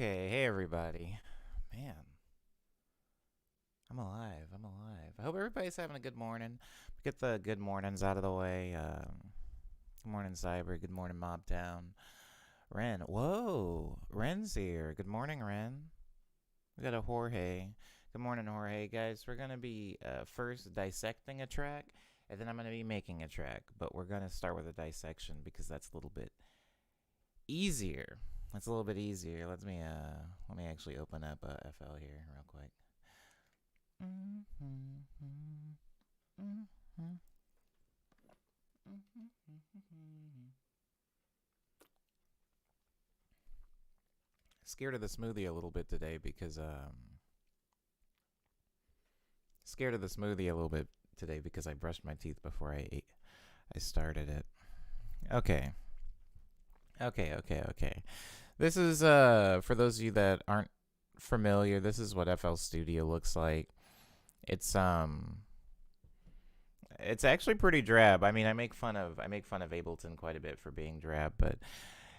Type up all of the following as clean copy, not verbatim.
Okay, hey everybody. Man, I'm alive. I'm alive. I hope everybody's having a good morning. Get the good mornings out of the way. Good morning, Cyber. Good morning, Mobtown. Ren. Whoa, Ren's here. Good morning, Ren. We got a Jorge. Good morning, Jorge. Guys, we're going to be first dissecting a track, and then I'm going to be making a track. But we're going to start with a dissection because that's a little bit easier. That's a little bit easier. Let me actually open up FL here real quick. Scared of the smoothie a little bit today because I brushed my teeth before I started it. Okay. Okay. This is for those of you that aren't familiar, this is what FL Studio looks like. It's actually pretty drab. I mean, I make fun of Ableton quite a bit for being drab, but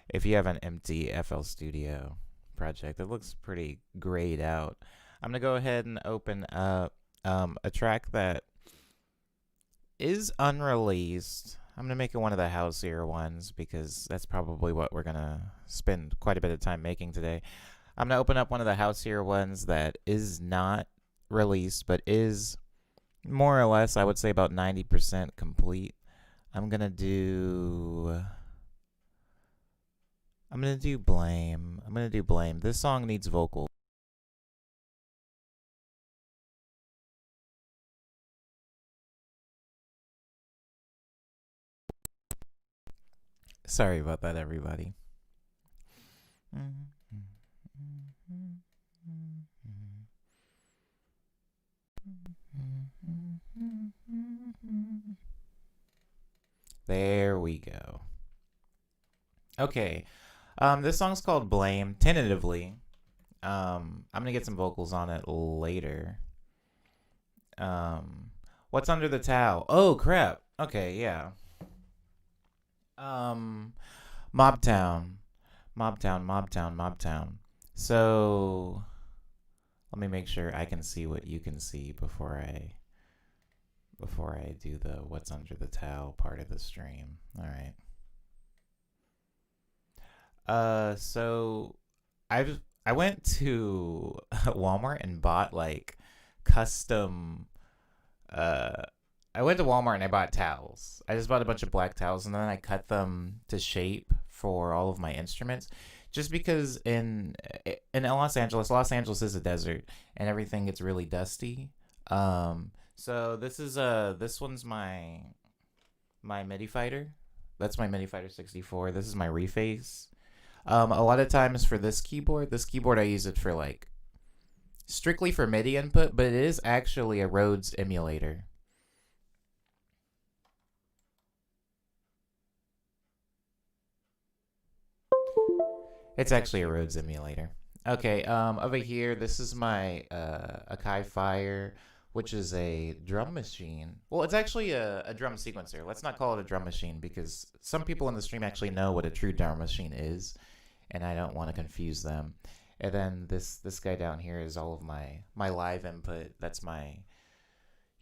if you have an empty FL Studio project, it looks pretty grayed out. I'm gonna go ahead and open up a track that is unreleased. I'm gonna make it one of the houseier ones because that's probably what we're gonna spend quite a bit of time making today. I'm gonna open up one of the houseier ones that is not released but is more or less, I would say, about 90% complete. I'm gonna do Blame. This song needs vocals. Sorry about that, everybody. There we go. Okay. This song's called Blame, tentatively. I'm gonna get some vocals on it later. What's under the towel? Oh crap. Okay, yeah. Um, Mobtown. So let me make sure I can see what you can see before I do the what's under the towel part of the stream. All right. So I went to Walmart and bought like custom. Uh, I went to Walmart and I bought towels. I just bought a bunch of black towels and then I cut them to shape for all of my instruments. Just because in Los Angeles is a desert and everything gets really dusty. So this one's my MIDI fighter. That's my MIDI fighter 64. This is my reface. A lot of times for this keyboard I use it for like strictly for MIDI input, but it is actually a Rhodes emulator. It's actually a Rhodes emulator. Okay, over here, this is my Akai Fire, which is a drum machine. Well, it's actually a drum sequencer. Let's not call it a drum machine because some people in the stream actually know what a true drum machine is, and I don't want to confuse them. And then this guy down here is all of my live input. That's my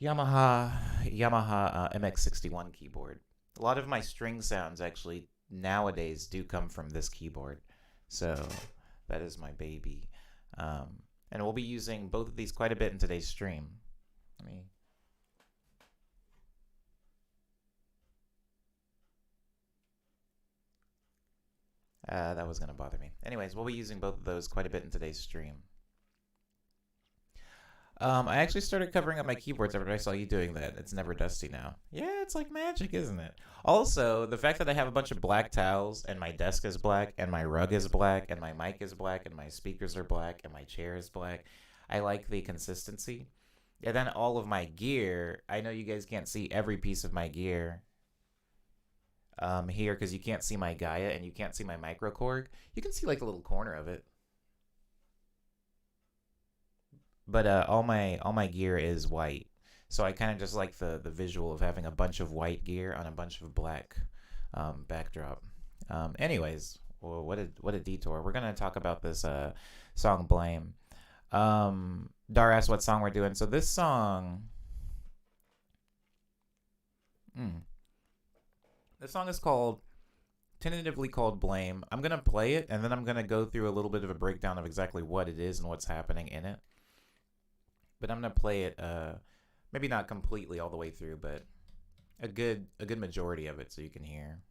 Yamaha MX61 keyboard. A lot of my string sounds actually nowadays do come from this keyboard. So that is my baby. And we'll be using both of these quite a bit in today's stream. Let me. That was going to bother me. Anyways, we'll be using both of those quite a bit in today's stream. I actually started covering up my keyboards after I saw you doing that. It's never dusty now. Yeah, it's like magic, isn't it? Also, the fact that I have a bunch of black towels and my desk is black and my rug is black and my mic is black and my speakers are black and my chair is black, I like the consistency. And then all of my gear, I know you guys can't see every piece of my gear here because you can't see my Gaia and you can't see my microKORG. You can see like a little corner of it. But all my gear is white, so I kind of just like the visual of having a bunch of white gear on a bunch of black backdrop. Anyways, Well, what a detour. We're gonna talk about this song "Blame." Dar asked what song we're doing. So this song, mm, this song is called tentatively called "Blame." I'm gonna play it, and then I'm gonna go through a little bit of a breakdown of exactly what it is and what's happening in it. But I'm gonna play it, maybe not completely all the way through, but a good majority of it, so you can hear.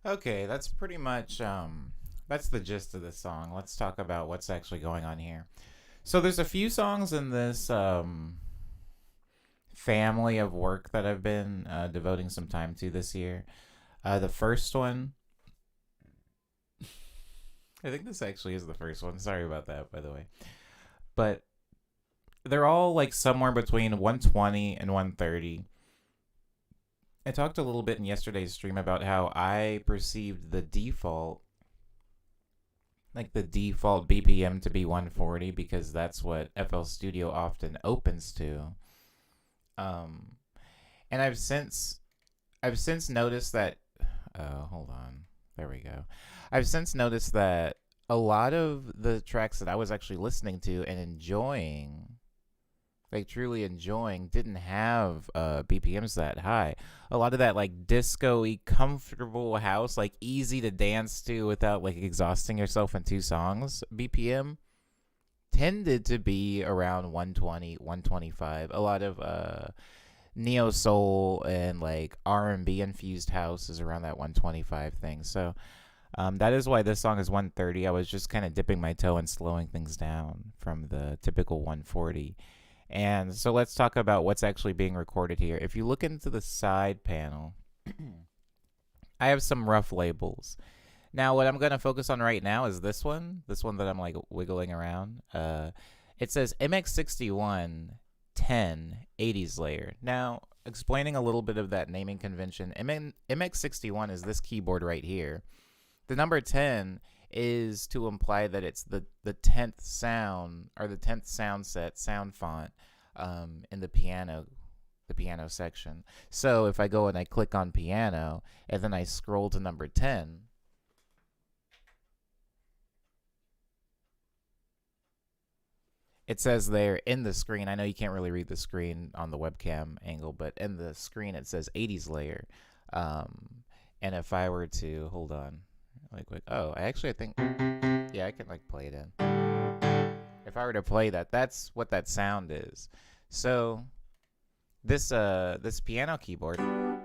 Okay, that's pretty much that's the gist of the song. Let's talk about what's actually going on here. So there's a few songs in this family of work that I've been devoting some time to this year. The first one, I think this actually is the first one. Sorry about that, by the way. But they're all like somewhere between 120 and 130. I talked a little bit in yesterday's stream about how I perceived the default BPM to be 140 because that's what FL Studio often opens to. Um, and I've since noticed that. Hold on, there we go. I've since noticed that a lot of the tracks that I was actually listening to and enjoying, like truly enjoying, didn't have BPMs that high. A lot of that like disco-y, comfortable house, like easy to dance to without like exhausting yourself in two songs, BPM tended to be around 120, 125. A lot of neo soul and like R&B infused house is around that 125 thing. So that is why this song is 130. I was just kind of dipping my toe and slowing things down from the typical 140. And so let's talk about what's actually being recorded here. If you look into the side panel, I have some rough labels. Now, what I'm going to focus on right now is this one that I'm like wiggling around. It says MX61 10 80s layer. Now, explaining a little bit of that naming convention, MX61 is this keyboard right here. The number 10 is to imply that it's the 10th sound or the 10th sound set, sound font in the piano section. So if I go and I click on piano and then I scroll to number 10, it says there in the screen, I know you can't really read the screen on the webcam angle, but in the screen it says 80s layer. And if I were to, hold on, I think, yeah, I can like play it in. If I were to play that, that's what that sound is. So this piano keyboard, I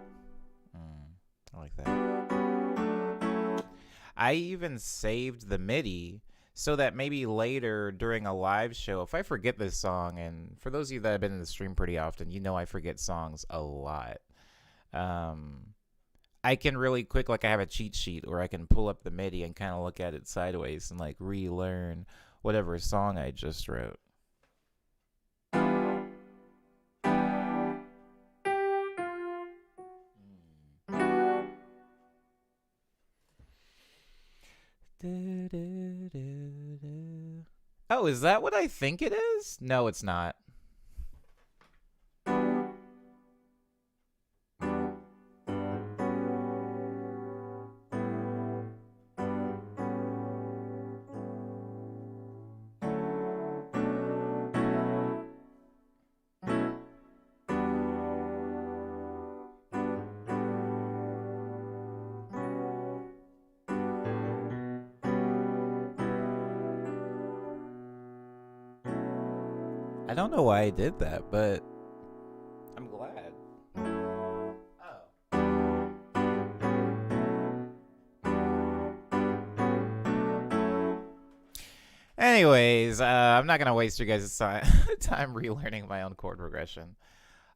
like that. I even saved the MIDI so that maybe later during a live show, if I forget this song, and for those of you that have been in the stream pretty often, you know I forget songs a lot. I can really quick, like I have a cheat sheet where I can pull up the MIDI and kind of look at it sideways and like relearn whatever song I just wrote. Oh, is that what I think it is? No, it's not. I don't know why I did that, but I'm glad. Oh. Anyways, I'm not gonna waste your guys' time relearning my own chord progression.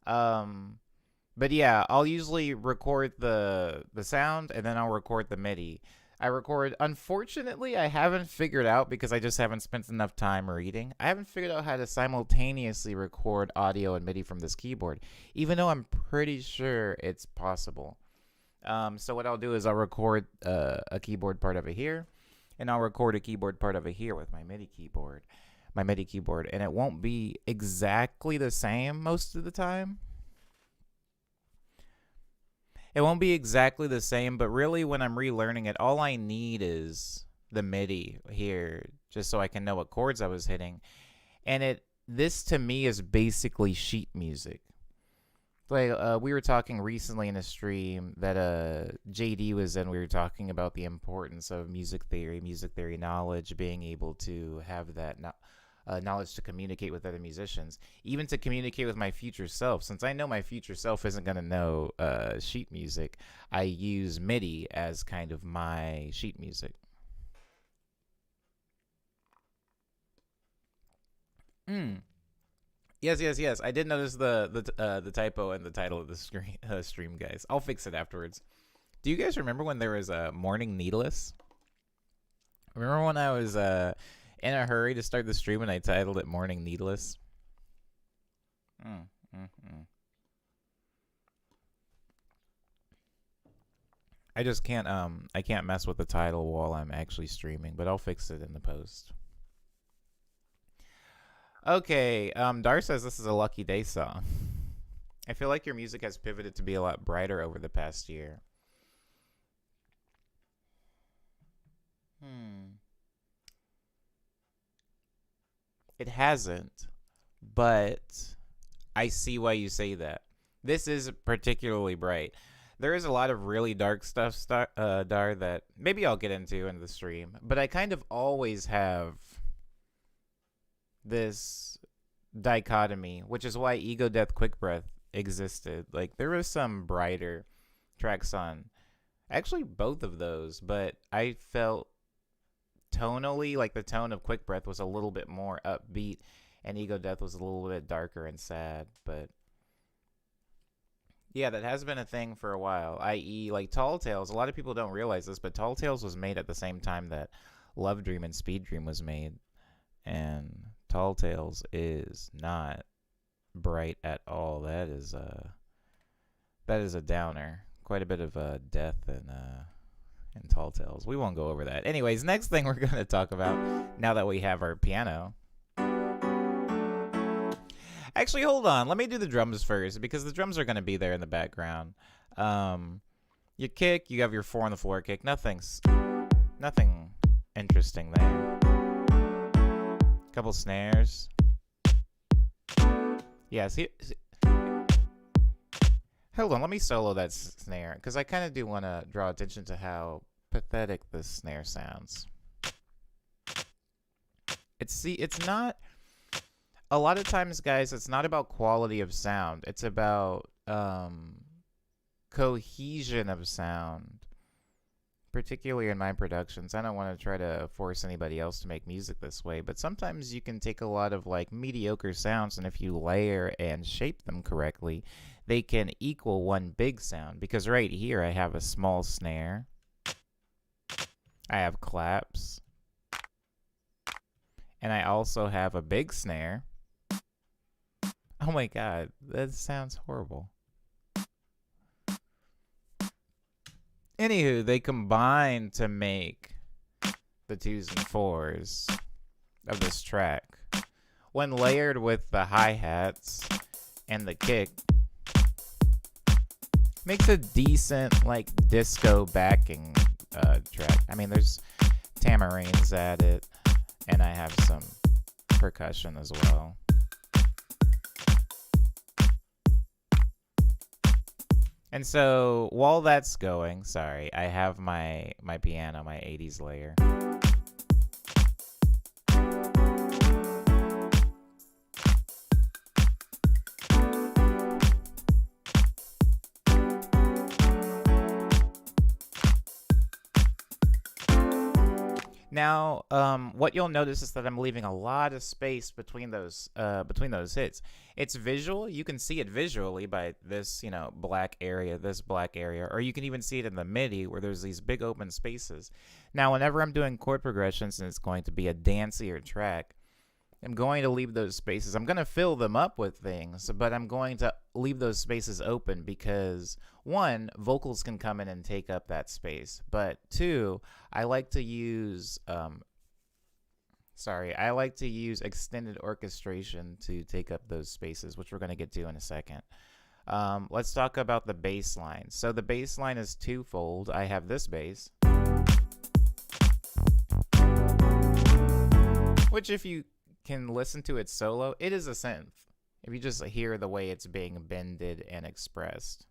But yeah, I'll usually record the sound and then I'll record the MIDI. Unfortunately, I haven't figured out, because I just haven't spent enough time reading, I haven't figured out how to simultaneously record audio and MIDI from this keyboard, even though I'm pretty sure it's possible. So what I'll do is I'll record a keyboard part over here, and I'll record a keyboard part over here with my MIDI keyboard, and it won't be exactly the same most of the time. It won't be exactly the same, but really when I'm relearning it, all I need is the MIDI here, just so I can know what chords I was hitting. And this to me is basically sheet music. Like we were talking recently in a stream that JD was in. We were talking about the importance of music theory knowledge, being able to have that knowledge to communicate with other musicians, even to communicate with my future self. Since I know my future self isn't going to know sheet music, I use MIDI as kind of my sheet music. Yes. I did notice the typo in the title of the stream, guys. I'll fix it afterwards. Do you guys remember when there was a Morning Needless? Remember when I was in a hurry to start the stream and I titled it Morning Needless? I just can't I can't mess with the title while I'm actually streaming, but I'll fix it in the post. Okay, Dar says this is a Lucky Day song. I feel like your music has pivoted to be a lot brighter over the past year. It hasn't, but I see why you say that. This is particularly bright. There is a lot of really dark stuff, Dar, that maybe I'll get into in the stream, but I kind of always have this dichotomy, which is why Ego Death Quick Breath existed. Like there was some brighter tracks on actually both of those, but I felt tonally like the tone of Quick Breath was a little bit more upbeat and Ego Death was a little bit darker and sad. But yeah, that has been a thing for a while, i.e. like Tall Tales. A lot of people don't realize this, but Tall Tales was made at the same time that Love Dream and Speed Dream was made, and Tall Tales is not bright at all. That is a downer. Quite a bit of death and Tall Tales. We won't go over that. Anyways, next thing we're going to talk about, now that we have our piano. Actually, hold on. Let me do the drums first, because the drums are going to be there in the background. Your kick, you have your 4 on the floor kick. Nothing interesting there. Couple snares. Yeah, see, hold on, let me solo that snare, because I kind of do want to draw attention to how pathetic this snare sounds. It's not, a lot of times, guys, it's not about quality of sound. It's about cohesion of sound, particularly in my productions. I don't want to try to force anybody else to make music this way, but sometimes you can take a lot of like mediocre sounds, and if you layer and shape them correctly, they can equal one big sound. Because right here I have a small snare, I have claps, and I also have a big snare. Oh my god, that sounds horrible. Anywho, they combine to make the 2s and 4s of this track. When layered with the hi-hats and the kick, makes a decent, like, disco backing track. I mean, there's tamarines at it, and I have some percussion as well. And so while that's going, sorry, I have my piano, my 80s layer. Now, what you'll notice is that I'm leaving a lot of space between those hits. It's visual. You can see it visually by this, black area, or you can even see it in the MIDI where there's these big open spaces. Now, whenever I'm doing chord progressions and it's going to be a dancier track, I'm going to leave those spaces. I'm going to fill them up with things, but I'm going to leave those spaces open because, one, vocals can come in and take up that space. But two, I like to use extended orchestration to take up those spaces, which we're going to get to in a second. Let's talk about the bass line. So the bass line is twofold. I have this bass, which if you can listen to it solo, it is a synth. If you just hear the way it's being bended and expressed.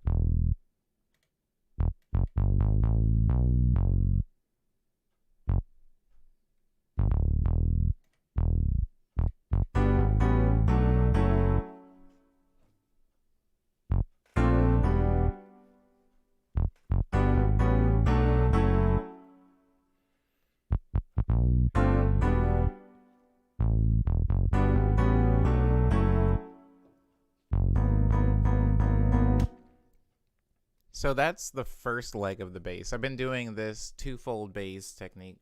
So that's the first leg of the bass. I've been doing this twofold bass technique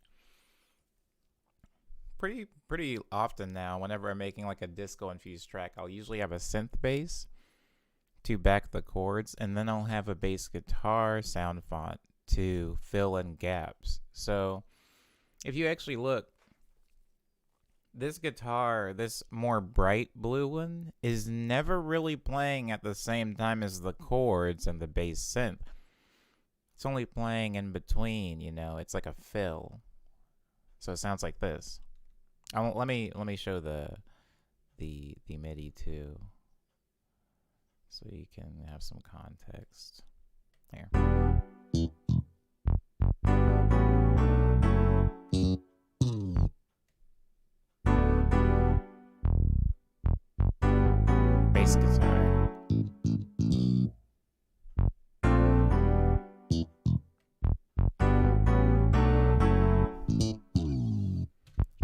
pretty often now. Whenever I'm making like a disco infused track, I'll usually have a synth bass to back the chords, and then I'll have a bass guitar sound font to fill in gaps. So if you actually look, this guitar, this more bright blue one, is never really playing at the same time as the chords and the bass synth. It's only playing in between, it's like a fill. So it sounds like this. Let me show the MIDI too, so you can have some context. Here. Bass guitar.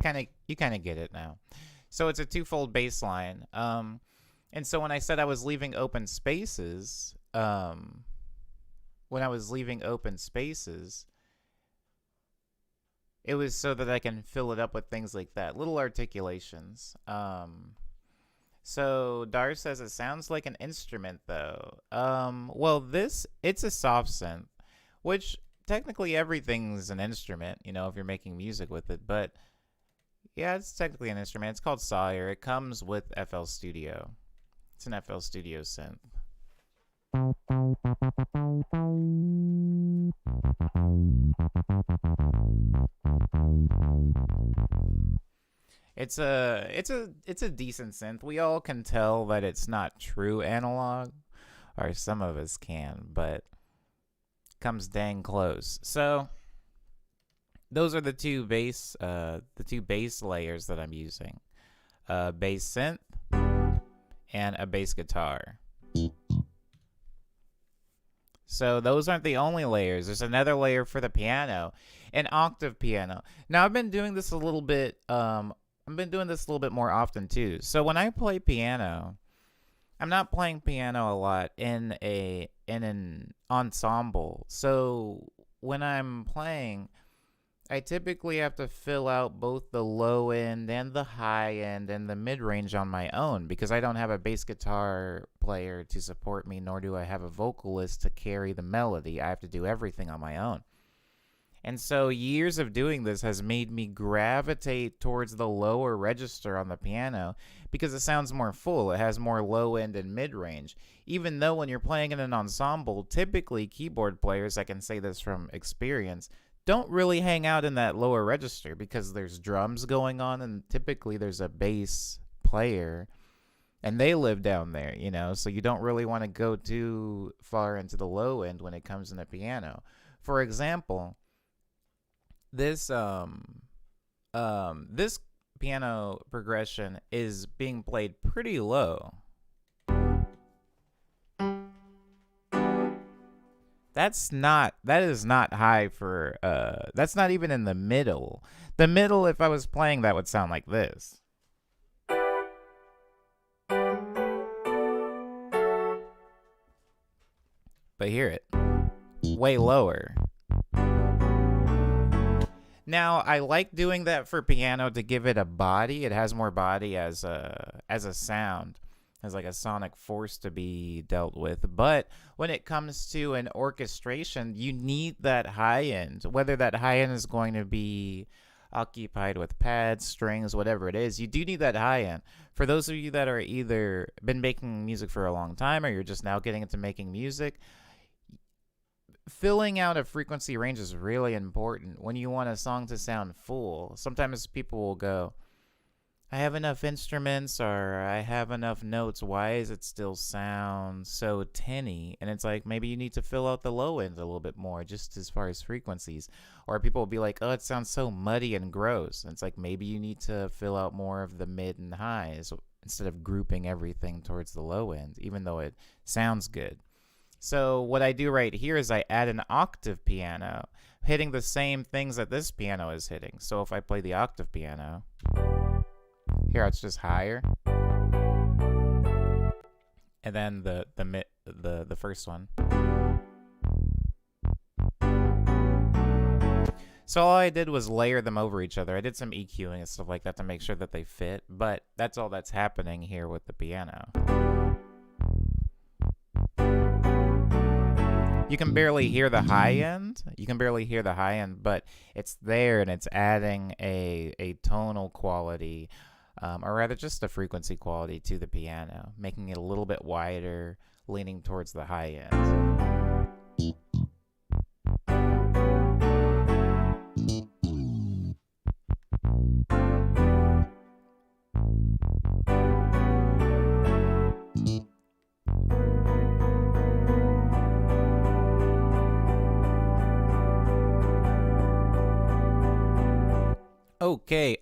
kind of get it now. So it's a twofold bass line. And so when I said I was leaving open spaces, it was so that I can fill it up with things like that, little articulations. So Dar says it sounds like an instrument though. Well, it's a soft synth, which technically everything's an instrument, if you're making music with it. But yeah, it's technically an instrument. It's called Sawyer. It comes with FL Studio. It's an FL Studio synth. It's a decent synth. We all can tell that it's not true analog, or some of us can, but it comes dang close. So those are the two bass layers that I'm using. A bass synth and a bass guitar. So those aren't the only layers. There's another layer for the piano, an octave piano. Now I've been doing this a little bit more often too. So when I play piano, I'm not playing piano a lot in an ensemble. So when I'm playing, I typically have to fill out both the low end and the high end and the mid range on my own, because I don't have a bass guitar player to support me, nor do I have a vocalist to carry the melody. I have to do everything on my own. And so years of doing this has made me gravitate towards the lower register on the piano because it sounds more full. It has more low end and mid range. Even though when you're playing in an ensemble, typically keyboard players, I can say this from experience, don't really hang out in that lower register because there's drums going on, and typically there's a bass player and they live down there, so you don't really want to go too far into the low end when it comes in a piano. For example, this piano progression is being played pretty low. That is not high for, that's not even in the middle. The middle, if I was playing that, would sound like this. But hear it. Way lower. Now, I like doing that for piano to give it a body. It has more body as a sound, as like a sonic force to be dealt with. But when it comes to an orchestration, you need that high end. Whether that high end is going to be occupied with pads, strings, whatever it is, you do need that high end. For those of you that are either been making music for a long time or you're just now getting into making music, filling out a frequency range is really important when you want a song to sound full. Sometimes people will go, I have enough instruments, or I have enough notes. Why does it still sound so tinny? And it's like, maybe you need to fill out the low end a little bit more, just as far as frequencies. Or people will be like, oh, it sounds so muddy and gross. And it's like, maybe you need to fill out more of the mid and highs instead of grouping everything towards the low end, even though it sounds good. So what I do right here is I add an octave piano, hitting the same things that this piano is hitting. So if I play the octave piano, here it's just higher, and then the first one. So all I did was layer them over each other. I did some EQing and stuff like that to make sure that they fit, but that's all that's happening here with the piano. You can barely hear the high end. But it's there, and it's adding a tonal quality, or rather just a frequency quality to the piano, making it a little bit wider, leaning towards the high end.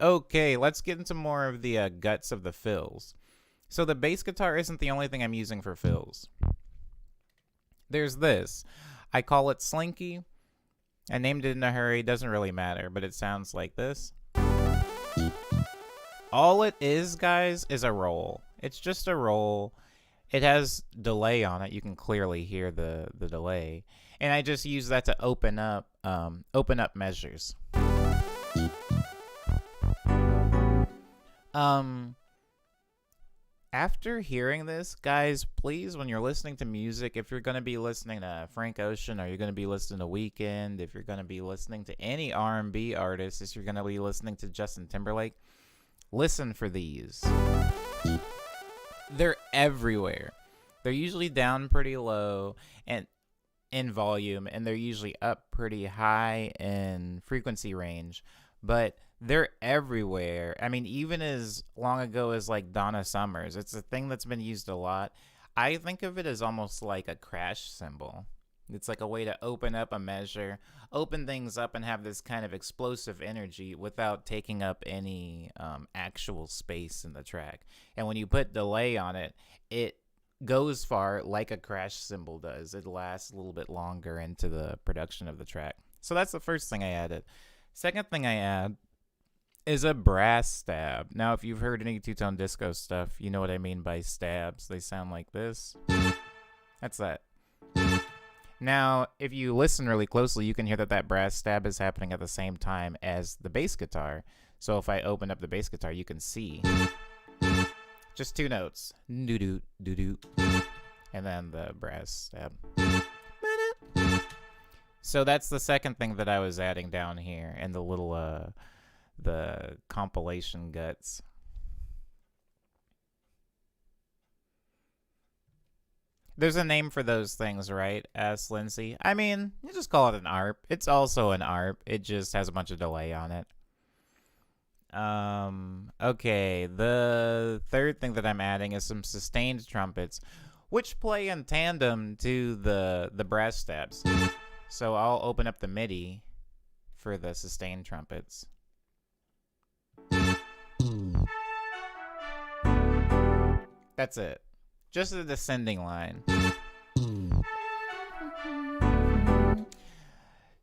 Okay, let's get into more of the guts of the fills. So the bass guitar isn't the only thing I'm using for fills. There's this. I call it Slinky. I named it in a hurry, doesn't really matter, but it sounds like this. All it is, guys, is a roll. It's just a roll. It has delay on it. You can clearly hear the delay. And I just use that to open up measures. After hearing this, guys, please, when you're listening to music, if you're going to be listening to Frank Ocean, or you're going to be listening to Weeknd, if you're going to be listening to any R&B artist, if you're going to be listening to Justin Timberlake, listen for these. They're everywhere. They're usually down pretty low and in volume, and they're usually up pretty high in frequency range, but they're everywhere. I mean, even as long ago as like Donna Summers, it's a thing that's been used a lot. I think of it as almost like a crash cymbal. It's like a way to open up a measure, open things up, and have this kind of explosive energy without taking up any actual space in the track. And when you put delay on it, it goes far like a crash cymbal does. It lasts a little bit longer into the production of the track. So that's the first thing I added. Second thing I add is a brass stab. Now, if you've heard any two-tone disco stuff, you know what I mean by stabs. They sound like this. That's that. Now, if you listen really closely, you can hear that that brass stab is happening at the same time as the bass guitar. So if I open up the bass guitar, you can see just two notes. Doo-doo, doo-doo. And then the brass stab. So that's the second thing that I was adding down here in the little the compilation guts. There's a name for those things, right? Asked Lindsay. I mean, you just call it an ARP. It's also an ARP. It just has a bunch of delay on it. Okay, the third thing that I'm adding is some sustained trumpets, which play in tandem to the brass stabs. So I'll open up the MIDI for the sustained trumpets. That's it. Just a descending line.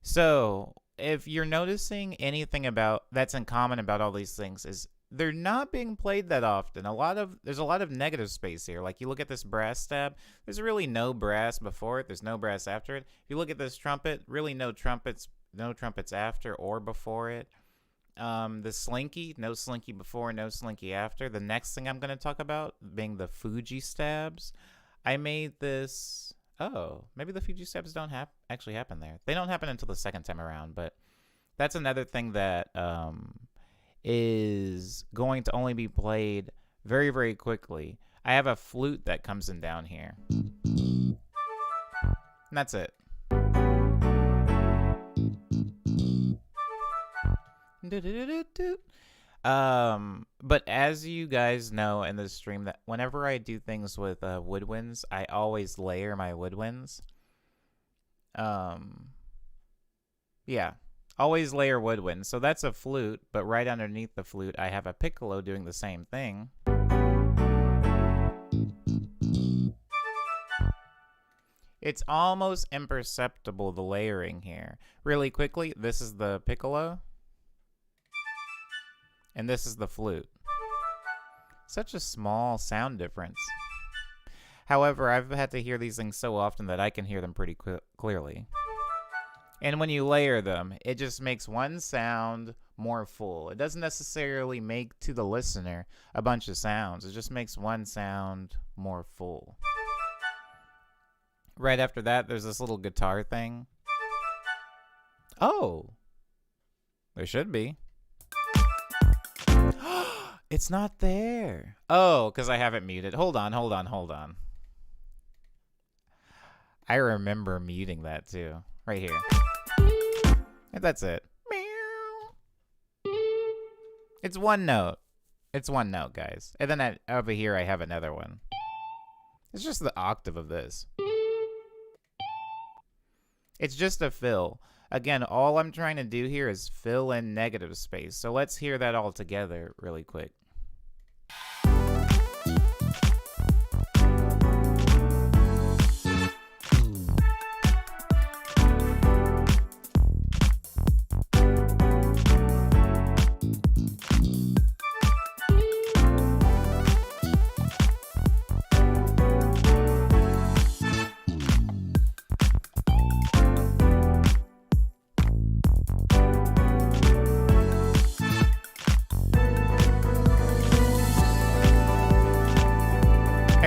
So, if you're noticing anything about that's in common about all these things, is they're not being played that often. There's a lot of negative space here. Like, you look at this brass stab, there's really no brass before it, there's no brass after it. If you look at this trumpet, really no trumpets after or before it. The slinky, no slinky before, no slinky after. The next thing I'm going to talk about being the Fuji stabs. I made this. Oh, maybe the Fuji stabs don't actually happen there. They don't happen until the second time around, but that's another thing that is going to only be played very, very quickly. I have a flute that comes in down here. And that's it. But as you guys know in this stream, that whenever I do things with woodwinds, I always layer my woodwinds. Yeah, always layer woodwinds. So that's a flute, but right underneath the flute, I have a piccolo doing the same thing. It's almost imperceptible, the layering here. Really quickly, this is the piccolo. And this is the flute. Such a small sound difference. However, I've had to hear these things so often that I can hear them pretty clearly. And when you layer them, it just makes one sound more full. It doesn't necessarily make, to the listener, a bunch of sounds. It just makes one sound more full. Right after that, there's this little guitar thing. Oh! There should be. It's not there. Oh, because I have it muted. Hold on. I remember muting that too. Right here. And that's it. It's one note. It's one note, guys. And then over here I have another one. It's just the octave of this. It's just a fill. Again, all I'm trying to do here is fill in negative space. So let's hear that all together really quick.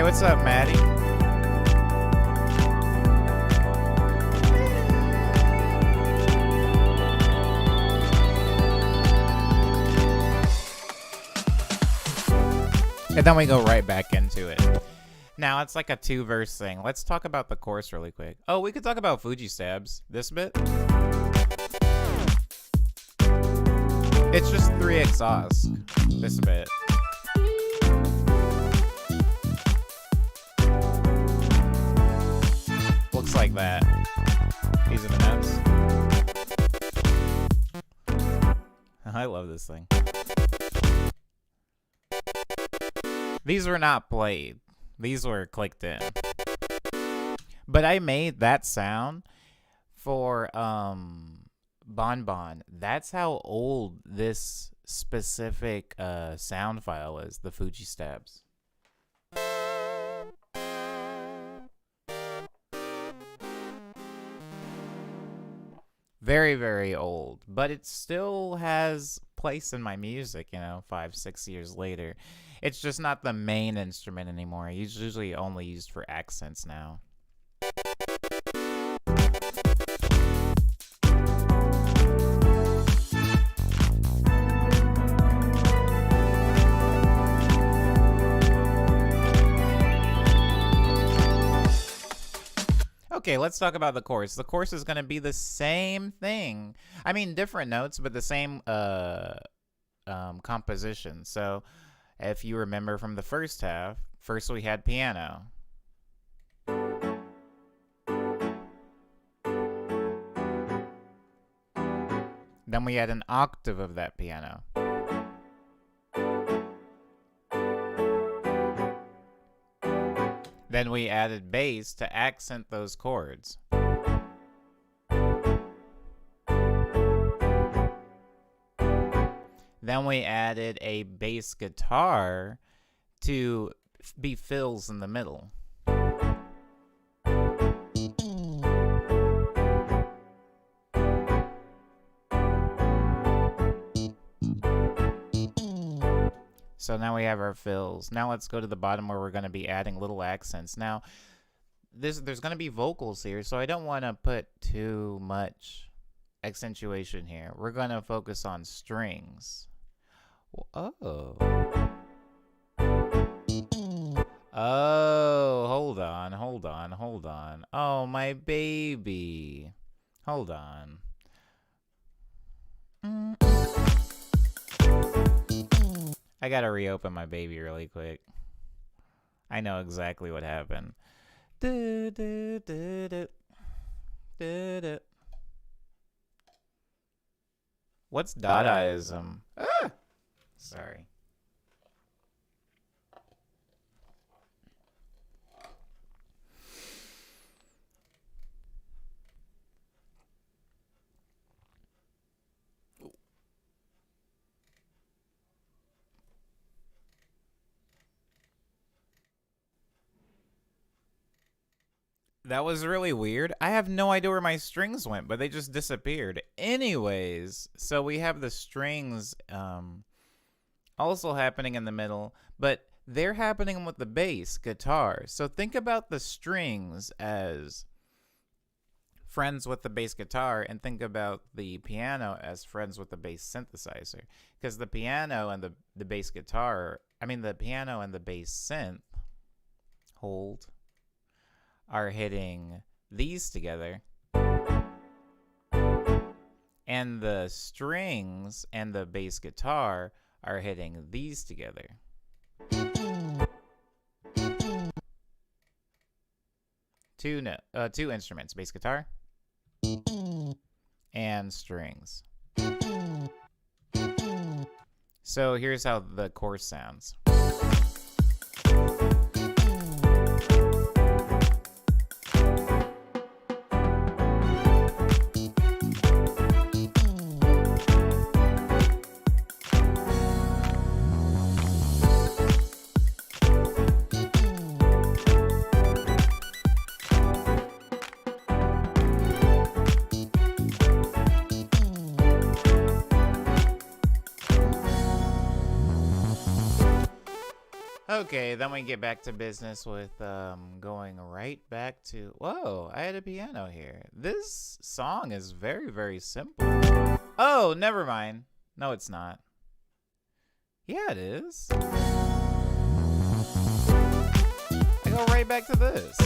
Hey, what's up, Maddie? And then we go right back into it. Now, it's like a 2-verse thing. Let's talk about the chorus really quick. Oh, we could talk about Fuji stabs. This bit. It's just 3 exhausts. This bit. Looks like that. These are the notes. I love this thing. These were not played. These were clicked in. But I made that sound for Bon Bon. That's how old this specific sound file is, the Fuji stabs. Very, very old. But it still has place in my music, 5-6 years later. It's just not the main instrument anymore. It's usually only used for accents now. Okay, let's talk about the chorus. The chorus is going to be the same thing. I mean, different notes, but the same composition. So, if you remember from the first half, first we had piano. Then we had an octave of that piano. Then we added bass to accent those chords. Then we added a bass guitar to be fills in the middle. So now we have our fills. Now let's go to the bottom where we're going to be adding little accents. Now, there's going to be vocals here, so I don't want to put too much accentuation here. We're going to focus on strings. Oh. Oh, hold on. Oh, my baby. Hold on. I gotta reopen my baby really quick. I know exactly what happened. What's Dadaism? Ah! Sorry. That was really weird. I have no idea where my strings went, but they just disappeared. Anyways, so we have the strings also happening in the middle, but they're happening with the bass guitar. So think about the strings as friends with the bass guitar, and think about the piano as friends with the bass synthesizer. Because the piano and the bass guitar, the piano and the bass synth, are hitting these together, and the strings and the bass guitar are hitting these together. Two instruments, bass guitar and strings. So here's how the chorus sounds. Okay, then we get back to business with going right back to. Whoa, I had a piano here. This song is very, very simple. Oh, never mind. No, it's not. Yeah, it is. I go right back to this.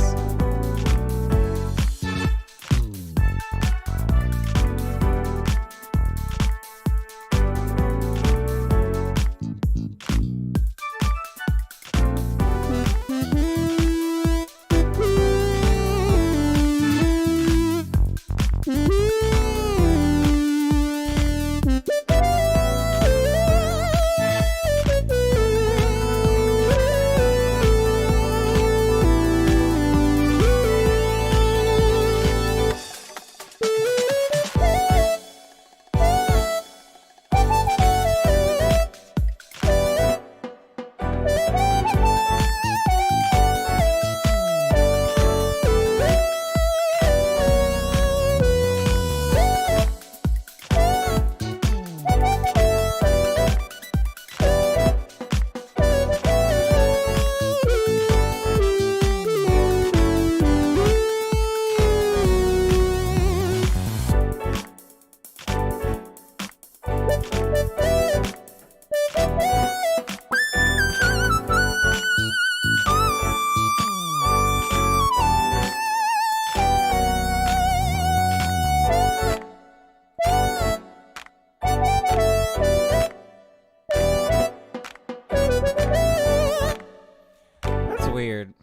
That's weird.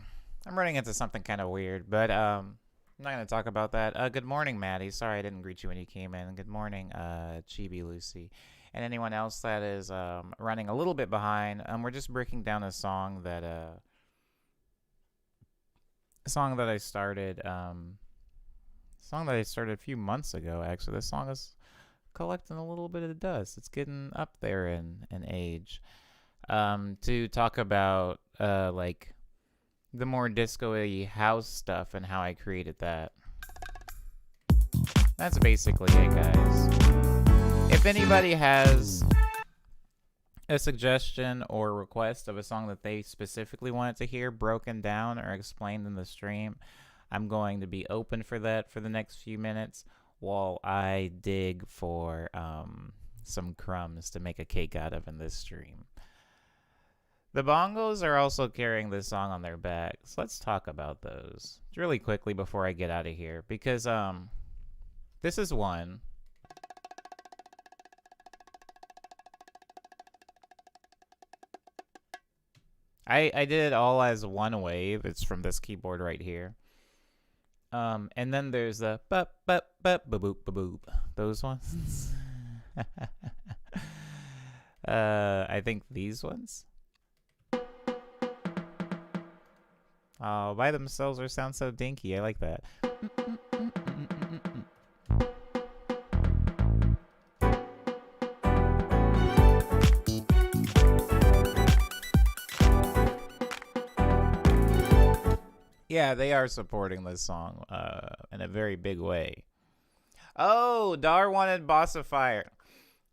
I'm running into something kind of weird, but I'm not gonna talk about that. Good morning, Maddie. Sorry I didn't greet you when you came in. Good morning, Chibi Lucy, and anyone else that is running a little bit behind. We're just breaking down a song that I started a few months ago. Actually, this song is collecting a little bit of dust. It's getting up there in age. To talk about like the more disco-y house stuff and how I created that. That's basically it, guys. If anybody has a suggestion or request of a song that they specifically wanted to hear broken down or explained in the stream, I'm going to be open for that for the next few minutes while I dig for some crumbs to make a cake out of in this stream. The bongos are also carrying this song on their backs. Let's talk about those really quickly before I get out of here, because this is one. I did it all as one wave. It's from this keyboard right here. And then there's the bup bup bup boop boop boop. Those ones. I think these ones. Oh, by themselves they sound so dinky. I like that. Yeah, they are supporting this song in a very big way. Oh, Dar wanted Boss of Fire.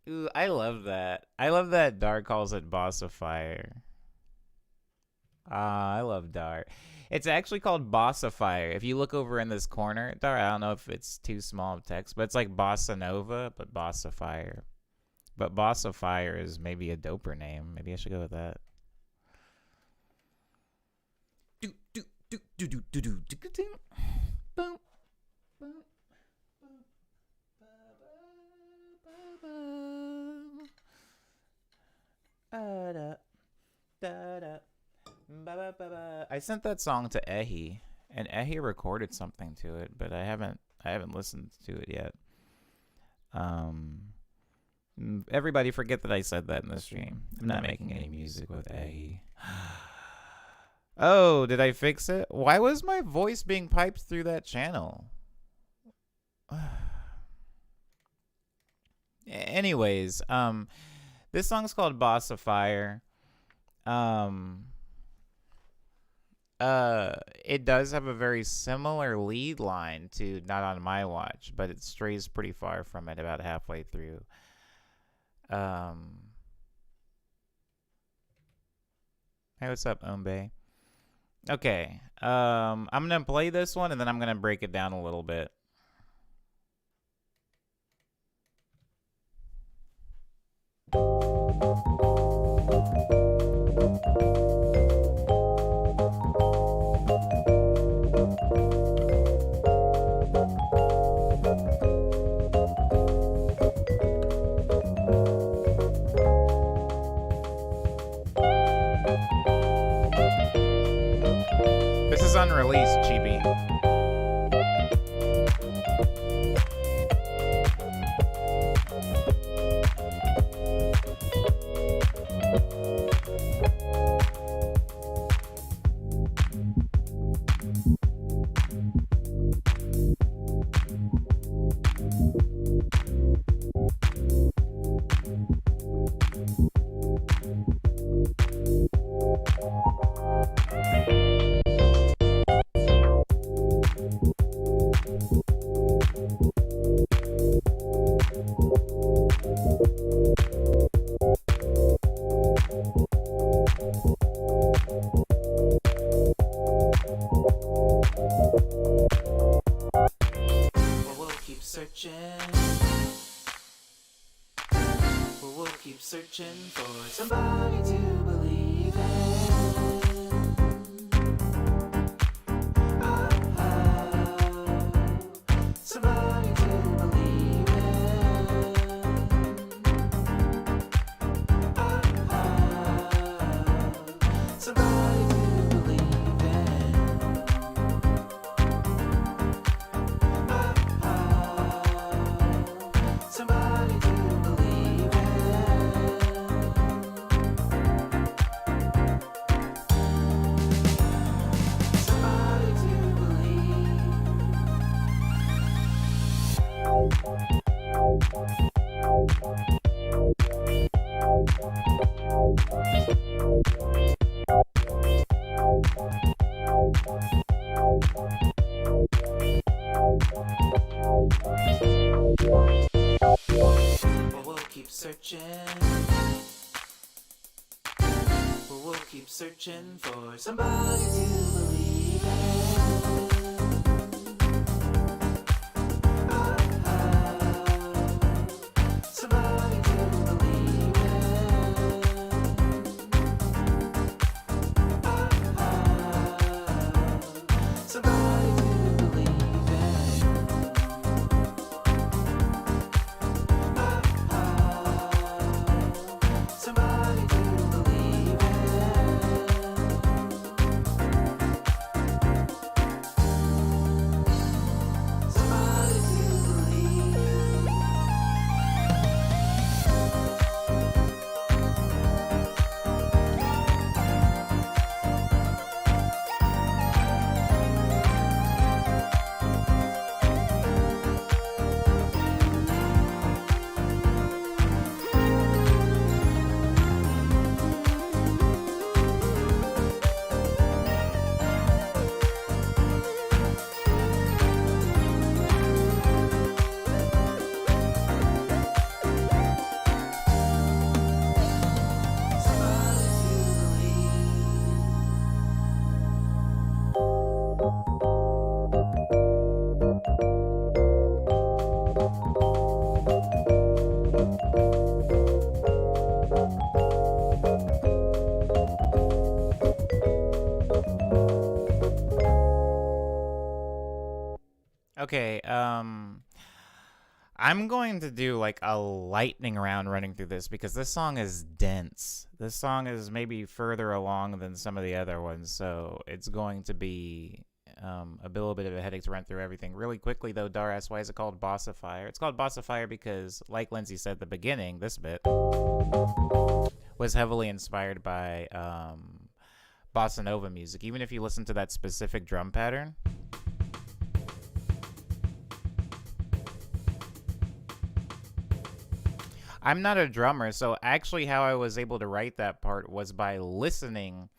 Ooh, I love that. I love that Dar calls it Boss of Fire. I love Dar. It's actually called Bossa Fire. If you look over in this corner, Dar, I don't know if it's too small of text, but it's like Bossa Nova, but Bossa Fire. But Bossa Fire is maybe a doper name. Maybe I should go with that. I sent that song to Ehi, and Ehi recorded something to it, but I haven't listened to it yet. Everybody forget that I said that in the stream. I'm not making any music with Ehi. Oh, did I fix it? Why was my voice being piped through that channel? Anyways, this song's called Boss of Fire. It does have a very similar lead line to Not On My Watch, but it strays pretty far from it about halfway through. Hey, what's up, Umbe? Okay. I'm gonna play this one and then I'm gonna break it down a little bit. This is unreleased, Chibi. Searching for somebody to believe in. Somebody to believe in. Somebody to believe in. Somebody to believe in. Somebody to believe. But we'll keep searching. But we'll keep searching for somebody to believe in. Somebody to believe in. Somebody to believe in. Somebody to believe in. Somebody to believe. Somebody to believe. Okay, I'm going to do like a lightning round running through this because this song is dense. This song is maybe further along than some of the other ones, so it's going to be a little bit of a headache to run through everything. Really quickly though, Dar asks, why is it called Boss of Fire? It's called Boss of Fire because, like Lindsay said at the beginning, this bit was heavily inspired by bossa nova music. Even if you listen to that specific drum pattern, I'm not a drummer, so actually how I was able to write that part was by listening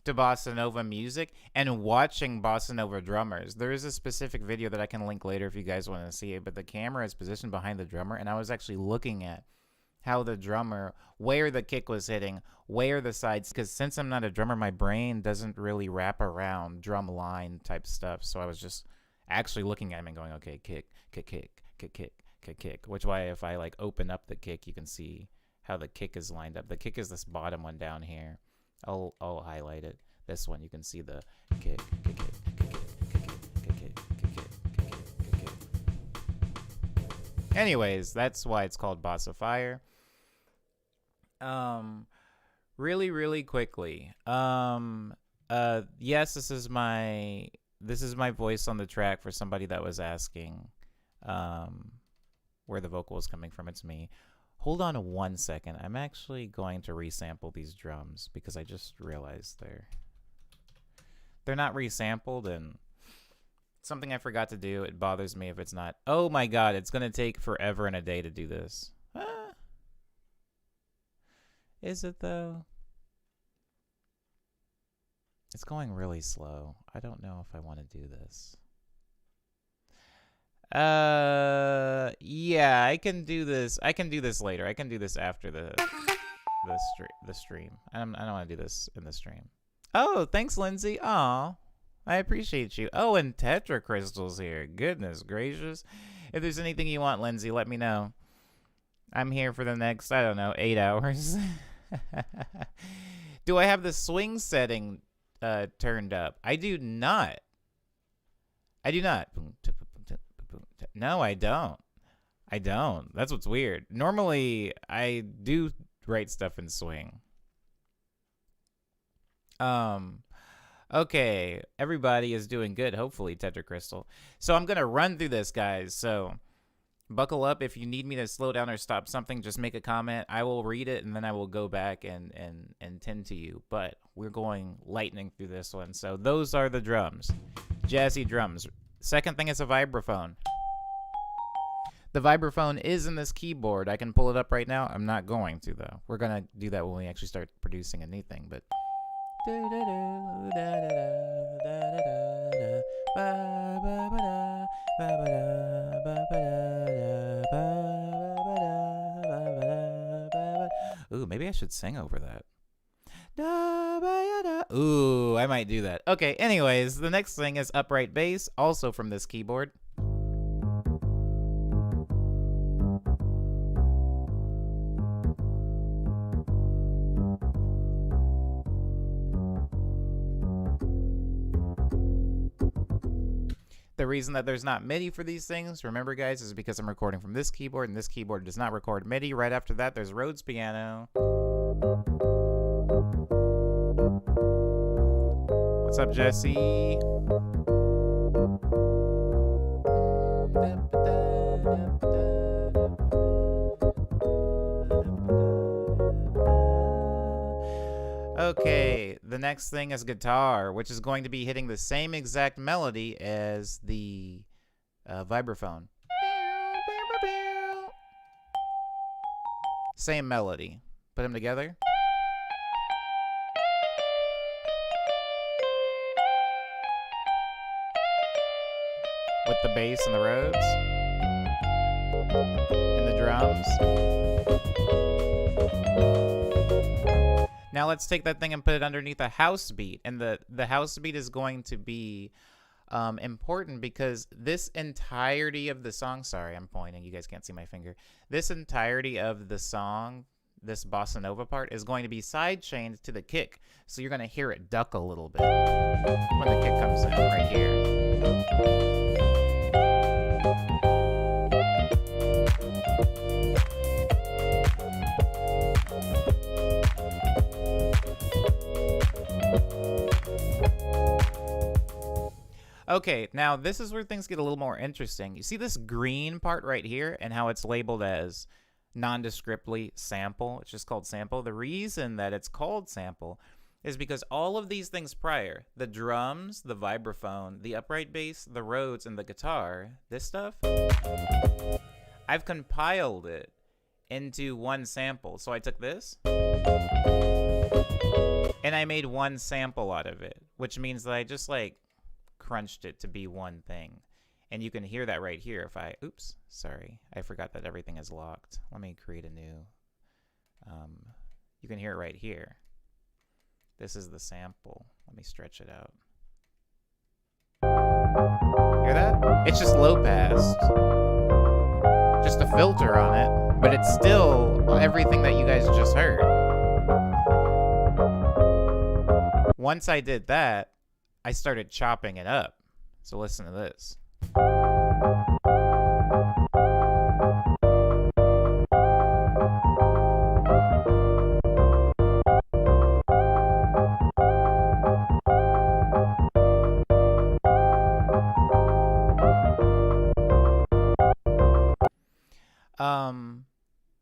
to bossa nova music and watching bossa nova drummers. There is a specific video that I can link later if you guys want to see it, but the camera is positioned behind the drummer, and I was actually looking at how the drummer, where the kick was hitting, where the sides, because since I'm not a drummer, my brain doesn't really wrap around drum line type stuff. So I was just actually looking at him and going, okay, kick, kick, kick, kick, kick, kick, kick. Which why if I like open up the kick, you can see how the kick is lined up. The kick is this bottom one down here. I'll highlight it. This one you can see the kick, kick, kick, kick, kick, kick, kick, kick, kick, kick. Anyways, that's why it's called Boss of Fire. Really quickly. Yes, this is my voice on the track for somebody that was asking where the vocal is coming from. It's me. Hold on 1 second. I'm actually going to resample these drums because I just realized they're not resampled, and something I forgot to do. It bothers me if it's not. Oh my god, it's going to take forever and a day to do this. Is it though? It's going really slow. I don't know if I want to do this. Yeah, I can do this. I can do this later. I can do this after the stream. I don't want to do this in the stream. Oh, thanks, Lindsay. Aw, I appreciate you. Oh, and Tetra Crystal's here. Goodness gracious. If there's anything you want, Lindsay, let me know. I'm here for the next, I don't know, 8 hours. Do I have the swing setting turned up? I do not. I do not. No, I don't. I don't. That's what's weird. Normally, I do write stuff in swing. Okay. Everybody is doing good, hopefully, Tetra Crystal. So I'm going to run through this, guys. So buckle up. If you need me to slow down or stop something, just make a comment. I will read it, and then I will go back and tend to you. But we're going lightning through this one. So those are the drums. Jazzy drums. Second thing is a vibraphone. The vibraphone is in this keyboard. I can pull it up right now. I'm not going to, though. We're going to do that when we actually start producing anything. But ooh, maybe I should sing over that. Ooh, I might do that. Okay, anyways, the next thing is upright bass, also from this keyboard. The reason that there's not MIDI for these things, remember guys, is because I'm recording from this keyboard, and this keyboard does not record MIDI. Right after that, there's Rhodes piano. What's up, Jesse? Okay, the next thing is guitar, which is going to be hitting the same exact melody as the vibraphone. Same melody. Put them together. With the bass and the Rhodes. And the drums. Now let's take that thing and put it underneath a house beat. And the house beat is going to be important because this entirety of the song, sorry, I'm pointing, you guys can't see my finger. This entirety of the song, this bossa nova part, is going to be side chained to the kick. So you're going to hear it duck a little bit when the kick comes in right here. Okay, now this is where things get a little more interesting. You see this green part right here and how it's labeled as nondescriptly sample? It's just called sample. The reason that it's called sample is because all of these things prior, the drums, the vibraphone, the upright bass, the Rhodes, and the guitar, this stuff, I've compiled it into one sample. So I took this and I made one sample out of it, which means that I just like crunched it to be one thing. And you can hear that right here if I, oops, sorry, I forgot that everything is locked. Let me create a new You can hear it right here. This is the sample. Let me stretch it out. Hear that? It's just low pass. Just a filter on it, but it's still everything that you guys just heard. Once I did that, I started chopping it up. So listen to this.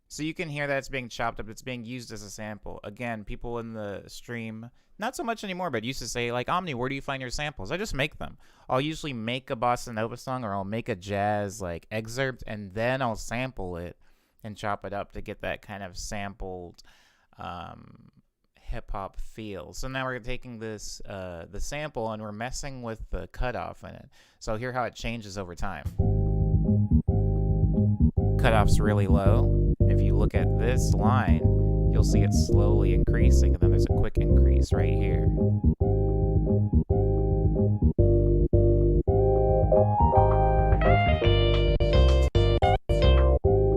So you can hear that it's being chopped up. It's being used as a sample. Again, people in the stream, not so much anymore, but used to say, like, Omni, where do you find your samples? I just make them. I'll usually make a bossa nova song, or I'll make a jazz, like, excerpt, and then I'll sample it and chop it up to get that kind of sampled hip-hop feel. So now we're taking this, the sample, and we're messing with the cutoff in it. So hear how it changes over time. Cutoff's really low. If you look at this line, you'll see it slowly increasing, and then there's a quick increase right here.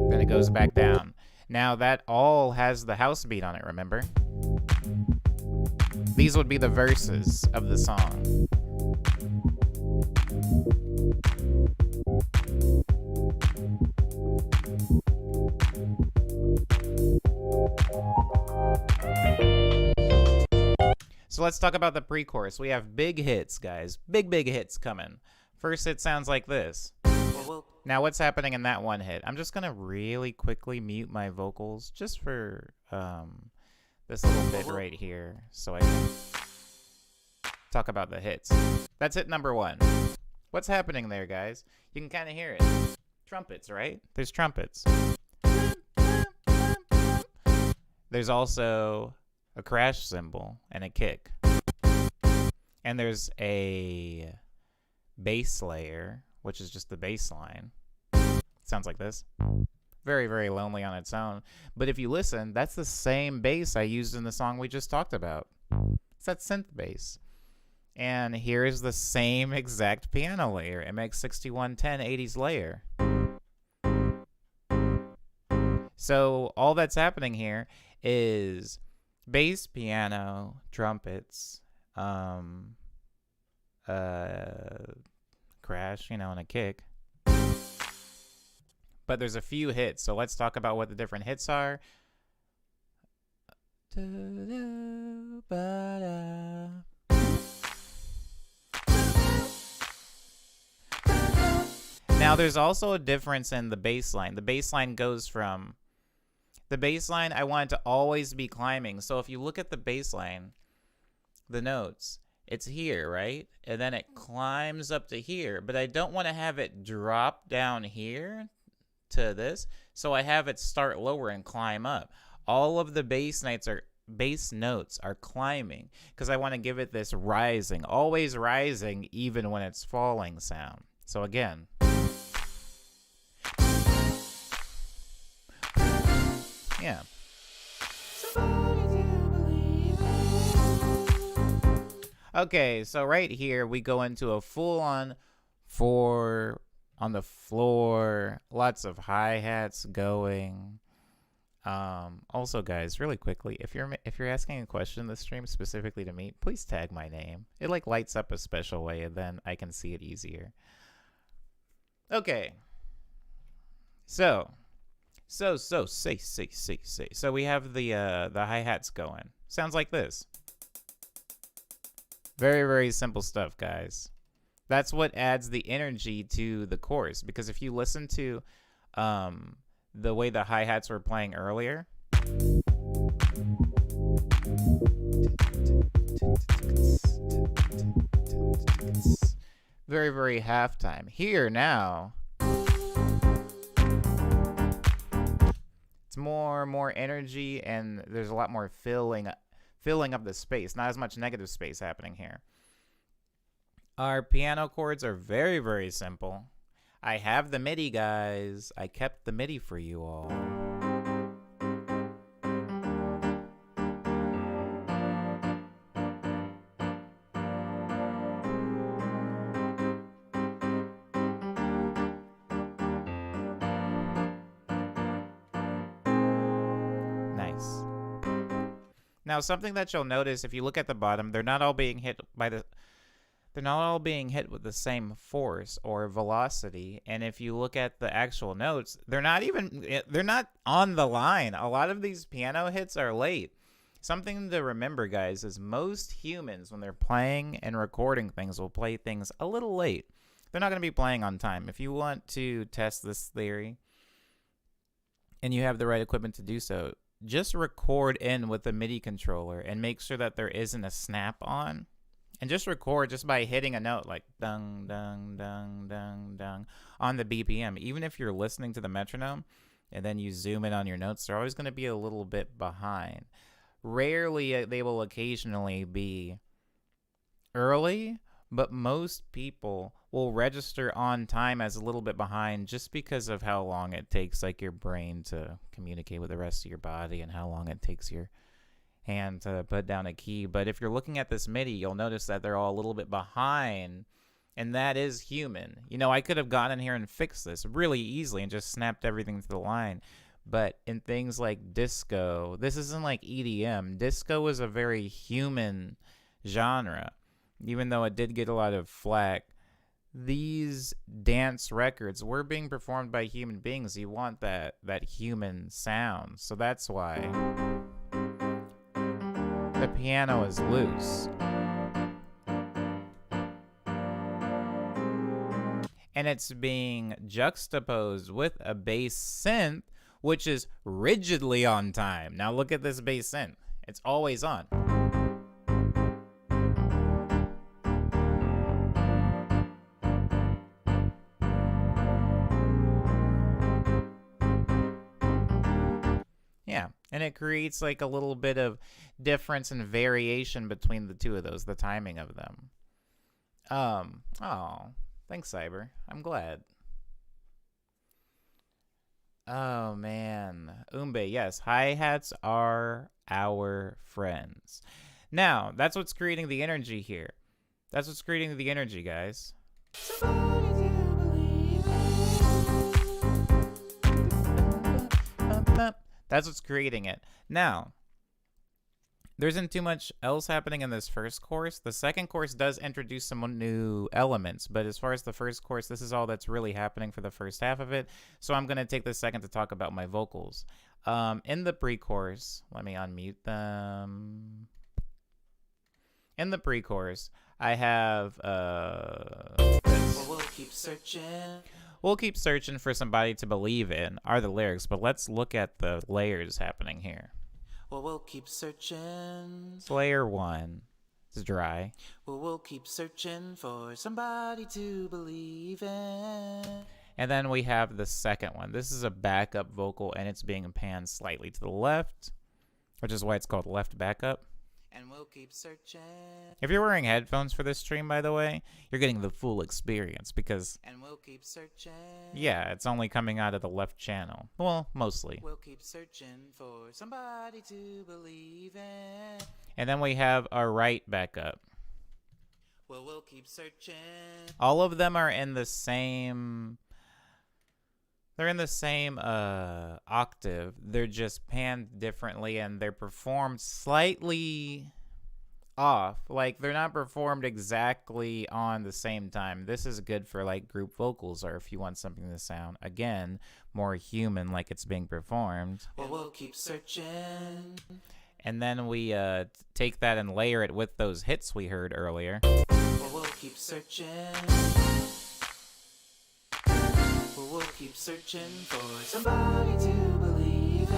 Then it goes back down. Now that all has the house beat on it, remember? These would be the verses of the song. So let's talk about the pre-chorus. We have big hits, guys. Big hits coming. First hit sounds like this. Now what's happening in that one hit? I'm just going to really quickly mute my vocals just for this little bit right here so I can talk about the hits. That's hit number 1. What's happening there, guys? You can kind of hear it. Trumpets, right? There's trumpets. There's also a crash cymbal and a kick. And there's a bass layer, which is just the bass line. Sounds like this. Very, very lonely on its own. But if you listen, that's the same bass I used in the song we just talked about. It's that synth bass. And here is the same exact piano layer, MX6110 80s layer. So all that's happening here is bass, piano, trumpets, crash, and a kick. But there's a few hits, so let's talk about what the different hits are. Now there's also a difference in the bass line. The bass line goes from... The bass line, I want it to always be climbing. So if you look at the bass line, the notes, it's here, right? And then it climbs up to here. But I don't want to have it drop down here to this. So I have it start lower and climb up. All of the bass notes are climbing because I want to give it this rising, always rising, even when it's falling sound. So again. Yeah. Okay, so right here we go into a full-on 4 on the floor, lots of hi-hats going. Also, guys, really quickly, if you're asking a question in the stream specifically to me, please tag my name. It lights up a special way, and then I can see it easier. Okay. So we have the hi-hats going. Sounds like this. Very, very simple stuff, guys. That's what adds the energy to the chorus, because if you listen to the way the hi-hats were playing earlier, very, very halftime. Here now, it's more energy, and there's a lot more filling up the space. Not as much negative space happening here. Our piano chords are very, very simple. I have the MIDI, guys. I kept the MIDI for you all. Now, something that you'll notice if you look at the bottom, they're not all being hit with the same force or velocity. And if you look at the actual notes, they're not on the line. A lot of these piano hits are late. Something to remember, guys, is most humans, when they're playing and recording things, will play things a little late. They're not going to be playing on time. If you want to test this theory and you have the right equipment to do so, just record in with the MIDI controller and make sure that there isn't a snap on. And just record just by hitting a note like dung, dung, dung, dung, dung on the BPM. Even if you're listening to the metronome and then you zoom in on your notes, they're always going to be a little bit behind. Rarely they will occasionally be early, but most people will register on time as a little bit behind just because of how long it takes like your brain to communicate with the rest of your body and how long it takes your hand to put down a key. But if you're looking at this MIDI, you'll notice that they're all a little bit behind, and that is human. You know, I could have gone in here and fixed this really easily and just snapped everything to the line. But in things like disco, this isn't like EDM. Disco is a very human genre. Even though it did get a lot of flack, these dance records were being performed by human beings. You want that human sound. So that's why the piano is loose. And it's being juxtaposed with a bass synth, which is rigidly on time. Now look at this bass synth. It's always on. Yeah, and it creates like a little bit of difference and variation between the two of those, the timing of them. Oh, thanks, Cyber. I'm glad. Oh, man. Umbe, yes, hi-hats are our friends. Now, that's what's creating the energy here. That's what's creating the energy, guys. That's what's creating it. Now, there isn't too much else happening in this first course. The second course does introduce some new elements, but as far as the first course, this is all that's really happening for the first half of it. So I'm going to take this second to talk about my vocals. In the pre-course, let me unmute them. In the pre-course, I have We'll keep searching. We'll keep searching for somebody to believe in are the lyrics, but let's look at the layers happening here. Well, we'll keep searching. Layer 1 is dry. Well, we'll keep searching for somebody to believe in. And then we have the second one. This is a backup vocal, and it's being panned slightly to the left, which is why it's called left backup. And we'll keep searching. If you're wearing headphones for this stream, by the way, you're getting the full experience because... And we'll keep searching. Yeah, it's only coming out of the left channel. Well, mostly. We'll keep searching for somebody to believe in. And then we have our right backup. Well, we'll keep searching. All of them are in the same... They're in the same octave. They're just panned differently, and they're performed slightly off. Like, they're not performed exactly on the same time. This is good for, like, group vocals, or if you want something to sound, again, more human, like it's being performed. Well, we'll keep searching. And then we take that and layer it with those hits we heard earlier. Well, we'll keep searching. We'll keep searching for somebody to believe in.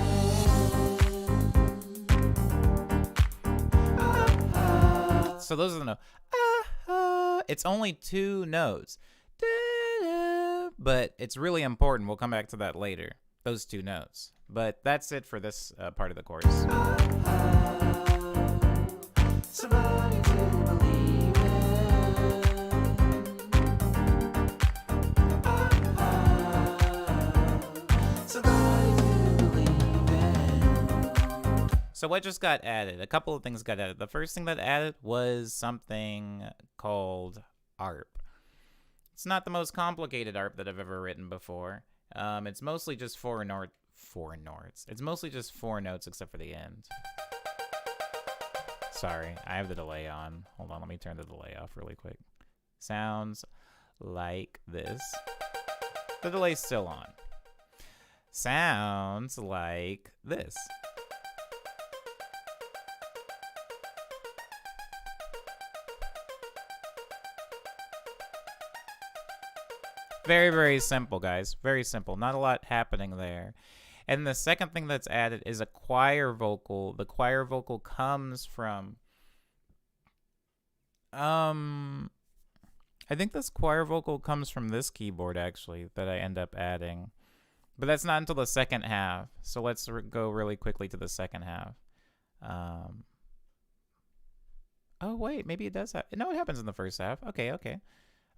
So those are the notes. It's only 2 notes. But it's really important. We'll come back to that later. Those 2 notes. But that's it for this part of the course. Somebody to believe in. So what just got added? A couple of things got added. The first thing that added was something called ARP. It's not the most complicated ARP that I've ever written before. It's mostly just 4 notes. It's mostly just 4 notes except for the end. Sorry, I have the delay on. Hold on, let me turn the delay off really quick. Sounds like this. The delay's still on. Sounds like this. Very, very simple, guys. Very simple. Not a lot happening there. And the second thing that's added is a choir vocal. The choir vocal comes from... I think this choir vocal comes from this keyboard, actually, that I end up adding. But that's not until the second half. So let's go really quickly to the second half. Oh, wait. Maybe it does have... No, it happens in the first half. Okay, okay.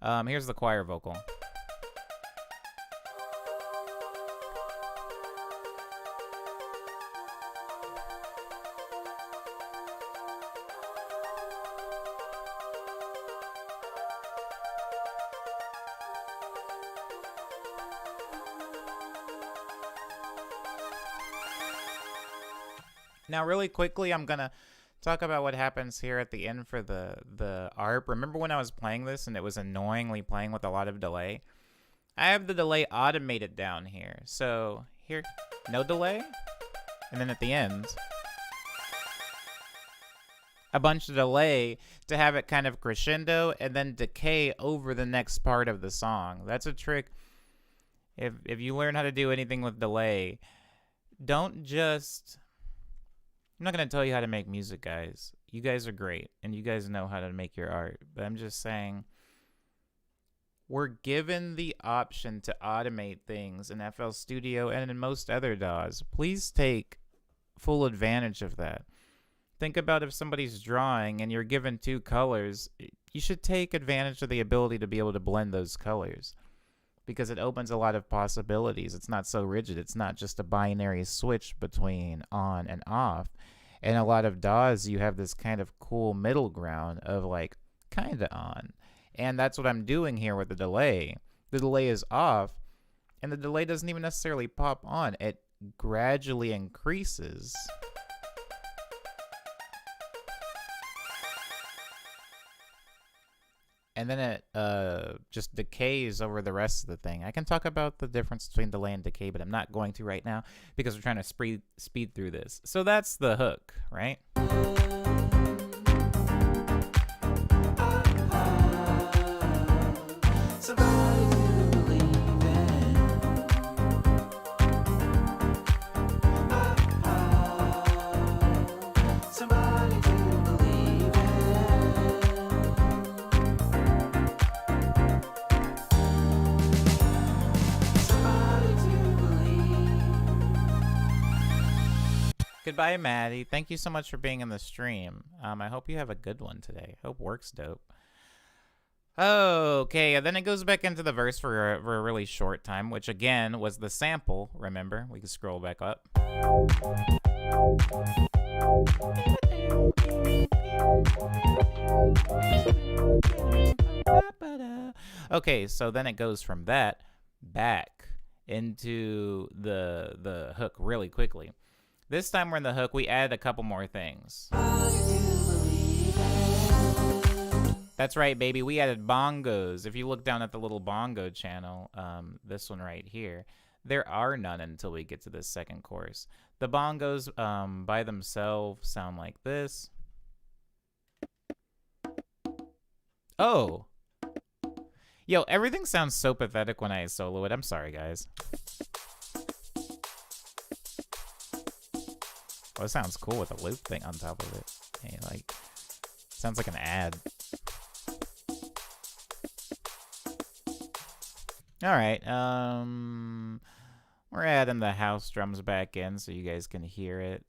Here's the choir vocal. Now, really quickly, I'm going to talk about what happens here at the end for the ARP. Remember when I was playing this and it was annoyingly playing with a lot of delay? I have the delay automated down here. So here, no delay. And then at the end, a bunch of delay to have it kind of crescendo and then decay over the next part of the song. That's a trick. If you learn how to do anything with delay, don't just... I'm not going to tell you how to make music, guys. You guys are great, and you guys know how to make your art. But I'm just saying, we're given the option to automate things in FL Studio and in most other DAWs. Please take full advantage of that. Think about if somebody's drawing and you're given 2 colors, you should take advantage of the ability to be able to blend those colors, because it opens a lot of possibilities. It's not so rigid. It's not just a binary switch between on and off. In a lot of DAWs, you have this kind of cool middle ground of like kind of on. And that's what I'm doing here with the delay. The delay is off, and the delay doesn't even necessarily pop on. It gradually increases. And then it just decays over the rest of the thing. I can talk about the difference between delay and decay, but I'm not going to right now because we're trying to speed through this. So that's the hook, right? Goodbye, Maddie. Thank you so much for being in the stream. I hope you have a good one today. Hope work's dope. Okay, and then it goes back into the verse for a really short time, which again was the sample. Remember, we can scroll back up. Okay, so then it goes from that back into the hook really quickly. This time we're in the hook, we added a couple more things. That's right, baby. We added bongos. If you look down at the little bongo channel, this one right here, there are none until we get to this second chorus. The bongos by themselves sound like this. Oh. Yo, everything sounds so pathetic when I solo it. I'm sorry, guys. Oh, it sounds cool with a loop thing on top of it. Hey, like, sounds like an ad. Alright, we're adding the house drums back in so you guys can hear it.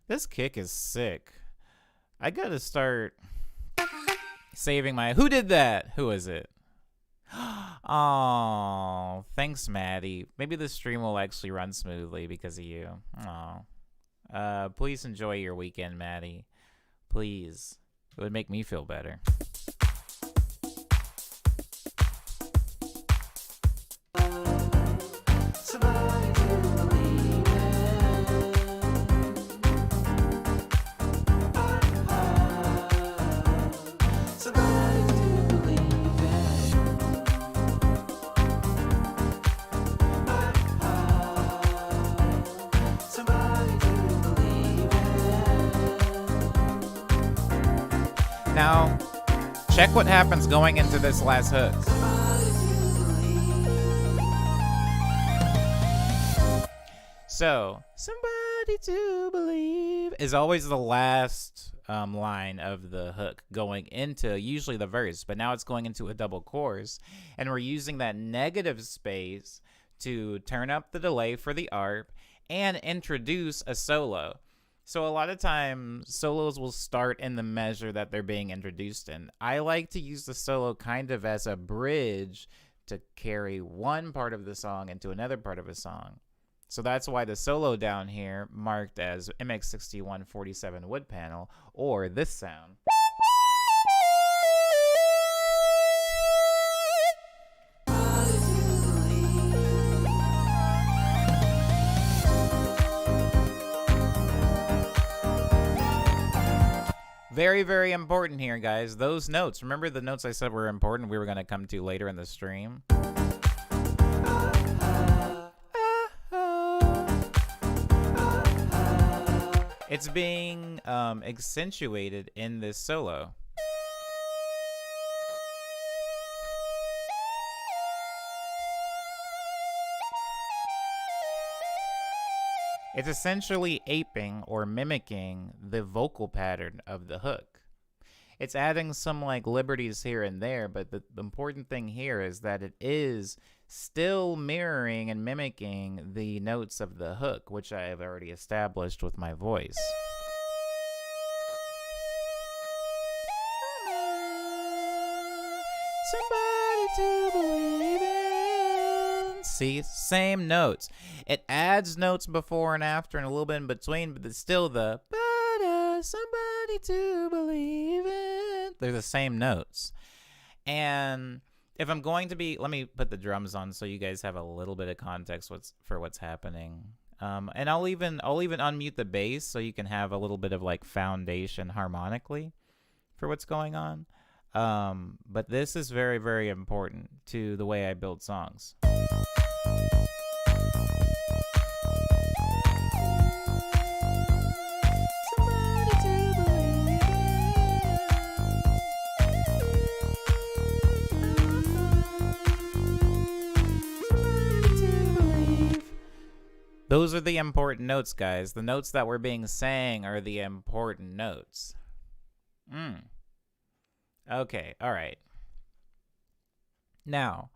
This kick is sick. I gotta start saving my... Who did that? Who is it? Oh, thanks, Maddie. Maybe the stream will actually run smoothly because of you. Oh, please enjoy your weekend, Maddie. Please. It would make me feel better. Somebody to believe Now, check what happens going into this last hook. So, somebody to believe is always the last line of the hook going into usually the verse, but now it's going into a double chorus, and we're using that negative space to turn up the delay for the ARP and introduce a solo. So a lot of times solos will start in the measure that they're being introduced in. I like to use the solo kind of as a bridge to carry one part of the song into another part of a song. So that's why the solo down here marked as MX6147 wood panel, or this sound. Very, very important here, guys. Those notes. Remember the notes I said were important we were going to come to later in the stream? It's being accentuated in this solo. It's essentially aping or mimicking the vocal pattern of the hook. It's adding some like liberties here and there, but the important thing here is that it is still mirroring and mimicking the notes of the hook, which I have already established with my voice. Somebody to believe in. See, same notes. It adds notes before and after and a little bit in between, but it's still the somebody to believe in. They're the same notes. And if I'm going to be, let me put the drums on so you guys have a little bit of context for what's happening. And I'll even unmute the bass so you can have a little bit of like foundation harmonically for what's going on. But this is very, very important to the way I build songs. Those are the important notes, guys. The notes that we're being sang are the important notes. Okay, all right. Now,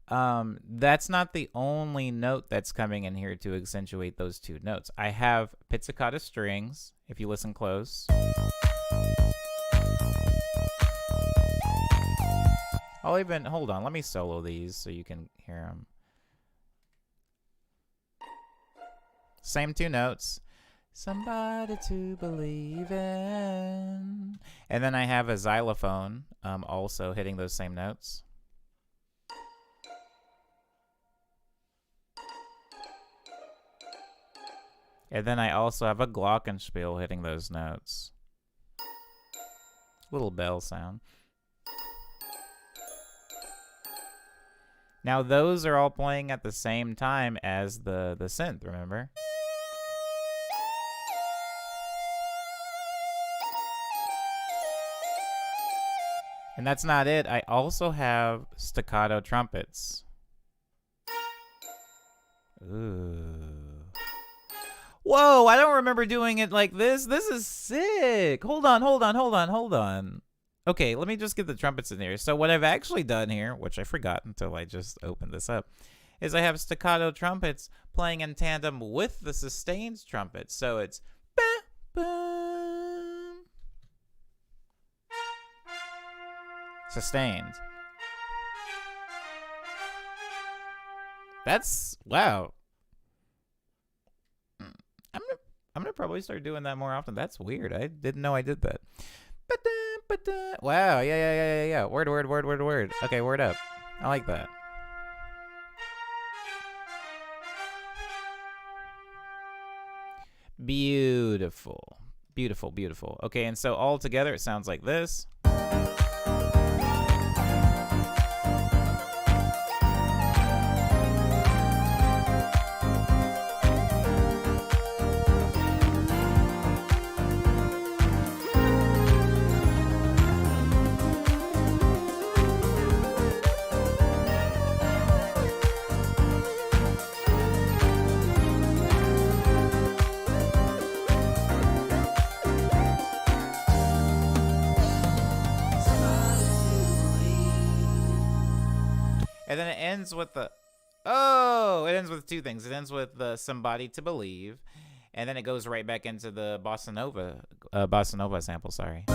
that's not the only note that's coming in here to accentuate those two notes. I have pizzicato strings, if you listen close. Hold on, let me solo these so you can hear them. Same two notes. Somebody to believe in. And then I have a xylophone also hitting those same notes. And then I also have a glockenspiel hitting those notes. Little bell sound. Now those are all playing at the same time as the synth, remember? And that's not it. I also have staccato trumpets. Ooh. Whoa, I don't remember doing it like this. This is sick. Hold on. Okay, let me just get the trumpets in here. So what I've actually done here, which I forgot until I just opened this up, is I have staccato trumpets playing in tandem with the sustained trumpets. So it's sustained. That's wow. I'm gonna probably start doing that more often. That's weird. I didn't know I did that. Wow. Yeah. Word. Okay, word up. I like that. Beautiful. Okay, and so all together it sounds like this. ends with it ends with two things. It ends with "Somebody to Believe," and then it goes right back into the bossa nova sample. Sorry.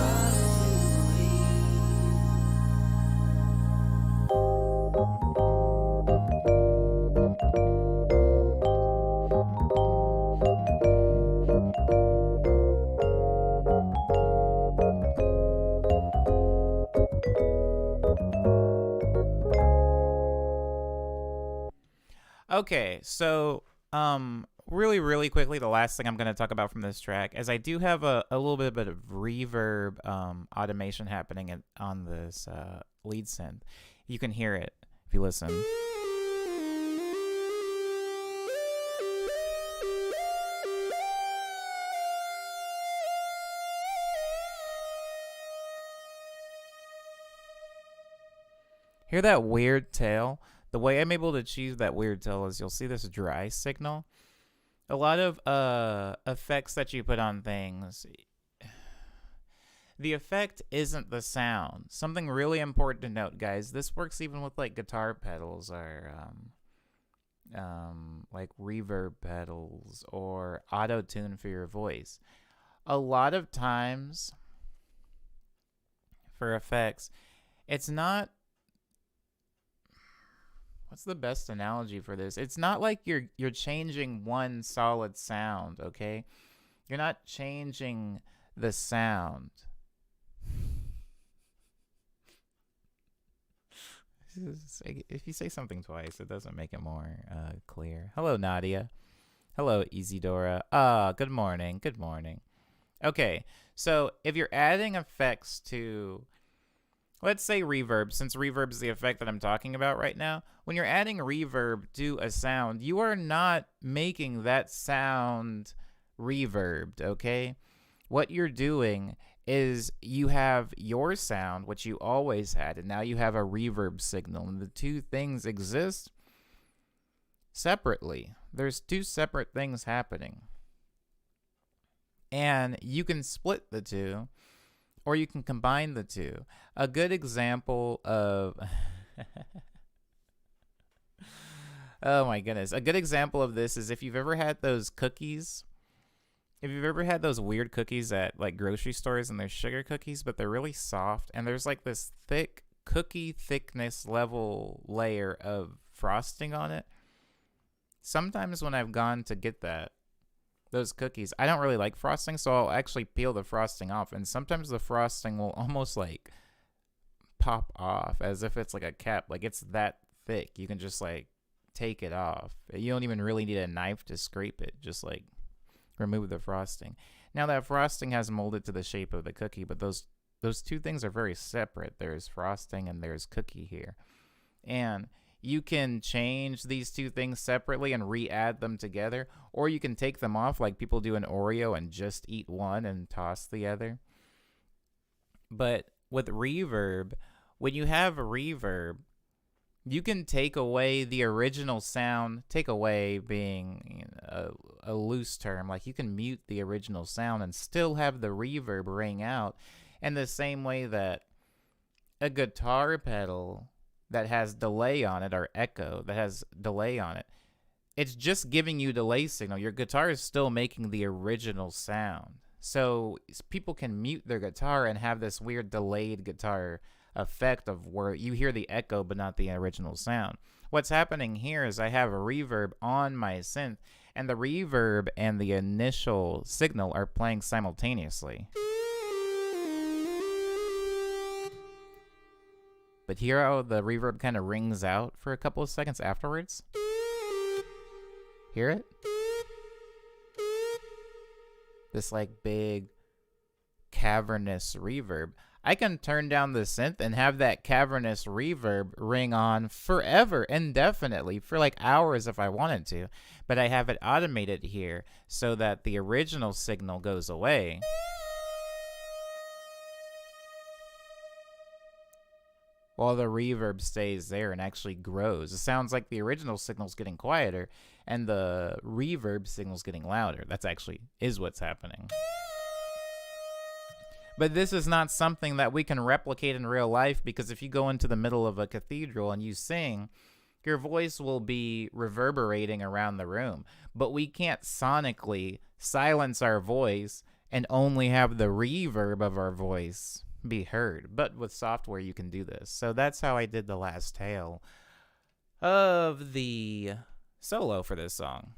Okay, so really quickly, the last thing I'm going to talk about from this track is I do have a little bit of reverb automation happening on this lead synth. You can hear it if you listen. Hear that weird tail? The way I'm able to achieve that weird tail is you'll see this dry signal. A lot of effects that you put on things, the effect isn't the sound. Something really important to note, guys. This works even with like guitar pedals or like reverb pedals or auto tune for your voice. A lot of times for effects, it's not. What's the best analogy for this? It's not like you're changing one solid sound, okay? You're not changing the sound. If you say something twice, it doesn't make it more clear. Hello, Nadia. Hello, Isidora. Good morning. Good morning. Okay, so if you're adding effects to, let's say reverb, since reverb is the effect that I'm talking about right now, when you're adding reverb to a sound, you are not making that sound reverbed, okay? What you're doing is you have your sound, which you always had, and now you have a reverb signal, and the two things exist separately. There's two separate things happening. And you can split the two, or you can combine the two. A good example of... oh my goodness. A good example of this is if you've ever had those cookies. If you've ever had those weird cookies at like grocery stores and they're sugar cookies, but they're really soft and there's like this thick cookie thickness level layer of frosting on it. Sometimes when I've gone to get those cookies, I don't really like frosting, so I'll actually peel the frosting off, and sometimes the frosting will almost like pop off as if it's like a cap. Like it's that thick. You can just like take it off. You don't even really need a knife to scrape it. Just like remove the frosting. Now that frosting has molded to the shape of the cookie, but those two things are very separate. There's frosting and there's cookie here. And you can change these two things separately and re-add them together, or you can take them off like people do in Oreo and just eat one and toss the other. But with reverb, when you have a reverb, you can take away the original sound, take away being a loose term, like you can mute the original sound and still have the reverb ring out in the same way that a guitar pedal that has delay on it, or echo that has delay on it, it's just giving you delay signal. Your guitar is still making the original sound. So people can mute their guitar and have this weird delayed guitar effect of where you hear the echo but not the original sound. What's happening here is I have a reverb on my synth, and the reverb and the initial signal are playing simultaneously. But hear how the reverb kind of rings out for a couple of seconds afterwards? Hear it? This like big cavernous reverb. I can turn down the synth and have that cavernous reverb ring on forever, indefinitely, for like hours if I wanted to. But I have it automated here so that the original signal goes away. While the reverb stays there and actually grows. It sounds like the original signal's getting quieter and the reverb signal's getting louder. That's actually is what's happening. But this is not something that we can replicate in real life, because if you go into the middle of a cathedral and you sing, your voice will be reverberating around the room, but we can't sonically silence our voice and only have the reverb of our voice be heard. But with software, you can do this. So that's how I did the last tail of the solo for this song.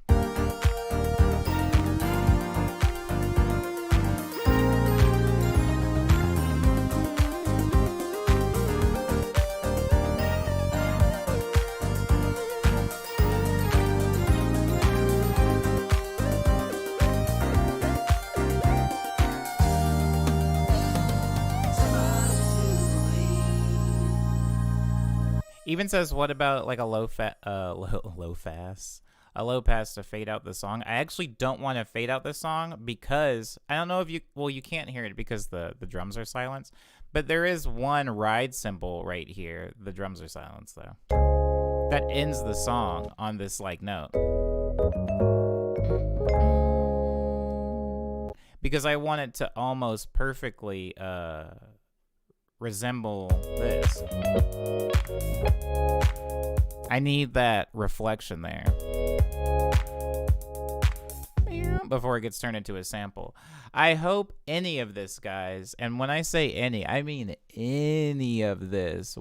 Even says, what about like a low pass to fade out the song? I actually don't want to fade out the song because I don't know if you can't hear it because the drums are silenced, but there is one ride cymbal right here. The drums are silenced though. That ends the song on this like note. Because I want it to almost perfectly resemble this. I need that reflection there before it gets turned into a sample. I hope any of this, guys, and when I say any, I mean any of this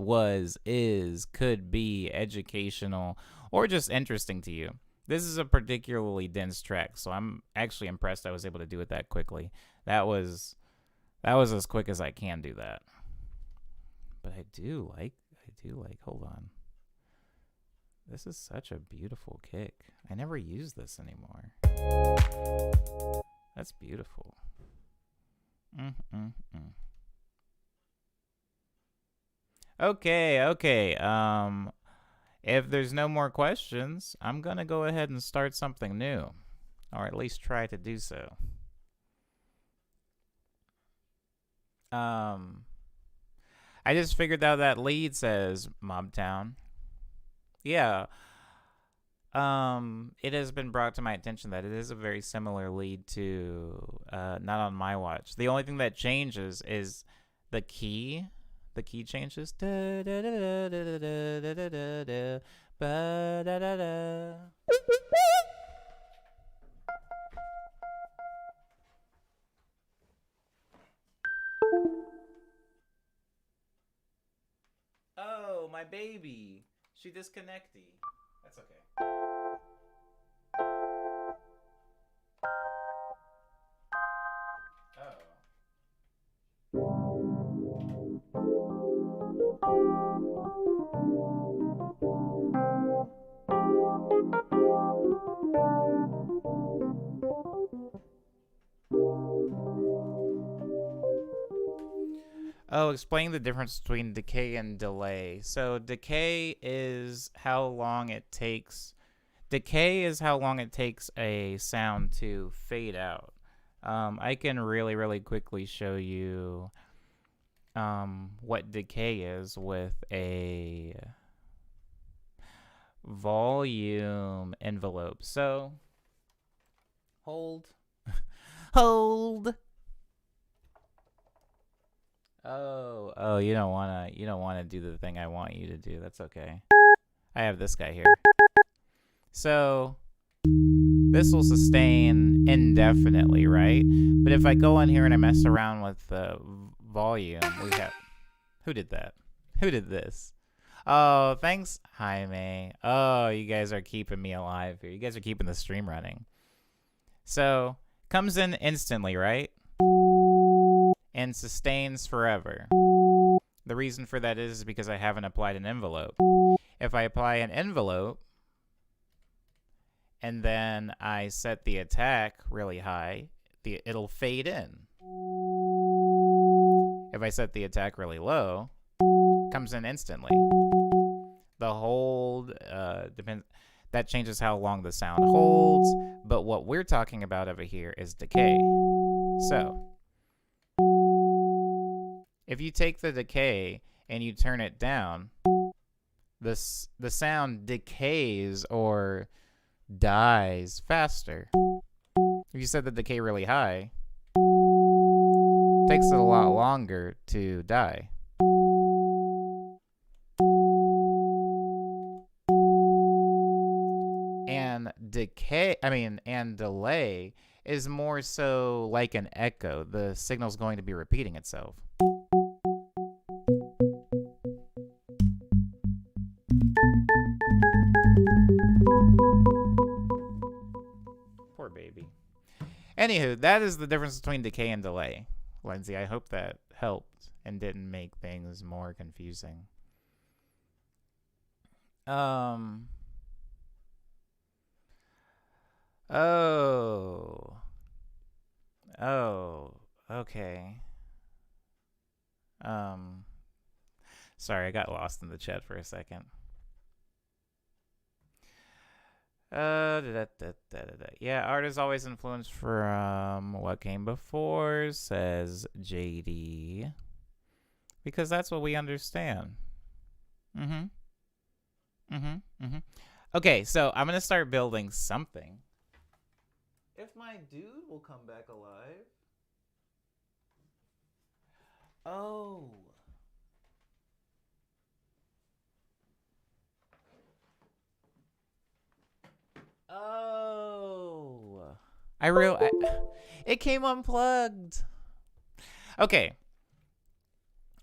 could be educational or just interesting to you. This is a particularly dense track, so I'm actually impressed I was able to do it that quickly. That was as quick as I can do that. But I do like, hold on. This is such a beautiful kick. I never use this anymore. That's beautiful. Okay. If there's no more questions, I'm going to go ahead and start something new. Or at least try to do so. I just figured out that lead says Mobtown. Yeah. It has been brought to my attention that it is a very similar lead to Not on My Watch. The only thing that changes is the key. The key changes. Oh, my baby. She disconnected. That's okay. Oh, explain the difference between decay and delay. So decay is how long it takes. Decay is how long it takes a sound to fade out. I can really quickly show you what decay is with a volume envelope. So hold. Oh, you don't wanna do the thing I want you to do. That's okay. I have this guy here. So this will sustain indefinitely, right? But if I go in here and I mess around with the volume, we have... Who did that? Who did this? Oh, thanks, Jaime. Oh, you guys are keeping me alive here. You guys are keeping the stream running. So, comes in instantly, right? And sustains forever. The reason for that is because I haven't applied an envelope. If I apply an envelope, and then I set the attack really high, it'll fade in. If I set the attack really low, it comes in instantly. The hold depends. That changes how long the sound holds, but what we're talking about over here is decay. So, if you take the decay and you turn it down, the sound decays or dies faster. If you set the decay really high, it takes it a lot longer to die. decay, I mean, and delay is more so like an echo. The signal's going to be repeating itself. Poor baby. Anywho, that is the difference between decay and delay. Lindsay, I hope that helped and didn't make things more confusing. Oh. Oh. Okay. Sorry, I got lost in the chat for a second. Yeah, art is always influenced from what came before, says JD. Because that's what we understand. Okay, so I'm gonna start building something. If my dude will come back alive. Oh. Oh. It came unplugged. Okay.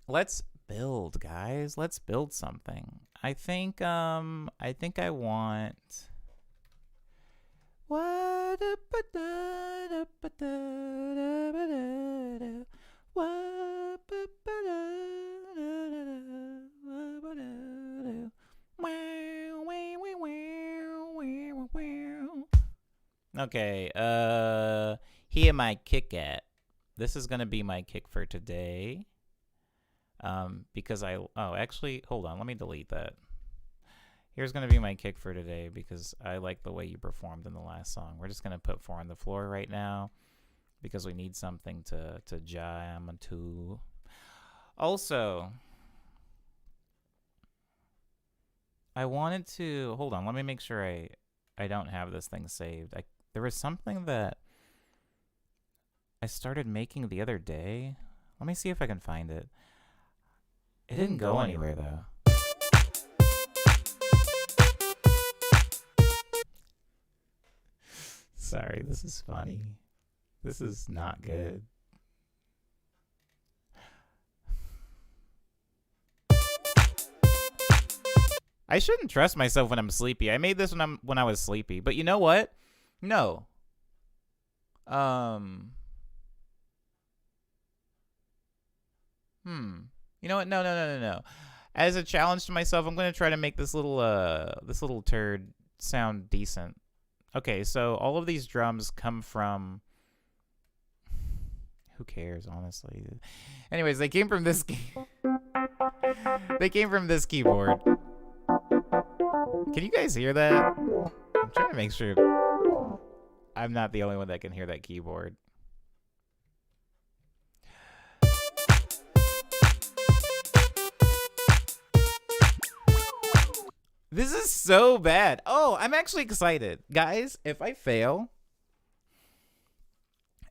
Let's build, guys. Let's build something. I think I want what Okay, here my kick at. This is gonna be my kick for today. Because actually, hold on, let me delete that. Here's gonna be my kick for today because I like the way you performed in the last song. We're just gonna put 4 on the floor right now because we need something to jam to. Also, I wanted to hold on. Let me make sure I don't have this thing saved. There was something that I started making the other day. Let me see if I can find it. It didn't go anywhere though. Sorry, this is funny. This is not good. I shouldn't trust myself when I'm sleepy. I made this when I was sleepy. But you know what? No. You know what? No. As a challenge to myself, I'm gonna try to make this little turd sound decent. Okay, so all of these drums come from. Who cares, honestly? Anyways, they came from this. They came from this keyboard. Can you guys hear that? I'm trying to make sure I'm not the only one that can hear that keyboard. This is so bad. Oh, I'm actually excited. Guys, if I fail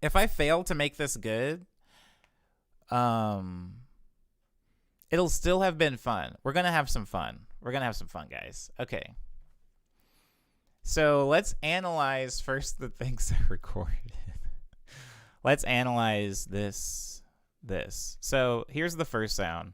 to make this good, it'll still have been fun. We're going to have some fun. Guys. Okay. So let's analyze first the things I recorded. Let's analyze this. So here's the first sound.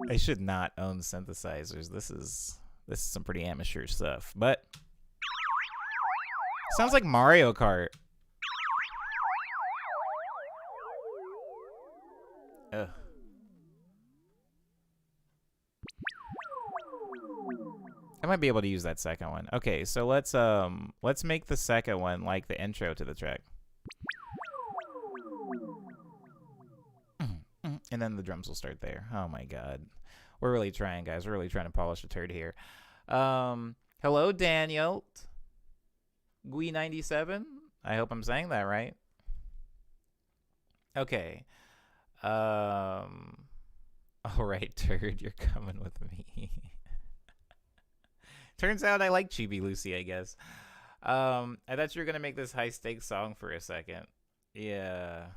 I should not own synthesizers. This is some pretty amateur stuff, but sounds like Mario Kart. Ugh. I might be able to use that second one. Okay, so let's make the second one like the intro to the track. And then the drums will start there. Oh my god. We're really trying, guys. We're really trying to polish a turd here. Hello, Daniel. Gui97. I hope I'm saying that right. Okay. All right, turd, you're coming with me. Turns out I like Chibi Lucy, I guess. I thought you were gonna make this high stakes song for a second. Yeah.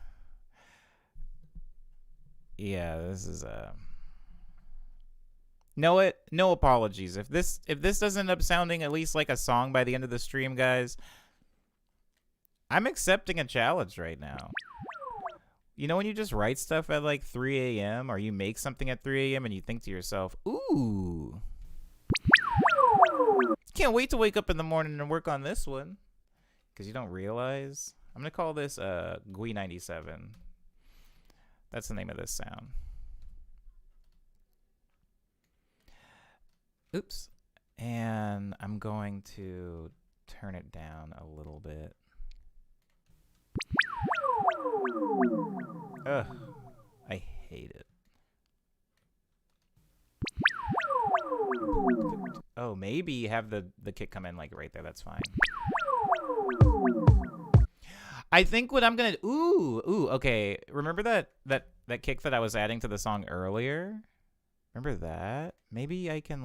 Yeah, this is no apologies. If this doesn't end up sounding at least like a song by the end of the stream, guys, I'm accepting a challenge right now. You know when you just write stuff at like 3 a.m. or you make something at 3 a.m. and you think to yourself, ooh, can't wait to wake up in the morning and work on this one. Because you don't realize. I'm going to call this GUI 97. That's the name of this sound. Oops. And I'm going to turn it down a little bit. Ugh. I hate it. Oh, maybe have the kick come in like right there. That's fine. I think what I'm gonna okay. Remember that kick that I was adding to the song earlier? Remember that? Maybe I can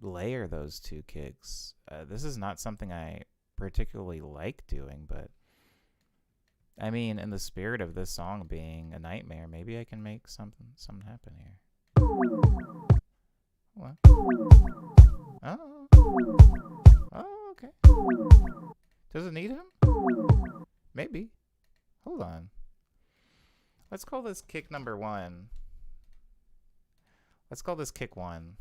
layer those two kicks. This is not something I particularly like doing, but I mean, in the spirit of this song being a nightmare, maybe I can make something happen here. What? Oh. Oh, okay. Does it need him? Maybe. Hold on. Let's call this kick number 1. Let's call this kick 1.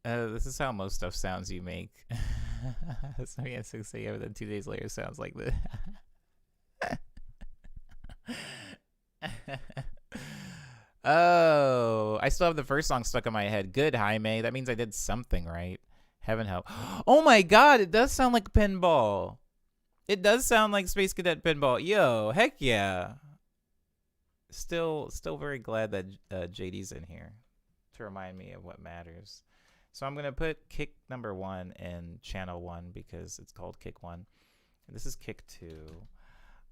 This is how most stuff sounds you make. So yeah, 6 a.m. and then 2 days later sounds like this. Oh, I still have the first song stuck in my head. Good, Jaime. That means I did something right. Heaven help. Oh my god, it does sound like pinball. It does sound like Space Cadet pinball. Yo, heck yeah. Still very glad that JD's in here to remind me of what matters. So I'm going to put kick number 1 in channel 1 because it's called kick 1. This is kick 2.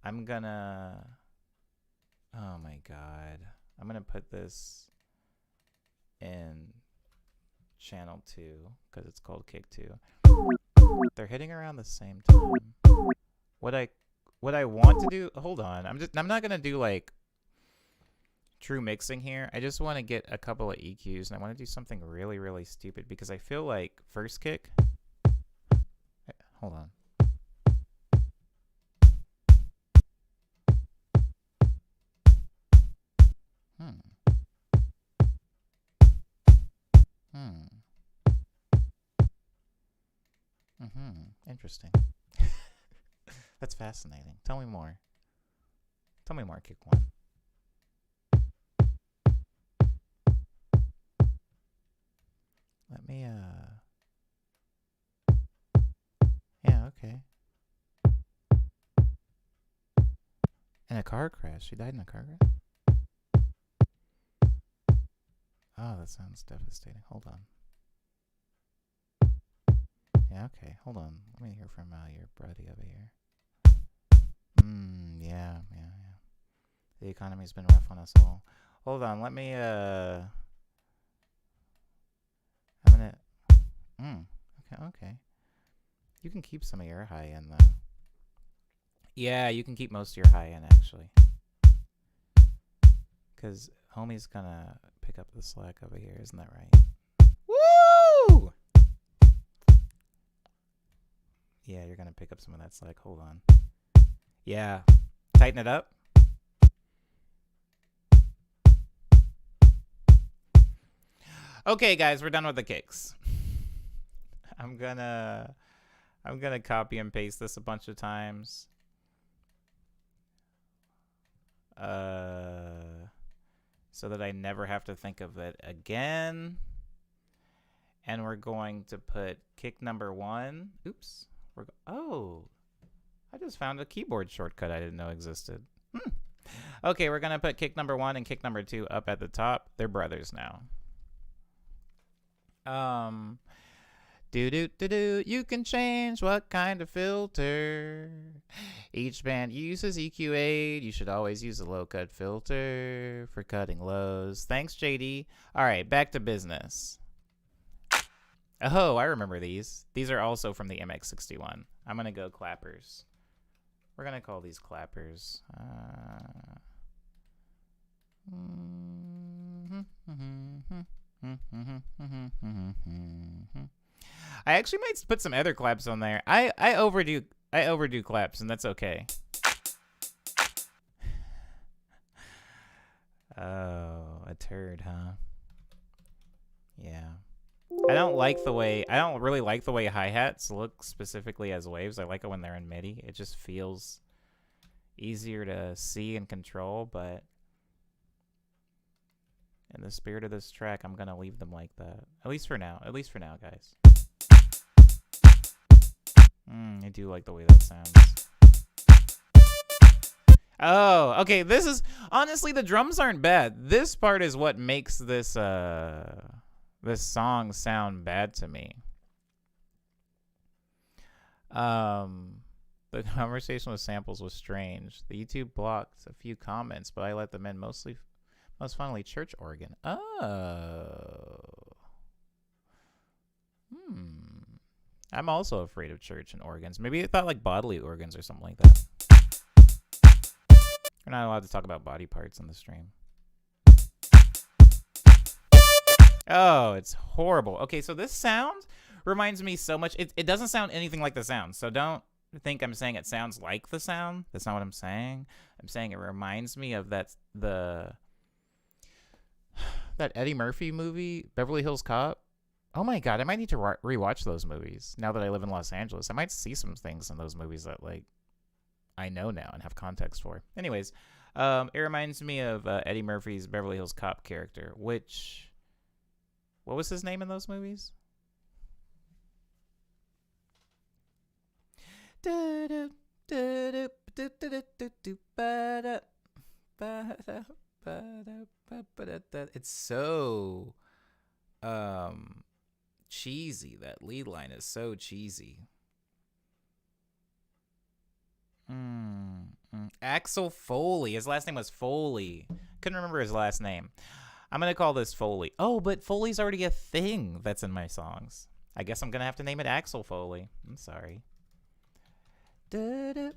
I'm going to... Oh my god. I'm going to put this in channel 2 because it's called kick 2. They're hitting around the same time. What I want to do... Hold on. I'm not going to do like true mixing here. I just want to get a couple of EQs, and I want to do something really, really stupid because I feel like first kick... Hold on. Interesting. That's fascinating. Tell me more. Tell me more, kick 1. Let me, yeah, okay. In a car crash. She died in a car crash? Oh, that sounds devastating. Hold on. Yeah, okay. Hold on. Let me hear from your buddy over here. Yeah. The economy's been rough on us all. Hold on. Let me, I'm gonna... Okay. You can keep some of your high end, though. Yeah, you can keep most of your high end, actually. Because homie's gonna pick up the slack over here. Isn't that right? Woo! Yeah, you're gonna pick up some of that slack. Hold on. Yeah. Tighten it up. Okay, guys, we're done with the kicks. I'm gonna copy and paste this a bunch of times. So that I never have to think of it again. And we're going to put kick number 1. Oops. Oh, I just found a keyboard shortcut I didn't know existed. Okay, we're going to put kick number 1 and kick number 2 up at the top. They're brothers now. You can change what kind of filter. Each band uses EQ8. You should always use a low cut filter for cutting lows. Thanks, JD. All right, back to business. Oh, I remember these. These are also from the MX61. I'm going to go clappers. We're going to call these clappers. I actually might put some other claps on there. I overdo claps, and that's okay. Oh, a turd, huh? Yeah. I don't really like the way hi-hats look specifically as waves. I like it when they're in MIDI. It just feels easier to see and control, but in the spirit of this track, I'm going to leave them like that. At least for now. At least for now, guys. I do like the way that sounds. Oh, okay. This is... Honestly, the drums aren't bad. This part is what makes this song sound bad to me. The conversation with samples was strange. The YouTube blocked a few comments, but I let them in most finally church organ. Oh. I'm also afraid of church and organs. Maybe I thought like bodily organs or something like that. We're not allowed to talk about body parts on the stream. Oh, it's horrible. Okay, so this sound reminds me so much. It doesn't sound anything like the sound. So don't think I'm saying it sounds like the sound. That's not what I'm saying. I'm saying it reminds me of that Eddie Murphy movie, Beverly Hills Cop. Oh my God, I might need to rewatch those movies now that I live in Los Angeles. I might see some things in those movies that like I know now and have context for. Anyways, it reminds me of Eddie Murphy's Beverly Hills Cop character, which... What was his name in those movies? It's so cheesy. That lead line is so cheesy. Axel Foley. His last name was Foley. Couldn't remember his last name. I'm going to call this Foley. Oh, but Foley's already a thing that's in my songs. I guess I'm going to have to name it Axel Foley. I'm sorry. And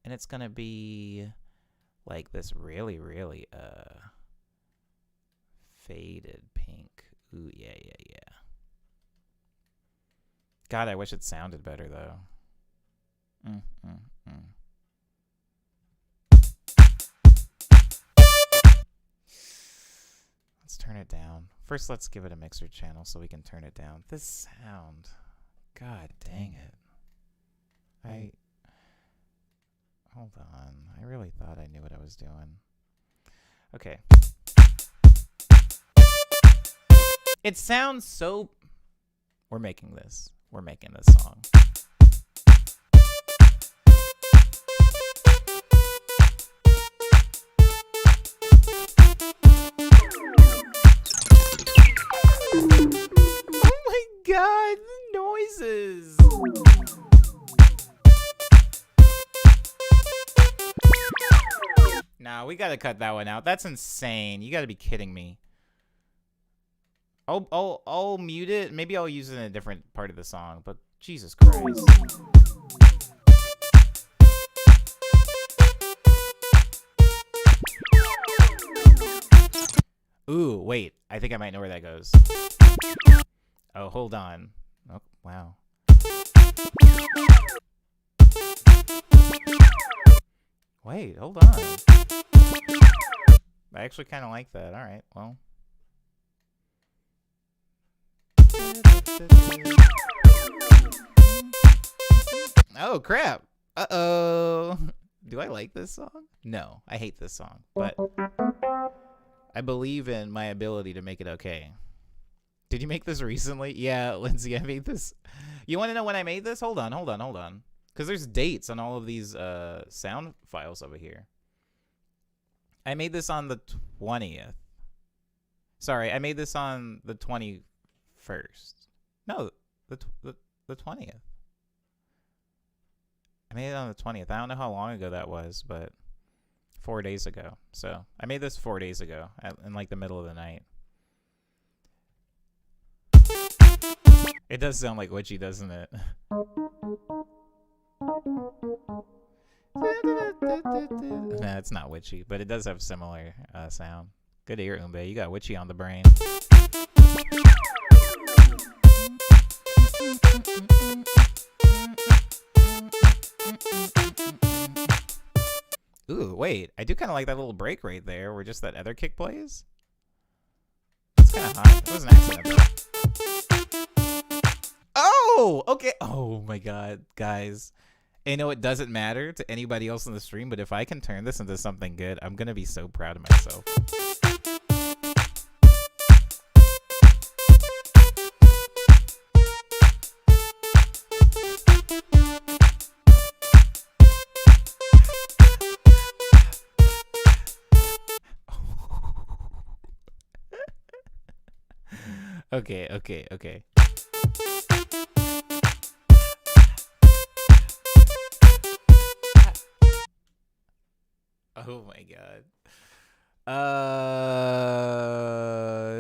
it's going to be like this really, really faded pink. Ooh, yeah. God, I wish it sounded better, though. Let's turn it down. First, let's give it a mixer channel so we can turn it down. This sound. God dang it. Hold on. I really thought I knew what I was doing. Okay. It sounds so... We're making this song. Oh my God, the noises. Nah, we gotta cut that one out. That's insane. You gotta be kidding me. I'll mute it. Maybe I'll use it in a different part of the song, but Jesus Christ. Ooh, wait. I think I might know where that goes. Oh, hold on. Oh, wow. Wait, hold on. I actually kind of like that. All right, well. Oh, crap. Uh-oh. Do I like this song? No, I hate this song. But I believe in my ability to make it okay. Did you make this recently? Yeah, Lindsay, I made this. You want to know when I made this? Hold on. Because there's dates on all of these sound files over here. I made this on the 20th. Sorry, I made this on the 21st. No, the 20th. I made it on the 20th. I don't know how long ago that was, but 4 days ago. So I made this 4 days ago in like the middle of the night. It does sound like witchy, doesn't it? Nah, it's not witchy, but it does have similar sound. Good ear, Umbe. You got witchy on the brain. Ooh, wait. I do kind of like that little break right there where just that other kick plays. It's kind of hot. It was an accident, though. Oh, okay. Oh, my God, guys. You know, it doesn't matter to anybody else in the stream, but if I can turn this into something good, I'm going to be so proud of myself. Okay. Oh my God.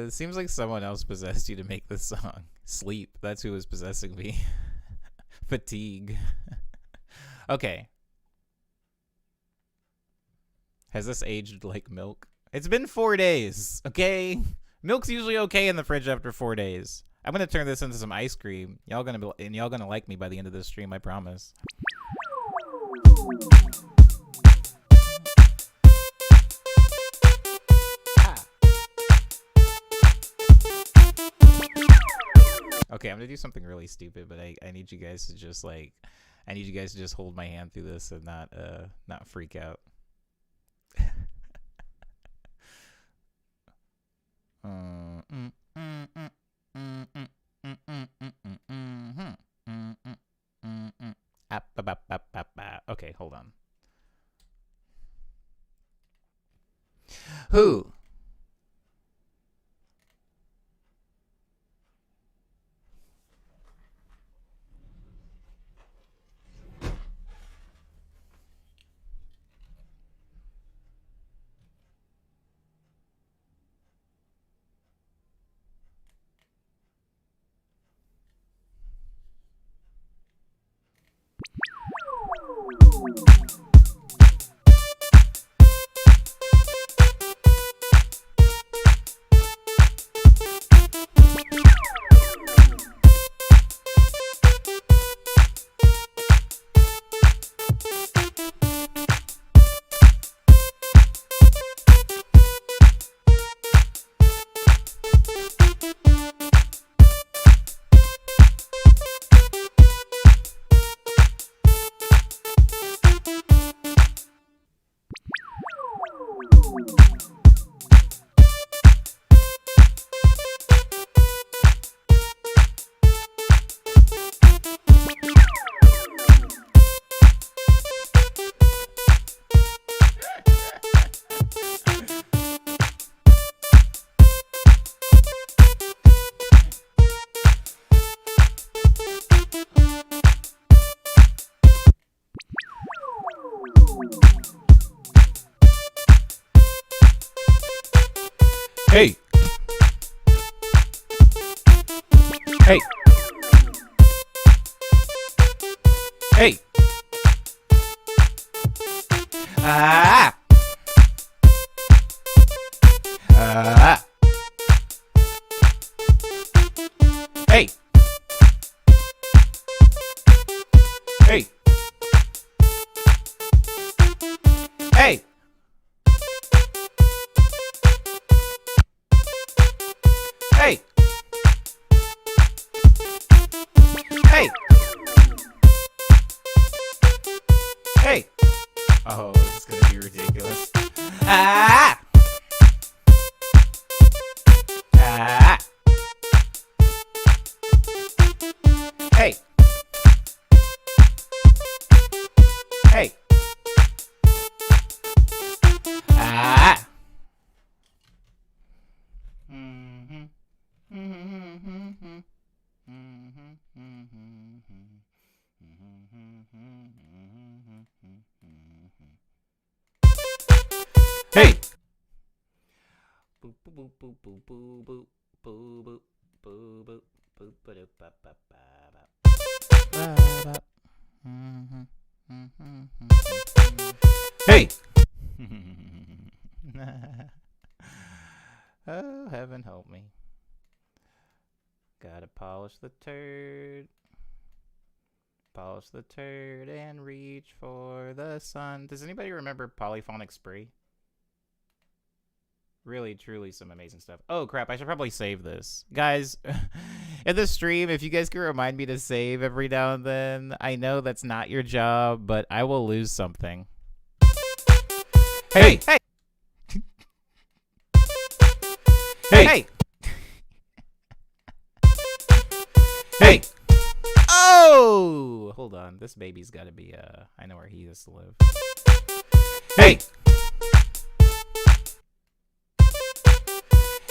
It seems like someone else possessed you to make this song. Sleep. That's who was possessing me. Fatigue. Okay. Has this aged like milk? It's been 4 days, okay? Milk's usually okay in the fridge after 4 days. I'm gonna turn this into some ice cream. Y'all gonna like me by the end of this stream, I promise. Okay, I'm gonna do something really stupid, but I need you guys to just hold my hand through this and not freak out. Okay, hold on. Who? Hey. Hey. Hey. Ah. Ah. Hey. Hey. Hey. Hey. Hey. Hey. Oh, this is gonna be ridiculous. Ah. Ah. Hey. Hey. Ah. Hey. Boop boop boop boop boop boop boop boop boop boop boop boop. Hey! Oh, heaven help me. Gotta polish the turd. Polish the turd and reach for the sun. Does anybody remember Polyphonic Spree? Really, truly some amazing stuff. Oh, crap. I should probably save this. Guys, in the stream, if you guys can remind me to save every now and then, I know that's not your job, but I will lose something. Hey! Hey! Hey! Hey! Hey! Oh! Hold on. This baby's gotta be, I know where he used to live. Hey!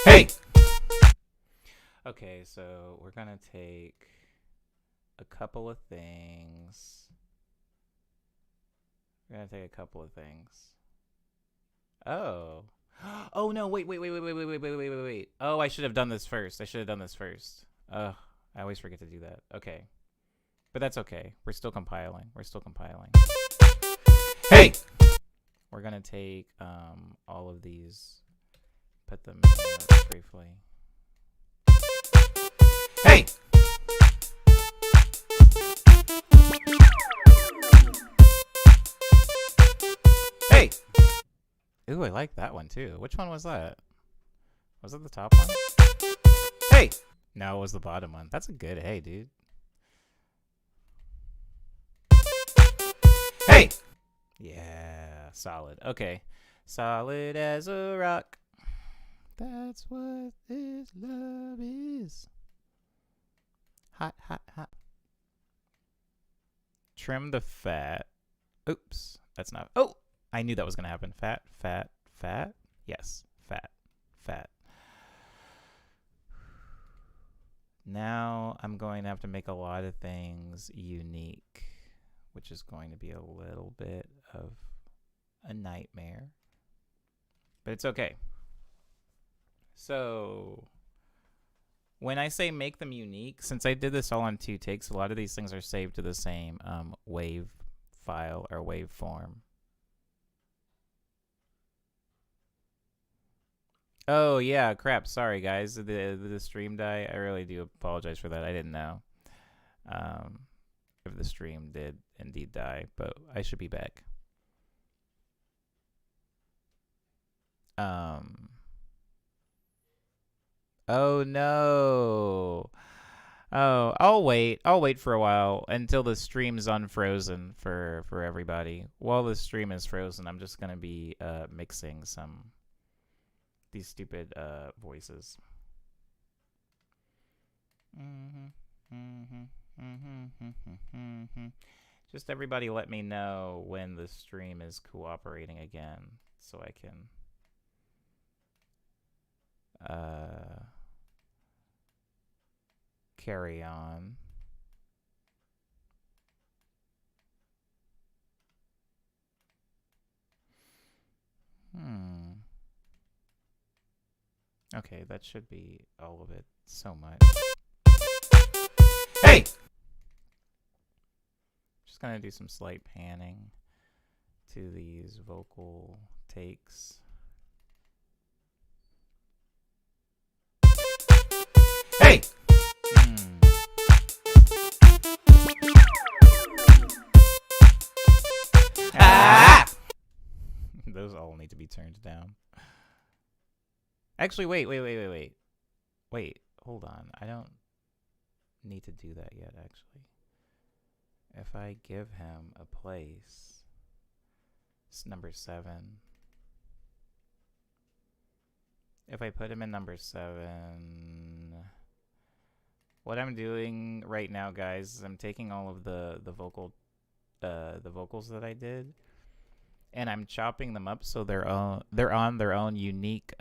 Hey! Okay, so we're gonna take a couple of things. We're gonna take a couple of things. Oh. Oh no, wait. Oh, I should have done this first. Ugh, I always forget to do that. Okay. But that's okay. We're still compiling. Hey! We're gonna take all of these, put them in there briefly. Hey! Hey! Ooh, I like that one too. Which one was that? Was it the top one? Hey! No, it was the bottom one. That's a good hey, dude. Hey! Yeah, solid. Okay. Solid as a rock. That's what this love is. Hot, hot, hot. Trim the fat. Oops. That's not. Oh! I knew that was going to happen. Fat, fat, fat. Yes. Fat, fat. Now I'm going to have to make a lot of things unique, which is going to be a little bit of a nightmare. But it's okay. So when I say make them unique, since I did this all on 2 takes, a lot of these things are saved to the same wave file or waveform. Oh yeah, crap. Sorry guys, the stream died. I really do apologize for that. I didn't know if the stream did indeed die, but I should be back. Oh no. Oh, I'll wait for a while until the stream's unfrozen for everybody. While the stream is frozen, I'm just gonna be mixing these stupid voices. Just everybody let me know when the stream is cooperating again so I can carry on. Okay, that should be all of it. So much. Hey! Just gonna do some slight panning to these vocal takes. Hey! Ah! Those all need to be turned down. Actually, wait. Wait, hold on. I don't need to do that yet, actually. If I give him a place, it's number 7. If I put him in number 7, what I'm doing right now, guys, is I'm taking all of the vocals that I did, and I'm chopping them up so they're on their own unique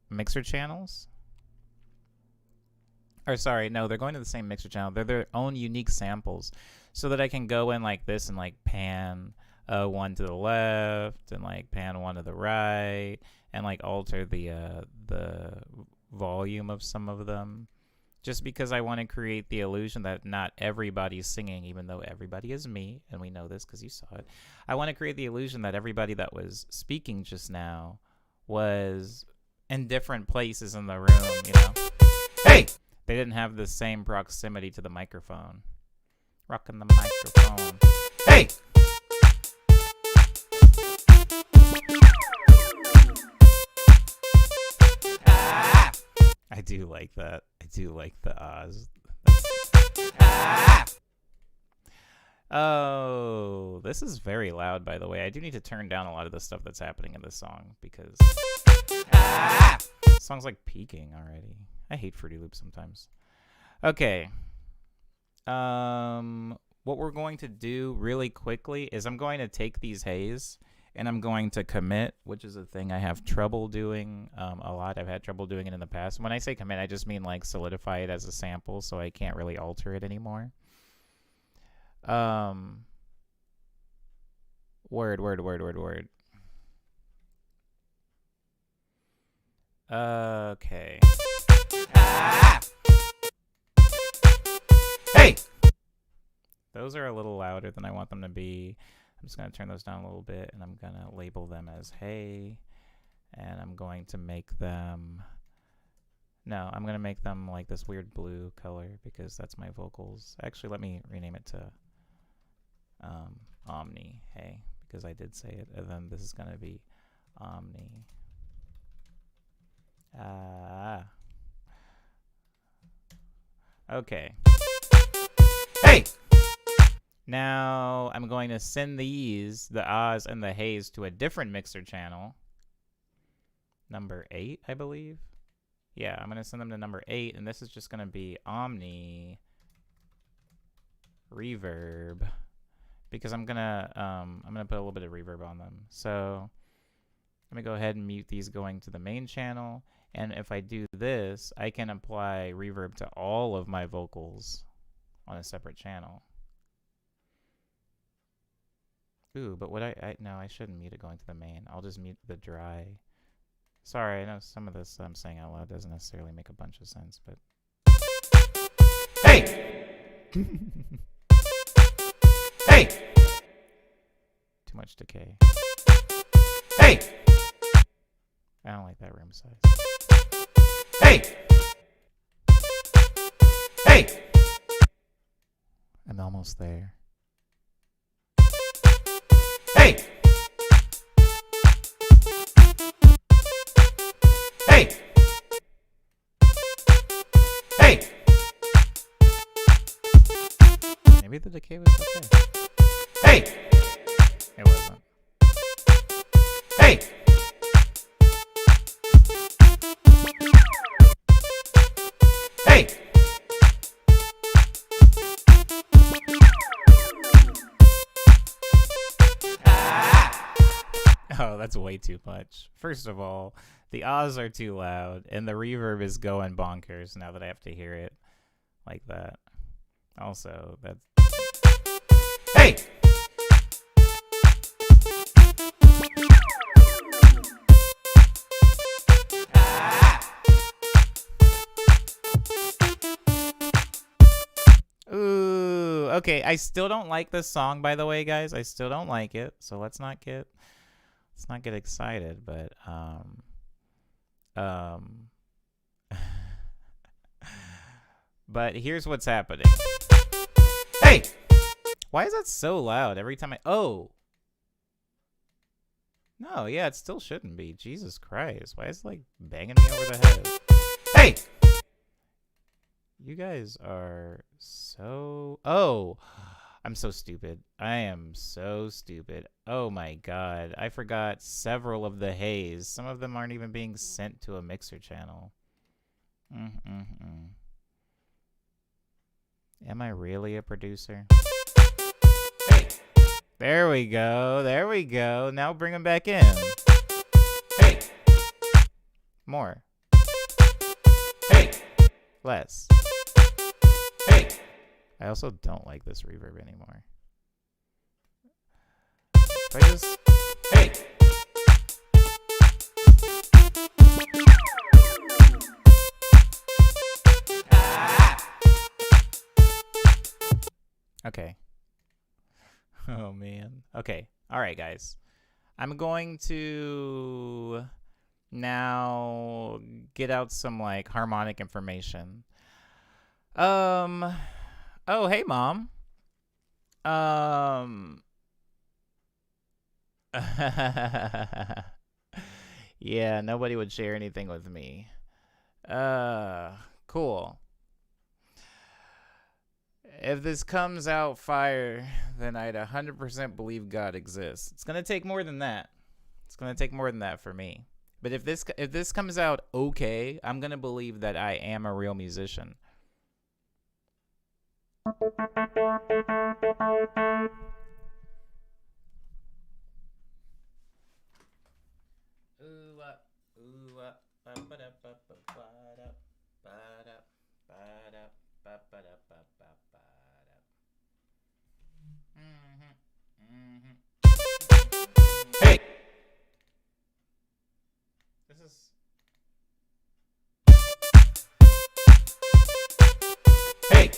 mixer channels. Or sorry, no, they're going to the same mixer channel. They're their own unique samples, so that I can go in like this and like pan one to the left and like pan one to the right and like alter the volume of some of them, just because I want to create the illusion that not everybody's singing, even though everybody is me, and we know this because you saw it. I want to create the illusion that everybody that was speaking just now was in different places in the room, you know? Hey! They didn't have the same proximity to the microphone. Rocking the microphone. Hey! Ah! I do like that. I do like the ahs. Ah! Oh, this is very loud, by the way. I do need to turn down a lot of the stuff that's happening in this song because this song's like peaking already. I hate Fruity Loops sometimes. Okay. What we're going to do really quickly is I'm going to take these haze and I'm going to commit, which is a thing I have trouble doing a lot. I've had trouble doing it in the past. When I say commit, I just mean like solidify it as a sample so I can't really alter it anymore. Word. Okay. Ah! Hey! Those are a little louder than I want them to be. I'm just going to turn those down a little bit, and I'm going to label them as hey. And I'm going to make them... No, I'm going to make them like this weird blue color because that's my vocals. Actually, let me rename it to Omni, hey, because I did say it. And then this is going to be Omni. Okay. Hey! Now I'm going to send these, the ahs and the haze, to a different mixer channel. Number 8, I believe. Yeah, I'm going to send them to number 8, and this is just going to be Omni Reverb. Because I'm gonna put a little bit of reverb on them. So let me go ahead and mute these going to the main channel. And if I do this, I can apply reverb to all of my vocals on a separate channel. Ooh, but what no, I shouldn't mute it going to the main. I'll just mute the dry. Sorry, I know some of this I'm saying out loud doesn't necessarily make a bunch of sense, but hey! Hey! Too much decay. Hey! I don't like that room size. Hey! Hey! I'm almost there. Hey! Hey! Hey! Maybe the decay was okay. Hey! It wasn't. Hey! Hey! Ah! Oh, that's way too much. First of all, the ahs are too loud, and the reverb is going bonkers now that I have to hear it like that. Also, that's... Hey! Ooh, okay. I still don't like this song, by the way, guys. I still don't like it. So let's not get excited, but but here's what's happening. Hey! Why is that so loud every time oh. No, yeah, it still shouldn't be. Jesus Christ. Why is it like banging me over the head? Hey! You guys are so... Oh! I'm so stupid. I am so stupid. Oh my god. I forgot several of the haze. Some of them aren't even being sent to a mixer channel. Am I really a producer? Hey! There we go. There we go. Now bring them back in. Hey! More. Hey! Less. Hey! I also don't like this reverb anymore. I just... Hey! Okay. Oh, man. Okay. All right, guys. I'm going to now get out some, like, harmonic information. Oh, hey, Mom. Yeah, nobody would share anything with me. Cool. If this comes out fire, then I'd 100% believe God exists. It's gonna take more than that. It's gonna take more than that for me. But if this comes out okay, I'm gonna believe that I am a real musician. Hey! This is... Hey!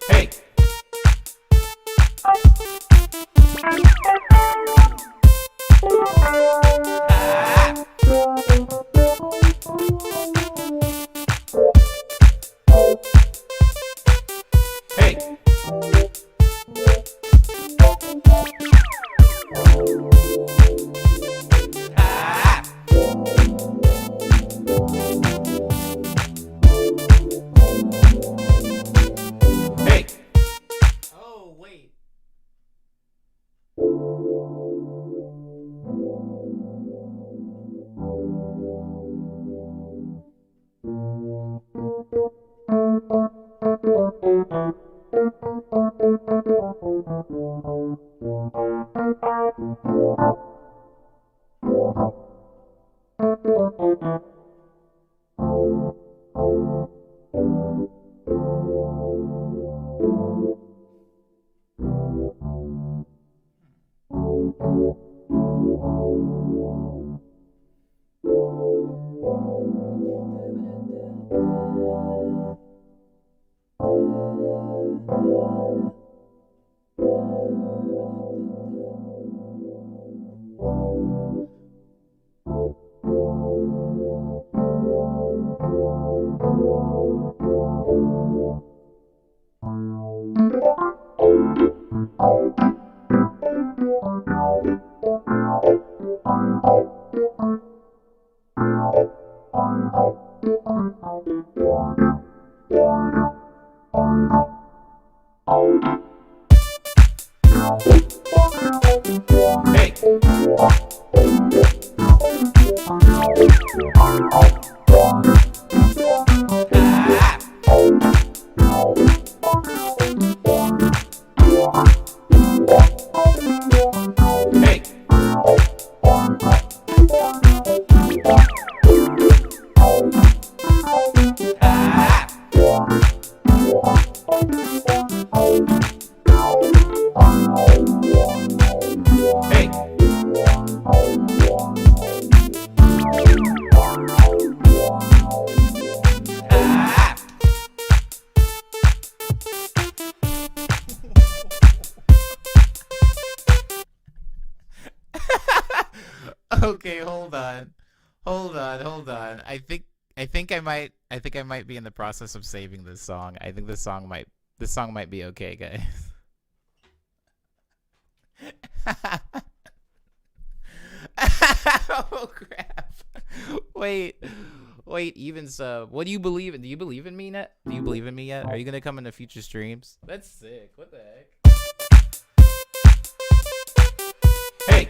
Hey! Hey! Hey! Oh, wait. Okay, hold on. Hold on. I think I might be in the process of saving this song. I think this song might be okay, guys. Oh crap. Wait, even sub. What do you believe in? Do you believe in me yet? Do you believe in me yet? Are you gonna come into future streams? That's sick. What the heck? Hey!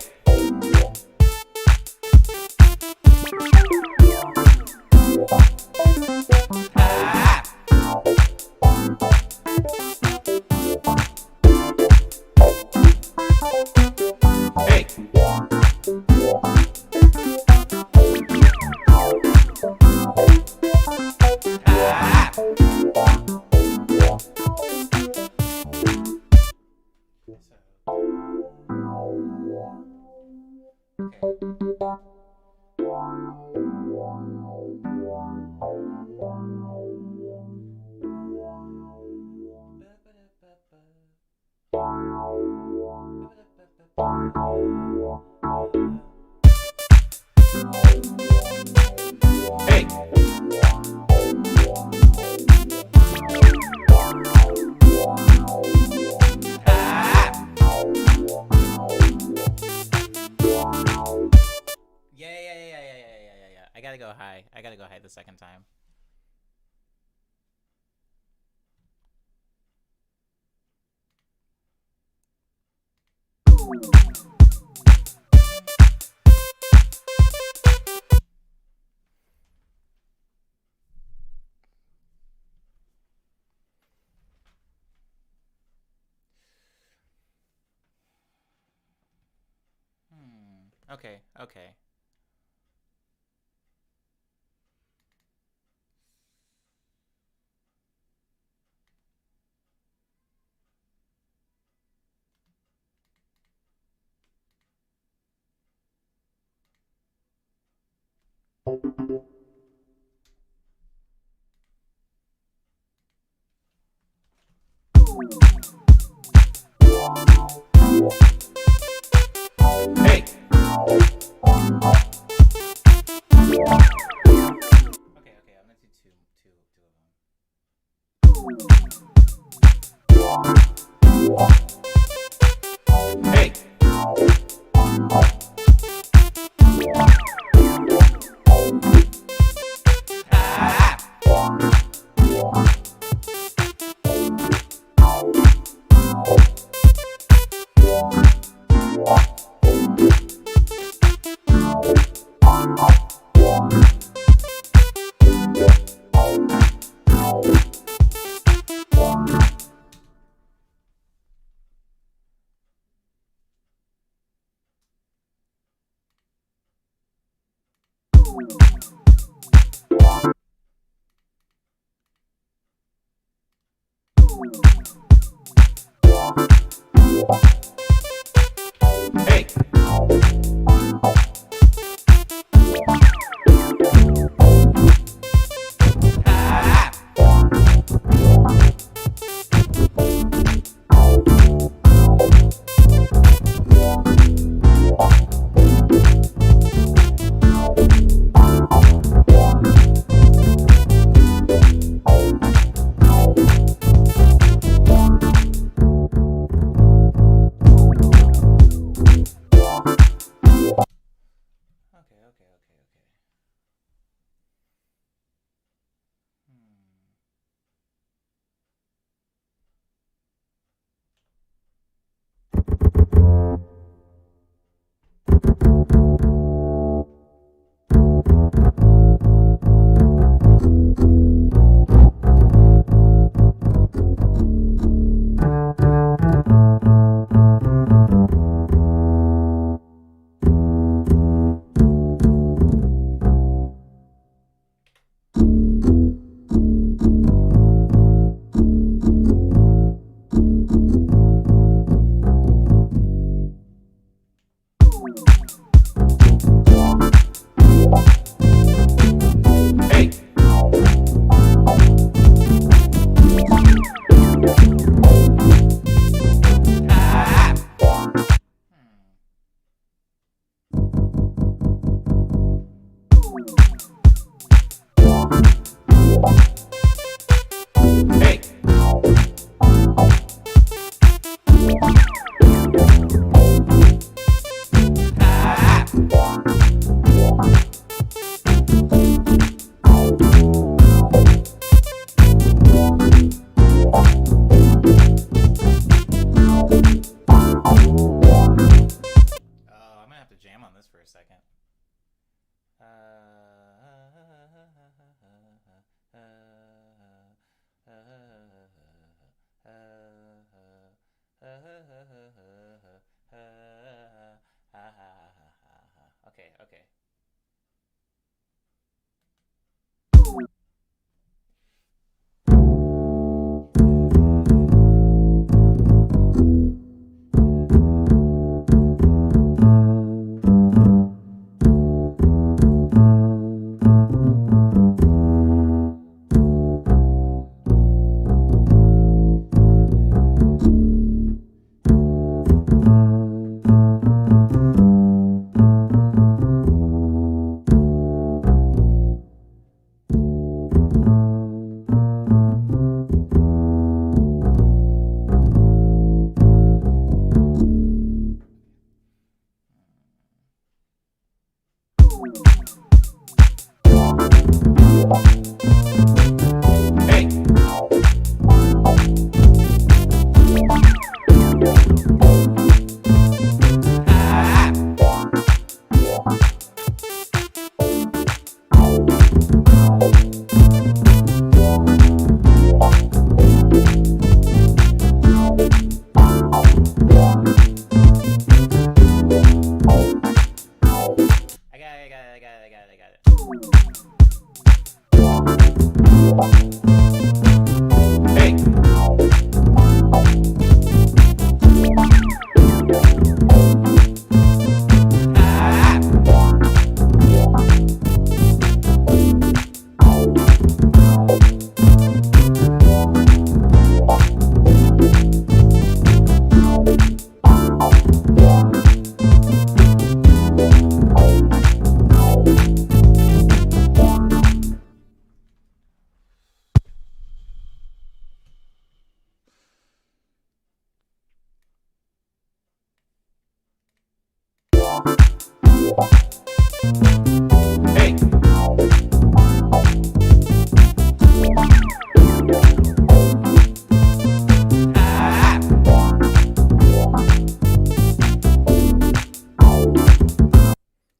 go high. I gotta go high the second time. Okay, okay. Hey! Okay, okay, I'm gonna do two of them. Hey! Ah!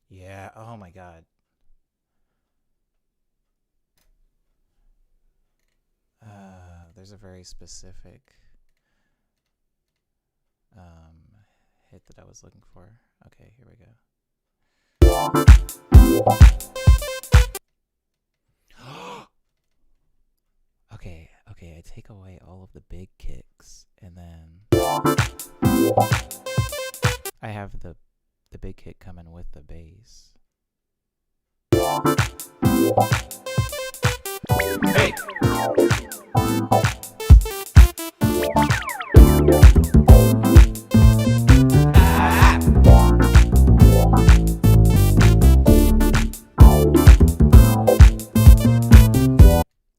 Yeah, oh my god. There's a very specific hit that I was looking for. Okay, here we go. Okay, I take away all of the big kicks, and then I have the big kick coming with the bass. Hey!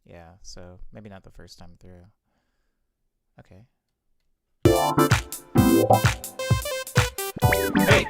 Yeah, so maybe not the first time through. Okay. Hey!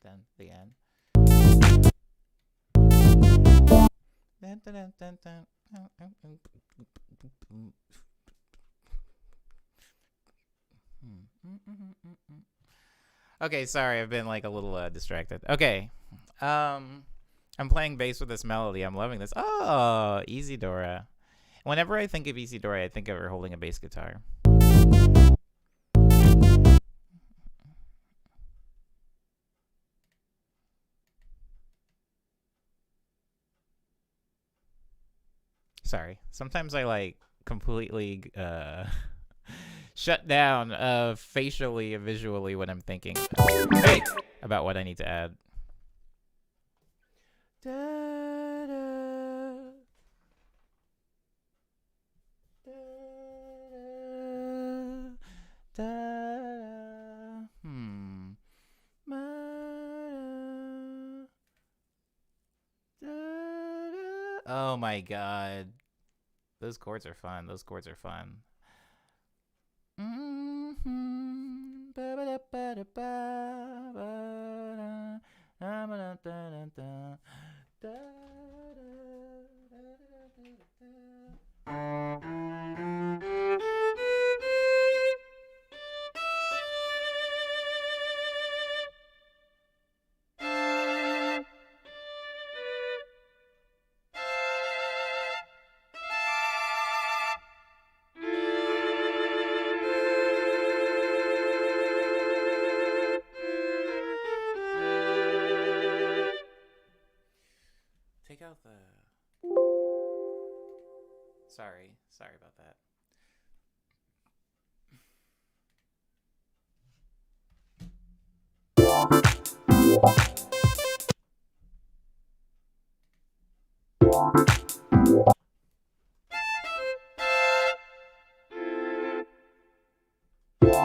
Then the end. Okay, sorry, I've been like a little distracted. Okay. I'm playing bass with this melody. I'm loving this. Oh, Easy Dora. Whenever I think of Easy Dora, I think of her holding a bass guitar. Sorry. Sometimes I like completely shut down facially, visually when I'm thinking about what I need to add. Da, da, da, da, da, ma, da, da. Oh my god. Those chords are fun. Those chords are fun. Take out the... Sorry about that. Hey.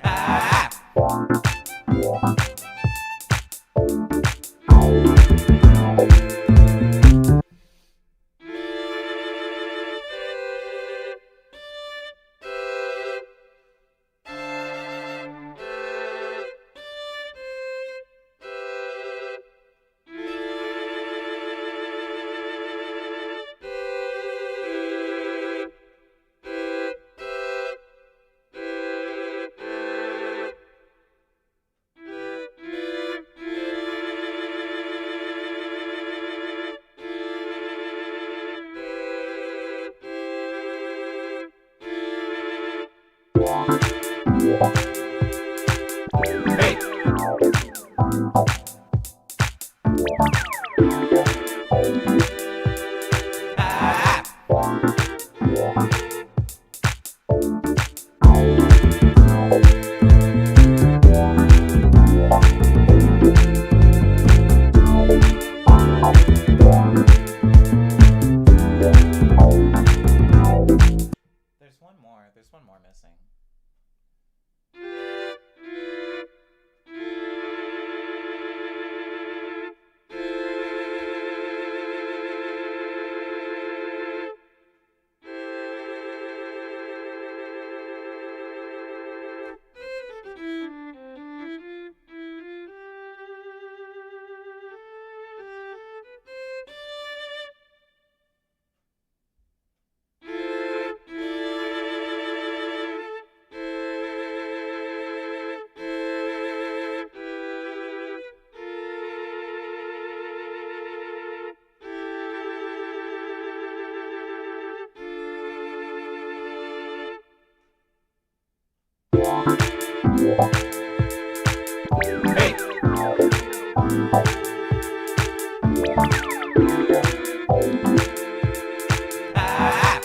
Ah. Hey. Ah. There's one more. There's one more missing. Hey. Ah.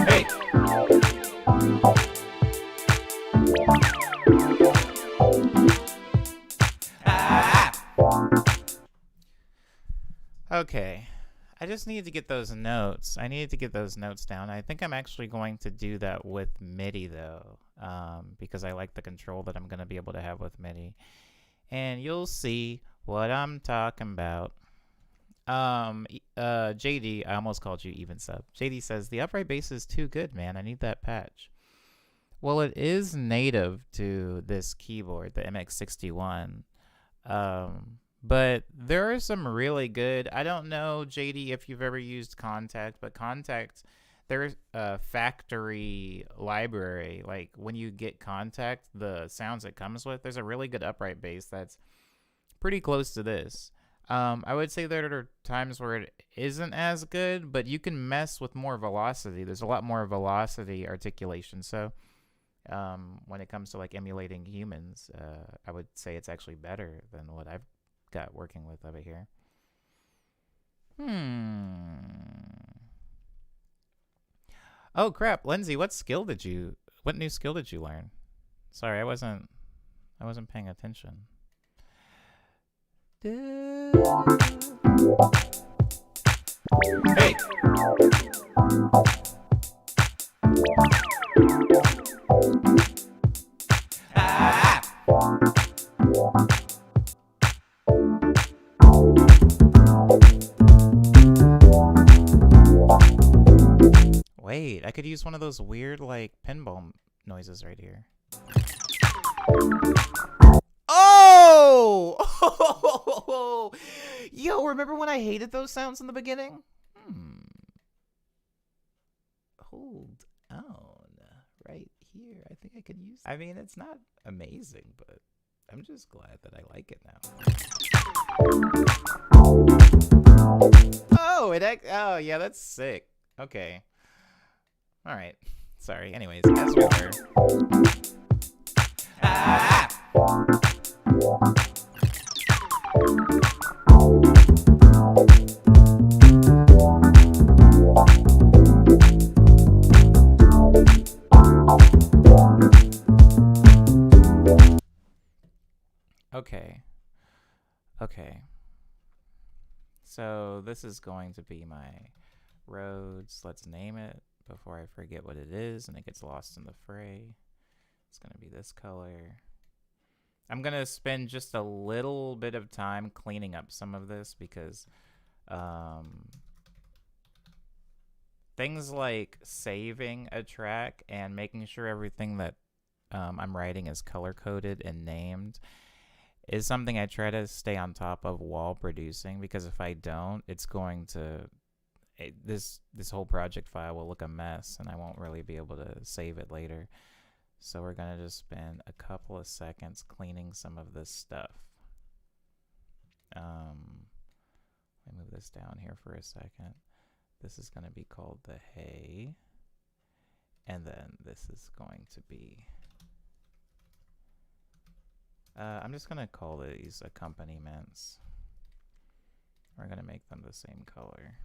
Hey. Ah. Okay. I just needed to get those notes. I needed to get those notes down. I think I'm actually going to do that with MIDI though, because I like the control that I'm going to be able to have with MIDI. And you'll see what I'm talking about. JD, I almost called you even sub. JD says the upright bass is too good, man. I need that patch. Well, it is native to this keyboard, the MX61. But there are some really good. I don't know, JD, if you've ever used Contact, but Contact, there's a factory library. Like when you get Contact, the sounds it comes with, there's a really good upright bass that's pretty close to this. I would say there are times where it isn't as good, but you can mess with more velocity. There's a lot more velocity articulation. So when it comes to like emulating humans, I would say it's actually better than what I've got working with over here. Oh crap, Lindsay, what new skill did you learn? Sorry, I wasn't paying attention. Hey. Ah. Wait, I could use one of those weird like pinball noises right here. Oh! Yo, remember when I hated those sounds in the beginning? Hold on. Right here. I think I could use... I mean, it's not amazing, but I'm just glad that I like it now. Oh, oh yeah, that's sick. Okay. All right. Sorry. Anyways, as we were. Ah! Okay. Okay. So this is going to be my roads. Let's name it before I forget what it is and it gets lost in the fray. It's going to be this color. I'm going to spend just a little bit of time cleaning up some of this because things like saving a track and making sure everything that I'm writing is color-coded and named is something I try to stay on top of while producing, because if I don't, it's going to this whole project file will look a mess and I won't really be able to save it later. So we're gonna just spend a couple of seconds cleaning some of this stuff. Let me move this down here for a second. This is gonna be called the hay, and then this is going to be I'm just gonna call these accompaniments. We're gonna make them the same color.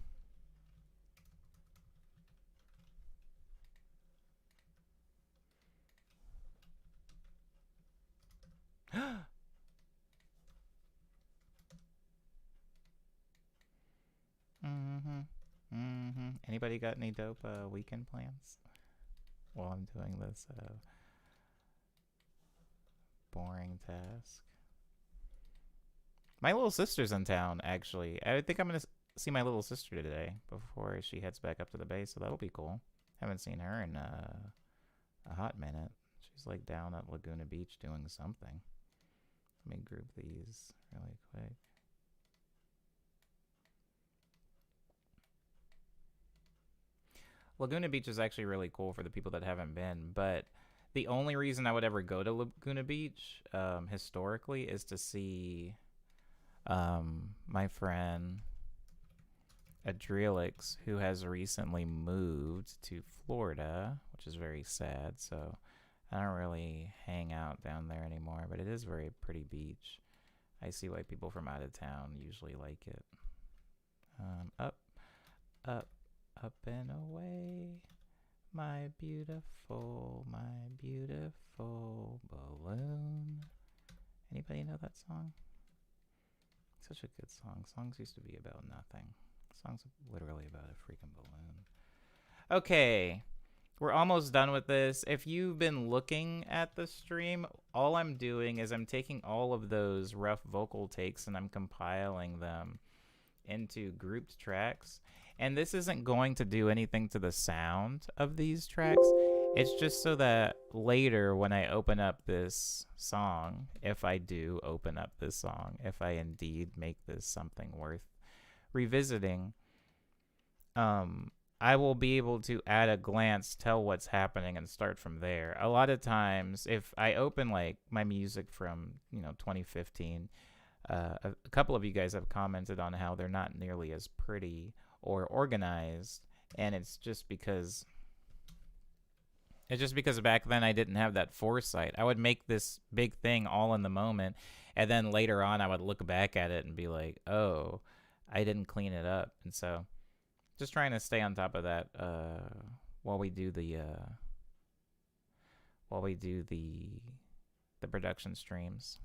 Anybody got any dope weekend plans while I'm doing this boring task? My little sister's in town, actually. I think I'm gonna see my little sister today before she heads back up to the base, so that'll be cool. Haven't seen her in a hot minute. She's like down at Laguna Beach doing something. Let me group these really quick. Laguna Beach is actually really cool for the people that haven't been, but the only reason I would ever go to Laguna Beach historically is to see my friend Adrelix, who has recently moved to Florida, which is very sad. So I don't really hang out down there anymore, but it is a very pretty beach. I see why people from out of town usually like it. Up, up, up and away, my beautiful balloon. Anybody know that song? Such a good song. Songs used to be about nothing. Songs literally about a freaking balloon. Okay, we're almost done with this. If you've been looking at the stream, all I'm doing is I'm taking all of those rough vocal takes and I'm compiling them into grouped tracks. And this isn't going to do anything to the sound of these tracks. It's just so that later when I open up this song, if I do open up this song, if I indeed make this something worth revisiting, I will be able to at a glance tell what's happening and start from there. A lot of times, if I open like my music from 2015, a couple of you guys have commented on how they're not nearly as pretty or organized, and it's just because back then I didn't have that foresight. I would make this big thing all in the moment, and then later on I would look back at it and be like, oh, I didn't clean it up. And so just trying to stay on top of that while we do the production streams.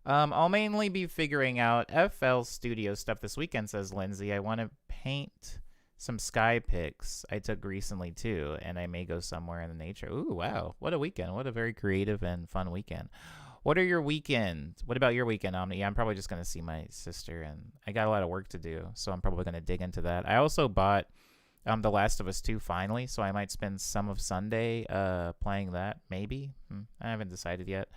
I'll mainly be figuring out FL Studio stuff this weekend, says Lindsay. I want to paint some sky pics I took recently too, and I may go somewhere in the nature. Ooh, wow. What a weekend. What a very creative and fun weekend. What about your weekend, Omni? Yeah, I'm probably just going to see my sister, and I got a lot of work to do, so I'm probably going to dig into that. I also bought The Last of Us 2 finally, so I might spend some of Sunday playing that, maybe. I haven't decided yet.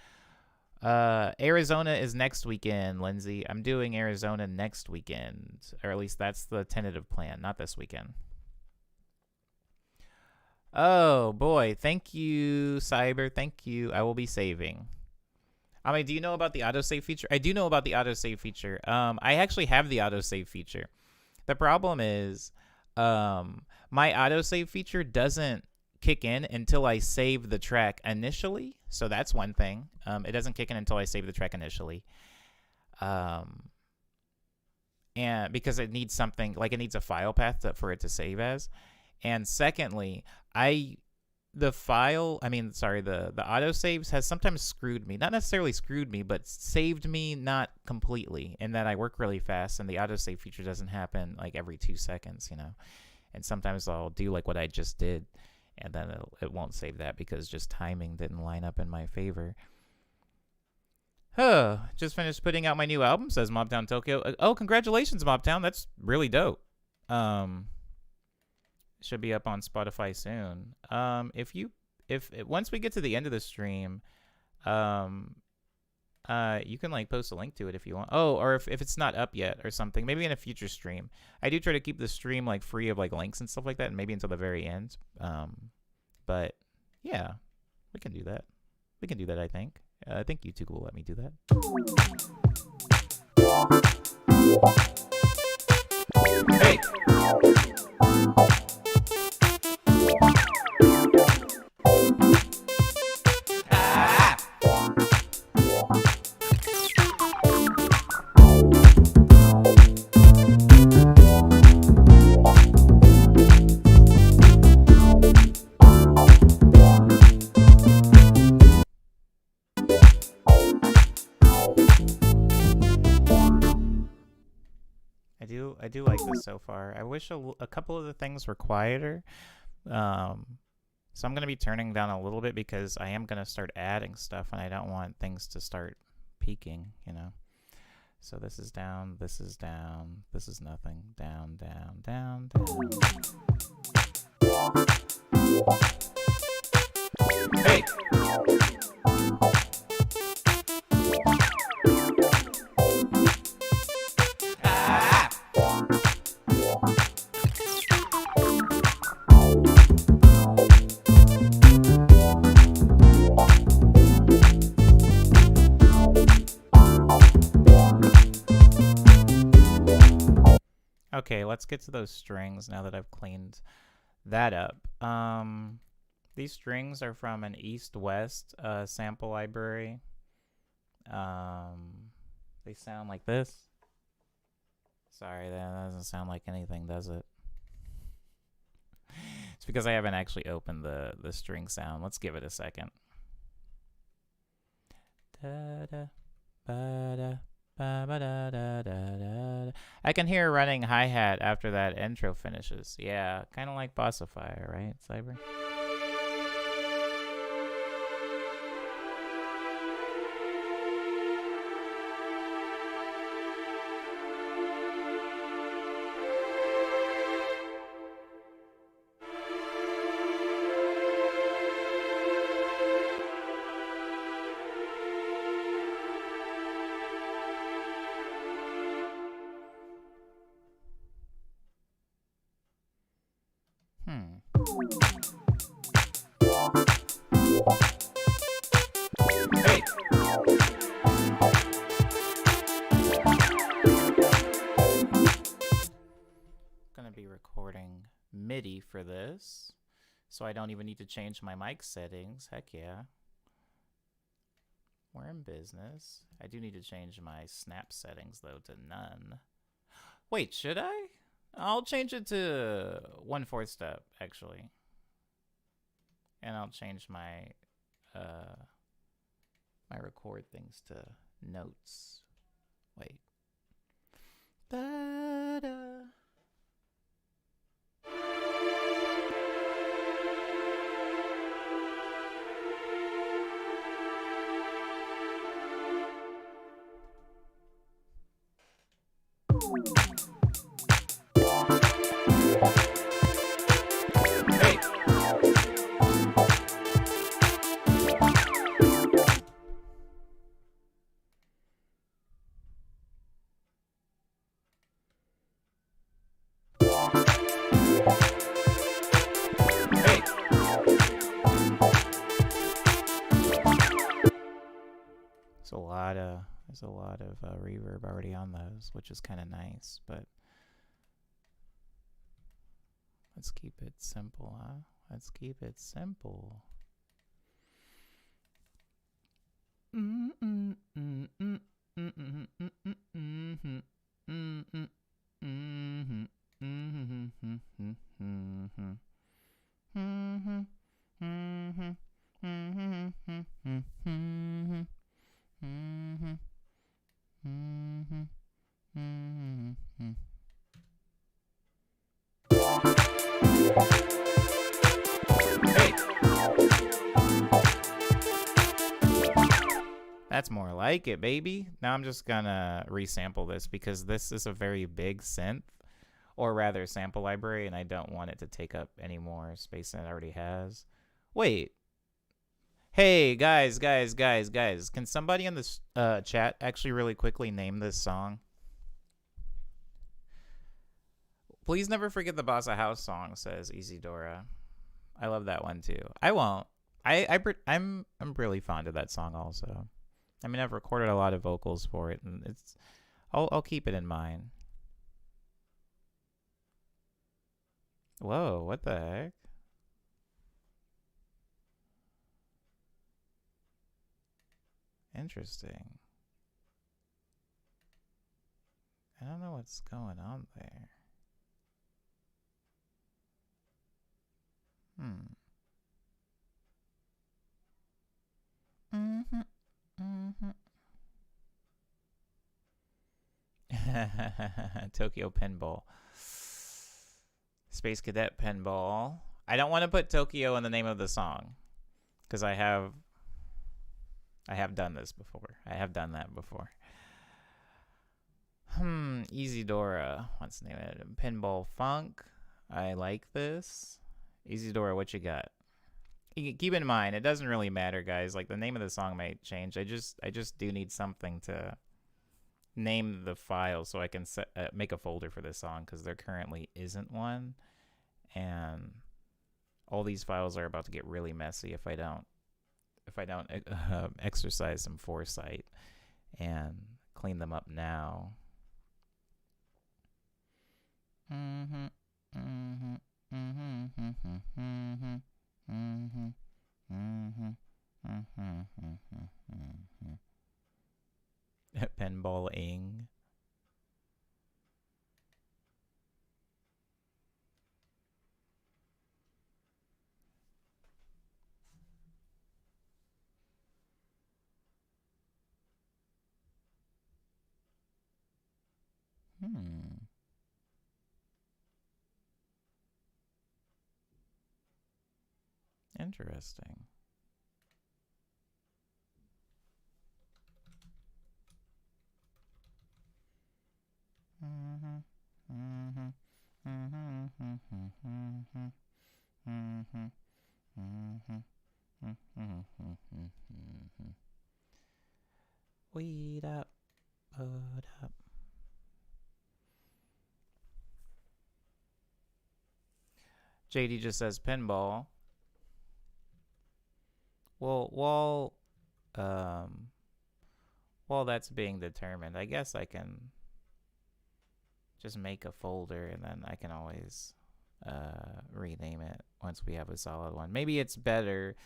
Arizona is next weekend, Lindsay. I'm doing Arizona next weekend, or at least that's the tentative plan, not this weekend. Oh, boy. Thank you, Cyber. Thank you. I will be saving. I mean, do you know about the autosave feature? I do know about the autosave feature. I actually have the autosave feature. The problem is My autosave feature doesn't kick in until I save the track initially. So that's one thing. It doesn't kick in until I save the track initially. And because it needs something, like it needs a file path for it to save as. And secondly, the autosaves has sometimes screwed me. Not necessarily screwed me, but saved me not completely, in that I work really fast and the autosave feature doesn't happen like every 2 seconds, you know. And sometimes I'll do like what I just did, and then it won't save that because just timing didn't line up in my favor. Just finished putting out my new album, says Mobtown Tokyo. Oh, congratulations, Mobtown. That's really dope. Should be up on Spotify soon. If once we get to the end of the stream, you can like post a link to it if you want. Oh, or if it's not up yet or something, maybe in a future stream. I do try to keep the stream like free of like links and stuff like that, and maybe until the very end. But yeah, we can do that. We can do that, I think. I think YouTube will let me do that. Hey! I do like this so far. I wish a couple of the things were quieter. So I'm going to be turning down a little bit because I am going to start adding stuff and I don't want things to start peaking, you know. So this is down, this is down, this is nothing. Down, down, down, down. Hey! Okay, let's get to those strings now that I've cleaned that up. These strings are from an East-West sample library. They sound like this. Sorry, that doesn't sound like anything, does it? It's because I haven't actually opened the string sound. Let's give it a second. Da-da, ba-da. I can hear a running hi-hat after that intro finishes. Yeah, kind of like Bossifier, right, Cyber? Hey! Gonna be recording MIDI for this, so I don't even need to change my mic settings. Heck yeah. We're in business. I do need to change my snap settings, though, to none. Wait, should I? I'll change it to 1/4 step, actually. And I'll change my my record things to notes. Wait. Da-da. There's a lot of reverb already on those, which is kind of nice, but Let's keep it simple, huh? Let's keep it simple. Hey, that's more like it, baby. Now I'm just gonna resample this because this is a very big synth, or rather sample library, and I don't want it to take up any more space than it already has. Wait. Hey, guys. Can somebody in this chat actually really quickly name this song? Please never forget the Bossa House song, says Isidora. I love that one too. I won't. I'm really fond of that song also. I mean, I've recorded a lot of vocals for it, and I'll keep it in mind. Whoa, what the heck? Interesting. I don't know what's going on there. Tokyo Pinball. Space Cadet Pinball. I don't want to put Tokyo in the name of the song because I have done this before. I have done that before. Isidora. What's the name of it? Pinball Funk. I like this. Isidora, what you got? Keep in mind, it doesn't really matter, guys. Like, the name of the song might change. I just do need something to name the file so I can make a folder for this song because there currently isn't one, and all these files are about to get really messy if I don't exercise some foresight and clean them up now. Pinball-ing. Interesting. Weed up, bud up. JD just says pinball. Well, while that's being determined, I guess I can just make a folder and then I can always rename it once we have a solid one. Maybe it's better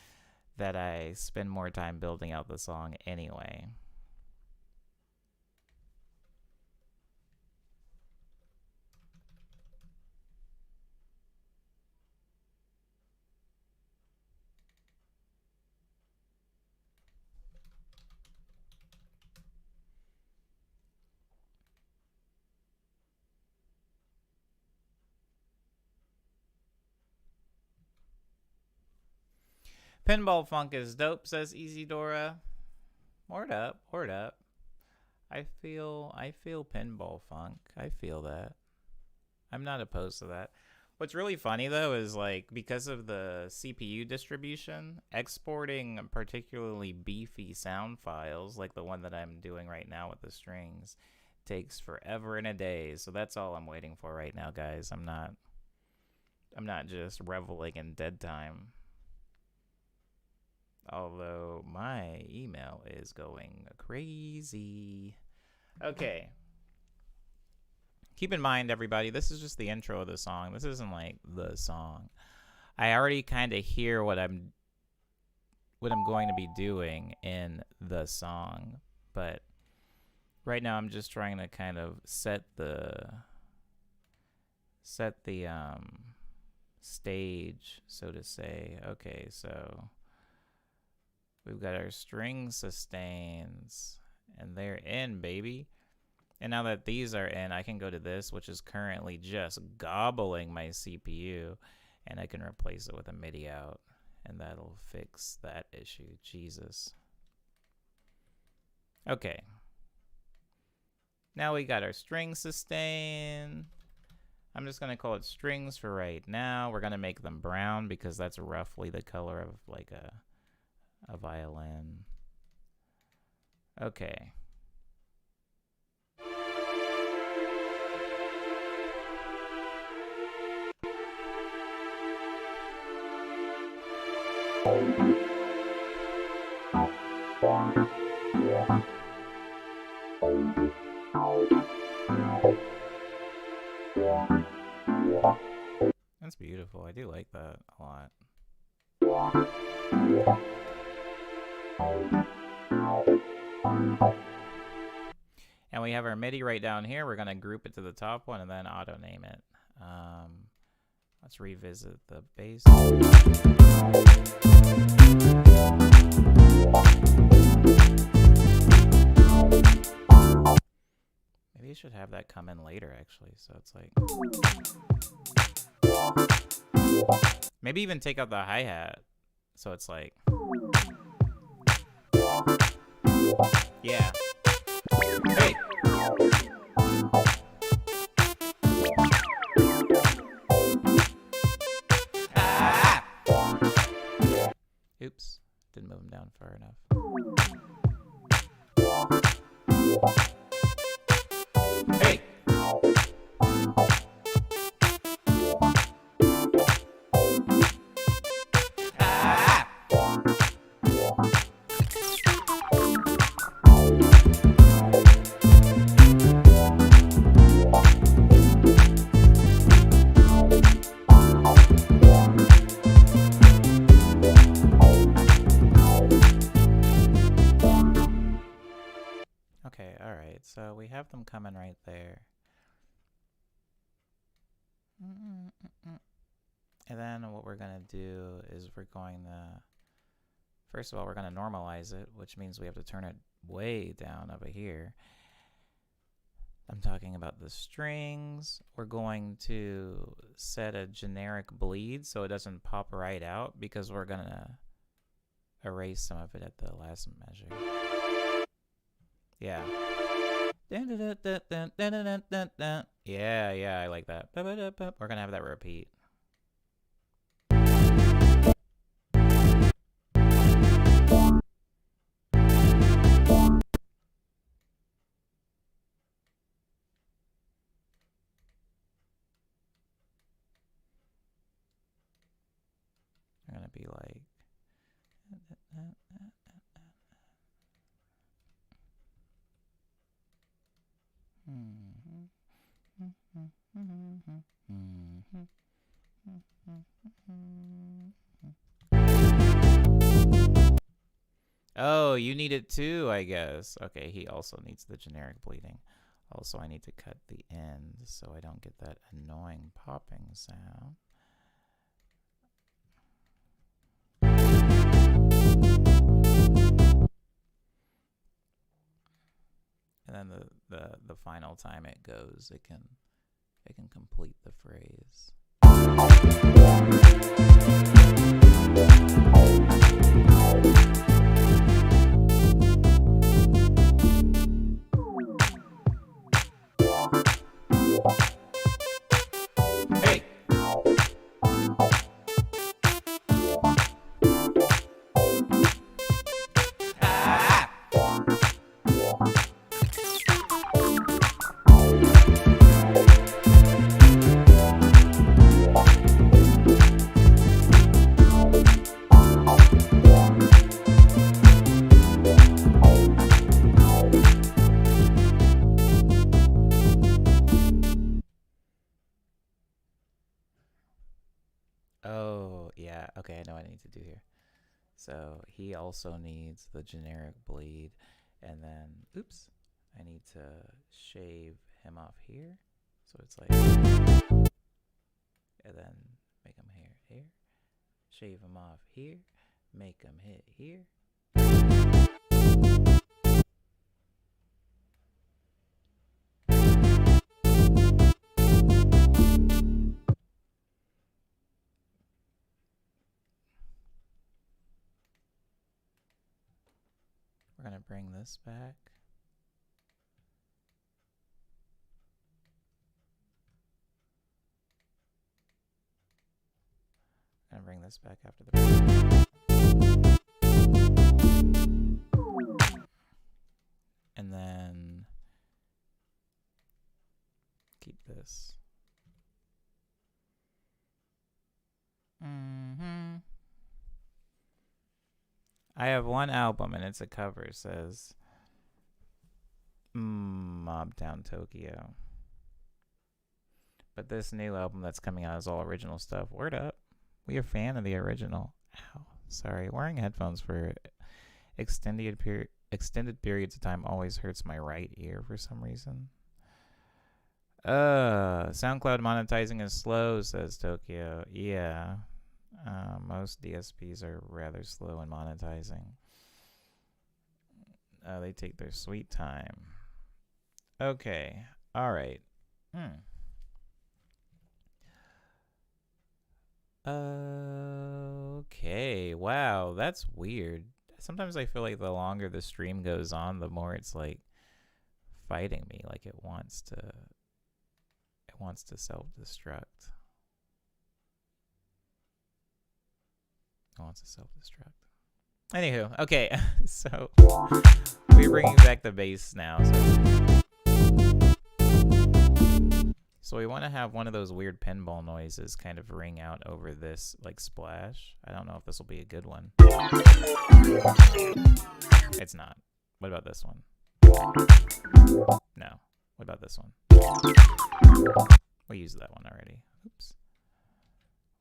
that I spend more time building out the song anyway. Pinball Funk is dope, says Isidora. Word up, word up. I feel Pinball Funk. I feel that. I'm not opposed to that. What's really funny though is, like, because of the CPU distribution, exporting particularly beefy sound files like the one that I'm doing right now with the strings takes forever and a day. So that's all I'm waiting for right now, guys. I'm not just reveling in dead time. Although my email is going crazy. Okay. keep in mind, everybody, this is just the intro of the song. This isn't like the song. I already kind of hear what I'm going to be doing in the song, but right now I'm just trying to kind of set the stage, so to say. Okay, so we've got our string sustains, and they're in, baby. And now that these are in, I can go to this, which is currently just gobbling my CPU, and I can replace it with a MIDI out, and that'll fix that issue. Jesus. Okay. Now we got our string sustain. I'm just going to call it strings for right now. We're going to make them brown because that's roughly the color of like a violin. Okay. That's beautiful. I do like that a lot. And we have our MIDI right down here. We're going to group it to the top one and then auto name it. Let's revisit the bass. Maybe you should have that come in later, actually. So it's like... Maybe even take out the hi-hat. So it's like... Yeah. Hey! Ah! Oops. Didn't move him down far enough. Hey! Ah! Okay, alright, so we have them coming right there. And then what we're going to do is we're going to, first of all, we're going to normalize it, which means we have to turn it way down over here. I'm talking about the strings. We're going to set a generic bleed so it doesn't pop right out because we're going to erase some of it at the last measure. Yeah. Yeah, I like that. We're going to have that repeat. I'm going to be like... Oh, you need it too, I guess. Okay, he also needs the generic bleeding. Also, I need to cut the end so I don't get that annoying popping sound. And then the final time it goes, it can complete the phrase. Hey! Ah! Oh, yeah. Okay, I know what I need to do here. So he also needs the generic bleed. And then, oops, I need to shave him off here. So it's like, and then make him here. Shave him off here. Make him hit here. We're going to bring this back. I'm going to bring this back after the break. And then keep this. I have one album and it's a cover. It says Mob Town Tokyo. But this new album that's coming out is all original stuff. Word up. We are a fan of the original. Ow. Sorry. Wearing headphones for extended periods of time always hurts my right ear for some reason. SoundCloud monetizing is slow, says Tokyo. Yeah. Most DSPs are rather slow in monetizing. They take their sweet time. Okay. All right. Okay. Wow, that's weird. Sometimes I feel like the longer the stream goes on, the more it's like fighting me. Like it wants to self-destruct. Anywho, okay, so we're bringing back the bass now. So we want to have one of those weird pinball noises kind of ring out over this, like, splash. I don't know if this will be a good one. It's not. What about this one? No. What about this one? We used that one already. Oops.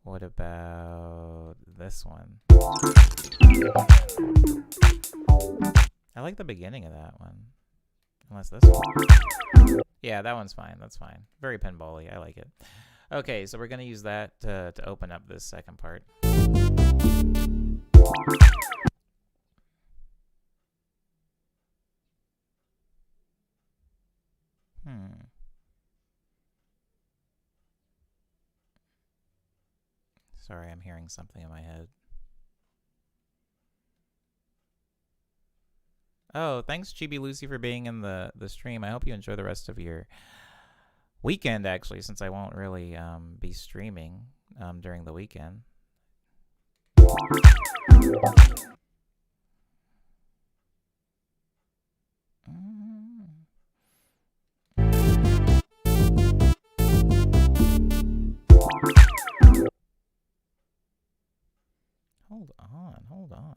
What about this one? I like the beginning of that one. Unless this one. Yeah, that one's fine. That's fine. Very pinball-y. I like it. Okay, so we're going to use that to open up this second part. Sorry, I'm hearing something in my head. Oh, thanks, Chibi Lucy, for being in the stream. I hope you enjoy the rest of your weekend, actually, since I won't really be streaming during the weekend. Hold on.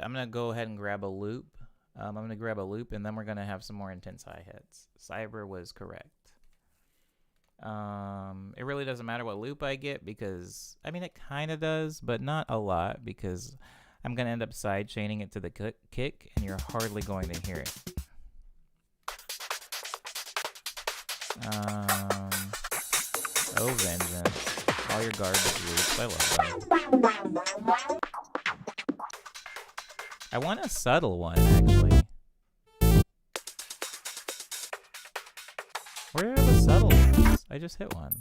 I'm gonna go ahead and grab a loop. I'm gonna grab a loop, and then we're gonna have some more intense hi-hats. Cyber was correct. It really doesn't matter what loop I get because, I mean, it kind of does, but not a lot because I'm going to end up side chaining it to the kick and you're hardly going to hear it. Oh, vengeance. All your garbage loops. I love them. I want a subtle one, actually. Where are the subtle ones? I just hit one.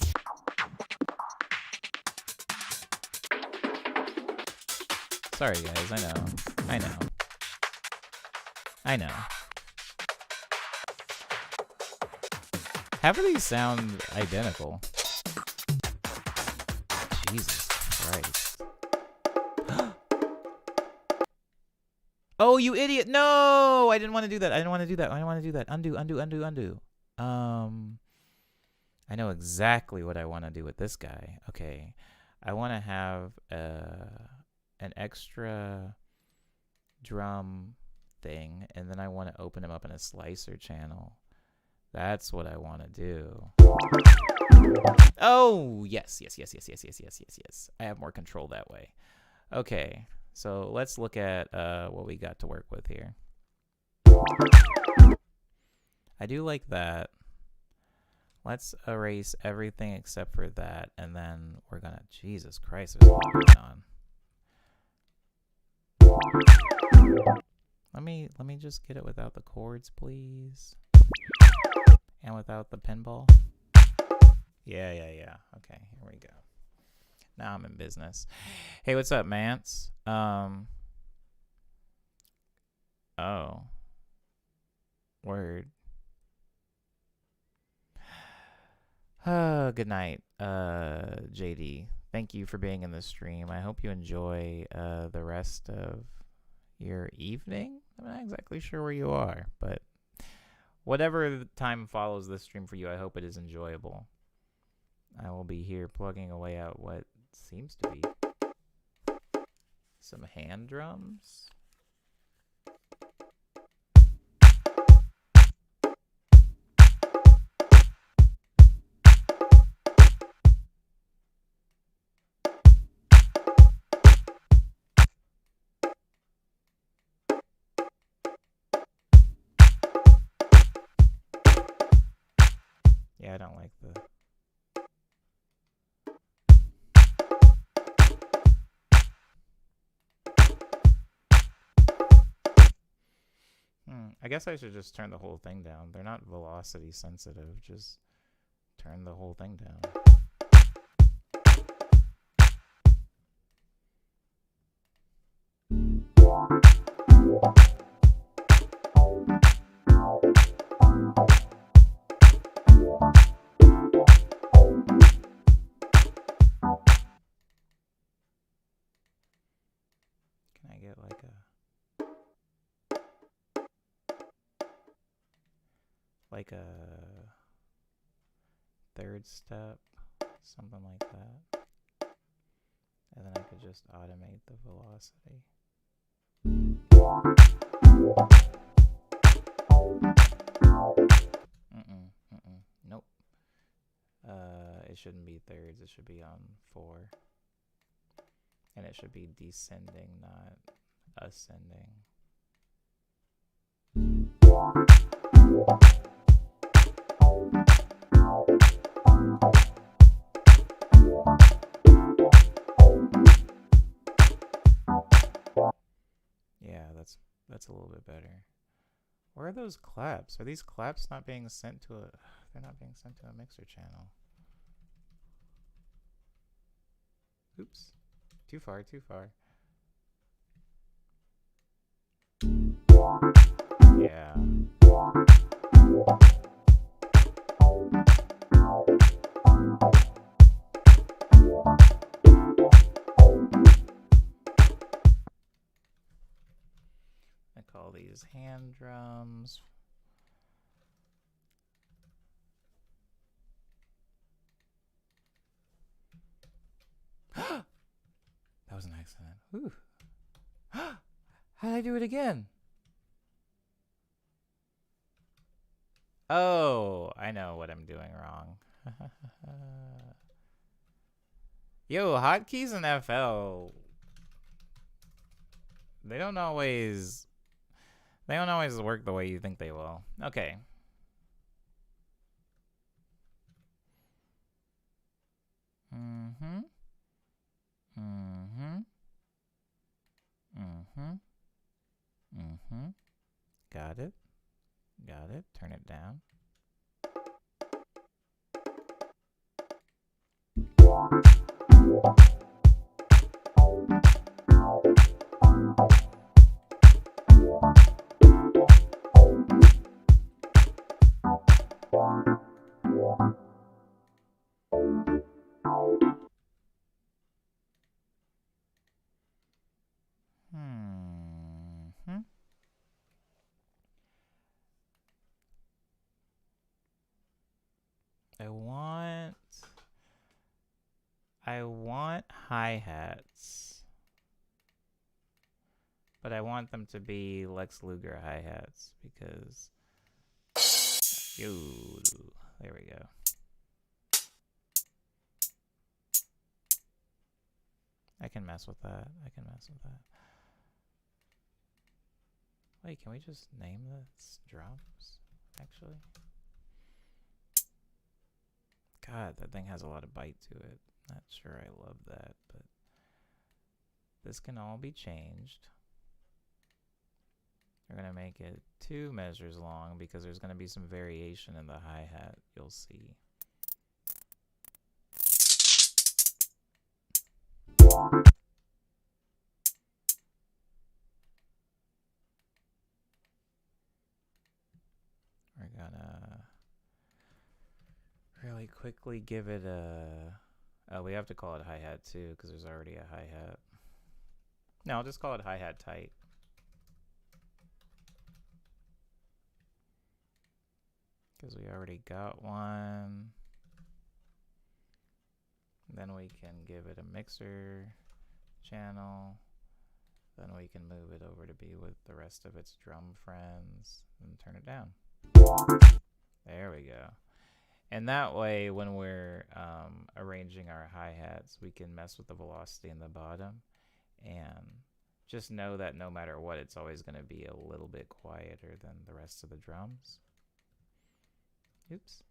Sorry, guys. I know. Half of these sound identical. Jesus Christ. Oh, you idiot! No, I didn't want to do that. I didn't want to do that. I didn't want to do that. Undo, undo, undo, undo. I know exactly what I want to do with this guy. Okay, I want to have an extra drum thing, and then I want to open him up in a slicer channel. That's what I want to do. Oh, yes, yes, yes, yes, yes, yes, yes, yes, yes. I have more control that way. Okay, so let's look at what we got to work with here. I do like that. Let's erase everything except for that, and then we're gonna... Jesus Christ, there's a lot going on. Let me just get it without the cords, please. And without the pinball. Yeah. Okay, here we go. Now I'm in business. Hey, what's up, Mance? Oh. Word. Good night, JD. Thank you for being in the stream. I hope you enjoy the rest of your evening. I'm not exactly sure where you are, but whatever time follows this stream for you, I hope it is enjoyable. I will be here plugging away at what seems to be some hand drums. Yeah, I don't like the... I guess I should just turn the whole thing down. They're not velocity sensitive. Just turn the whole thing down. Can I get like a third step, something like that, and then I could just automate the velocity. Nope. It shouldn't be thirds, it should be on 4. And it should be descending, not ascending. Yeah, that's a little bit better. Where are those claps? Are these claps not being sent to a... They're not being sent to a mixer channel. Oops. Too far. Yeah. I call these hand drums. That was an accident. Ooh. How'd I do it again? Oh, I know what I'm doing wrong. Yo, hotkeys in FL. They don't always work the way you think they will. Okay. Got it. Turn it down. I want hi-hats. But I want them to be Lex Luger hi-hats because there we go. I can mess with that. Wait, can we just name this drums, actually? God, that thing has a lot of bite to it. Not sure I love that, but this can all be changed. We're going to make it 2 measures long because there's going to be some variation in the hi-hat, you'll see. We're gonna really quickly give it a... Oh, we have to call it hi-hat too because there's already a hi-hat. No, I'll just call it hi-hat tight. Because we already got one. Then we can give it a mixer channel. Then we can move it over to be with the rest of its drum friends and turn it down. There we go. And that way, when we're arranging our hi-hats, we can mess with the velocity in the bottom. And just know that no matter what, it's always going to be a little bit quieter than the rest of the drums. Oops.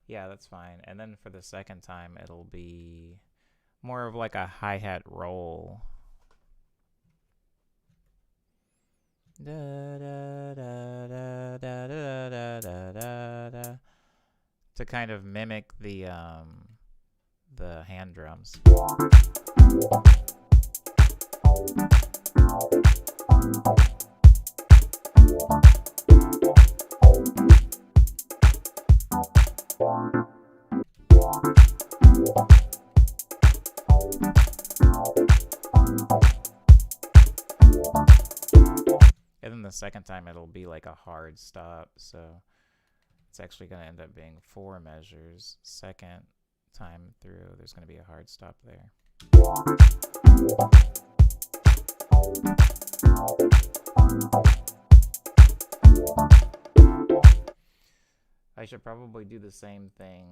Yeah, that's fine. And then for the second time, it'll be more of like a hi-hat roll. Da, da, da, da, da, da, da, da, da, to kind of mimic the hand drums. And then the second time it'll be like a hard stop, so it's actually going to end up being 4 measures. Second time through, there's going to be a hard stop there. I should probably do the same thing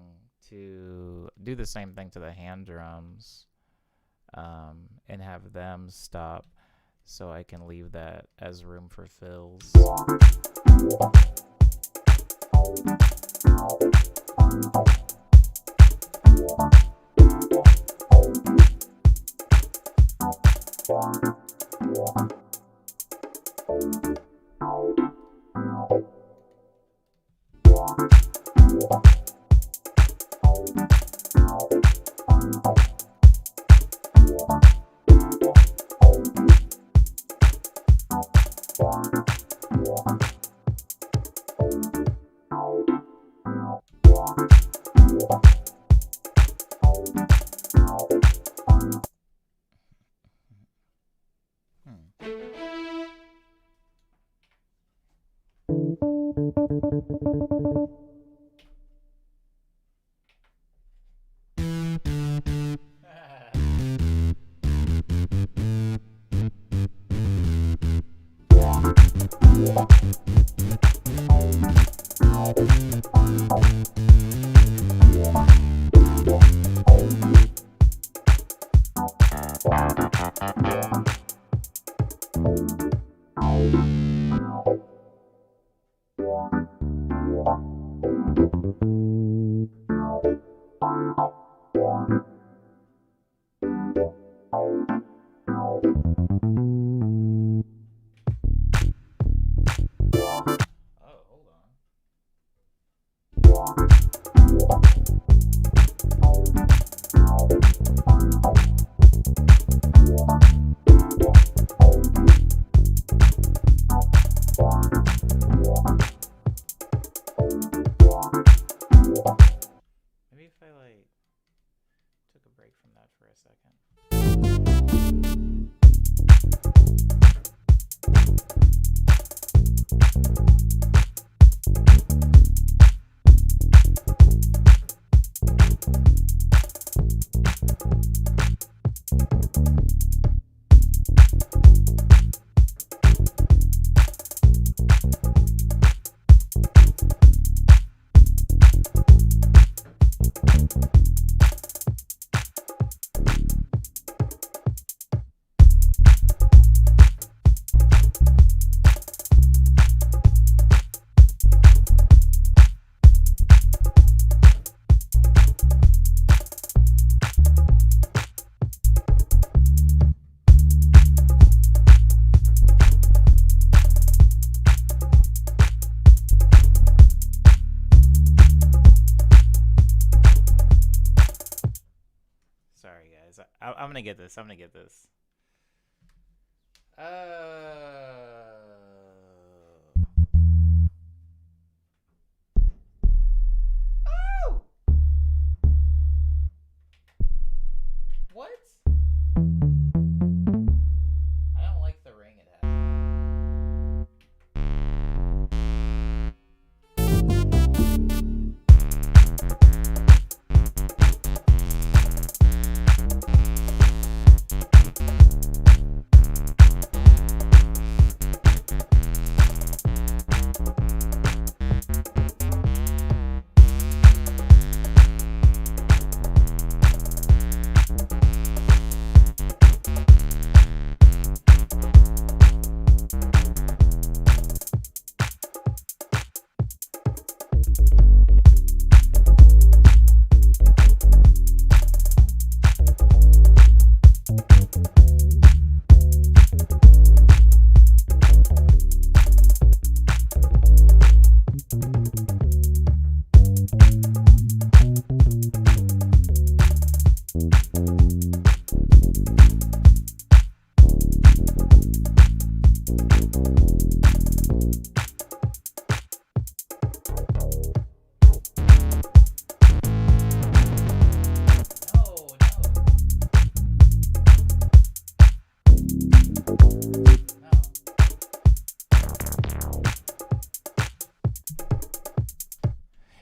to the hand drums, and have them stop so I can leave that as room for fills. Sorry, guys. I'm gonna get this. I'm gonna get this. Oh! What? I don't like the ring it has.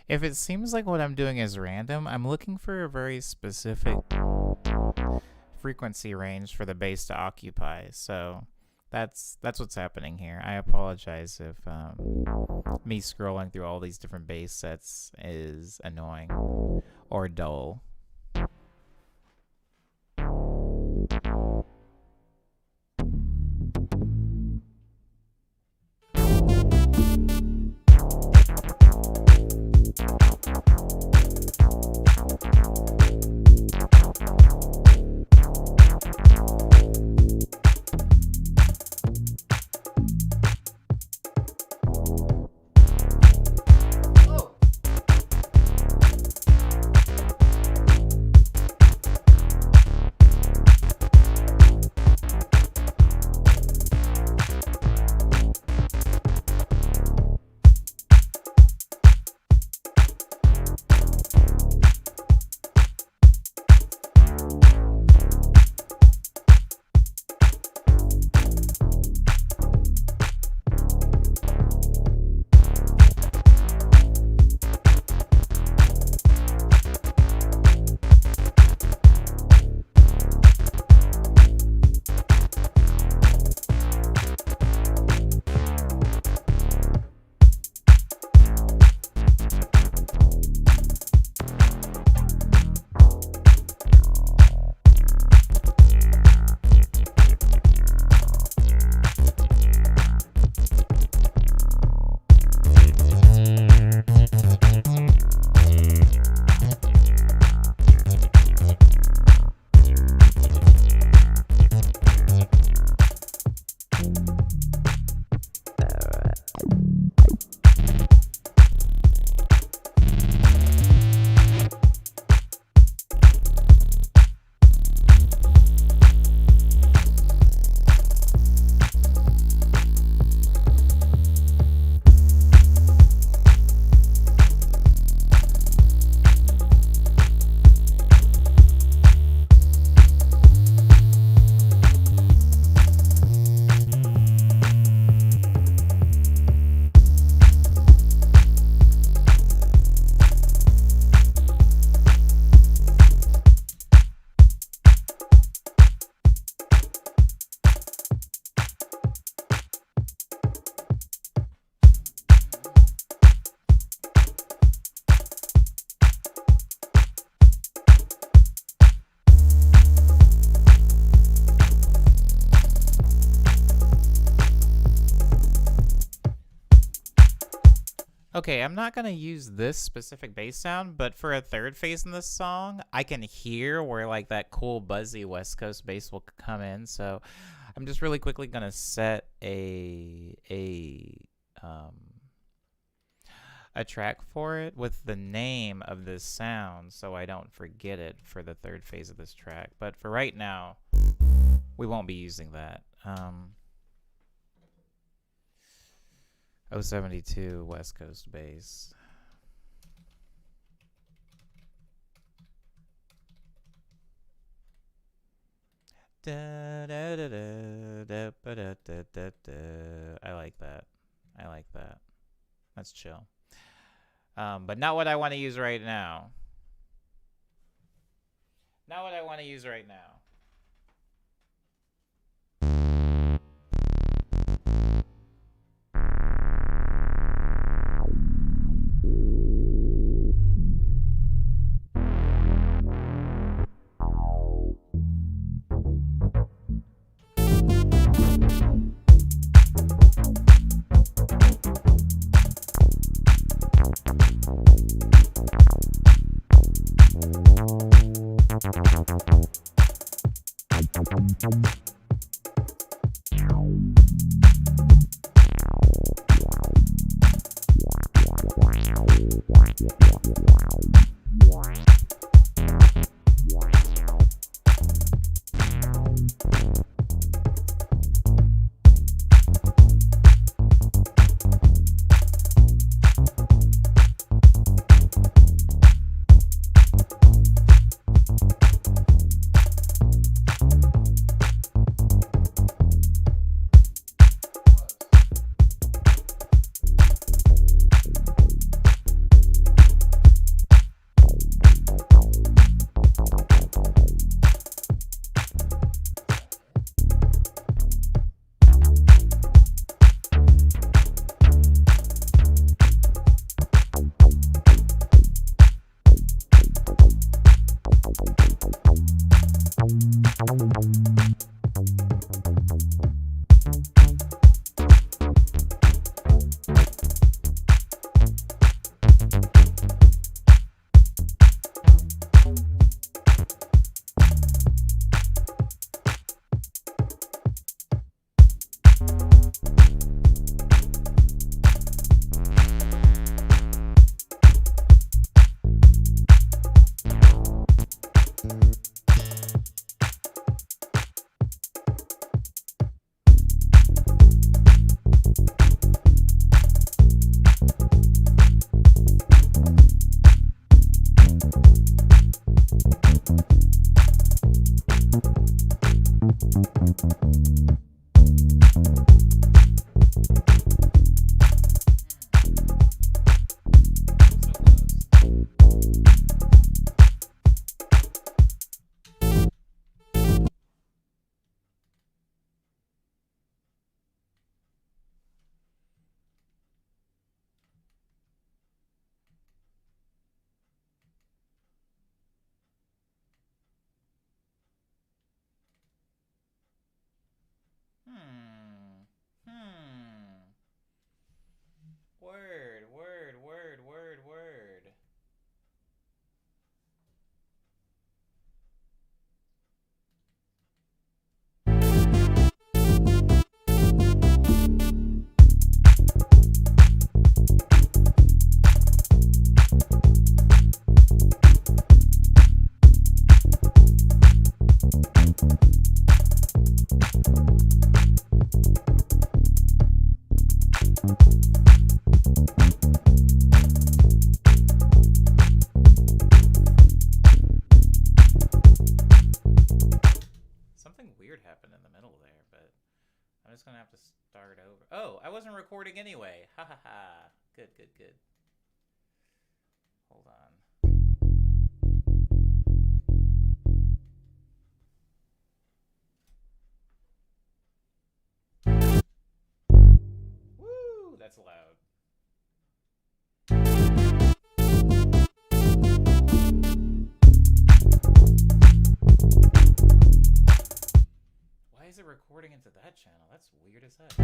If it seems like what I'm doing is random, I'm looking for a very specific frequency range for the bass to occupy. So that's what's happening here. I apologize if me scrolling through all these different bass sets is annoying or dull. Okay, I'm not gonna use this specific bass sound, but for a third phase in this song, I can hear where like that cool buzzy West Coast bass will come in. So I'm just really quickly gonna set um a track for it with the name of this sound so I don't forget it for the third phase of this track. But for right now, we won't be using that. 072 West Coast bass. Da, da, da, da, da, ba, da, da, da, da. I like that. I like that. That's chill. But not what I want to use right now. Not what I want to use right now. Word, word, word, word, word. Something weird happened in the middle there, but I'm just gonna have to start over. Oh, I wasn't recording anyway. Ha ha ha. Good, good, good. Hold on. Woo! That's loud. Why is it recording into that channel? That's weird as heck.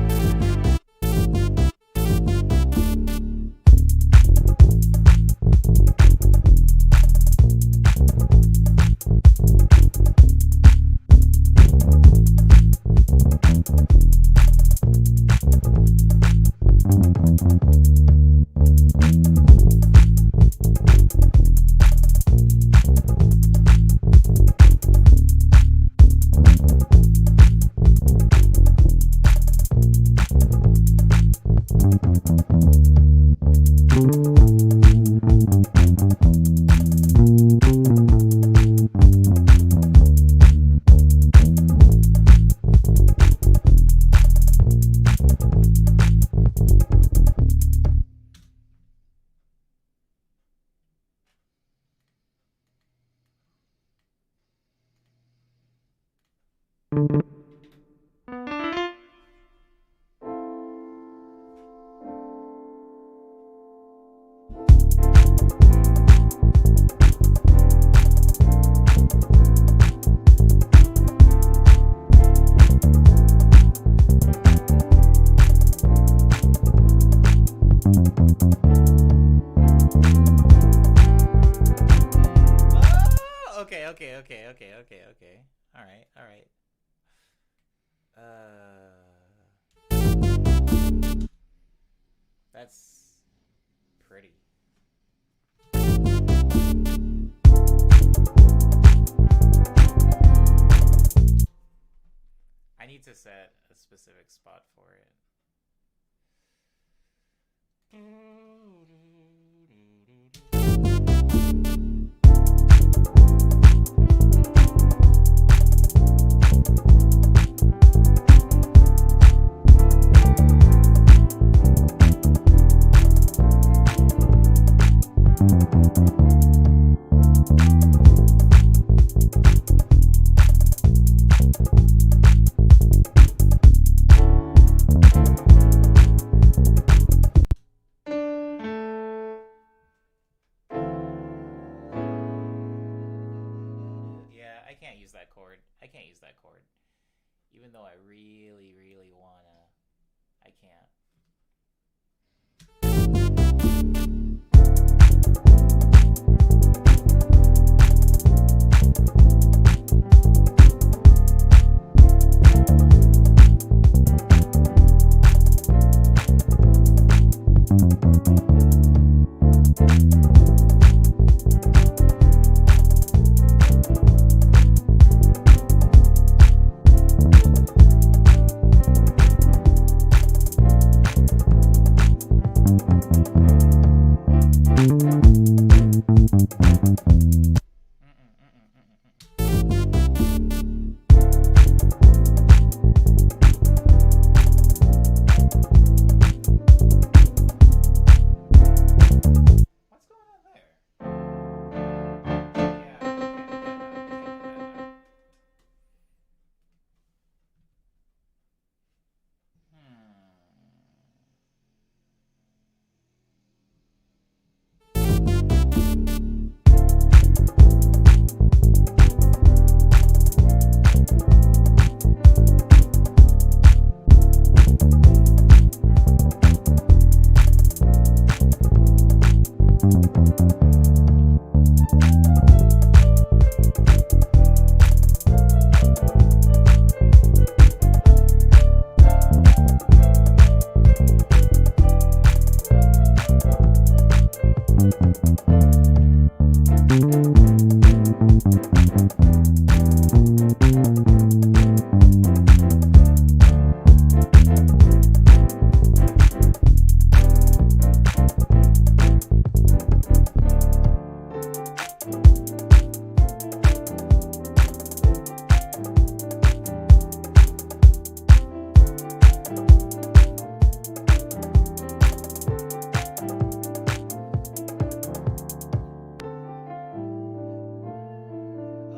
to set a specific spot for it. Yeah, I can't use that chord. I can't use that chord. Even though I really, really wanna, I can't. What's going on there? Yeah, can't do that now. Can't do that now.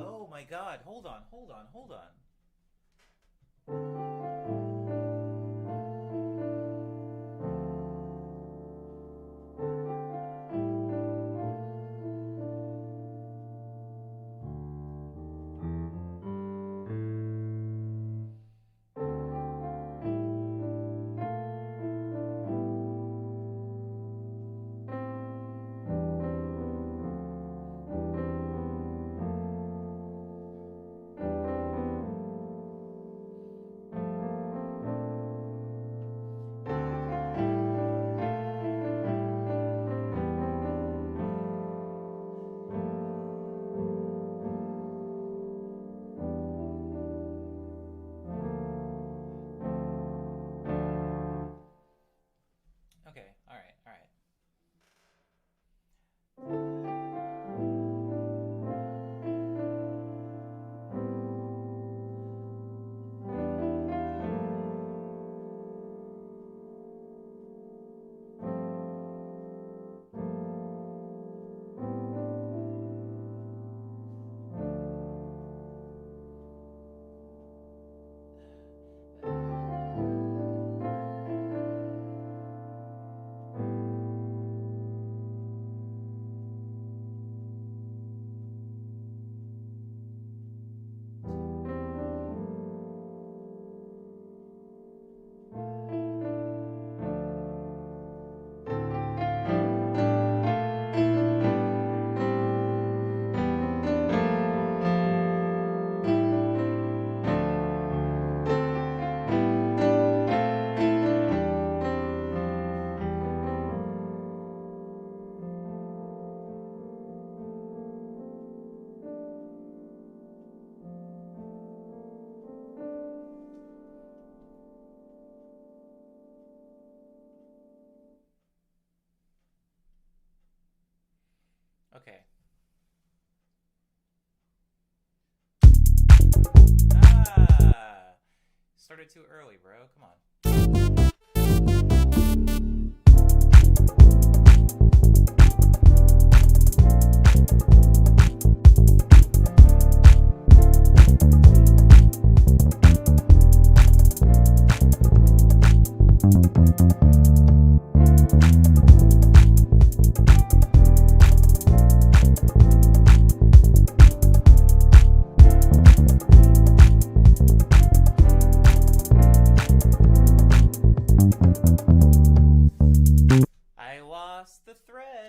Oh my god, hold on, hold on, hold on. Okay. Ah! Started too early, bro. Come on. I lost the thread.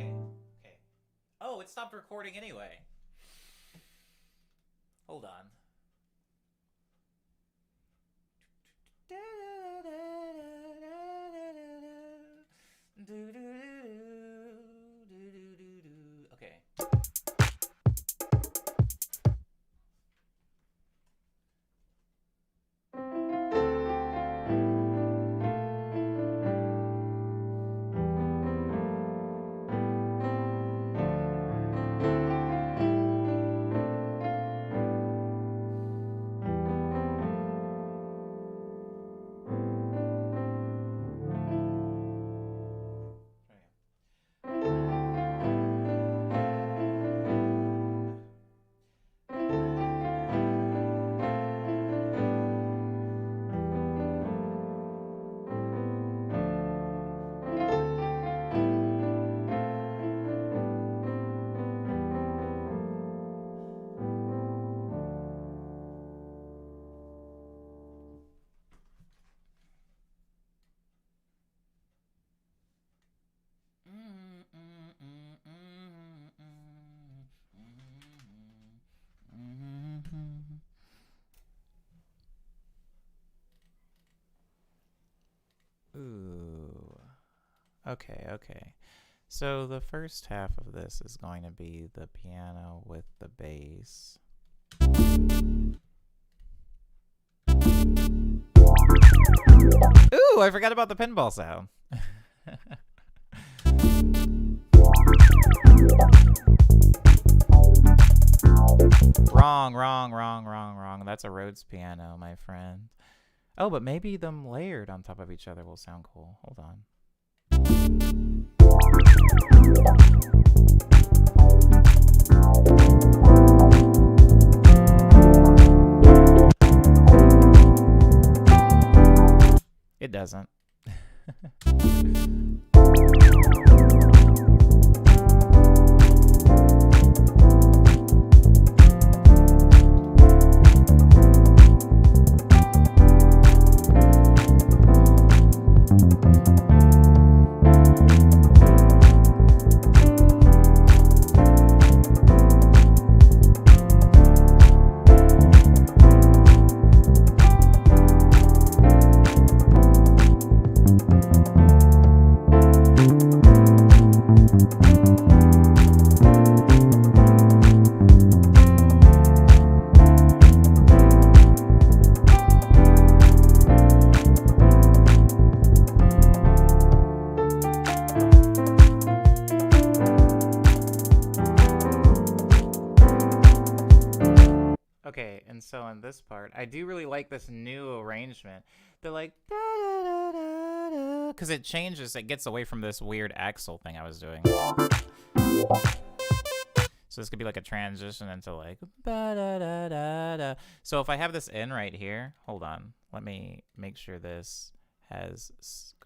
Okay. Okay. Oh, it stopped recording anyway. Hold on. Okay. Ooh. Okay, okay. So the first half of this is going to be the piano with the bass. Ooh, I forgot about the pinball sound. Wrong. That's a Rhodes piano, my friend. Oh, but maybe them layered on top of each other will sound cool. Hold on. It doesn't. Okay, and so in this part, I do really like this new arrangement. They're like because it changes, it gets away from this weird axle thing I was doing. So this could be like a transition into like ba-da-da-da-da. So if I have this in right here, hold on, let me make sure this has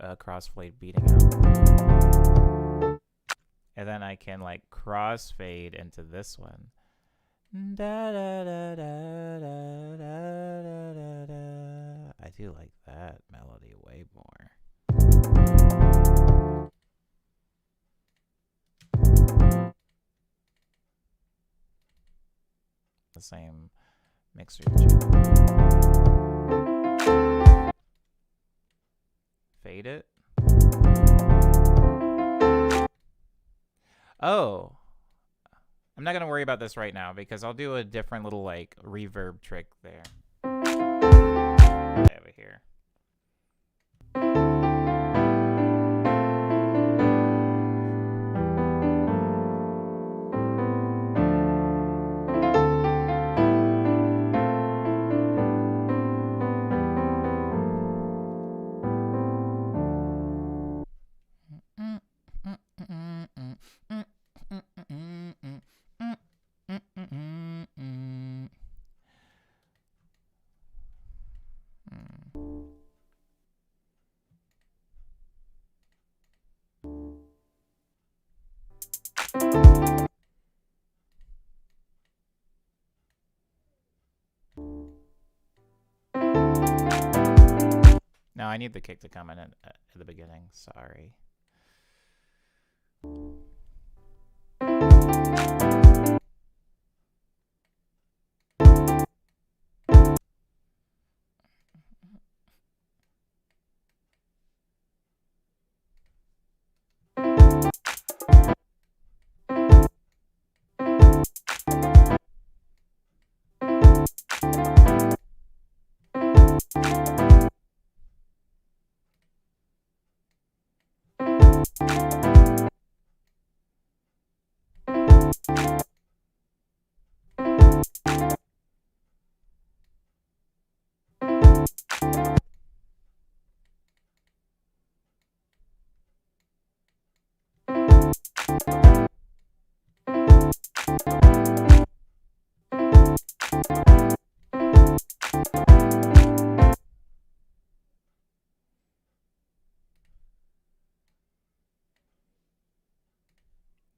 crossfade beating out, and then I can like crossfade into this one. Da, da, da, da, da, da, da, da. I do like that melody way more. The same mixer channel. Fade it. Oh, I'm not gonna worry about this right now because I'll do a different little like reverb trick there. Over here. No, I need the kick to come in at the beginning. Sorry.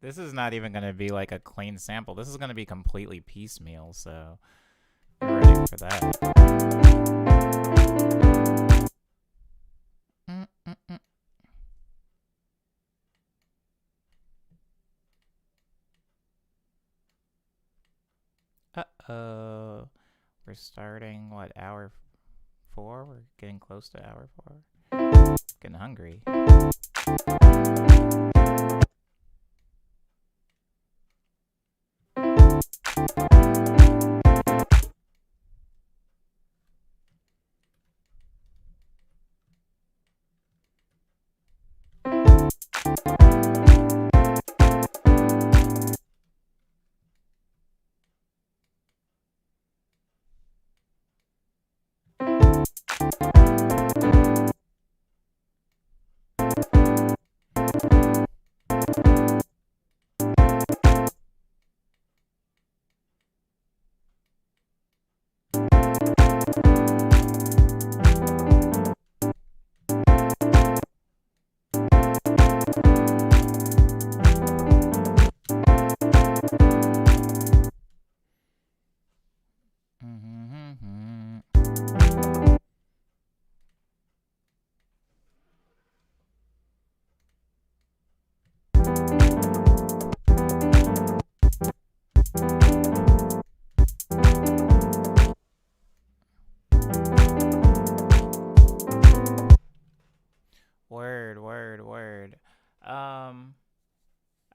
This is not even going to be like a clean sample. This is going to be completely piecemeal, so get ready for that. Uh-oh. We're starting, what, hour 4? We're getting close to hour 4. Getting hungry. Word.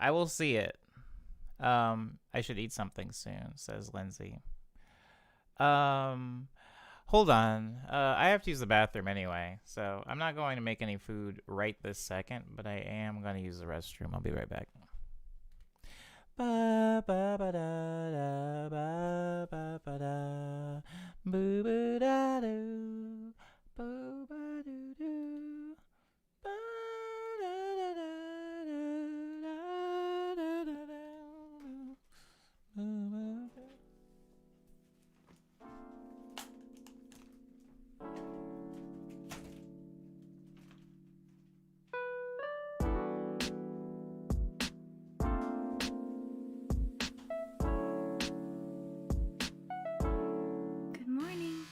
I will see it. I should eat something soon, says Lindsay. Hold on. I have to use the bathroom anyway, so I'm not going to make any food right this second, but I am going to use the restroom. I'll be right back. Ba ba ba da da ba ba ba da. Boo ba da doo. Boo ba doo doo. Ba da da da da da da da. Boo ba da. Good morning.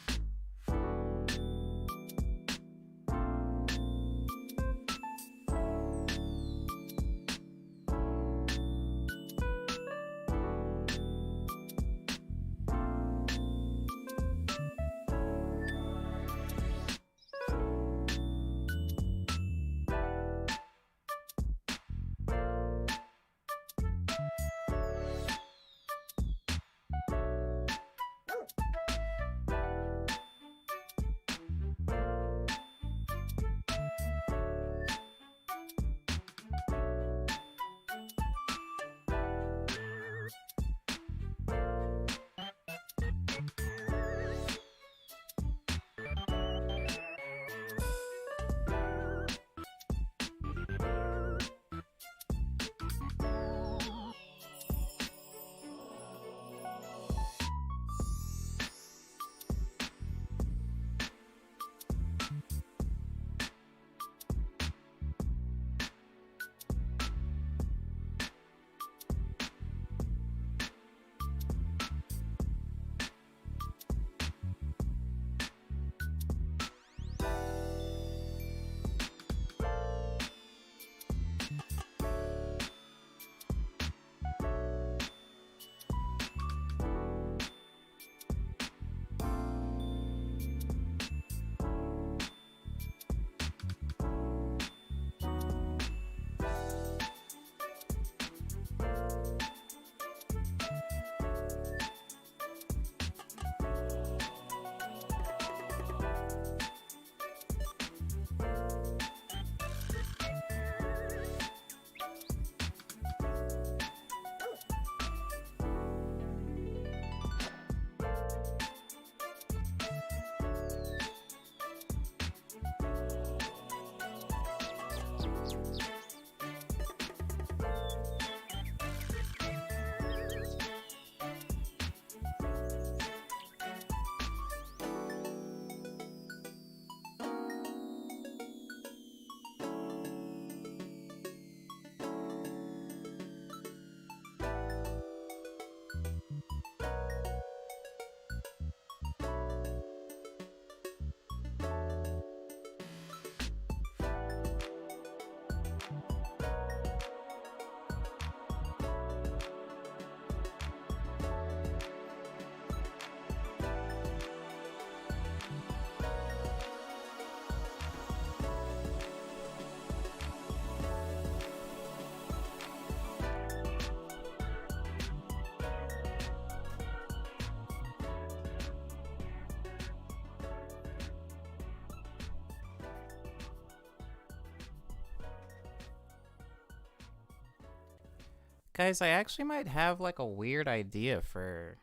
Guys, I actually might have like a weird idea for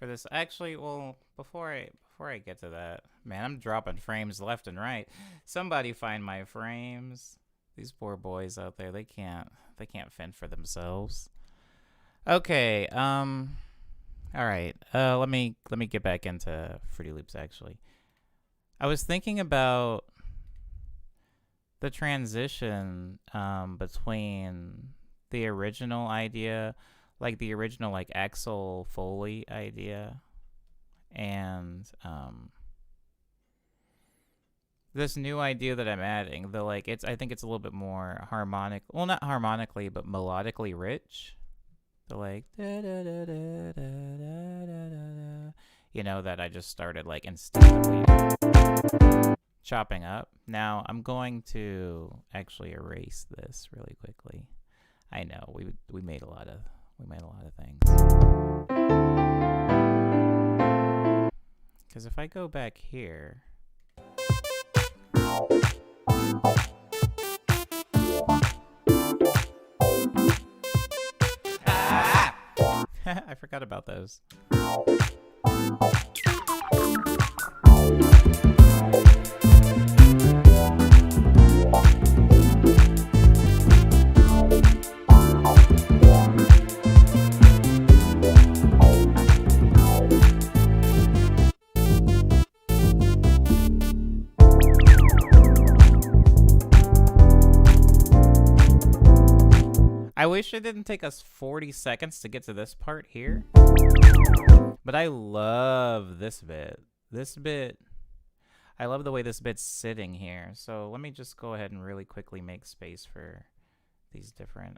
this. Actually, well, before I get to that, man, I'm dropping frames left and right. Somebody find my frames. These poor boys out there, they can't fend for themselves. Okay, all right. Let me get back into Fruity Loops actually. I was thinking about the transition between the original idea, like the original like Axel Foley idea, and this new idea that I'm adding. The like it's I think it's a little bit more harmonic. Well, not harmonically, but melodically rich. The like da, da, da, da, da, da, da, you know, that I just started like instinctively chopping up. Now I'm going to actually erase this really quickly. I know we made a lot of things. Because if I go back here, I forgot about those. I wish it didn't take us 40 seconds to get to this part here. But I love this bit. I love the way this bit's sitting here. So let me just go ahead and really quickly make space for these different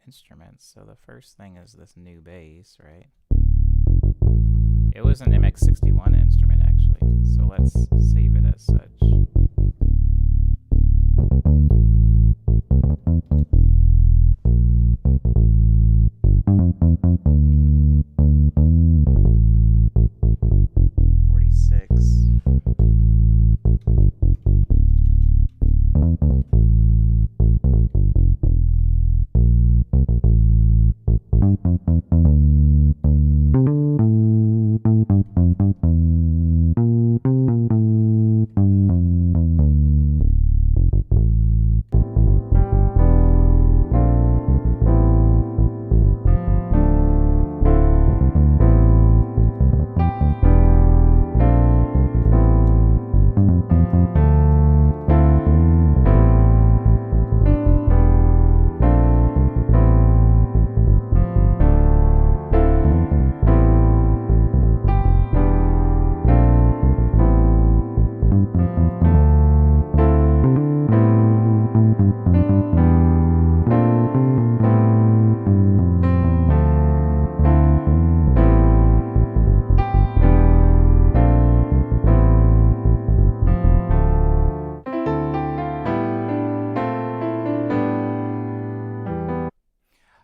instruments. So the first thing is this new bass, right? It was an MX61 instrument, actually. So let's save it as such.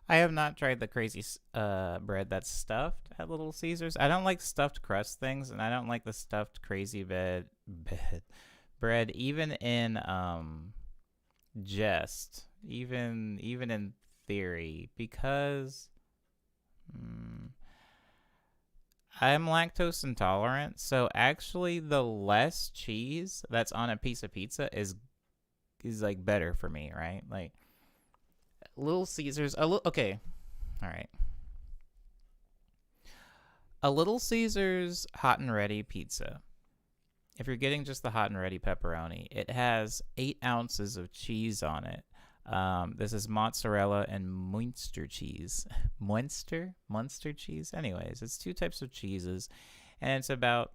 I have not tried the crazy bread that's stuffed at Little Caesars. I don't like stuffed crust things, and I don't like the stuffed crazy bread, even in jest, even in theory, because I'm lactose intolerant. So actually, the less cheese that's on a piece of pizza is like better for me, right? Like Little Caesars, okay, all right. A Little Caesars hot and ready pizza. If you're getting just the hot and ready pepperoni, it has 8 ounces of cheese on it. This is mozzarella and Munster cheese. Munster cheese? Anyways, it's 2 types of cheeses, and it's about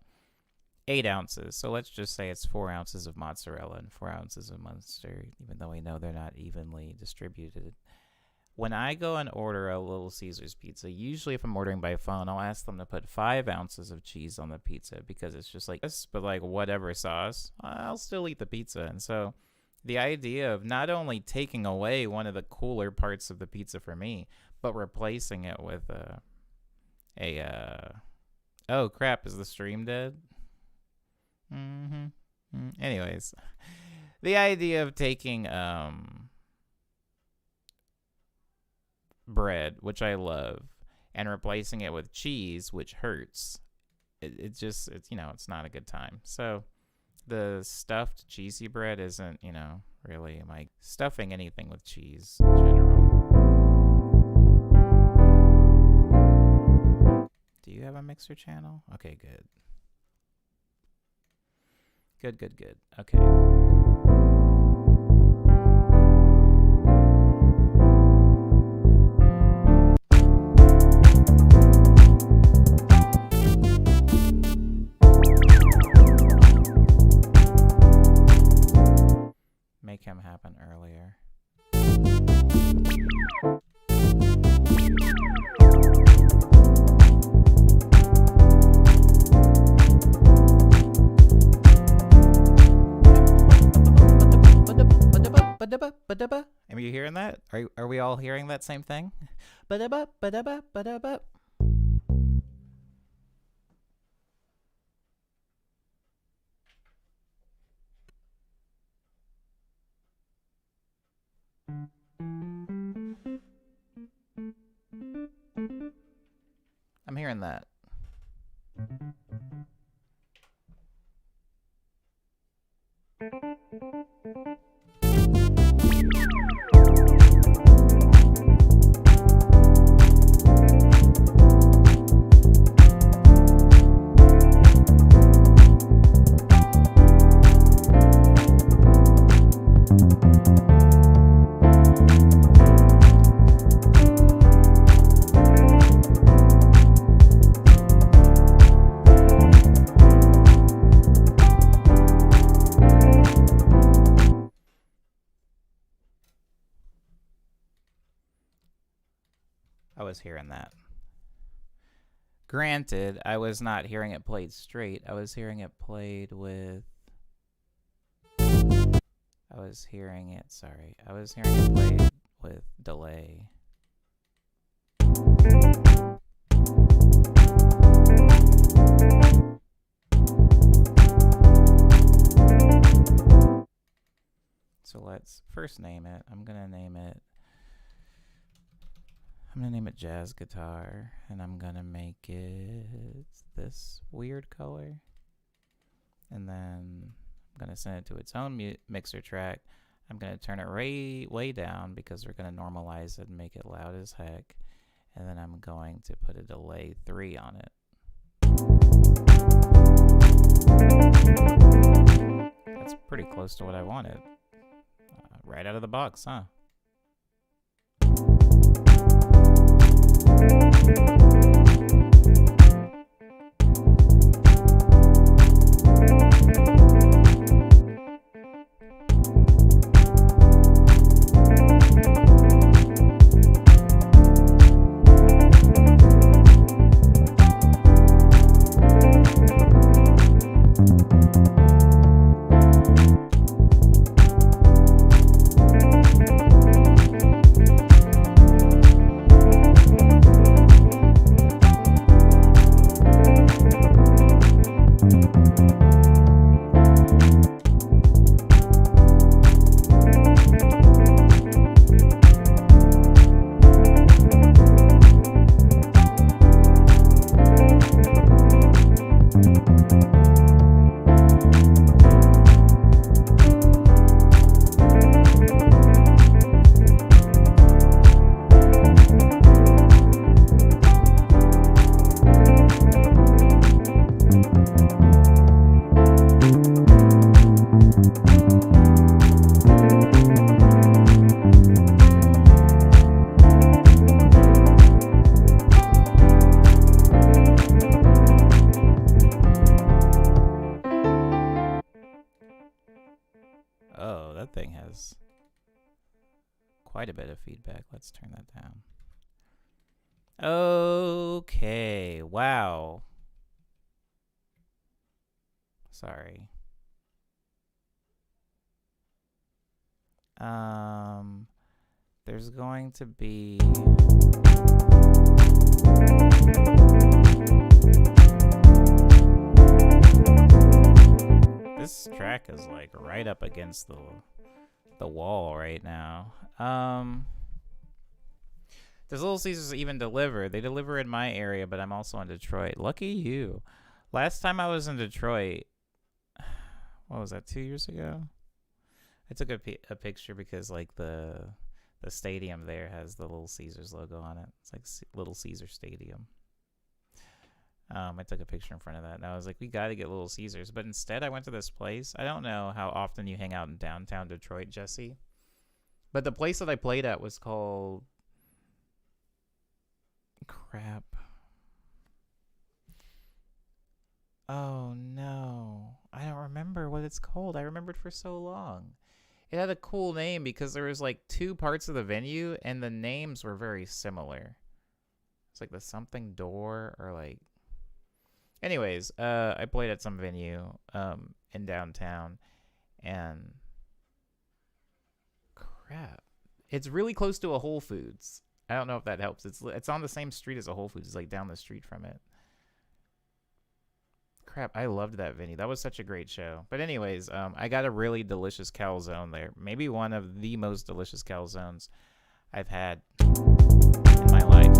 8 ounces. So let's just say it's 4 ounces of mozzarella and 4 ounces of Munster, even though we know they're not evenly distributed. When I go and order a Little Caesars pizza, usually if I'm ordering by phone, I'll ask them to put 5 ounces of cheese on the pizza because it's just like this, but like whatever sauce, I'll still eat the pizza. And so the idea of not only taking away one of the cooler parts of the pizza for me, but replacing it with oh crap, is the stream dead? Anyways, the idea of taking bread, which I love, and replacing it with cheese, which hurts, it's it's not a good time. So the stuffed cheesy bread isn't, really my stuffing anything with cheese in general. Do you have a mixer channel? Okay, good. Good. Okay. Make him happen earlier. Are you hearing that? Are we all hearing that same thing? hearing that. I was hearing that. Granted, I was not hearing it played straight. I was hearing it played with... I was hearing it played with delay. So let's first name it. I'm gonna name it jazz guitar, and I'm gonna make it this weird color. And then I'm gonna send it to its own mixer track. I'm gonna turn it way down because we're gonna normalize it and make it loud as heck. And then I'm going to put a delay 3 on it. That's pretty close to what I wanted. Right out of the box, huh? Oh, that thing has quite a bit of feedback. Let's turn that down. Okay, wow. Sorry. There's going to be... This track is like right up against the wall right now. Does Little Caesars even deliver? They deliver in my area, but I'm also in Detroit. Lucky you. Last time I was in Detroit, what was that, 2 years ago? I took a picture because like the stadium there has the Little Caesars logo on it. It's like Little Caesar Stadium. I took a picture in front of that, and I was like, we got to get Little Caesars. But instead, I went to this place. I don't know how often you hang out in downtown Detroit, Jesse. But the place that I played at was called... Crap. Oh, no. I don't remember what it's called. I remembered for so long. It had a cool name because there was like 2 parts of the venue, and the names were very similar. It's like the something door or like... Anyways, I played at some venue in downtown, and crap, it's really close to a Whole Foods. I don't know if that helps. It's on the same street as a Whole Foods. It's like down the street from it. Crap, I loved that venue. That was such a great show. But anyways, I got a really delicious calzone there. Maybe one of the most delicious calzones I've had in my life.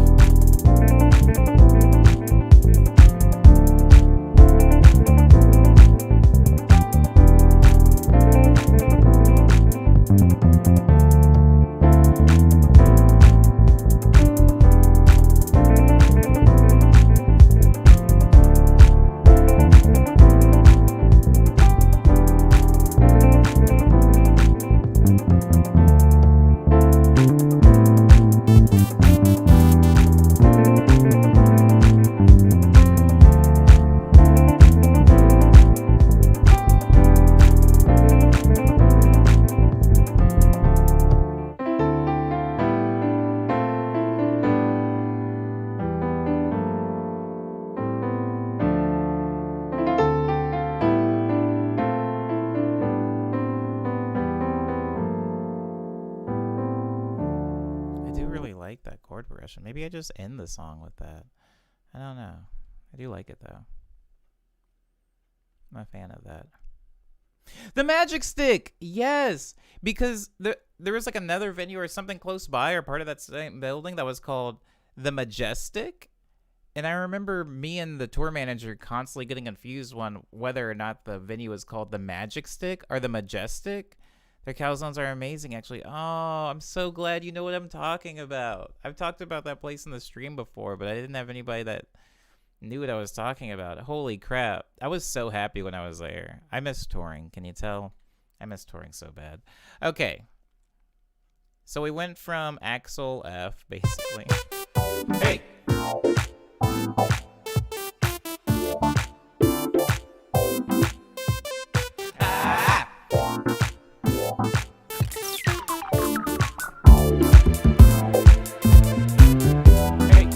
I do really like that chord progression. Maybe I just end the song with that. I don't know. I do like it though. I'm a fan of that. The Magic Stick, yes, because there was like another venue or something close by or part of that same building that was called the Majestic, and I remember me and the tour manager constantly getting confused on whether or not the venue was called the Magic Stick or the Majestic. Their calzones are amazing, actually. Oh, I'm so glad you know what I'm talking about. I've talked about that place in the stream before, but I didn't have anybody that knew what I was talking about. Holy crap. I was so happy when I was there. I miss touring. Can you tell? I miss touring so bad. Okay. So we went from Axel F, basically. Hey! Ah! Hey!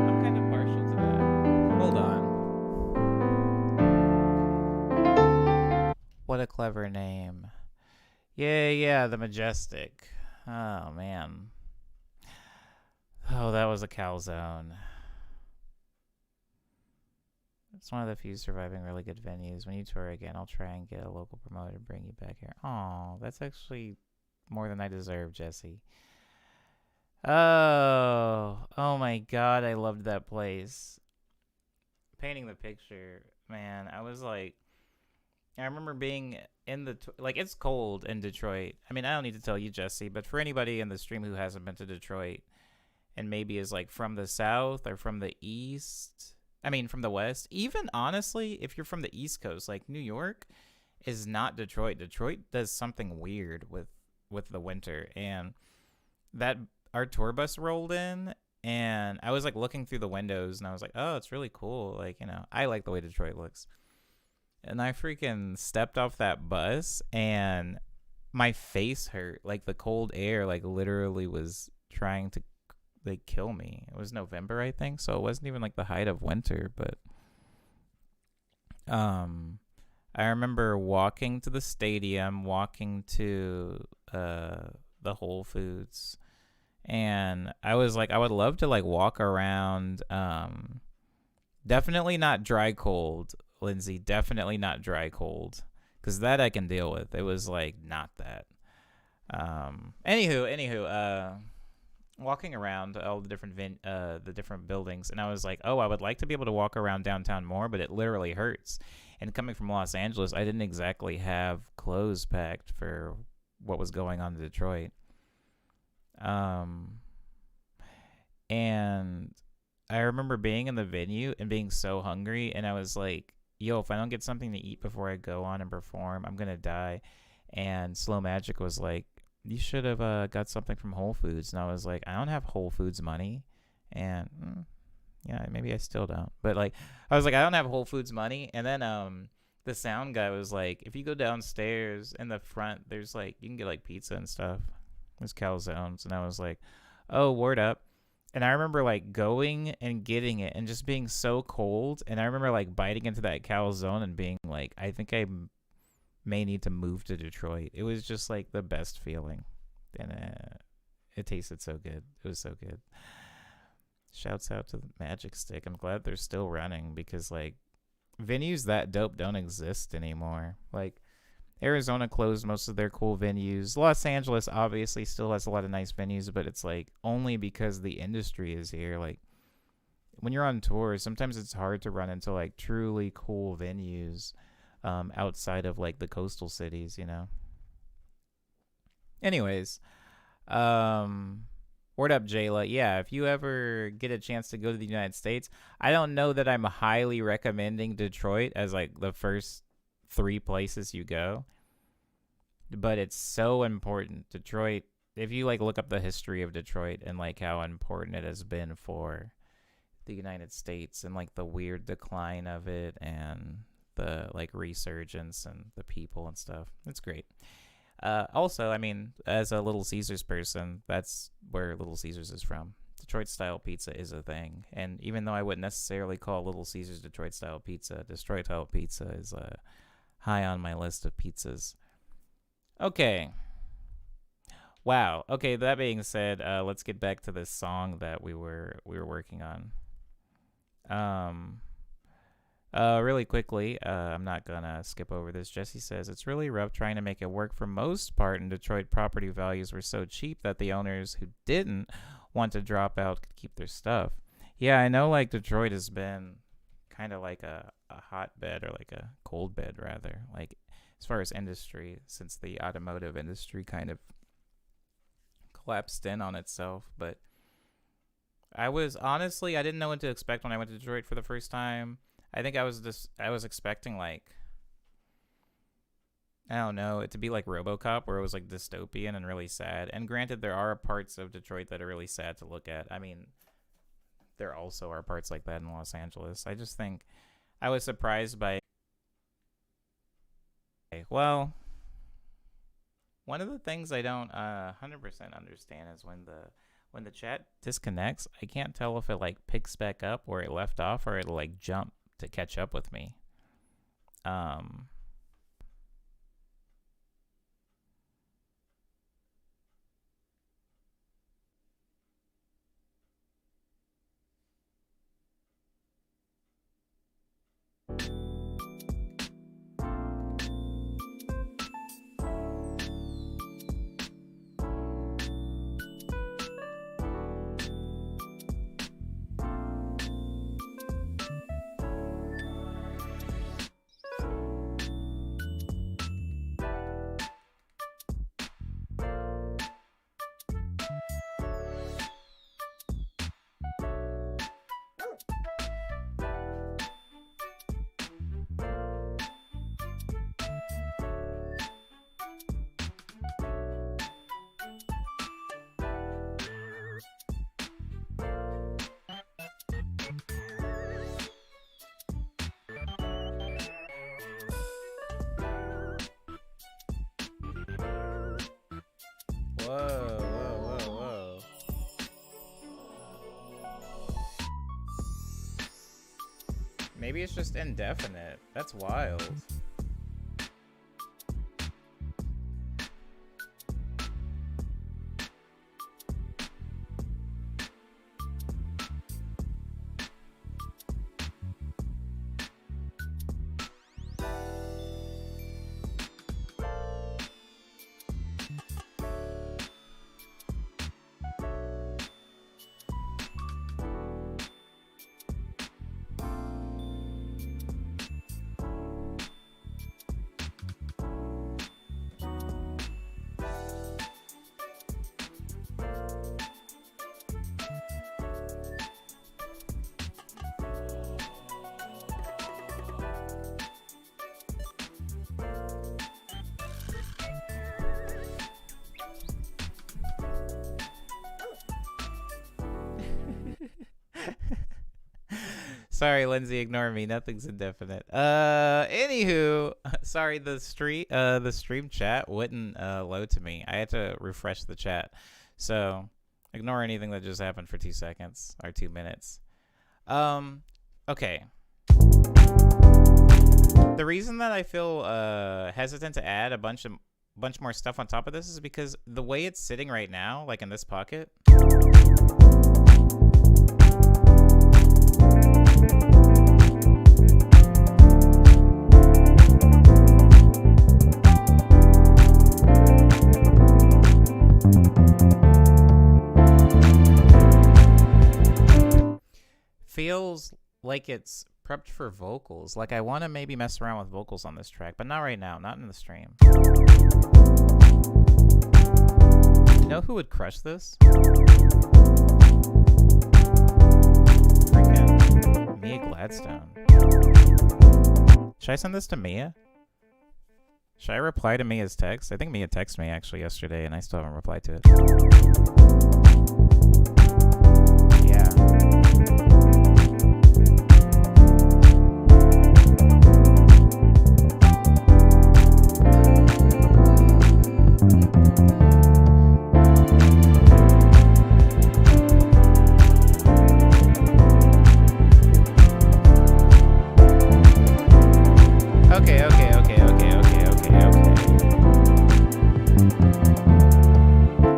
I'm kind of partial to that. Hold on. What a clever name. Yeah, the Majestic. Oh, man. Oh, that was a calzone. It's one of the few surviving really good venues. When you tour again, I'll try and get a local promoter to bring you back here. Oh, that's actually more than I deserve, Jesse. Oh my God, I loved that place. Painting the picture, man, I was like, I remember being in the, like, it's cold in Detroit. I mean, I don't need to tell you, Jesse, but for anybody in the stream who hasn't been to Detroit and maybe is like from the South or from the East, I mean, from the West, even honestly, if you're from the East Coast, like New York is not Detroit. Detroit does something weird with the winter. And that our tour bus rolled in, and I was like looking through the windows, and I was like, oh, it's really cool. Like, I like the way Detroit looks. And I freaking stepped off that bus, and my face hurt. Like the cold air, like literally was trying to like kill me. It was November, I think, so it wasn't even like the height of winter, but I remember walking to the stadium, walking to the Whole Foods, and I was like, I would love to like walk around. Definitely not dry cold, Lindsay. Definitely not dry cold, because that I can deal with. It was like not that. Anywho, walking around all the different buildings, and I was like, oh, I would like to be able to walk around downtown more, but it literally hurts. And coming from Los Angeles, I didn't exactly have clothes packed for what was going on in Detroit. And I remember being in the venue and being so hungry, and I was like, yo, if I don't get something to eat before I go on and perform, I'm gonna die. And Slow Magic was like, you should have got something from Whole Foods. And I was like, I don't have Whole Foods money. And yeah, maybe I still don't. But like, I was like, I don't have Whole Foods money. And then the sound guy was like, if you go downstairs in the front, there's like, you can get like pizza and stuff. There's calzones. And I was like, oh, word up. And I remember like going and getting it and just being so cold. And I remember like biting into that calzone and being like, I think I may need to move to Detroit. It was just like the best feeling. And it tasted so good. It was so good. Shouts out to the Magic Stick. I'm glad they're still running, because like venues that dope don't exist anymore. Like Arizona closed most of their cool venues. Los Angeles obviously still has a lot of nice venues, but it's like only because the industry is here. Like when you're on tour, sometimes it's hard to run into like truly cool venues outside of like the coastal cities, Anyways, word up, Jayla. Yeah, if you ever get a chance to go to the United States, I don't know that I'm highly recommending Detroit as like the first 3 places you go, but it's so important. Detroit, if you like look up the history of Detroit and like how important it has been for the United States and like the weird decline of it and the like resurgence and the people and stuff, it's great. Also, I mean, as a Little Caesars person, that's where Little Caesars is from. Detroit style pizza is a thing, and even though I wouldn't necessarily call Little Caesars Detroit style pizza is high on my list of pizzas. Okay. Wow. Okay, that being said, let's get back to this song that we were working on. Really quickly, I'm not gonna skip over this. Jesse says, it's really rough trying to make it work for most part in Detroit. Property values were so cheap that the owners who didn't want to drop out could keep their stuff. Yeah, I know like Detroit has been kind of like a hotbed, or like a cold bed rather, like as far as industry, since the automotive industry kind of collapsed in on itself. But I didn't know what to expect when I went to Detroit for the first time. I think I was expecting like, I don't know, it to be like RoboCop, where it was like dystopian and really sad. And granted, there are parts of Detroit that are really sad to look at. I mean, there also are parts like that in Los Angeles. I just think I was surprised by, well, one of the things I don't 100% understand is when the chat disconnects, I can't tell if it like picks back up where it left off, or it'll like jump to catch up with me. Whoa, whoa, whoa, whoa. Maybe it's just indefinite. That's wild. Sorry, Lindsay, ignore me. Nothing's indefinite. Anywho, sorry, the stream chat wouldn't load to me. I had to refresh the chat. So ignore anything that just happened for 2 seconds or 2 minutes. Okay. The reason that I feel hesitant to add a bunch more stuff on top of this is because the way it's sitting right now, like in this pocket. Feels like it's prepped for vocals. Like I want to maybe mess around with vocals on this track, but not right now, not in the stream. You know who would crush this? Freaking Mia Gladstone. Should I send this to Mia? Should I reply to Mia's text? I think Mia texted me actually yesterday and I still haven't replied to it. Yeah.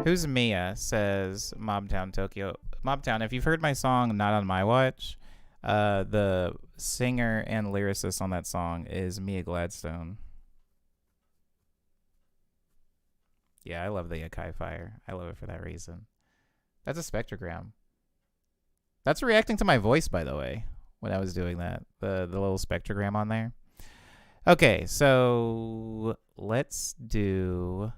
Who's Mia? Says Mobtown Tokyo. Mobtown, if you've heard my song Not on My Watch, the singer and lyricist on that song is Mia Gladstone. Yeah, I love the Akai Fire. I love it for that reason. That's a spectrogram. That's reacting to my voice, by the way, when I was doing that. The little spectrogram on there. Okay, so let's do...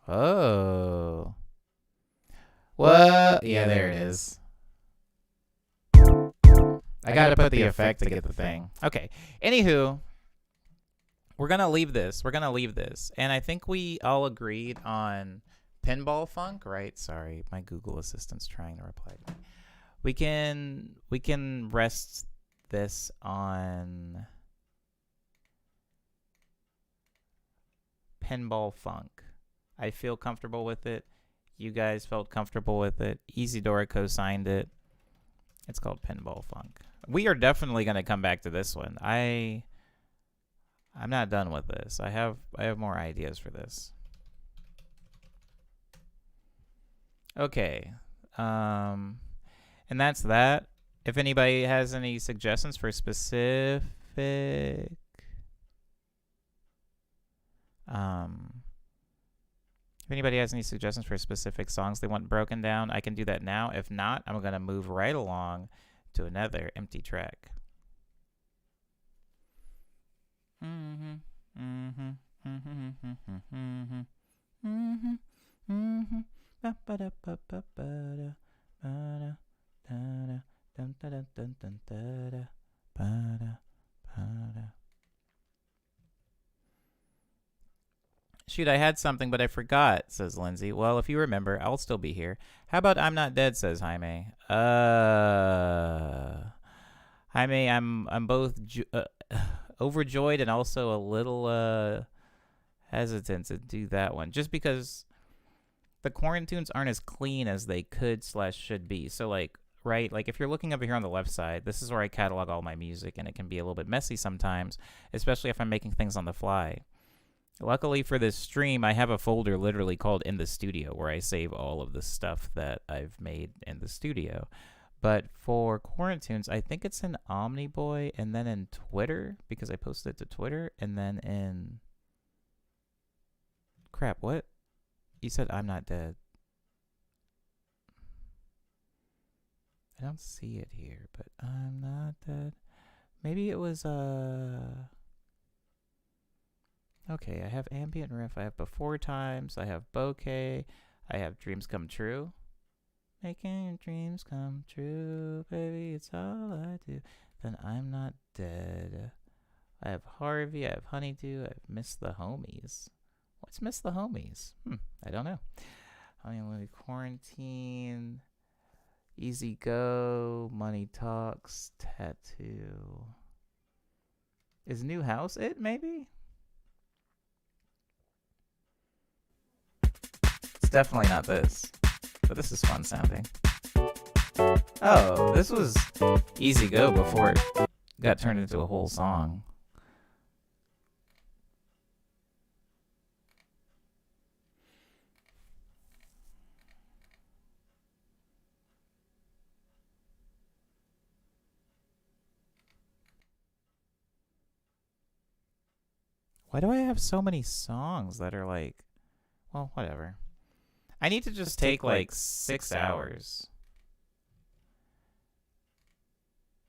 Oh. What? Yeah, there it is. I gotta put the effect to get the thing. Okay. Anywho, we're gonna leave this. And I think we all agreed on Pinball Funk, right? Sorry, my Google Assistant's trying to reply to me. We can rest this on Pinball Funk. I feel comfortable with it. You guys felt comfortable with it. Easydora co-signed it. It's called Pinball Funk. We are definitely going to come back to this one. I'm not done with this. I have more ideas for this. Okay. And that's that. If anybody has any suggestions for specific if anybody has any suggestions for specific songs they want broken down, I can do that now. If not, I'm going to move right along to another empty track. Shoot, I had something, but I forgot, says Lindsay. Well, if you remember, I'll still be here. How about I'm Not Dead, says Jaime. Jaime, I'm both overjoyed and also a little hesitant to do that one just because the quarantunes aren't as clean as they could/should be. So like, right, like if you're looking over here on the left side, this is where I catalog all my music, and it can be a little bit messy sometimes, especially if I'm making things on the fly. Luckily for this stream, I have a folder literally called In the Studio where I save all of the stuff that I've made in the studio. But for Quarantunes, I think it's in Omniboy and then in Twitter because I posted it to Twitter and then in... Crap, what? You said I'm not dead. I don't see it here, but I'm not dead. Maybe it was, Okay, I have Ambient Riff, I have Before Times, I have Bouquet, I have Dreams Come True. Making your dreams come true, baby, it's all I do. Then I'm Not Dead. I have Harvey, I have Honeydew, I have Miss the Homies. What's Miss the Homies? I don't know. I mean, Quarantine, Easy Go, Money Talks, Tattoo. Is New House it, maybe? It's definitely not this, but this is fun sounding. Oh, this was Easy Go before it got turned into a whole song. Why do I have so many songs that are like, well, whatever. I need to just take like 6 hours.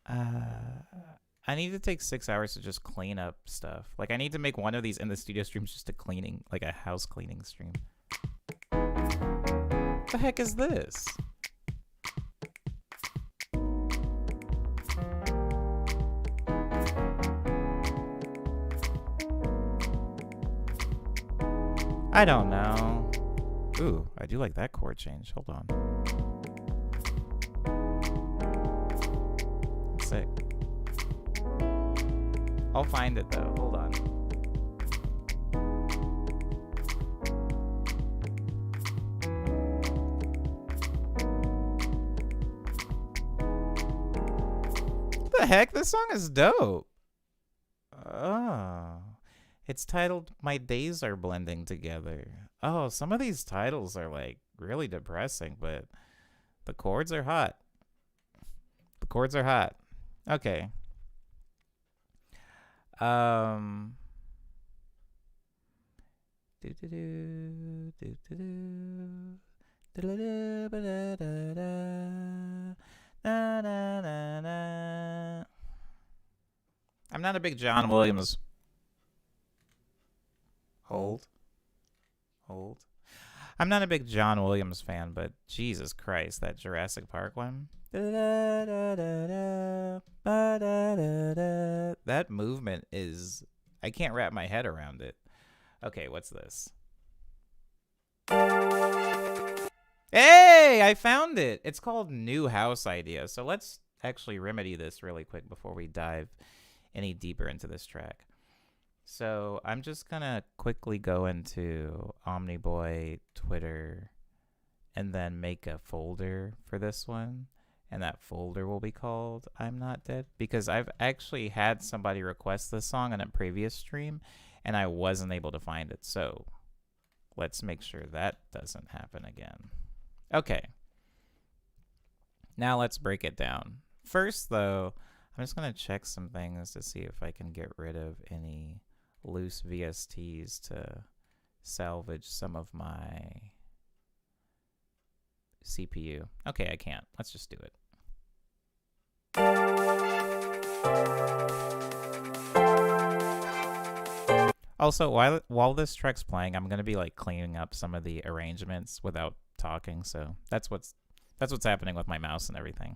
I need to take 6 hours to just clean up stuff. Like I need to make one of these in the studio streams just a cleaning, like a house cleaning stream. What the heck is this? I don't know. Ooh, I do like that chord change. Hold on. Sick. I'll find it though. Hold on. What the heck? This song is dope. Oh. It's titled My Days Are Blending Together. Oh, some of these titles are like really depressing, but the chords are hot. The chords are hot. Okay. I'm not a big John Williams. Hold. I'm not a big John Williams fan, but Jesus Christ, that Jurassic Park one. That movement is... I can't wrap my head around it. Okay, what's this? Hey, I found it! It's called New House Idea. So let's actually remedy this really quick before we dive any deeper into this track. So I'm just going to quickly go into Omniboy, Twitter, and then make a folder for this one. And that folder will be called I'm Not Dead. Because I've actually had somebody request this song on a previous stream, and I wasn't able to find it. So let's make sure that doesn't happen again. Okay. Now let's break it down. First, though, I'm just going to check some things to see if I can get rid of any loose VSTs to salvage some of my CPU. Okay, I can't. Let's just do it. Also, while this track's playing, I'm gonna be like cleaning up some of the arrangements without talking. So that's what's happening with my mouse and everything.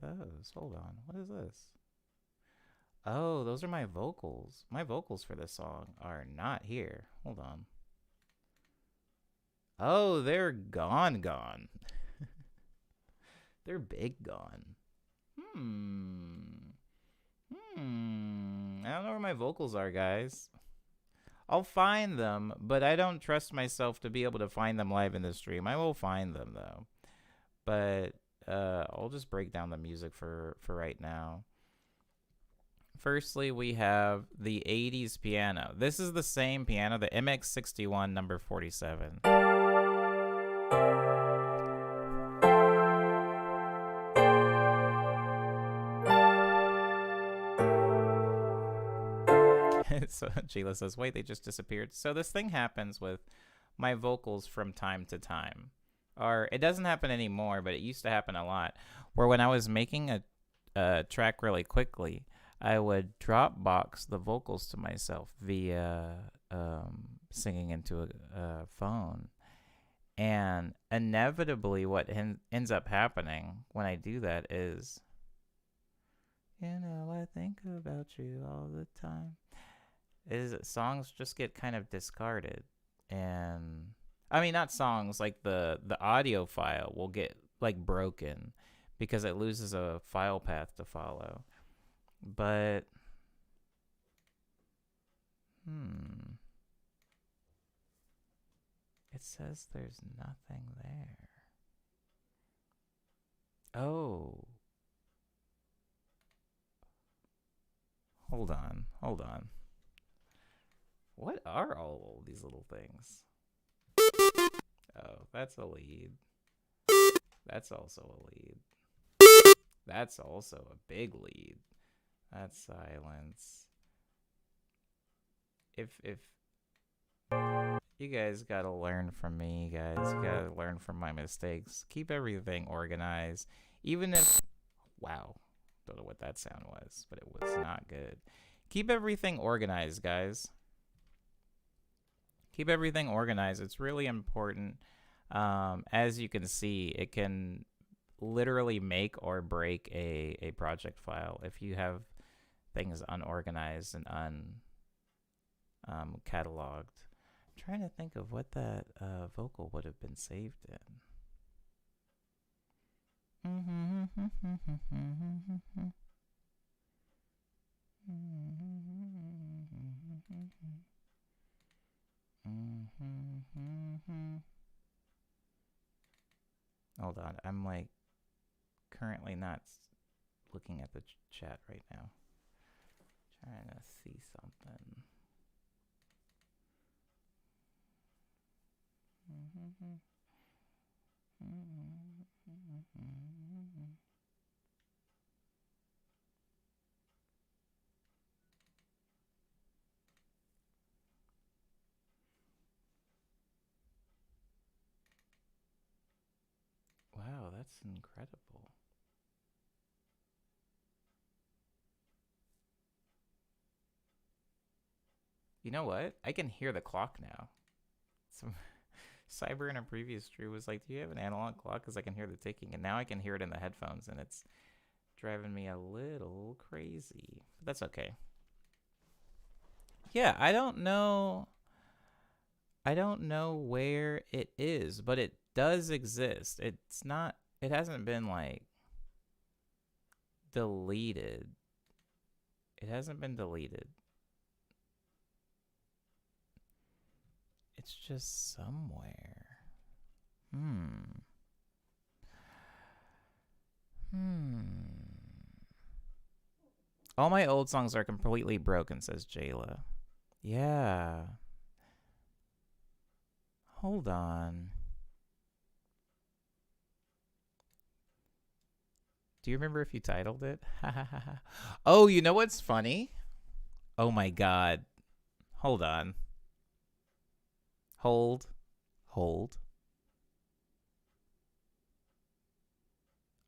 are those? Hold on. What is this? Oh, those are my vocals. My vocals for this song are not here. Hold on. Oh, they're gone. They're big gone. I don't know where my vocals are, guys. I'll find them, but I don't trust myself to be able to find them live in the stream. I will find them, though. But I'll just break down the music for right now. Firstly, we have the 80s piano. This is the same piano, the MX61 number 47. So Sheila says, wait, they just disappeared. So this thing happens with my vocals from time to time. Or it doesn't happen anymore, but it used to happen a lot. Where when I was making a track really quickly, I would Dropbox the vocals to myself via singing into a phone. And inevitably what ends up happening when I do that is, you know, I think about you all the time, is that songs just get kind of discarded. And I mean, not songs, like the audio file will get like broken because it loses a file path to follow. But it says there's nothing there. Oh, hold on. What are all these little things? Oh, that's a lead. That's also a lead. That's also a big lead. That's silence. If you guys gotta learn from me, guys. You gotta learn from my mistakes. Keep everything organized. Even if, wow, don't know what that sound was, but it was not good. Keep everything organized, guys. Keep everything organized. It's really important. As you can see, it can literally make or break a project file if you have things unorganized and cataloged. I'm trying to think of what that vocal would have been saved in. Hold on, I'm like currently not looking at the chat right now. Trying to see something. Wow, that's incredible. You know what? I can hear the clock now. Some Cyber in a previous stream was like, do you have an analog clock? Because I can hear the ticking. And now I can hear it in the headphones, and it's driving me a little crazy. But that's okay. Yeah, I don't know where it is, but it does exist. It hasn't been like deleted. It hasn't been deleted. It's just somewhere. All my old songs are completely broken, says Jayla. Yeah. Hold on. Do you remember if you titled it? Oh, you know what's funny? Oh my god. Hold on. Hold.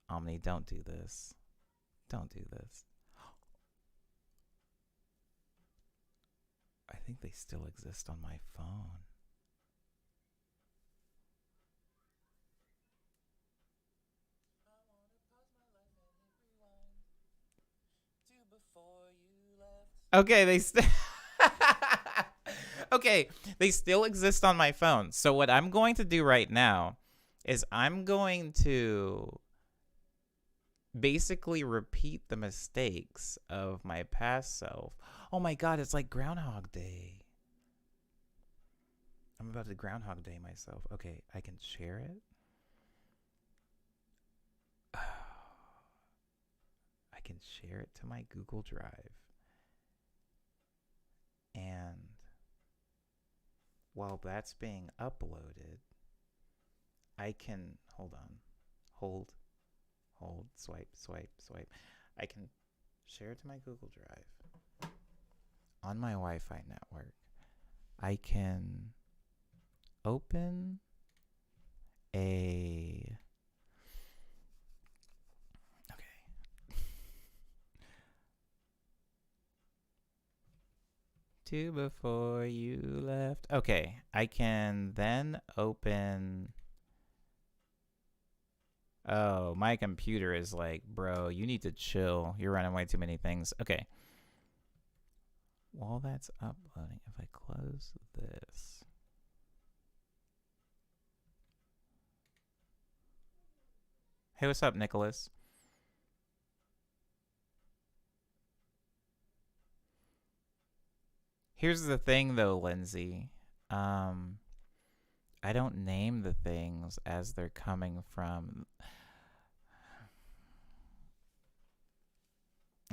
Omni, don't do this. Don't do this. I think they still exist on my phone. Okay, okay, they still exist on my phone. So what I'm going to do right now is I'm going to basically repeat the mistakes of my past self. Oh my god, it's like Groundhog Day. I'm about to Groundhog Day myself. Okay, I can share it. I can share it to my Google Drive. And while that's being uploaded, I can hold on. Hold, swipe, swipe, swipe. I can share it to my Google Drive on my Wi-Fi network. I can open a two before you left. Okay, I can then open. Oh, my computer is like, bro, you need to chill. You're running way too many things. Okay. While that's uploading, if I close this. Hey, what's up, Nicholas? Here's the thing, though, Lindsay. I don't name the things as they're coming from.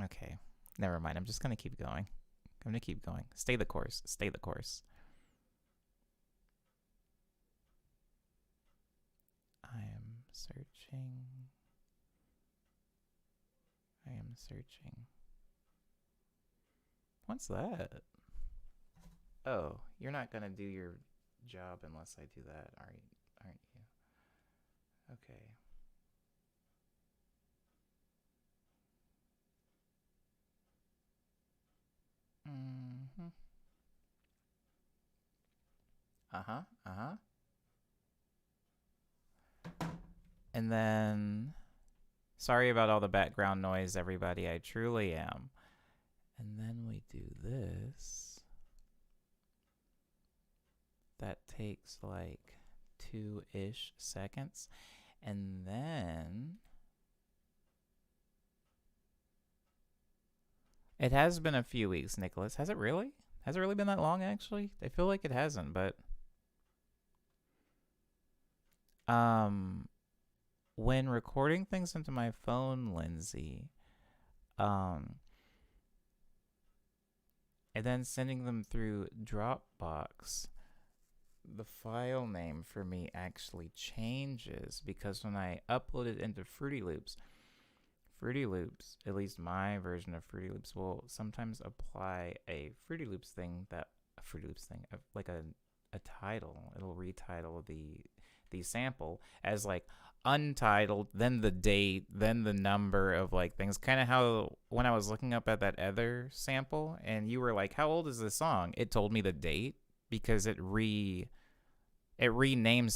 Okay, never mind. I'm just gonna keep going. I'm gonna keep going. Stay the course. Stay the course. I am searching. I am searching. What's that? Oh, you're not gonna do your job unless I do that, aren't you? Okay. Mm-hmm. Uh-huh. Uh-huh. And then sorry about all the background noise, everybody. I truly am. And then we do this. That takes like 2-ish seconds. And then it has been a few weeks, Nicholas. Has it really? Has it really been that long, actually? I feel like it hasn't, but when recording things into my phone, Lindsay, and then sending them through Dropbox, the file name for me actually changes because when I upload it into Fruity Loops, at least my version of Fruity Loops, will sometimes apply a Fruity Loops thing, like a title. It'll retitle the sample as like untitled, then the date, then the number of like things. Kind of how when I was looking up at that other sample and you were like, how old is this song? It told me the date because it renames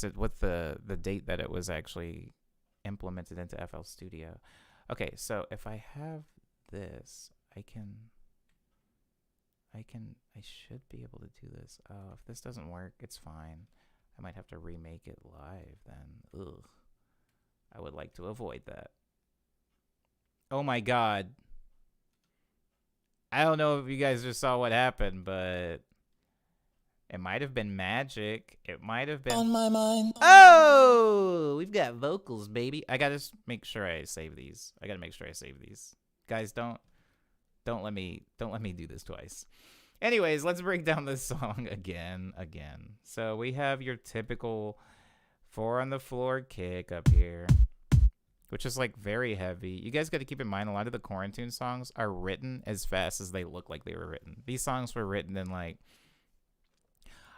it with the date that it was actually implemented into FL Studio. Okay, so if I have this, I should be able to do this. If this doesn't work, it's fine. I might have to remake it live then. Ugh. I would like to avoid that. Oh my god. I don't know if you guys just saw what happened, but it might have been magic. It might have been On my mind. Oh, we've got vocals, baby. I gotta make sure I save these. Guys, don't let me do this twice. Anyways, let's break down this song again. So we have your typical 4 on the floor kick up here, which is like very heavy. You guys got to keep in mind a lot of the quarantine songs are written as fast as they look like they were written. These songs were written in like,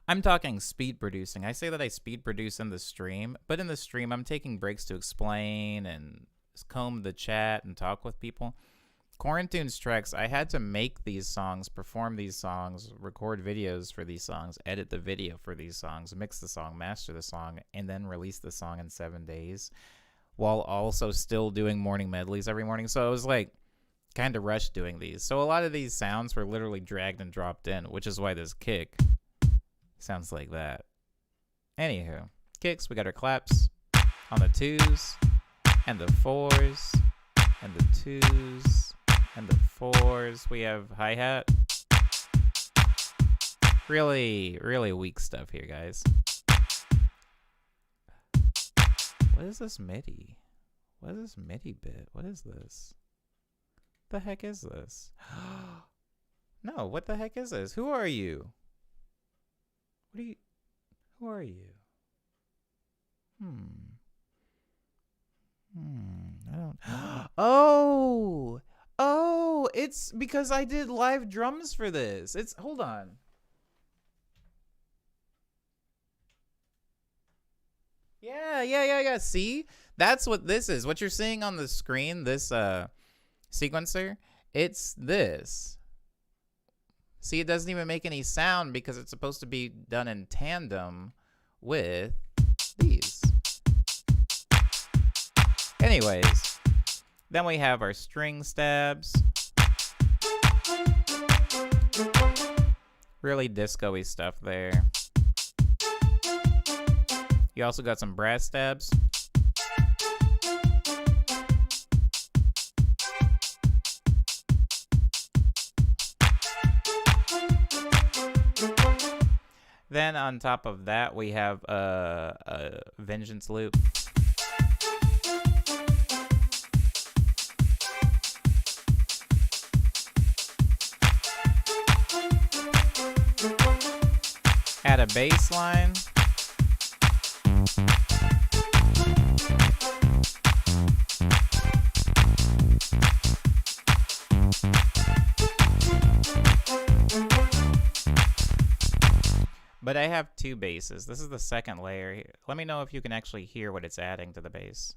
I'm talking speed producing. I say that I speed produce in the stream, but in the stream I'm taking breaks to explain and comb the chat and talk with people. Quarantine's tracks, I had to make these songs, perform these songs, record videos for these songs, edit the video for these songs, mix the song, master the song, and then release the song in 7 days while also still doing morning medleys every morning. So it was like kind of rushed doing these. So a lot of these sounds were literally dragged and dropped in, which is why this kick sounds like that. Anywho, kicks, we got our claps on the 2s and the 4s and the 2s and the 4s. We have hi-hat. Really, really weak stuff here, guys. What is this MIDI? What is this MIDI bit? What is this? What the heck is this? No, what the heck is this? Who are you? Who are you? I don't. Oh, it's because I did live drums for this. Hold on. Yeah. See? That's what this is. What you're seeing on the screen, this sequencer, it's this. See, it doesn't even make any sound because it's supposed to be done in tandem with these. Anyways, then we have our string stabs. Really disco-y stuff there. You also got some brass stabs. Then on top of that, we have a vengeance loop. Add a bass line. But I have two basses. This is the second layer. Let me know if you can actually hear what it's adding to the bass.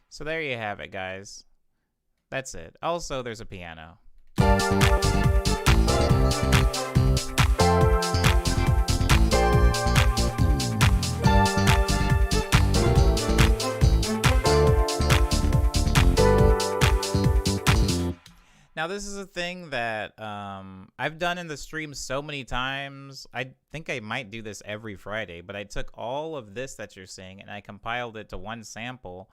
So there you have it, guys. That's it. Also, there's a piano. Now, this is a thing that I've done in the stream so many times. I think I might do this every Friday, but I took all of this that you're seeing and I compiled it to one sample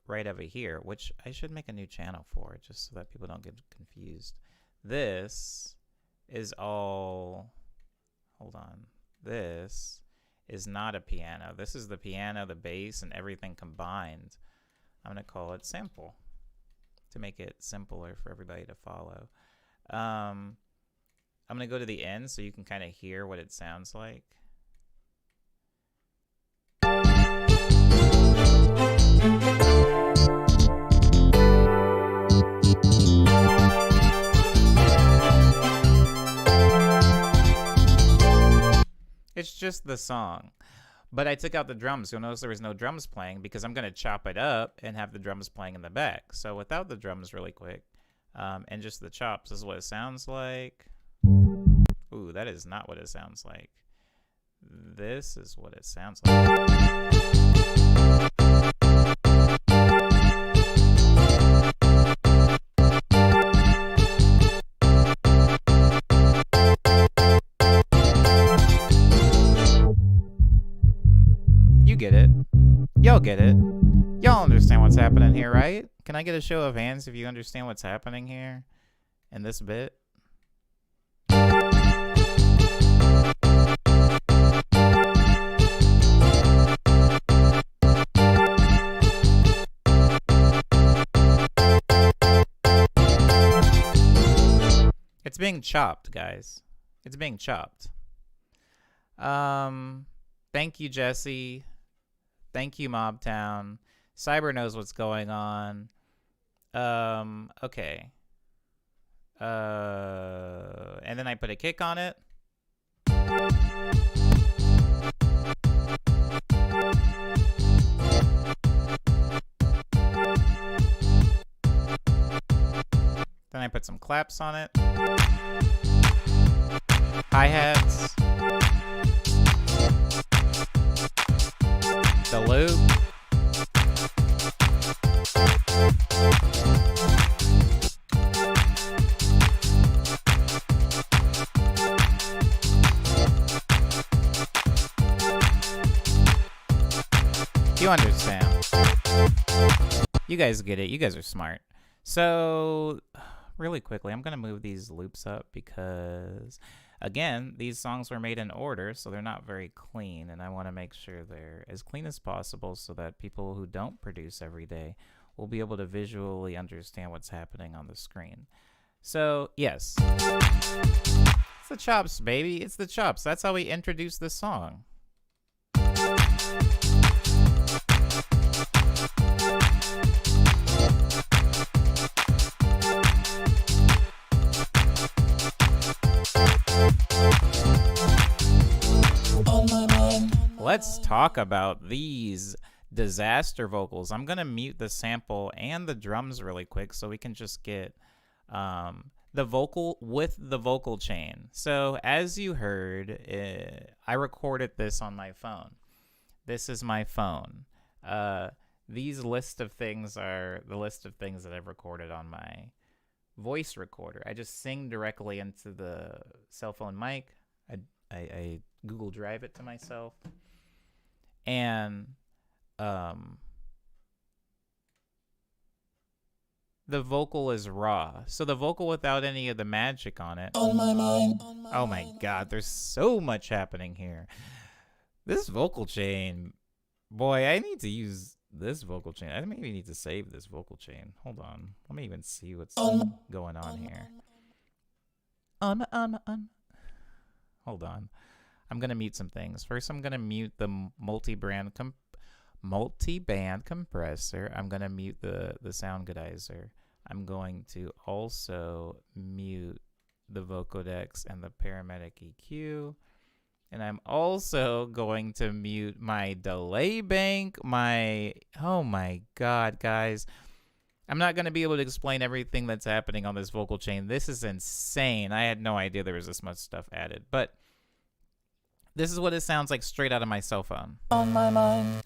right over here, which I should make a new channel for, just so that people don't get confused. This is all... Hold on. This is not a piano. This is the piano, the bass, and everything combined. I'm going to call it sample, to make it simpler for everybody to follow. I'm going to go to the end so you can kind of hear what it sounds like. It's just the song. But I took out the drums. You'll notice there was no drums playing because I'm going to chop it up and have the drums playing in the back. So without the drums really quick, and just the chops, this is what it sounds like. Ooh, that is not what it sounds like. This is what it sounds like. You get it. Y'all get it. Y'all understand what's happening here, right? Can I get a show of hands if you understand what's happening here in this bit? It's being chopped, guys. It's being chopped. Thank you, Jesse. Thank you, Mobtown. Cyber knows what's going on. Okay. And then I put a kick on it. Then I put some claps on it. Hi-hats. The loop. You understand. You guys get it. You guys are smart. So, really quickly, I'm going to move these loops up because, again, these songs were made in order, so they're not very clean, and I want to make sure they're as clean as possible so that people who don't produce every day will be able to visually understand what's happening on the screen. So, yes. It's the chops, baby. It's the chops. That's how we introduce the song. Let's talk about these disaster vocals. I'm going to mute the sample and the drums really quick so we can just get the vocal with the vocal chain. So as you heard, I recorded this on my phone. This is my phone. These list of things are the list of things that I've recorded on my voice recorder. I just sing directly into the cell phone mic. I Google Drive it to myself. And the vocal is raw. So the vocal without any of the magic on it. On my mind. Oh my god, there's so much happening here. This vocal chain, boy, I need to use this vocal chain. I maybe need to save this vocal chain. Hold on. Let me even see what's going on here. Hold on. I'm going to mute some things. First, I'm going to mute the multi-band compressor. I'm going to mute the sound goodizer. I'm going to also mute the vocodex and the paramedic EQ. And I'm also going to mute my delay bank. Oh my god, guys. I'm not going to be able to explain everything that's happening on this vocal chain. This is insane. I had no idea there was this much stuff added. But this is what it sounds like straight out of my cell phone. On my mind.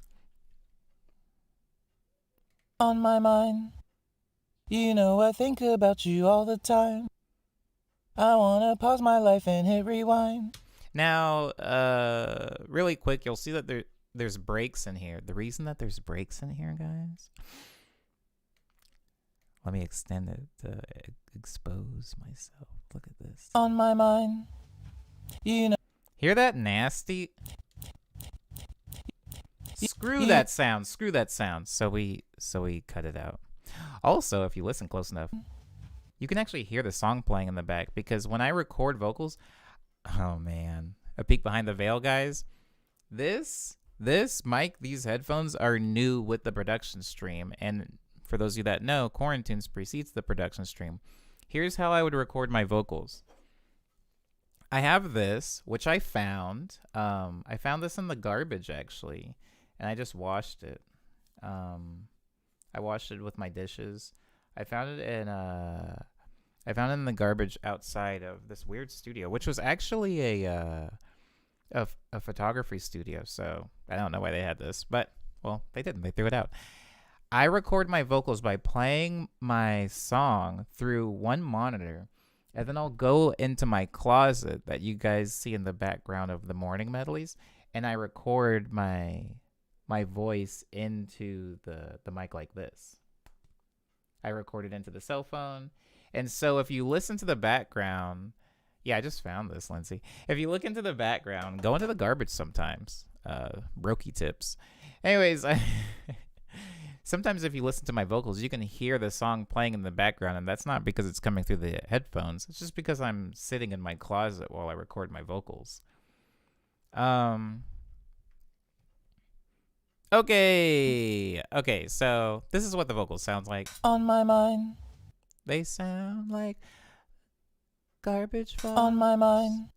On my mind. You know I think about you all the time. I wanna pause my life and hit rewind. Now, really quick, you'll see that there's breaks in here. The reason that there's breaks in here, guys, let me extend it to expose myself. Look at this. On my mind. You know. Hear that nasty? Screw that sound. Screw that sound. So we cut it out. Also, if you listen close enough, you can actually hear the song playing in the back because when I record vocals, oh man, a peek behind the veil, guys. This mic, these headphones are new with the production stream, and for those of you that know, Quarantunes precedes the production stream. Here's how I would record my vocals. I have this, which I found. I found this in the garbage, actually, and I just washed it. I washed it with my dishes. I found it in the garbage outside of this weird studio, which was actually a photography studio. So I don't know why they had this, but well, they didn't. They threw it out. I record my vocals by playing my song through one monitor. And then I'll go into my closet that you guys see in the background of the morning medleys, and I record my voice into the mic like this. I record it into the cell phone. And so if you listen to the background, yeah, I just found this, Lindsay. If you look into the background, go into the garbage sometimes. Brokey tips. Anyways, sometimes if you listen to my vocals, you can hear the song playing in the background, and that's not because it's coming through the headphones. It's just because I'm sitting in my closet while I record my vocals. Okay, so this is what the vocals sound like. On my mind. They sound like garbage balls. On my mind.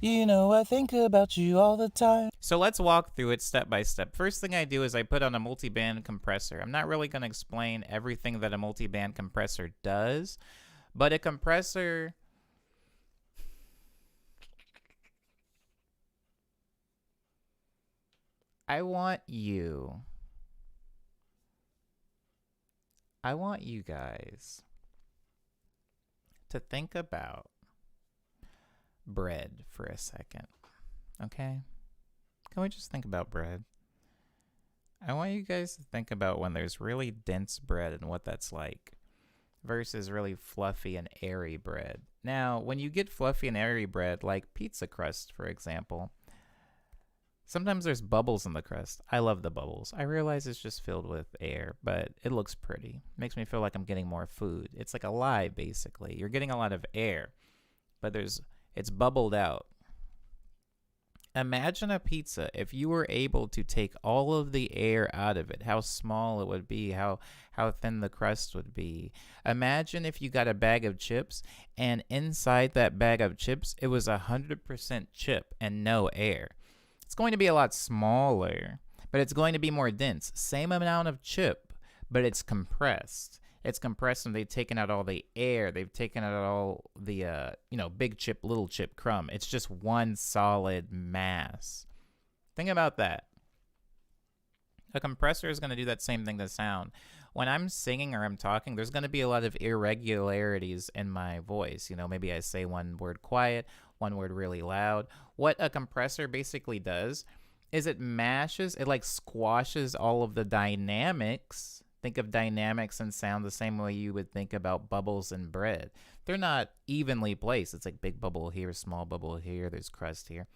You know I think about you all the time. So let's walk through it step by step. First thing I do is I put on a multi-band compressor. I'm not really going to explain everything that a multi-band compressor does, But a compressor, I want you, I want you guys to think about bread for a second, okay? Can we just think about bread? I want you guys to think about when there's really dense bread and what that's like versus really fluffy and airy bread. Now, when you get fluffy and airy bread, like pizza crust, for example, sometimes there's bubbles in the crust. I love the bubbles. I realize it's just filled with air, but it looks pretty. Makes me feel like I'm getting more food. It's like a lie, basically. You're getting a lot of air, but it's bubbled out. Imagine a pizza. If you were able to take all of the air out of it, how small it would be, how thin the crust would be. Imagine if you got a bag of chips and inside that bag of chips, it was 100% chip and no air. It's going to be a lot smaller, but it's going to be more dense. Same amount of chip, but it's compressed. It's compressed and they've taken out all the air. They've taken out all the, big chip, little chip crumb. It's just one solid mass. Think about that. A compressor is going to do that same thing to sound. When I'm singing or I'm talking, there's going to be a lot of irregularities in my voice. Maybe I say one word quiet, one word really loud. What a compressor basically does is it squashes all of the dynamics. Think of dynamics and sound the same way you would think about bubbles in bread. They're not evenly placed. It's like big bubble here, small bubble here, there's crust here.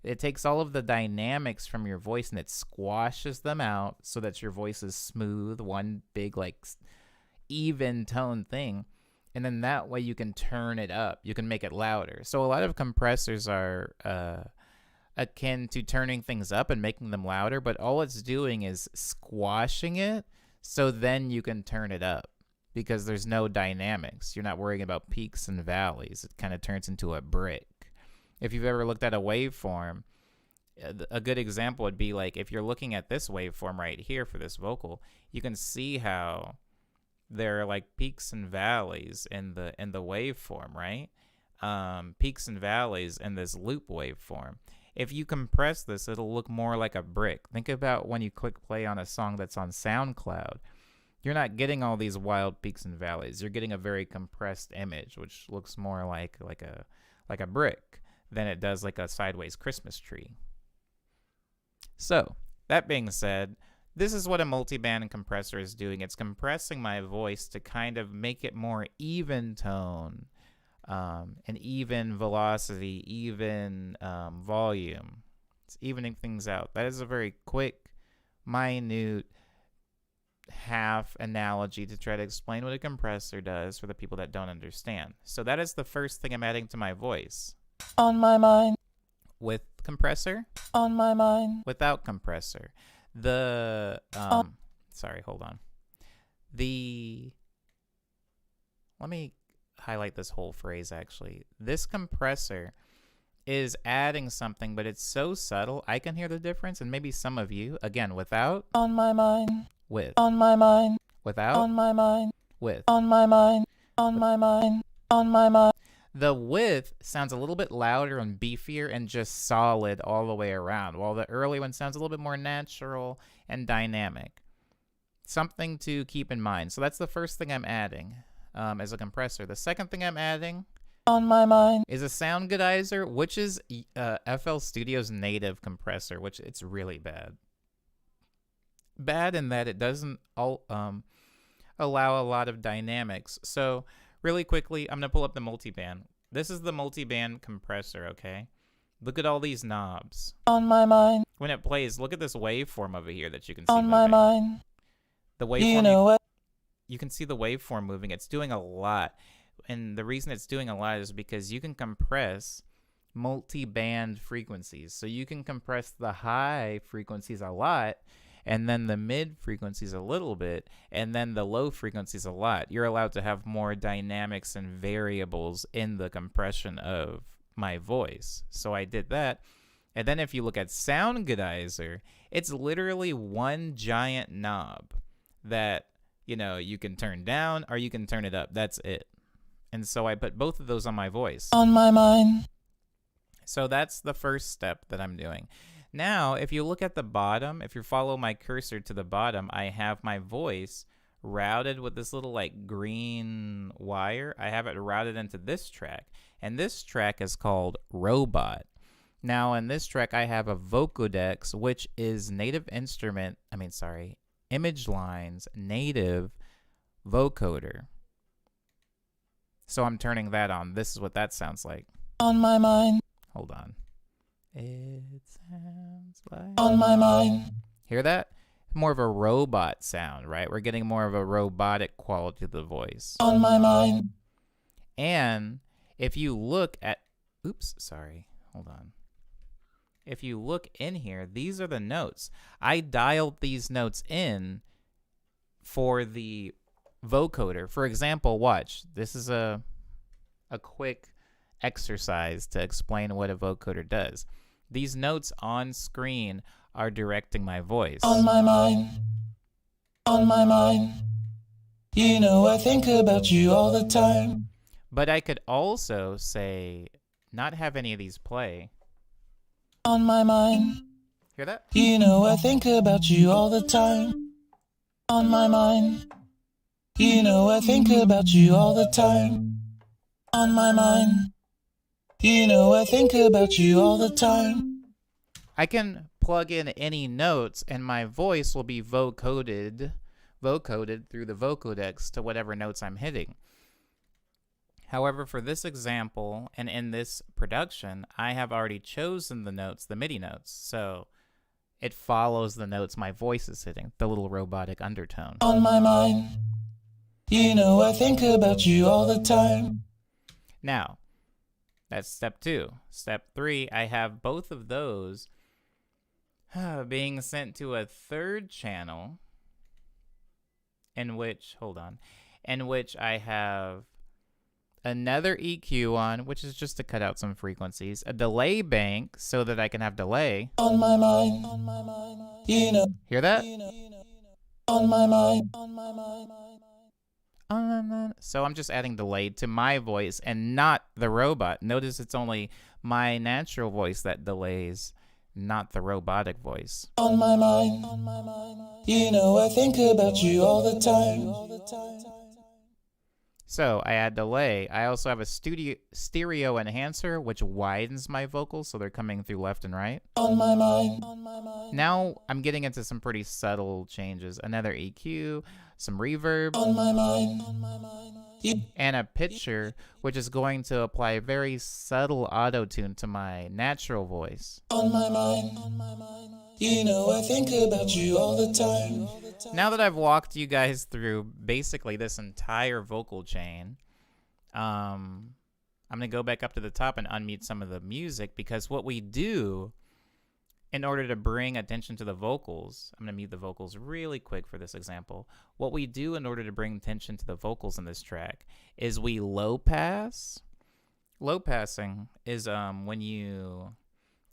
It takes all of the dynamics from your voice and it squashes them out so that your voice is smooth, one big even tone thing. And then that way you can turn it up. You can make it louder. So a lot of compressors are akin to turning things up and making them louder, but all it's doing is squashing it. So then you can turn it up because there's no dynamics. You're not worrying about peaks and valleys. It kind of turns into a brick. If you've ever looked at a waveform, a good example would be like if you're looking at this waveform right here for this vocal, you can see how there are like peaks and valleys in the waveform, right? Peaks and valleys in this loop waveform. If you compress this, it'll look more like a brick. Think about when you click play on a song that's on SoundCloud. You're not getting all these wild peaks and valleys. You're getting a very compressed image, which looks more like a brick than it does like a sideways Christmas tree. So, that being said, this is what a multiband compressor is doing. It's compressing my voice to kind of make it more even tone. An even velocity, even volume. It's evening things out. That is a very quick, minute, half analogy to try to explain what a compressor does for the people that don't understand. So that is the first thing I'm adding to my voice. On my mind. With compressor. On my mind. Without compressor. Sorry, hold on. Let me highlight this whole phrase actually. This compressor is adding something, but it's so subtle I can hear the difference, and maybe some of you, again, without. On my mind. With. On my mind. Without. On my mind. With. On my mind. On my mind. On my mind. The with sounds a little bit louder and beefier and just solid all the way around, while the early one sounds a little bit more natural and dynamic. Something to keep in mind. So that's the first thing I'm adding as a compressor. The second thing I'm adding on my mind is a sound goodizer, which is FL Studio's native compressor, which it's really bad. Bad in that it doesn't allow a lot of dynamics. So really quickly, I'm going to pull up the multiband. This is the multiband compressor, okay? Look at all these knobs. On my mind. When it plays, look at this waveform over here that you can see on moving. my mind. The waveform, you know what? You can see the waveform moving. It's doing a lot. And the reason it's doing a lot is because you can compress multi-band frequencies. So you can compress the high frequencies a lot, and then the mid frequencies a little bit, and then the low frequencies a lot. You're allowed to have more dynamics and variables in the compression of my voice. So I did that. And then if you look at Sound Goodizer, it's literally one giant knob that, you know, you can turn down or you can turn it up. That's it. And so I put both of those on my voice. On my mind. So that's the first step that I'm doing. Now, if you look at the bottom, if you follow my cursor to the bottom, I have my voice routed with this little like green wire. I have it routed into this track. And this track is called Robot. Now, in this track, I have a vocodex, which is Image Line's native vocoder. So I'm turning that on. This is what that sounds like. On my mind. Hold on. It sounds like... On my mind. Hear that? More of a robot sound, right? We're getting more of a robotic quality to the voice. On my mind. And if you look at... Oops, sorry. Hold on. If you look in here, these are the notes. I dialed these notes in for the vocoder. For example, watch. This is a quick exercise to explain what a vocoder does. These notes on screen are directing my voice. On my mind. On my mind. You know I think about you all the time. But I could also say, not have any of these play. On my mind. Hear that? You know I think about you all the time. On my mind. You know I think about you all the time. On my mind. You know I think about you all the time. I can plug in any notes and my voice will be vocoded through the vocodex to whatever notes I'm hitting. However, for this example and in this production, I have already chosen the notes, the MIDI notes. So it follows the notes my voice is hitting, the little robotic undertone. On my mind. You know I think about you all the time. Now, that's step 2. Step 3, I have both of those being sent to a third channel in which I have another EQ on, which is just to cut out some frequencies, a delay bank so that I can have delay. On my mind. On my mind. You know. Hear that? On my mind. On my mind. So I'm just adding delay to my voice and not the robot. Notice it's only my natural voice that delays, not the robotic voice. On my mind. On my mind. You know I think about you all the time. So I add delay. I also have a stereo enhancer, which widens my vocals so they're coming through left and right. On my mind. On my mind. Now I'm getting into some pretty subtle changes. Another EQ, some reverb, On my mind. On my mind. and a pitcher, which is going to apply a very subtle auto-tune to my natural voice. On my mind. On my mind. You know I think about you all the time. Now that I've walked you guys through basically this entire vocal chain, I'm going to go back up to the top and unmute some of the music, because what we do in order to bring attention to the vocals, I'm going to mute the vocals really quick for this example. What we do in order to bring attention to the vocals in this track is we low pass. Low passing is when you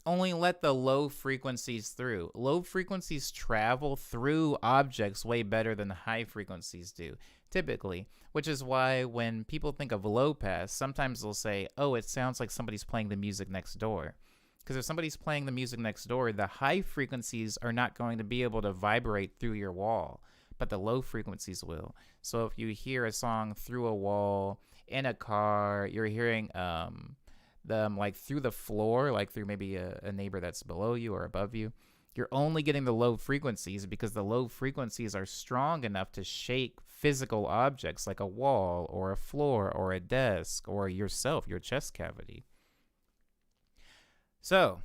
only let the low frequencies through. Low frequencies travel through objects way better than high frequencies do, typically, which is why when people think of low pass, sometimes they'll say, oh, it sounds like somebody's playing the music next door. Because if somebody's playing the music next door, the high frequencies are not going to be able to vibrate through your wall, but the low frequencies will. So if you hear a song through a wall, in a car, you're hearing them like through the floor, like through maybe a neighbor that's below you or above you, you're only getting the low frequencies because the low frequencies are strong enough to shake physical objects like a wall or a floor or a desk or yourself, your chest cavity. So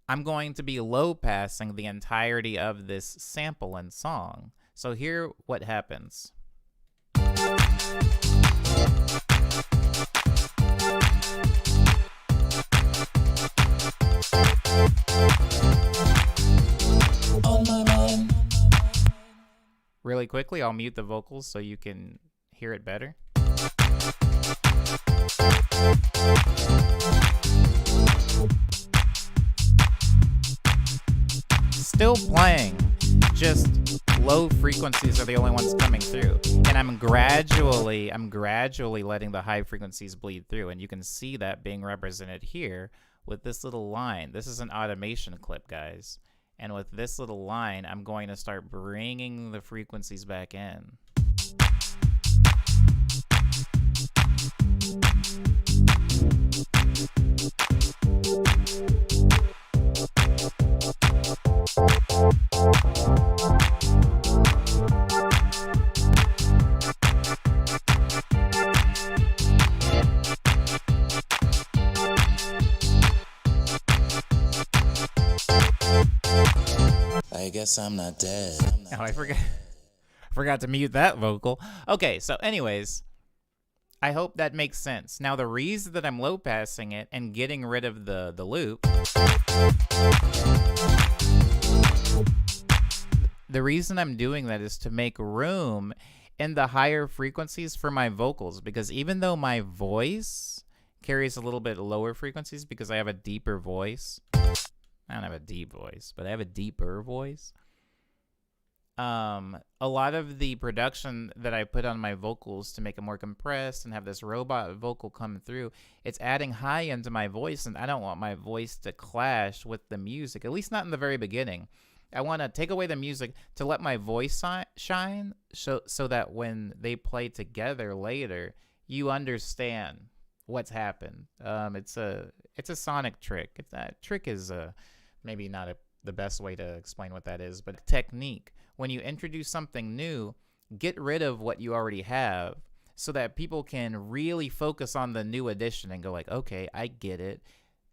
I'm going to be low passing the entirety of this sample and song. So here what happens. On my mind. Really quickly, I'll mute the vocals so you can hear it better. Still playing, just low frequencies are the only ones coming through. And I'm gradually letting the high frequencies bleed through. And you can see that being represented here with this little line. This is an automation clip, guys. And with this little line, I'm going to start bringing the frequencies back in. I guess I'm not dead. Oh, I forgot to mute that vocal. Okay, so anyways, I hope that makes sense. Now, the reason that I'm low passing it and getting rid of the loop, the reason I'm doing that is to make room in the higher frequencies for my vocals, because even though my voice carries a little bit lower frequencies because I have a deeper voice, I don't have a deep voice, but I have a deeper voice. A lot of the production that I put on my vocals to make it more compressed and have this robot vocal come through, it's adding high into my voice, and I don't want my voice to clash with the music, at least not in the very beginning. I want to take away the music to let my voice shine so that when they play together later, you understand what's happened. It's a sonic trick. That trick is maybe not the best way to explain what that is, but technique. When you introduce something new, get rid of what you already have so that people can really focus on the new addition and go like, okay, I get it.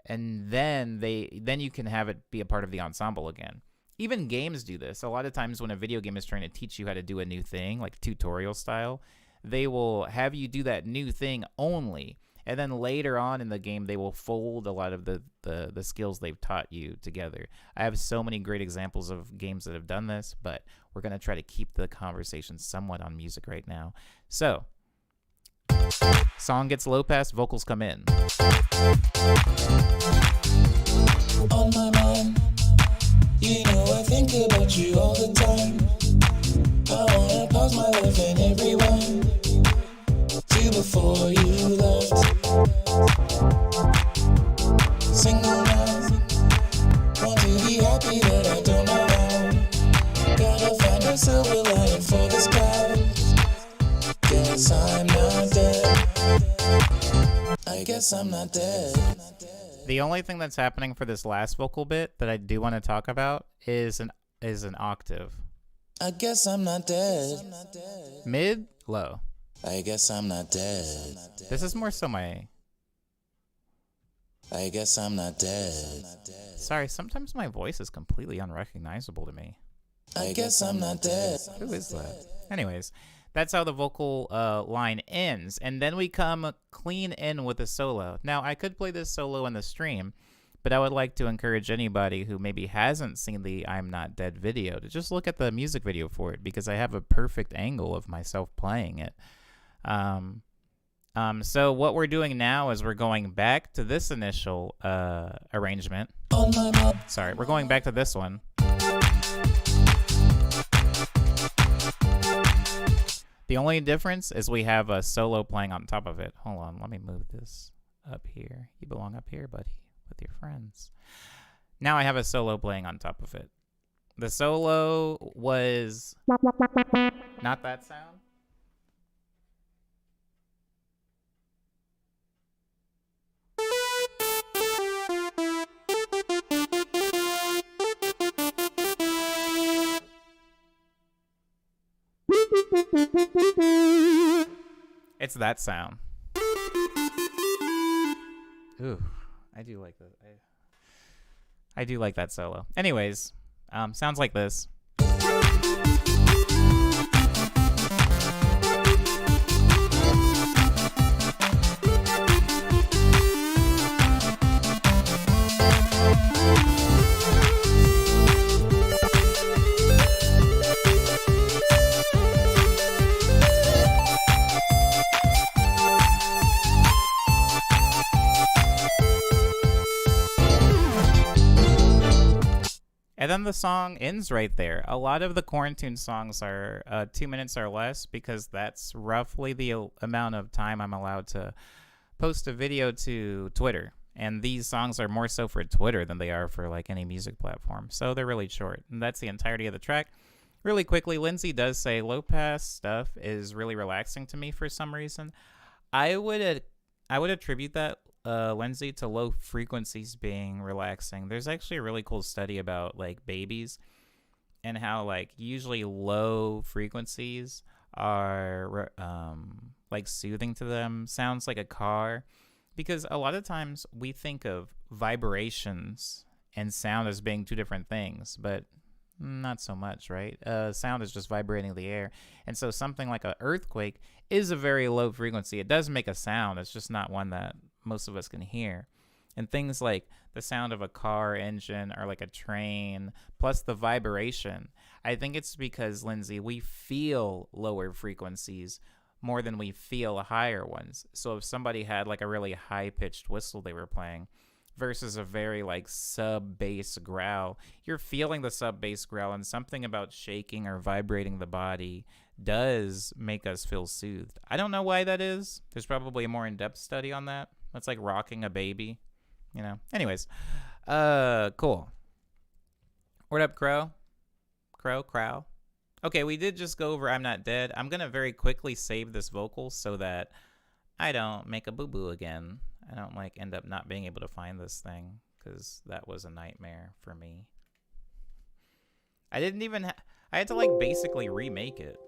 And then you can have it be a part of the ensemble again. Even games do this. A lot of times when a video game is trying to teach you how to do a new thing, like tutorial style, they will have you do that new thing only. And then later on in the game, they will fold a lot of the skills they've taught you together. I have so many great examples of games that have done this, but we're going to try to keep the conversation somewhat on music right now. So, song gets low pass, vocals come in. On my mind, you know I think about you all the time. I wanna pause my life and everyone to before you left. Single now, want to be happy but I don't know how. Gotta find a silver lining for this cloud. Guess I'm not dead. I guess I'm not dead. The only thing that's happening for this last vocal bit that I do want to talk about is an octave. I guess I'm not dead. Mid, low. I guess I'm not dead. This is more so my... I guess I'm not dead. Sorry, sometimes my voice is completely unrecognizable to me. I guess I'm not dead. Who is that? Anyways, that's how the vocal line ends. And then we come clean in with a solo. Now, I could play this solo in the stream, but I would like to encourage anybody who maybe hasn't seen the I'm Not Dead video to just look at the music video for it, because I have a perfect angle of myself playing it. So what we're doing now is we're going back to this initial arrangement. Sorry, we're going back to this one. The only difference is we have a solo playing on top of it. Hold on, let me move this up here. You belong up here, buddy, with your friends. Now I have a solo playing on top of it. The solo was not that sound. It's that sound. Ooh, I do like that. I do like that solo. Anyways, sounds like this. And And then the song ends right there. A lot of the quarantine songs are 2 minutes or less because that's roughly the amount of time I'm allowed to post a video to Twitter. And these songs are more so for Twitter than they are for like any music platform. So they're really short. And that's the entirety of the track. Really quickly, Lindsay does say low pass stuff is really relaxing to me for some reason. I would attribute that, Lindsay, to low frequencies being relaxing. There's actually a really cool study about like babies and how like usually low frequencies are like soothing to them. Sounds like a car, because a lot of times we think of vibrations and sound as being two different things, but not so much, right? Sound is just vibrating the air. And so something like an earthquake is a very low frequency. It does make a sound. It's just not one that most of us can hear. And things like the sound of a car engine or like a train, plus the vibration, I think it's because, Lindsay, we feel lower frequencies more than we feel higher ones. So if somebody had like a really high-pitched whistle they were playing versus a very like sub-bass growl, you're feeling the sub-bass growl, and something about shaking or vibrating the body does make us feel soothed. I don't know why that is. There's probably a more in-depth study on that. That's like rocking a baby, you know. Anyways, cool. What up, Crow? Crow? Okay, we did just go over I'm Not Dead. I'm going to very quickly save this vocal so that I don't make a boo-boo again. I don't like end up not being able to find this thing, because that was a nightmare for me. I didn't even I had to like basically remake it,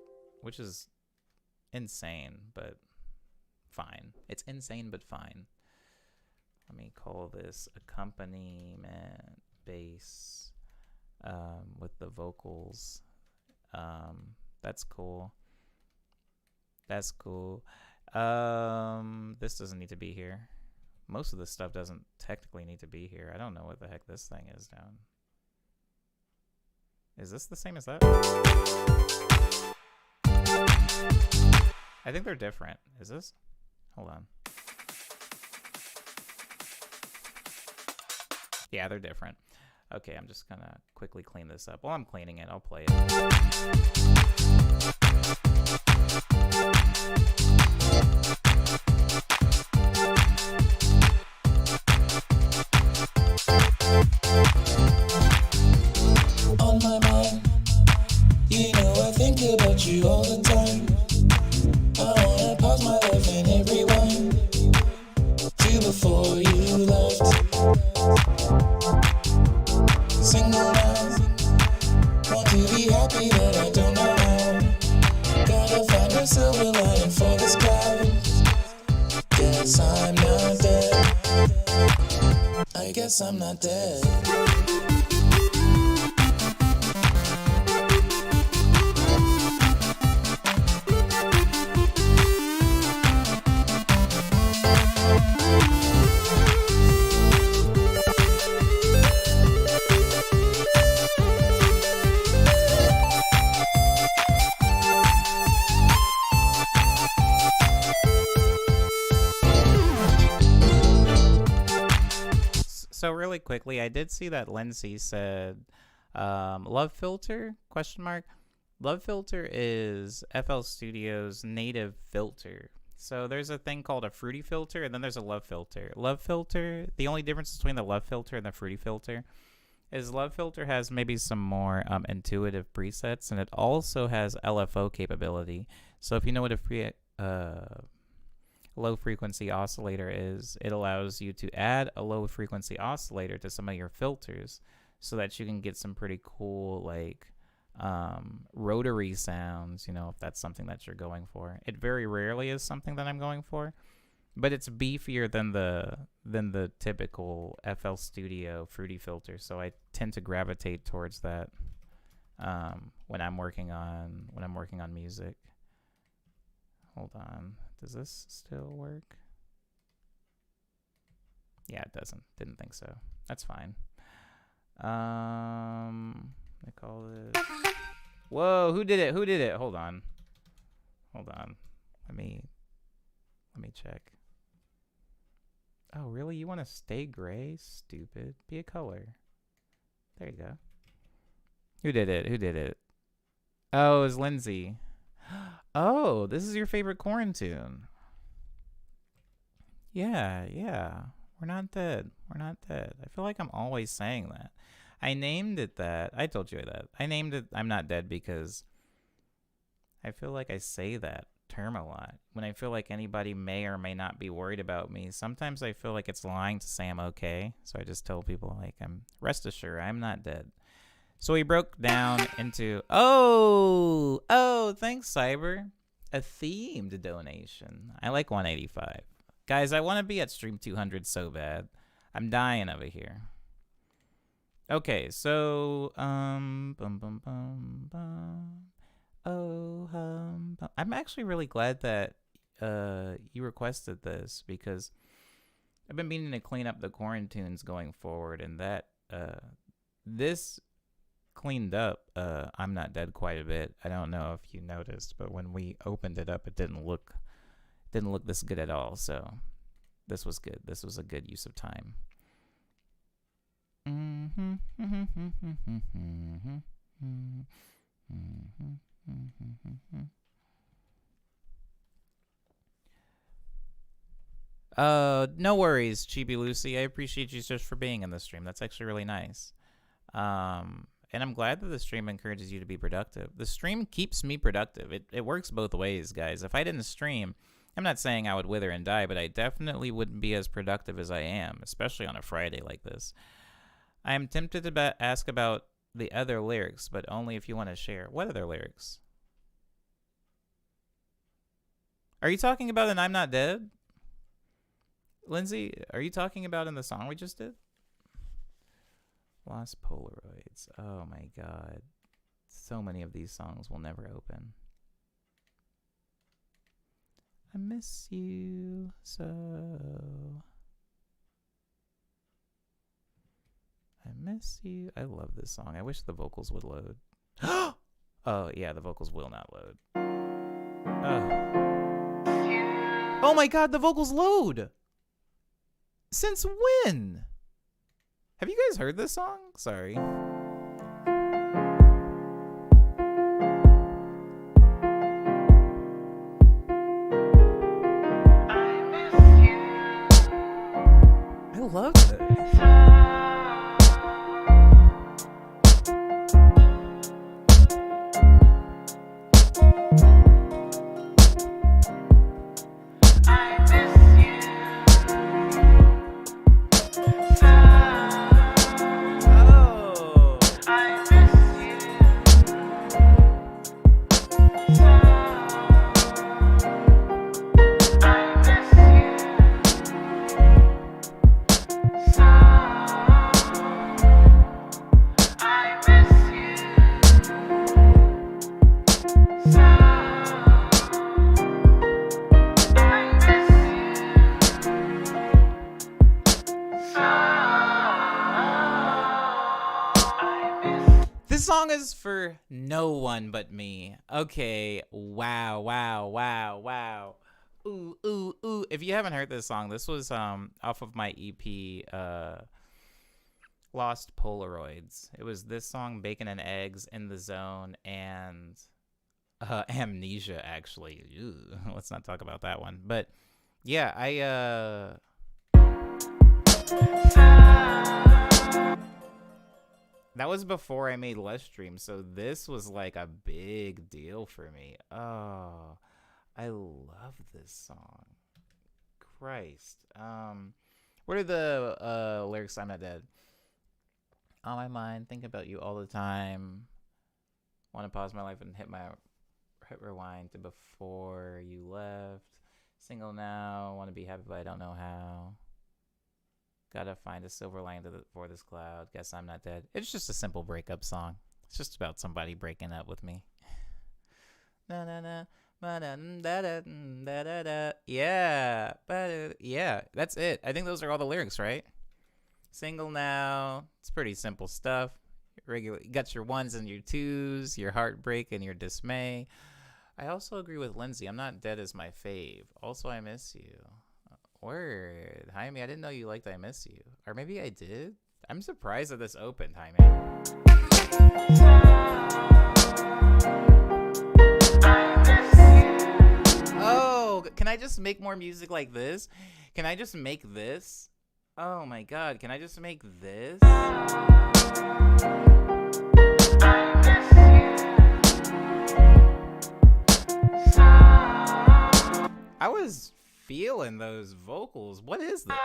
which is insane, but fine. It's insane, but fine. Let me call this accompaniment bass with the vocals. That's cool. That's cool. This doesn't need to be here. Most of this stuff doesn't technically need to be here. I don't know what the heck this thing is down. Is this the same as that? I think they're different. Is this? Hold on. Yeah, they're different. Okay, I'm just gonna quickly clean this up. While I'm cleaning it, I'll play it. On my mind, you know I think about you all the time. I wanna pause my life and hit rewind to before you left. Single now, want to be happy but I don't know how. Gotta find a silver lining for this cloud. Guess I'm not dead. I guess I'm not dead. So really quickly, I did see that Lindsay said Love Filter, question mark. Love Filter is FL Studio's native filter. So there's a thing called a Fruity Filter, and then there's a Love Filter. Love Filter, the only difference between the Love Filter and the Fruity Filter is Love Filter has maybe some more intuitive presets, and it also has LFO capability. So if you know what a low frequency oscillator is, it allows you to add a low frequency oscillator to some of your filters so that you can get some pretty cool like rotary sounds, you know, if that's something that you're going for. It very rarely is something that I'm going for, but it's beefier than the typical FL Studio Fruity filter, so I tend to gravitate towards that when I'm working on music. Hold on. Does this still work? Yeah, it doesn't. Didn't think so. That's fine. I call this. Whoa, who did it? Who did it? Hold on. Let me check. Oh, really? You want to stay gray? Stupid. Be a color. There you go. Who did it? Who did it? Oh, it was Lindsay. Oh, this is your favorite quarantine. Yeah, yeah. We're not dead. We're not dead. I feel like I'm always saying that. I named it that. I told you that. I named it I'm Not Dead because I feel like I say that term a lot. When I feel like anybody may or may not be worried about me, sometimes I feel like it's lying to say I'm okay. So I just tell people, like, rest assured, I'm not dead. So we broke down into, thanks, Cyber. A themed donation. I like 185. Guys, I want to be at stream 200 so bad. I'm dying over here. Okay, so, I'm actually really glad that you requested this because I've been meaning to clean up the quarantines going forward, and that this cleaned up I'm Not Dead quite a bit. I don't know if you noticed, but when we opened it up, it didn't look this good at all. So this was good. This was a good use of time. No worries, Chibi Lucy. I appreciate you just for being in the stream. That's actually really nice. And I'm glad that the stream encourages you to be productive. The stream keeps me productive. It works both ways, guys. If I didn't stream, I'm not saying I would wither and die, but I definitely wouldn't be as productive as I am, especially on a Friday like this. I am tempted to ask about the other lyrics, but only if you want to share. What other lyrics? Are you talking about an I'm Not Dead? Lindsay, are you talking about in the song we just did? Lost Polaroids. Oh my god. So many of these songs will never open. I miss you so. I miss you. I love this song. I wish the vocals would load. Oh, yeah, the vocals will not load. Oh my god, the vocals load! Since when? Have you guys heard this song? Sorry. I love it. This song is for no one but me. Okay, wow. Ooh. If you haven't heard this song, this was off of my EP Lost Polaroids. It was this song, Bacon and Eggs, In the Zone, and Amnesia, actually. Ew, let's not talk about that one. But yeah, that was before I made less streams, so this was like a big deal for me. Oh, I love this song. Christ. What are the lyrics? I'm Not Dead. On my mind, think about you all the time. Want to pause my life and hit rewind to before you left. Single now, want to be happy but I don't know how. Gotta find a silver lining for this cloud. Guess I'm not dead. It's just a simple breakup song. It's just about somebody breaking up with me. Yeah. Yeah, that's it. I think those are all the lyrics, right? Single now. It's pretty simple stuff. You got your ones and your twos, your heartbreak and your dismay. I also agree with Lindsay. I'm Not Dead is my fave. Also, I miss you. Word. Jaime, I didn't know you liked I Miss You. Or maybe I did? I'm surprised that this opened, Jaime. Oh, can I just make more music like this? Can I just make this? Oh my god, can I just make this? I was feeling those vocals. What is this?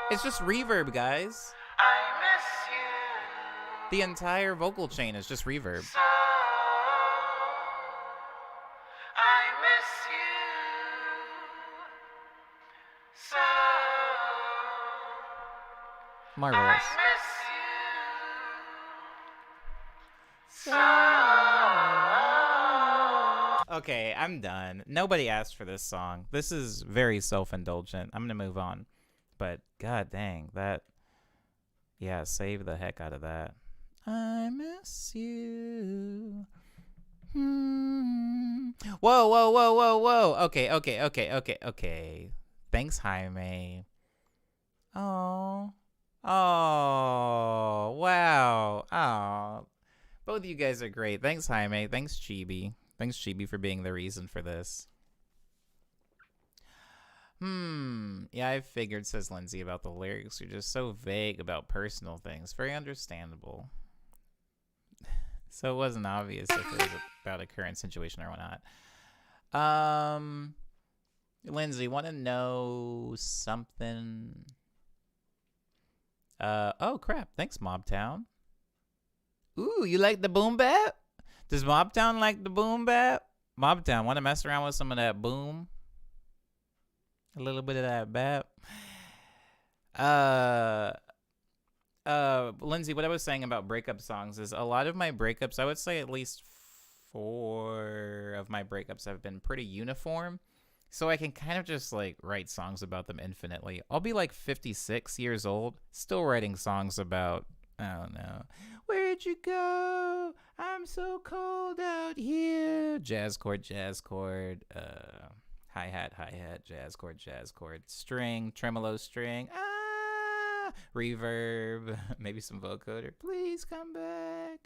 It's just reverb, guys. The entire vocal chain is just reverb. Marvelous. Okay, I'm done. Nobody asked for this song. This is very self-indulgent. I'm gonna move on. But god dang, that... Yeah, save the heck out of that. I miss you. Whoa, whoa, whoa, whoa, whoa. Okay. Thanks, Jaime. Oh. Oh, wow. Oh. Both of you guys are great. Thanks, Jaime. Thanks, Chibi. Thanks, Chibi, for being the reason for this. Yeah, I figured, says Lindsay, about the lyrics. You're just so vague about personal things. Very understandable. So it wasn't obvious if it was about a current situation or whatnot. Lindsay, want to know something? Oh, crap. Thanks, Mobtown. Ooh, you like the boom bap? Does Mobtown like the boom bap? Mobtown, want to mess around with some of that boom? A little bit of that bap. Lindsay, what I was saying about breakup songs is a lot of my breakups, I would say at least 4 of my breakups have been pretty uniform. So I can kind of just like write songs about them infinitely. I'll be like 56 years old, still writing songs about, I don't know, where'd you go? I'm so cold out here. Jazz chord, hi-hat, jazz chord, string, tremolo string, reverb, maybe some vocoder. Please come back.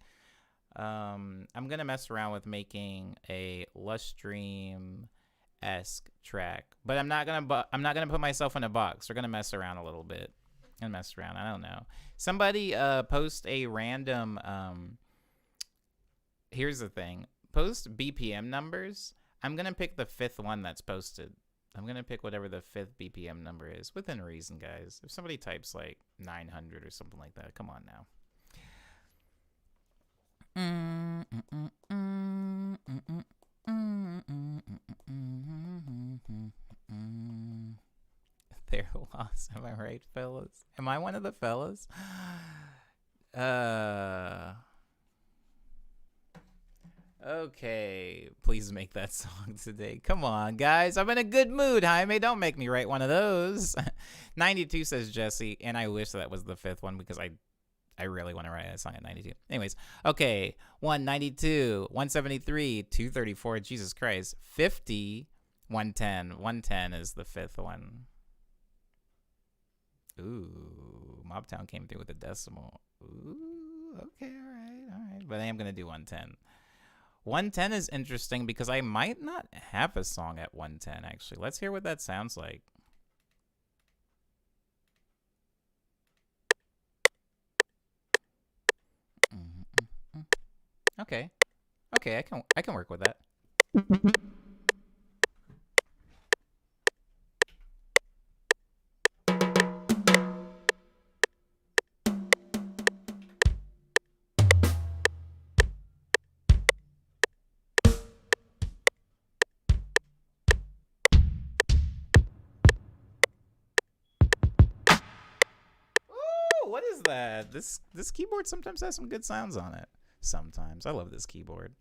I'm gonna mess around with making a Lush Dream-esque track, but I'm not gonna put myself in a box. We're gonna mess around a little bit and mess around. I don't know. Somebody post a random. Here's the thing. Post BPM numbers. I'm gonna pick the 5th one that's posted. I'm gonna pick whatever the 5th BPM number is, within reason, guys. If somebody types like 900 or something like that, come on now. They're lost. Am I right, fellas? Am I one of the fellas? Okay, please make that song today. Come on, guys. I'm in a good mood, Jaime. Don't make me write one of those. 92 says Jesse, and I wish that was the 5th one because I really want to write a song at 92. Anyways, okay. 192, 173, 234, Jesus Christ. 50, 110. 110 is the 5th one. Ooh, Mobtown came through with a decimal. Ooh, okay, all right. But I am going to do 110. 110 is interesting because I might not have a song at 110, actually. Let's hear what that sounds like. Okay, I can work with that. What is that? This keyboard sometimes has some good sounds on it. Sometimes. I love this keyboard.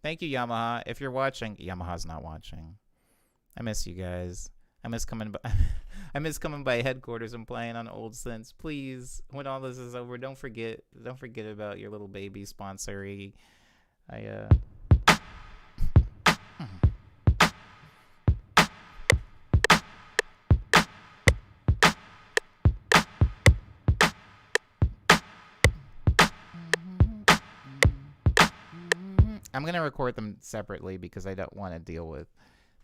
Thank you, Yamaha. If you're watching, Yamaha's not watching. I miss you guys. I miss coming by I miss coming by headquarters and playing on old synths. Please, when all this is over, don't forget about your little baby sponsory. I'm gonna record them separately because I don't want to deal with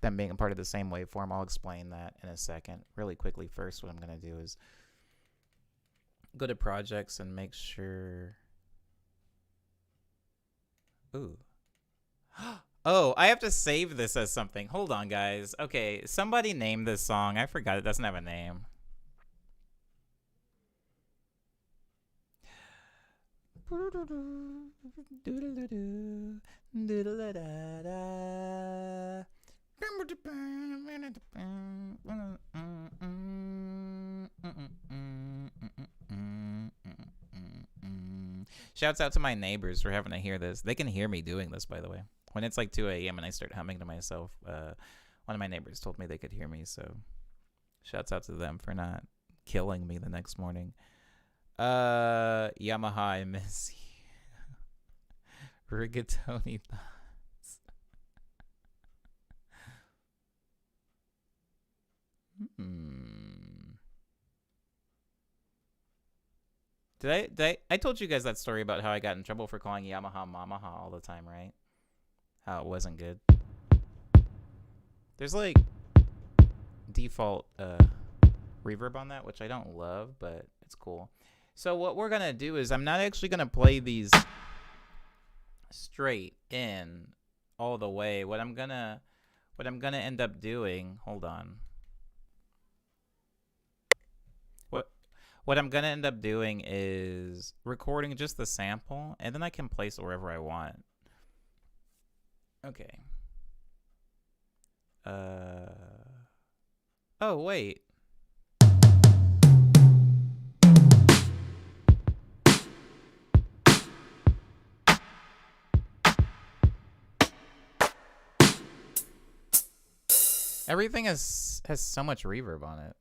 them being a part of the same waveform. I'll explain that in a second. Really quickly, first, what I'm gonna do is go to projects and make sure. Ooh. Oh, I have to save this as something. Hold on, guys. Okay, somebody name this song. I forgot it doesn't have a name. Shouts out to my neighbors for having to hear this. They can hear me doing this, by the way. When it's like 2 a.m. and I start humming to myself, one of my neighbors told me they could hear me, so shouts out to them for not killing me the next morning. Yamaha, I miss you. Rigatoni thoughts. I told you guys that story about how I got in trouble for calling Yamaha Mamaha all the time, right? How it wasn't good. There's like default reverb on that, which I don't love, but it's cool. So what we're gonna do is I'm not actually gonna play these straight in all the way. What I'm gonna end up doing, hold on. What I'm gonna end up doing is recording just the sample, and then I can place it wherever I want. Okay. Oh, wait. Everything has so much reverb on it.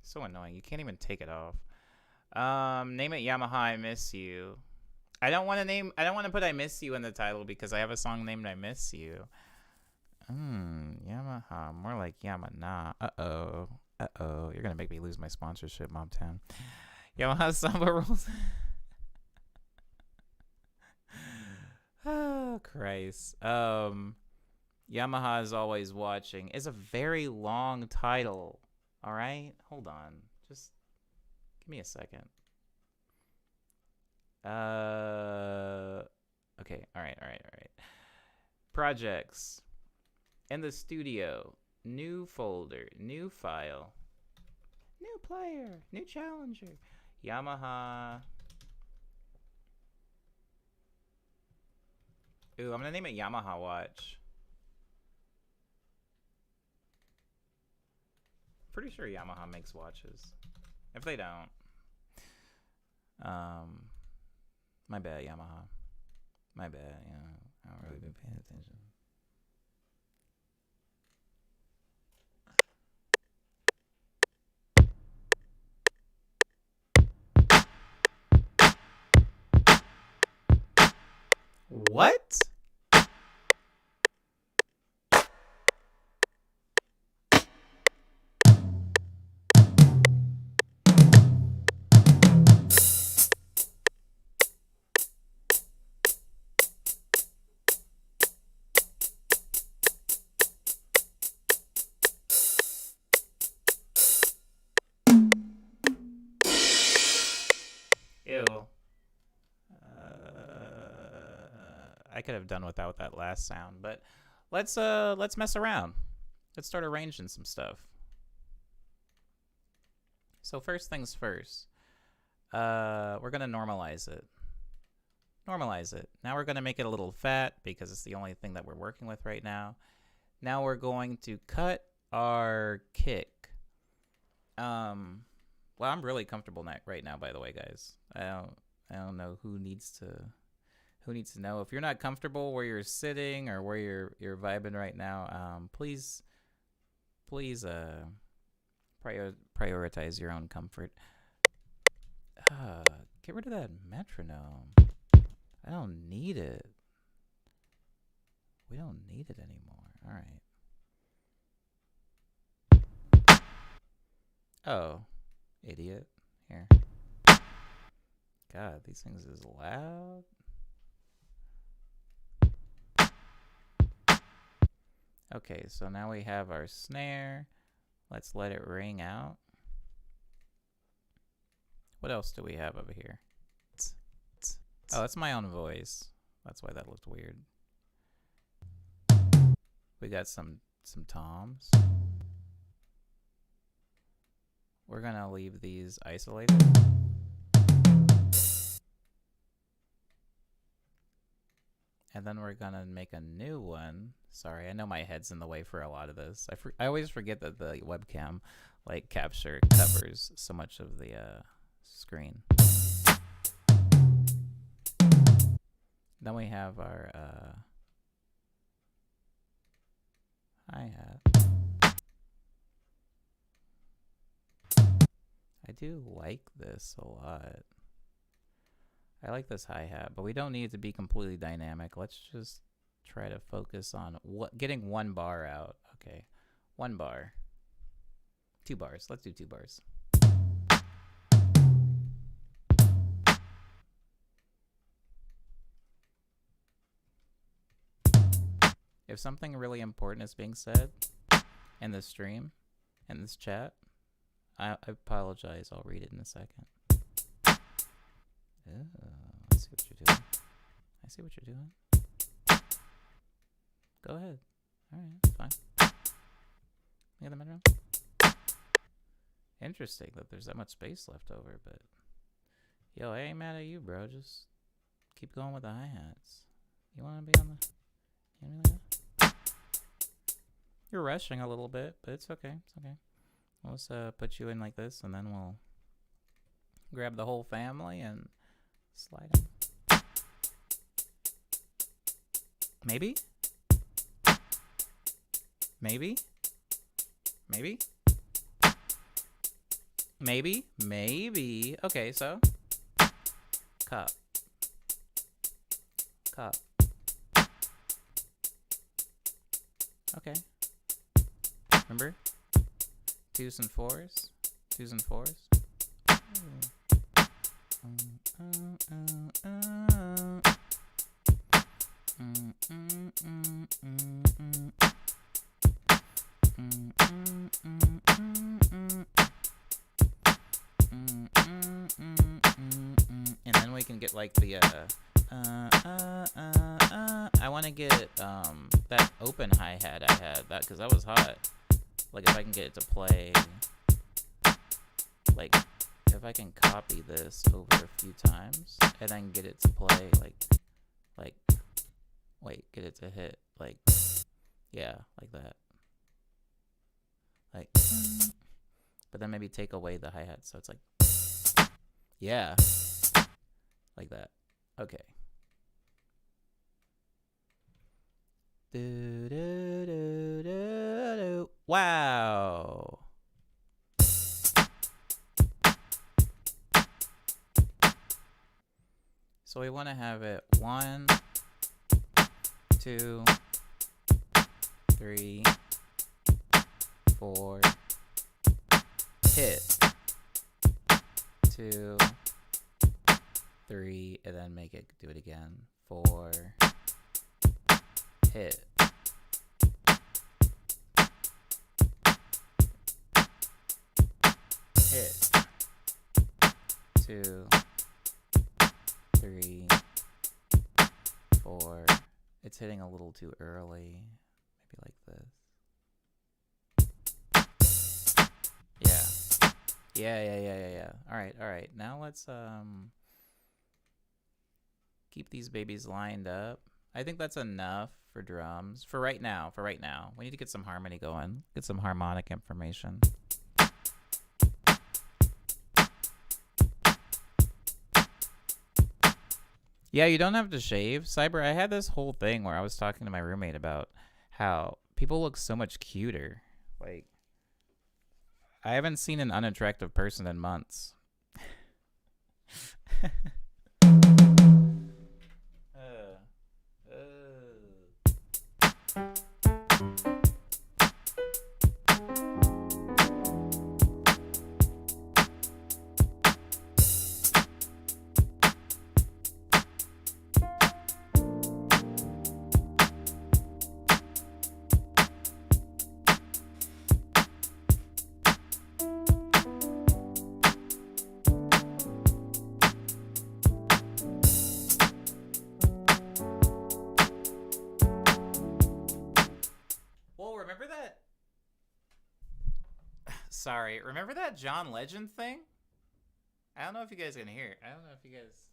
So annoying. You can't even take it off. Name it Yamaha I Miss You. I don't want to put I Miss You in the title because I have a song named I Miss You. Yamaha. More like Yamana. Uh-oh. You're going to make me lose my sponsorship, Mobtown. Yamaha Samba Rules. Oh, Christ. Yamaha is Always Watching is a very long title. All right? Hold on. Just give me a second. Okay. All right. Projects. In the studio. New folder. New file. New player. New challenger. Yamaha. Ooh, I'm going to name it Yamaha Watch. Pretty sure Yamaha makes watches. If they don't, my bad, Yamaha. My bad. You know, I don't really been paying attention. What? Ew. I could have done without that last sound, but let's mess around. Let's start arranging some stuff. So first things first, we're gonna normalize it. Normalize it. Now we're gonna make it a little fat because it's the only thing that we're working with right now. Now we're going to cut our kick. Well, I'm really comfortable right now, by the way, guys. I don't know who needs to know. If you're not comfortable where you're sitting or where you're vibing right now, please prioritize your own comfort. Get rid of that metronome. I don't need it. We don't need it anymore. All right. Oh, idiot. Here. God, these things is loud. Okay, so now we have our snare. Let's let it ring out. What else do we have over here? Oh, that's my own voice. That's why that looked weird. We got some toms. We're gonna leave these isolated. And then we're gonna make a new one. Sorry, I know my head's in the way for a lot of this. I always forget that the webcam like capture covers so much of the screen. Then we have our hi-hat. I do like this a lot. I like this hi-hat, but we don't need it to be completely dynamic. Let's just try to focus on getting 1 bar out. Okay, 1 bar. 2 bars. Let's do 2 bars. If something really important is being said in this stream, in this chat, I apologize. I'll read it in a second. Oh, I see what you're doing. I see what you're doing. Go ahead. Alright, that's fine. Look at the mid-round. Interesting that there's that much space left over, but yo, I ain't mad at you, bro. Just keep going with the hi-hats. You wanna be on the You're rushing a little bit, but it's okay. It's okay. Let's put you in like this, and then we'll grab the whole family and slide them. Maybe? Maybe? Maybe? Maybe? Maybe. Okay, so cup. Cup. Okay. Remember? 2s and 4s. 2s and 4s. And then we can get like the I want to get that open hi-hat I had, that because that was hot. Like if I can get it to play, like if I can copy this over a few times and then get it to play get it to hit like, yeah, like that. Like, but then maybe take away the hi-hat so it's like, yeah, like that. Okay. Wow. So we want to have it 1, 2, 3, 4, hit, 2, 3, and then make it do it again. 4, hit, hit, 2, 3, 4. It's hitting a little too early. Maybe like this. Yeah. Alright. Now let's keep these babies lined up. I think that's enough for drums. For right now. We need to get some harmony going. Get some harmonic information. Yeah, you don't have to shave. Cyber, I had this whole thing where I was talking to my roommate about how people look so much cuter. Like, I haven't seen an unattractive person in months. sorry. Remember that John Legend thing? I don't know if you guys can hear it. I don't know if you guys...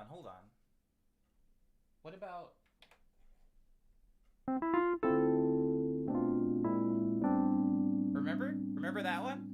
Hold on. What about... Remember that one?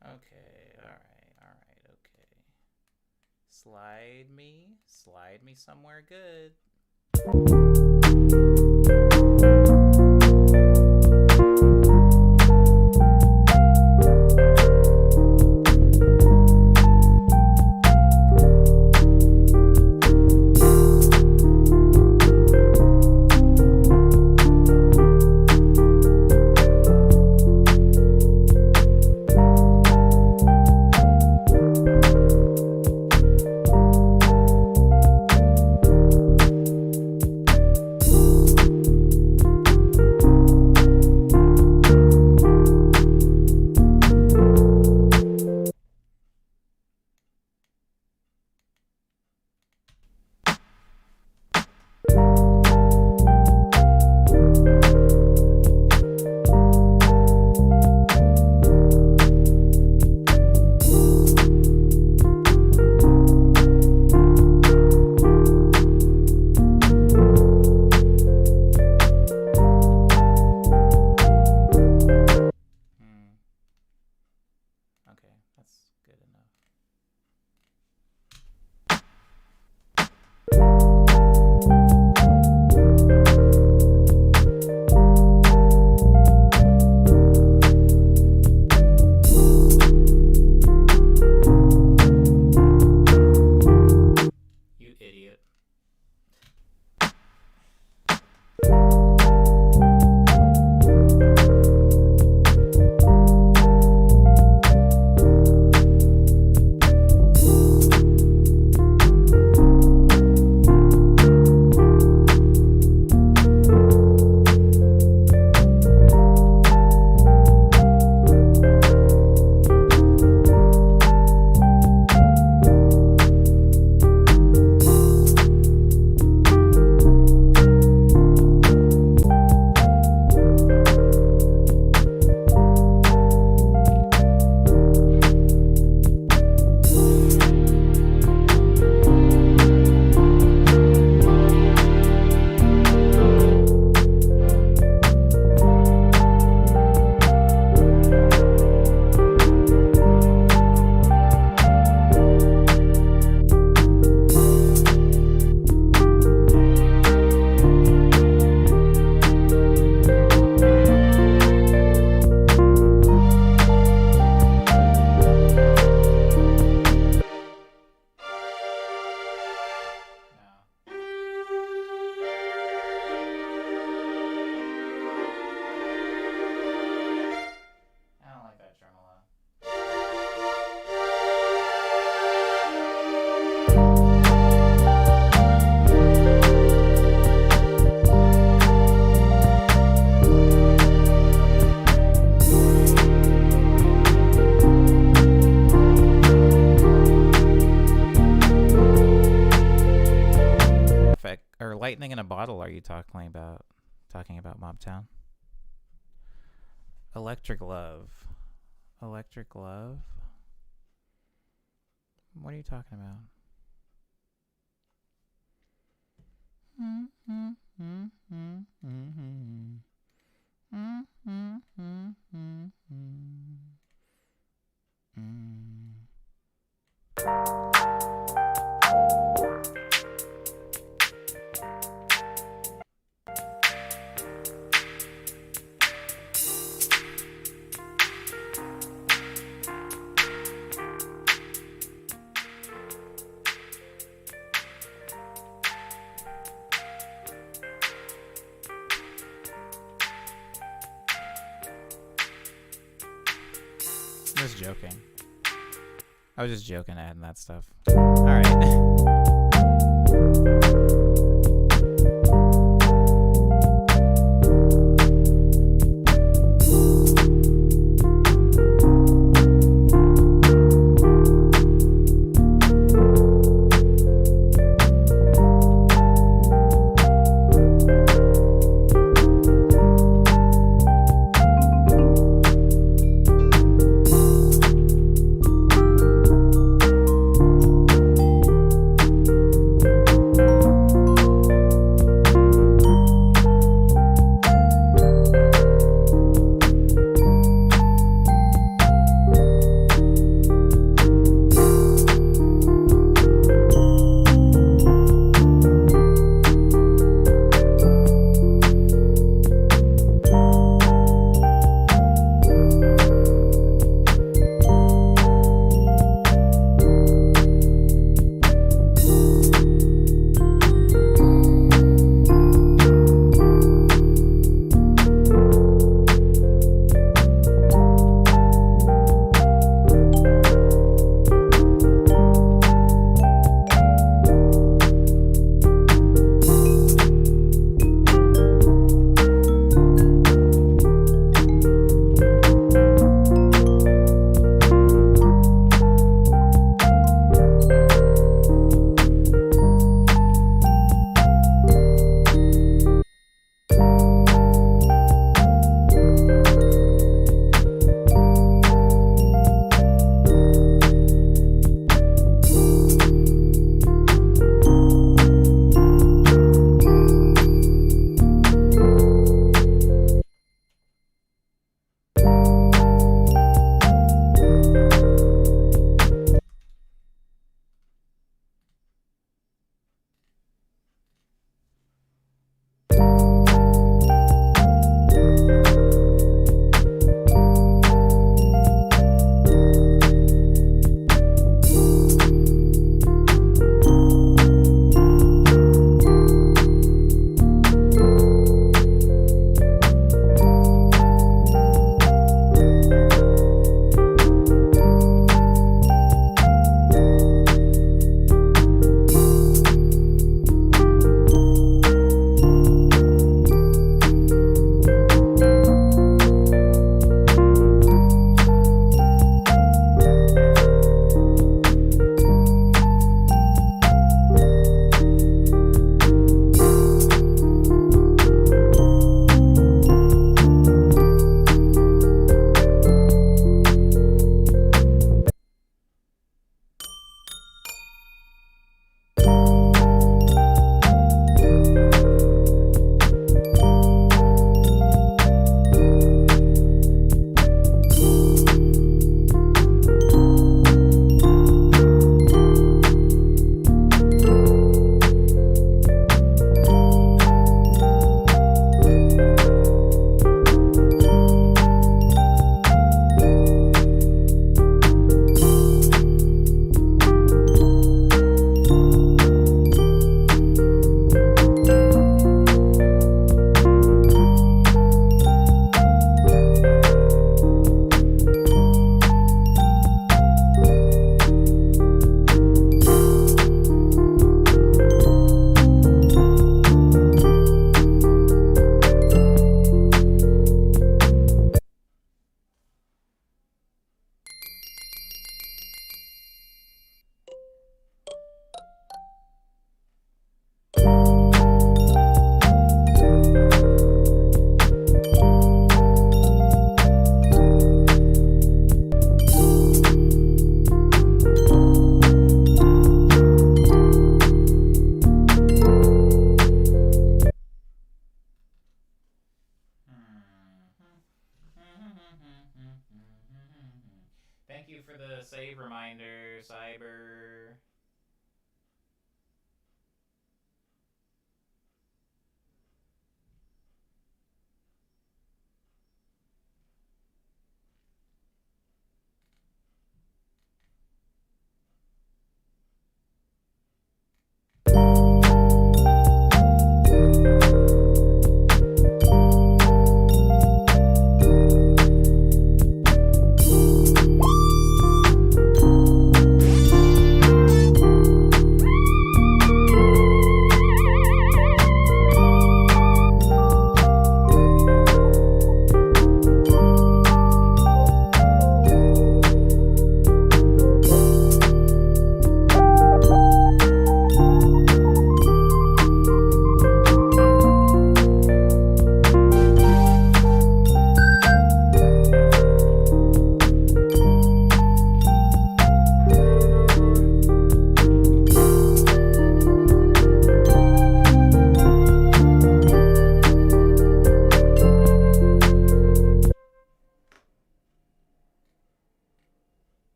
Okay, alright, okay. Slide me somewhere good. Okay, that's good enough. You idiot. I don't like that tremolo. Effect or lightning in a bottle are you talking about? Talking about Mobtown? Electric Love. Electric Love? What are you talking about? just joking. I was just joking adding that stuff. All right. Thank you for the save reminder, Cyber.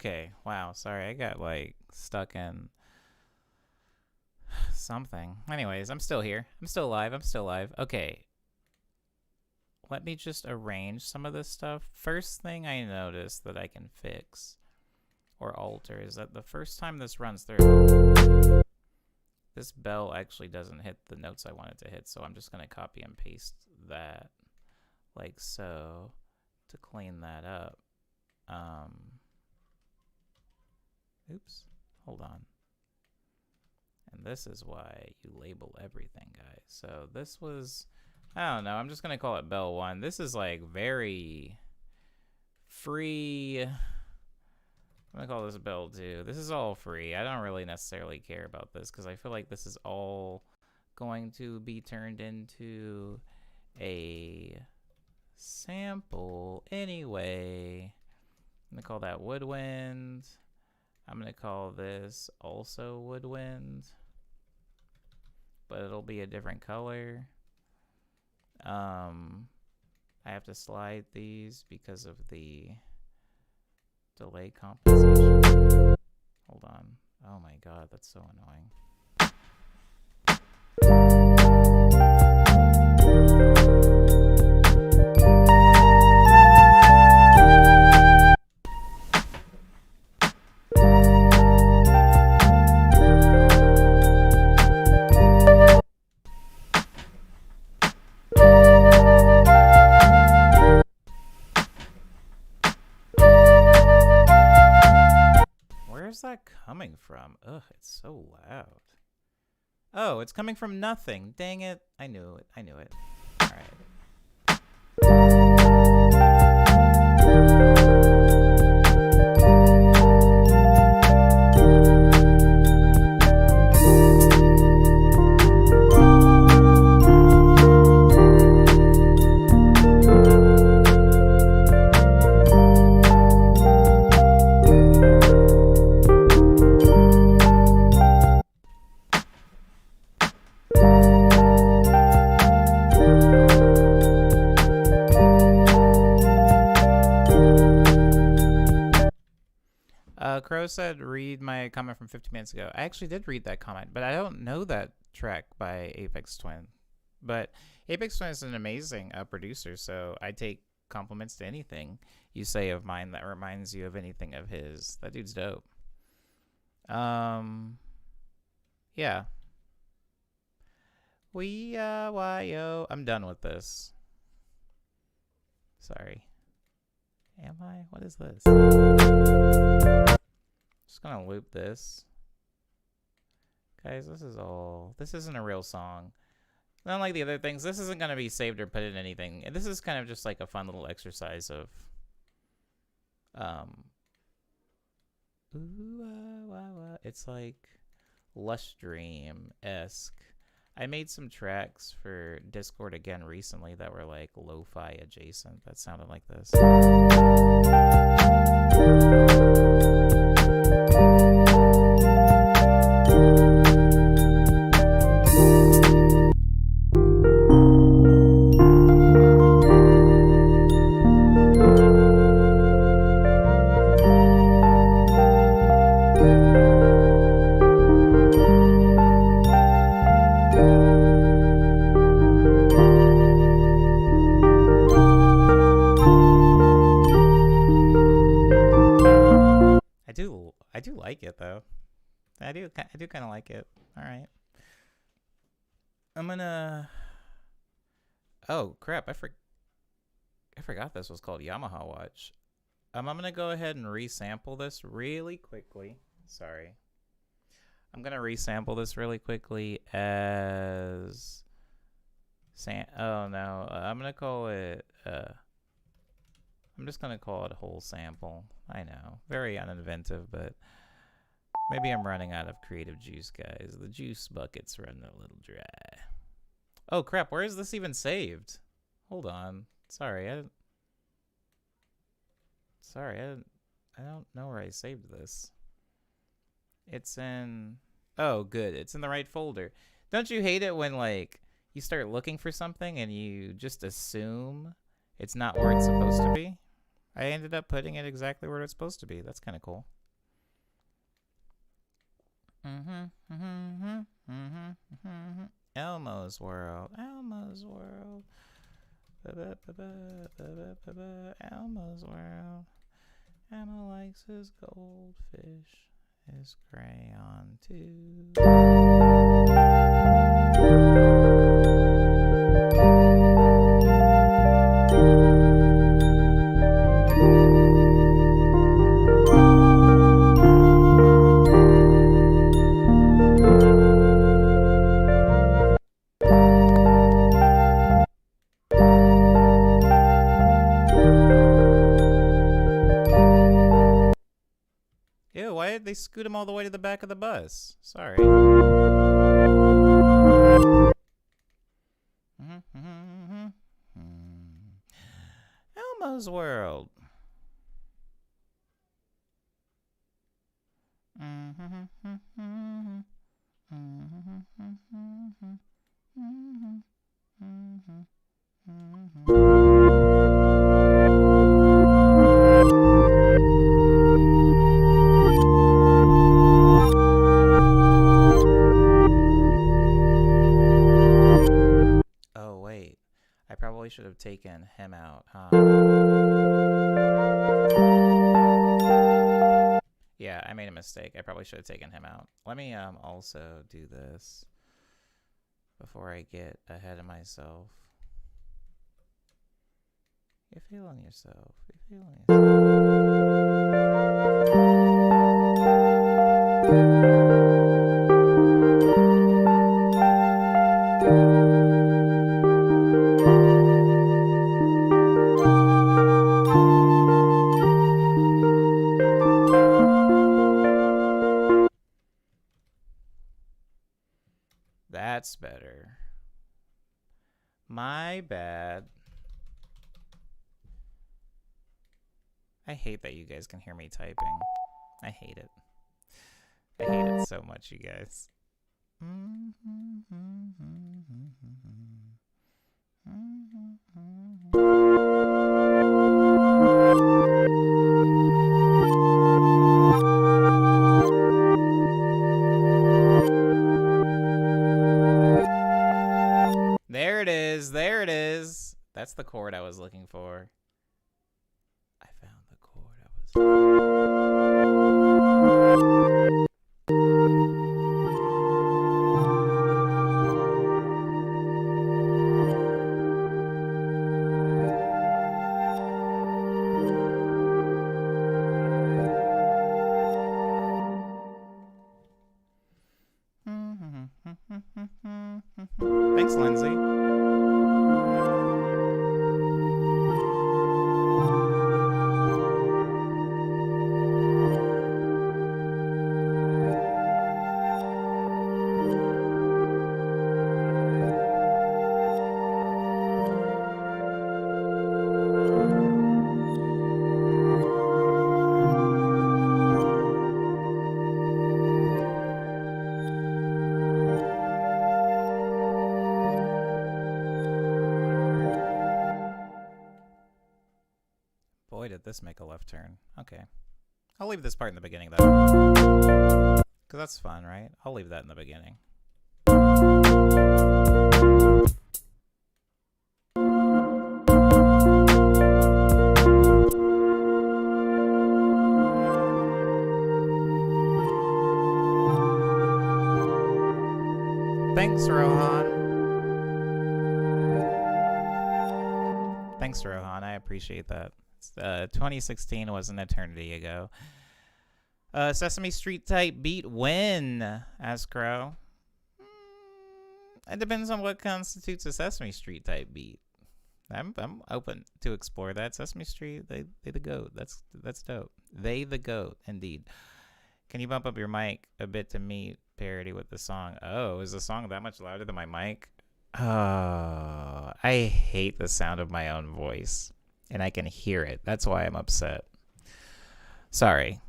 Okay. Wow. Sorry, I got like stuck in something. Anyways, I'm still here. I'm still alive. I'm still alive. Okay. Let me just arrange some of this stuff. First thing I noticed that I can fix or alter is that the first time this runs through, this bell actually doesn't hit the notes I want it to hit, so I'm just going to copy and paste that like so to clean that up. Oops, hold on. And this is why you label everything, guys. So this was, I don't know, I'm just going to call it bell 1. This is like very free. I'm going to call this bell 2. This is all free. I don't really necessarily care about this because I feel like this is all going to be turned into a sample anyway. I'm going to call that woodwind. I'm going to call this also woodwind, but it'll be a different color. I have to slide these because of the delay compensation. Hold on. Oh my god, that's so annoying. Where's that coming from? Ugh, it's so loud. Oh, it's coming from nothing. Dang it. I knew it. I knew it. All right. Crow said, read my comment from 50 minutes ago. I actually did read that comment, but I don't know that track by Aphex Twin. But Aphex Twin is an amazing producer, so I take compliments to anything you say of mine that reminds you of anything of his. That dude's dope. Yeah. I'm done with this. Sorry. Am I? What is this? Just gonna loop this. Guys, this isn't a real song. Not like the other things, this isn't gonna be saved or put in anything. This is kind of just like a fun little exercise of it's like Lush Dream-esque. I made some tracks for Discord again recently that were like lo-fi adjacent that sounded like this. I do like it though. I do kind of like it. All right. I'm gonna. Oh crap! I forgot this was called Yamaha Watch. I'm gonna go ahead and resample this really quickly. Sorry. I'm gonna resample this really quickly as. Oh no! I'm gonna call it. I'm just gonna call it whole sample. I know, very uninventive, but maybe I'm running out of creative juice, guys. The juice bucket's running a little dry. Oh crap! Where is this even saved? Hold on. Sorry, I don't know where I saved this. It's in. Oh, good. It's in the right folder. Don't you hate it when like you start looking for something and you just assume it's not where it's supposed to be? I ended up putting it exactly where it's supposed to be. That's kind of cool. Elmo's World. Elmo's World. Elmo's World. Elmo likes his goldfish. His crayon too. Ew, why did they scoot him all the way to the back of the bus? Sorry. Elmo's World. Oh, wait. I probably should have taken him out, huh? Yeah, I made a mistake. I probably should have taken him out. Let me also do this before I get ahead of myself. You're feeling yourself. You're feeling That's better. My bad. I hate that you guys can hear me typing. I hate it. I hate it so much, you guys. There it is. There it is. That's the chord I was looking for. I found the chord I was. Thanks, Lindsay. Boy, did this make a left turn. Okay. I'll leave this part in the beginning, though. Because that's fun, right? I'll leave that in the beginning. Thanks, Rohan. Thanks, Rohan. I appreciate that. 2016 was an eternity ago. Sesame Street type beat when? Asked Crow. It depends on what constitutes a Sesame Street type beat. I'm open to explore that. Sesame Street, they the goat. That's dope. They the goat, indeed. Can you bump up your mic a bit to meet parody with the song? Oh, is the song that much louder than my mic? Oh, I hate the sound of my own voice. And I can hear it. That's why I'm upset. Sorry.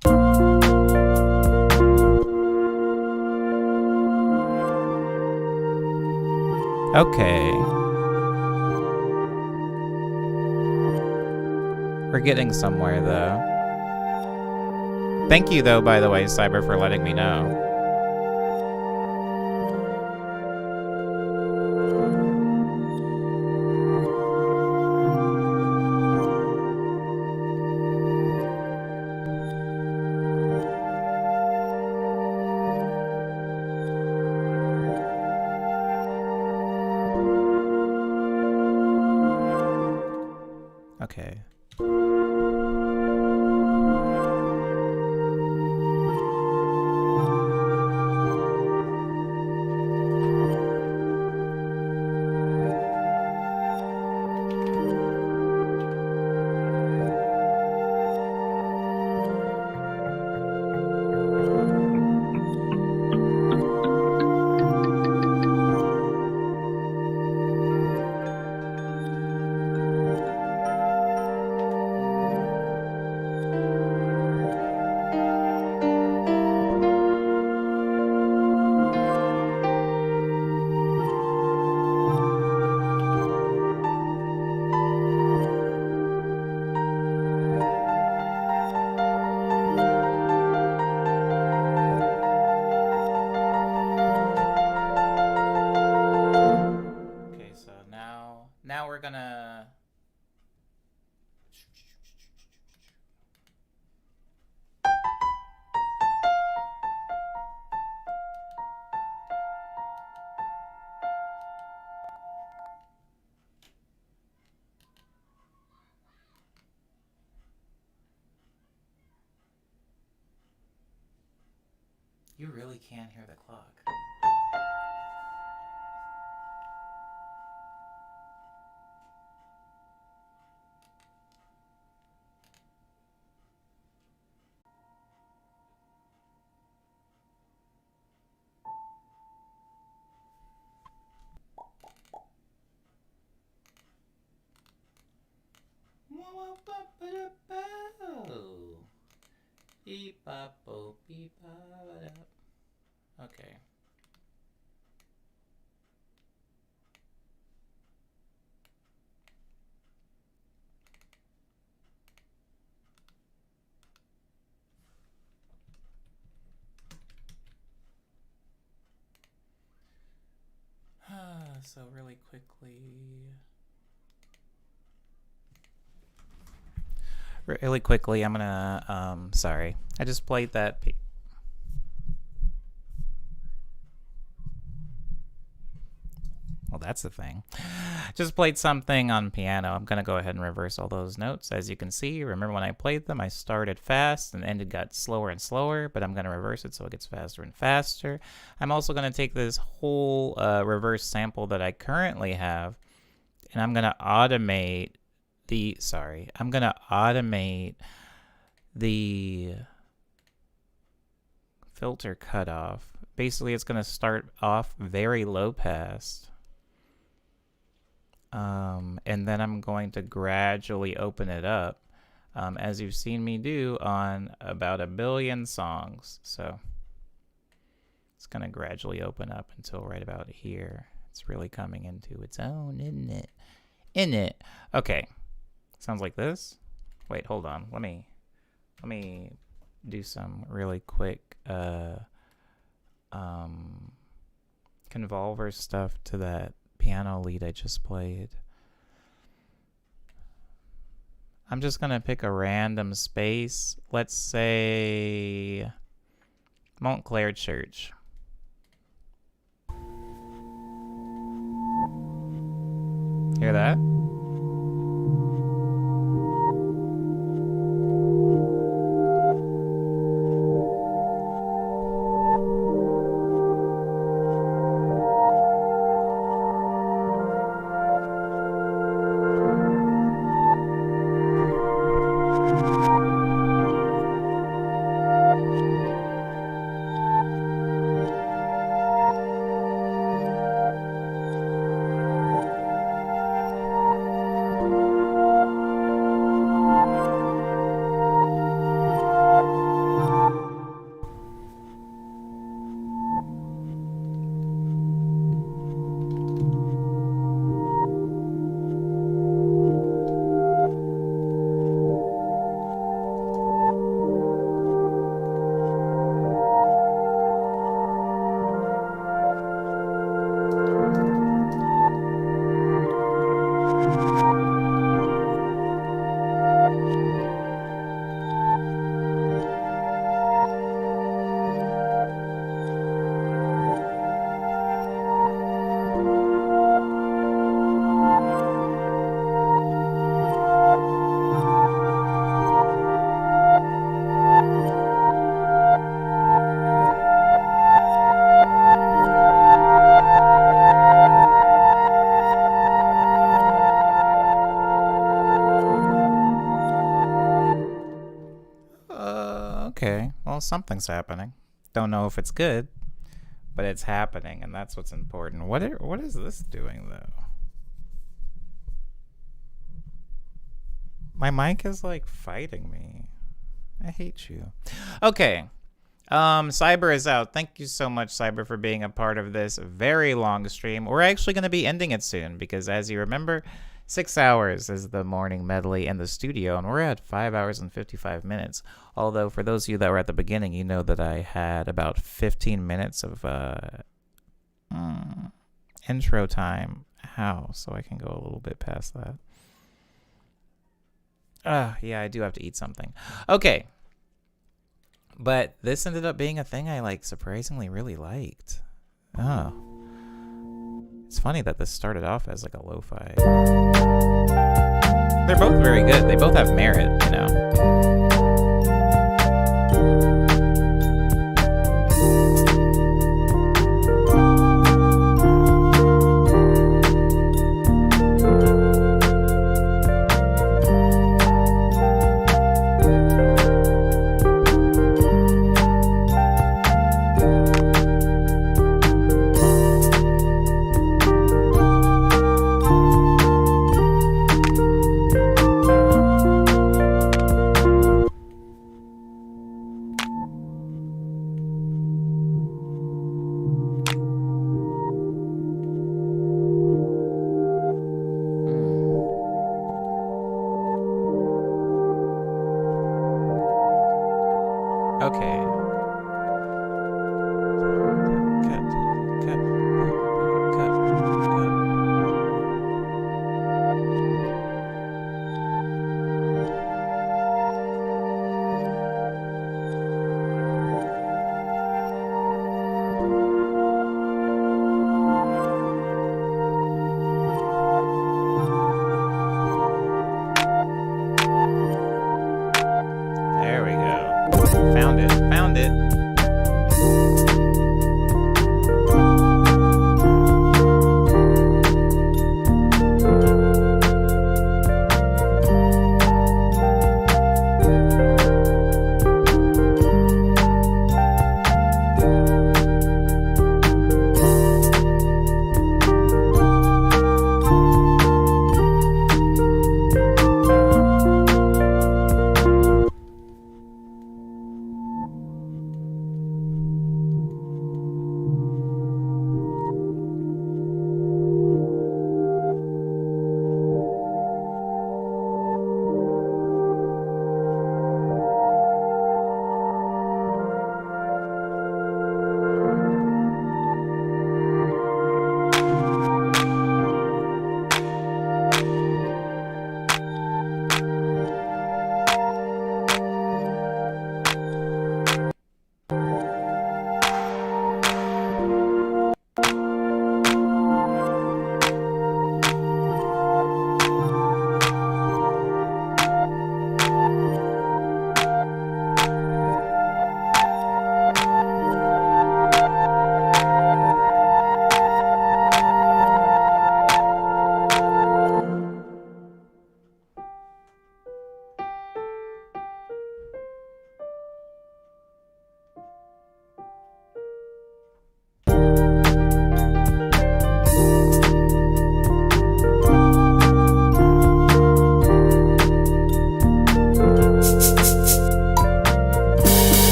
Okay. We're getting somewhere, though. Thank you, though, by the way, Cyber, for letting me know. Okay. Okay, so now we're gonna. You really can't hear the clock. Okay. So really quickly. Really quickly, I'm gonna sorry. I just played that well, that's the thing. Just played something on piano. I'm going to go ahead and reverse all those notes. As you can see, remember when I played them, I started fast and ended got slower and slower, but I'm going to reverse it so it gets faster and faster. I'm also going to take this whole reverse sample that I currently have, and I'm going to automate the filter cutoff. Basically, it's going to start off very low pass. And then I'm going to gradually open it up, as you've seen me do on about 1 billion songs. So it's going to gradually open up until right about here. It's really coming into its own, isn't it? Isn't it? Okay. Sounds like this. Wait, hold on. Let me do some really quick convolver stuff to that piano lead I just played. I'm just gonna pick a random space. Let's say Montclair Church. Hear that? Well, something's happening. Don't know if it's good, but it's happening, and that's what's important. What is this doing, though? My mic is, like, fighting me. I hate you. Okay. Cyber is out. Thank you so much, Cyber, for being a part of this very long stream. We're actually going to be ending it soon because, as you remember, 6 hours is the morning medley in the studio, and we're at 5 hours and 55 minutes. Although, for those of you that were at the beginning, you know that I had about 15 minutes of intro time. How? So I can go a little bit past that. Yeah, I do have to eat something. Okay. But this ended up being a thing I, like, surprisingly really liked. Oh. It's funny that this started off as, like, a lo-fi. They're both very good. They both have merit, you know. Okay. There we go. Found it. Found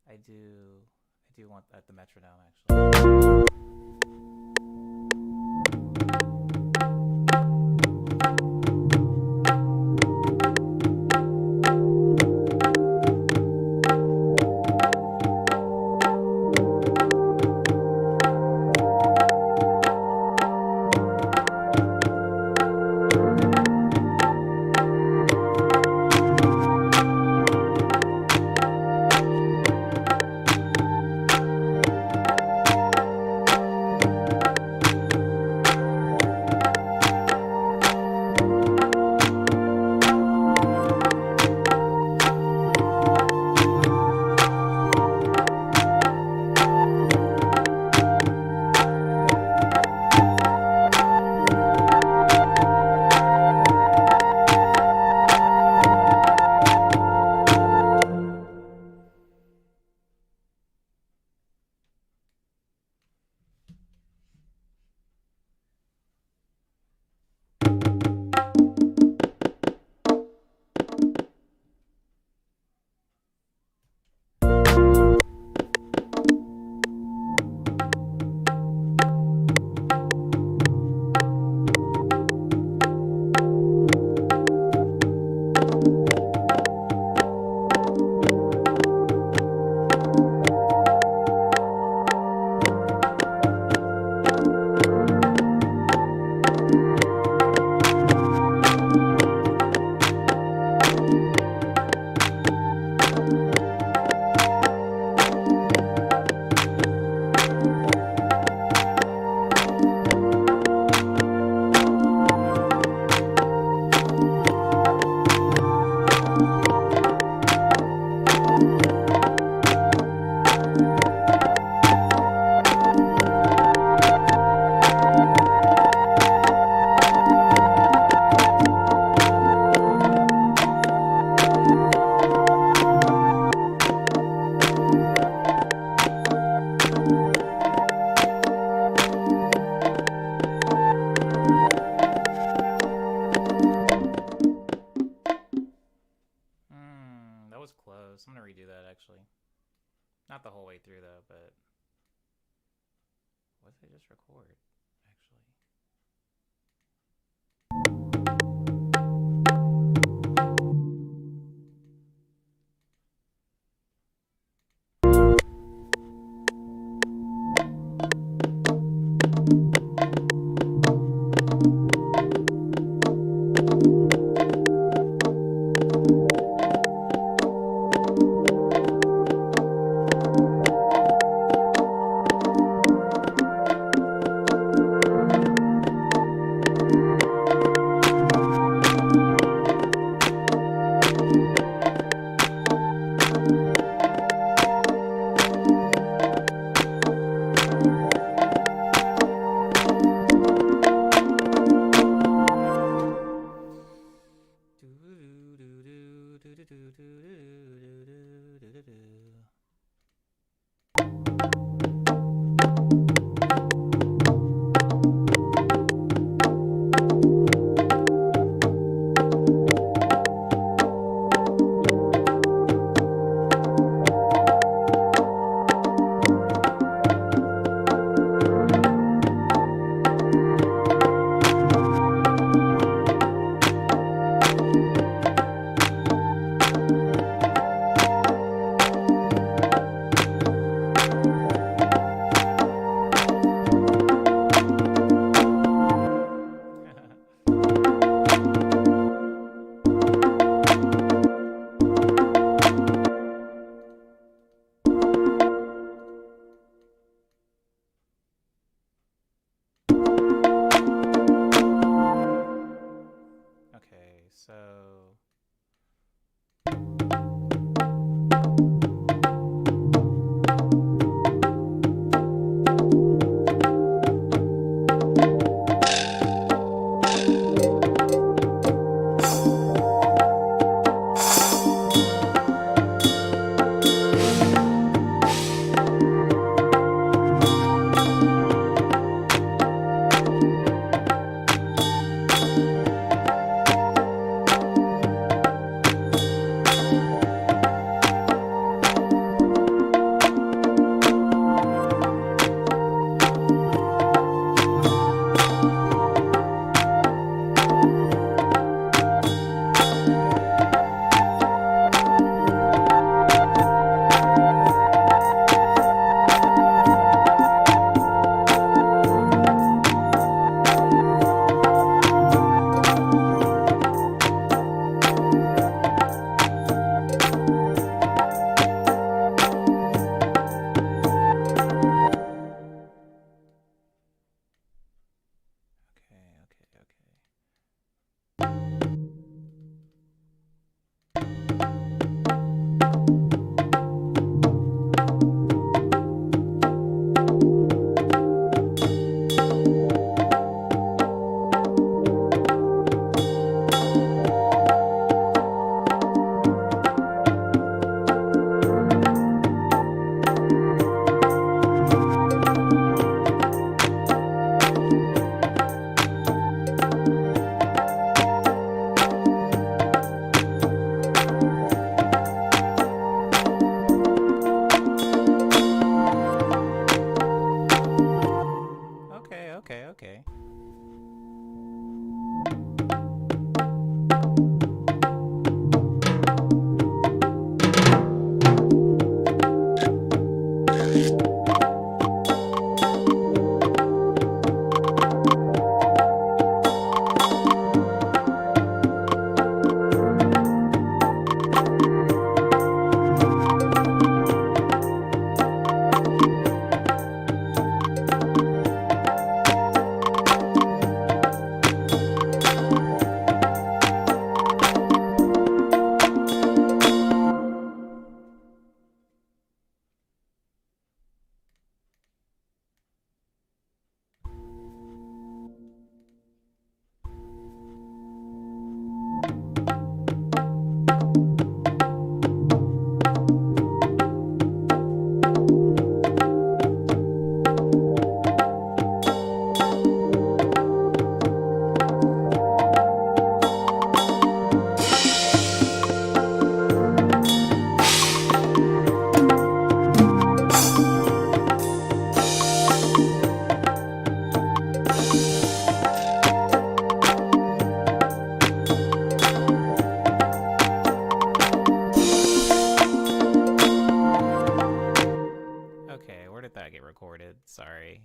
I do want at the metronome actually. That was close. I'm gonna redo that actually. Not the whole way through though, but what did I just record? Actually. good. Sorry.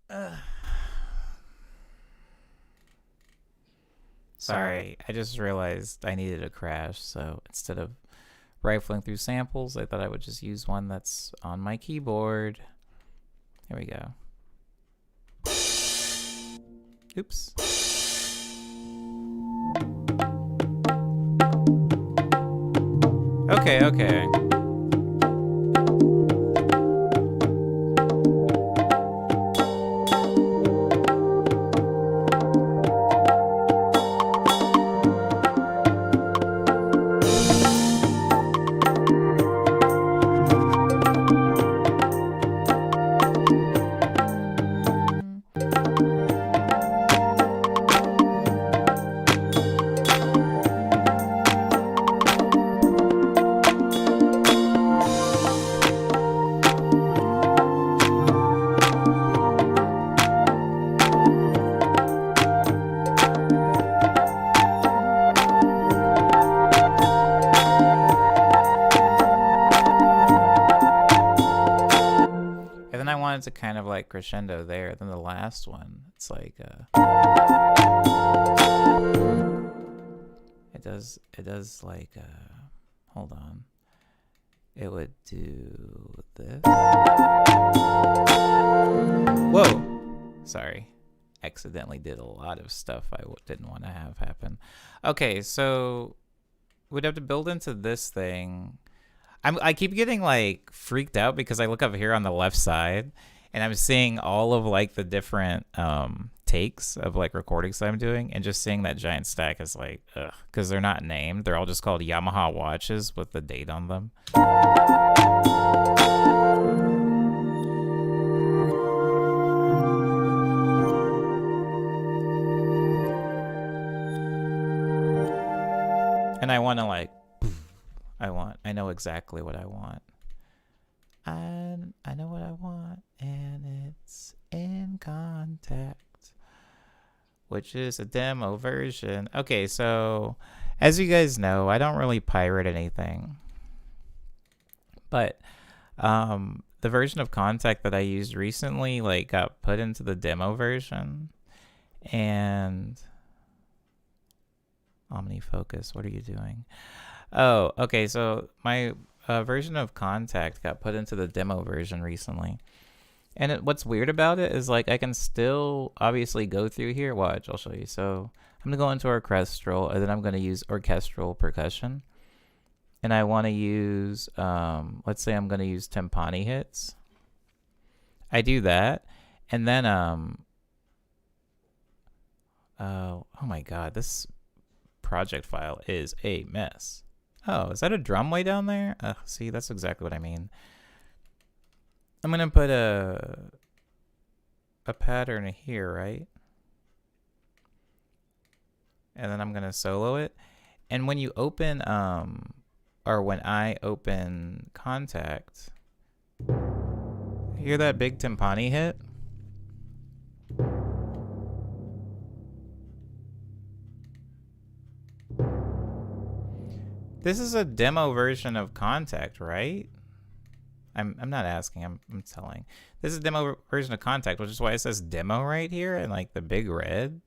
Uh, sorry. I just realized I needed a crash, so instead of rifling through samples, I thought I would just use one that's on my keyboard. Here we go. Oops. Okay. And then I wanted to kind of like crescendo there. Then the last one, it's like it does like hold on. It would do this. Whoa. Sorry. Accidentally did a lot of stuff I didn't want to have happen. Okay, so we'd have to build into this thing. I keep getting like freaked out because I look up here on the left side and I'm seeing all of like the different takes of like recordings that I'm doing, and just seeing that giant stack is like, ugh, because they're not named. They're all just called Yamaha watches with the date on them. And I want to like, I know exactly what I want. I know what I want, and it's in Contact, which is a demo version. Okay, so as you guys know, I don't really pirate anything, but the version of Contact that I used recently like got put into the demo version. And OmniFocus, what are you doing? Oh, okay, so my version of Contact got put into the demo version recently. And what's weird about it is like I can still obviously go through here. Watch, I'll show you. So I'm going to go into orchestral, and then I'm going to use orchestral percussion. And I want to use, let's say I'm going to use timpani hits. I do that. And then, oh my God, this project file is a mess. Oh, is that a drum way down there? See, that's exactly what I mean. I'm going to put a pattern here, right? And then I'm going to solo it. And when you open, or when I open Contact, hear that big timpani hit? This is a demo version of Contact, right? I'm not asking, I'm telling. This is a demo version of Contact, which is why it says demo right here and like the big red,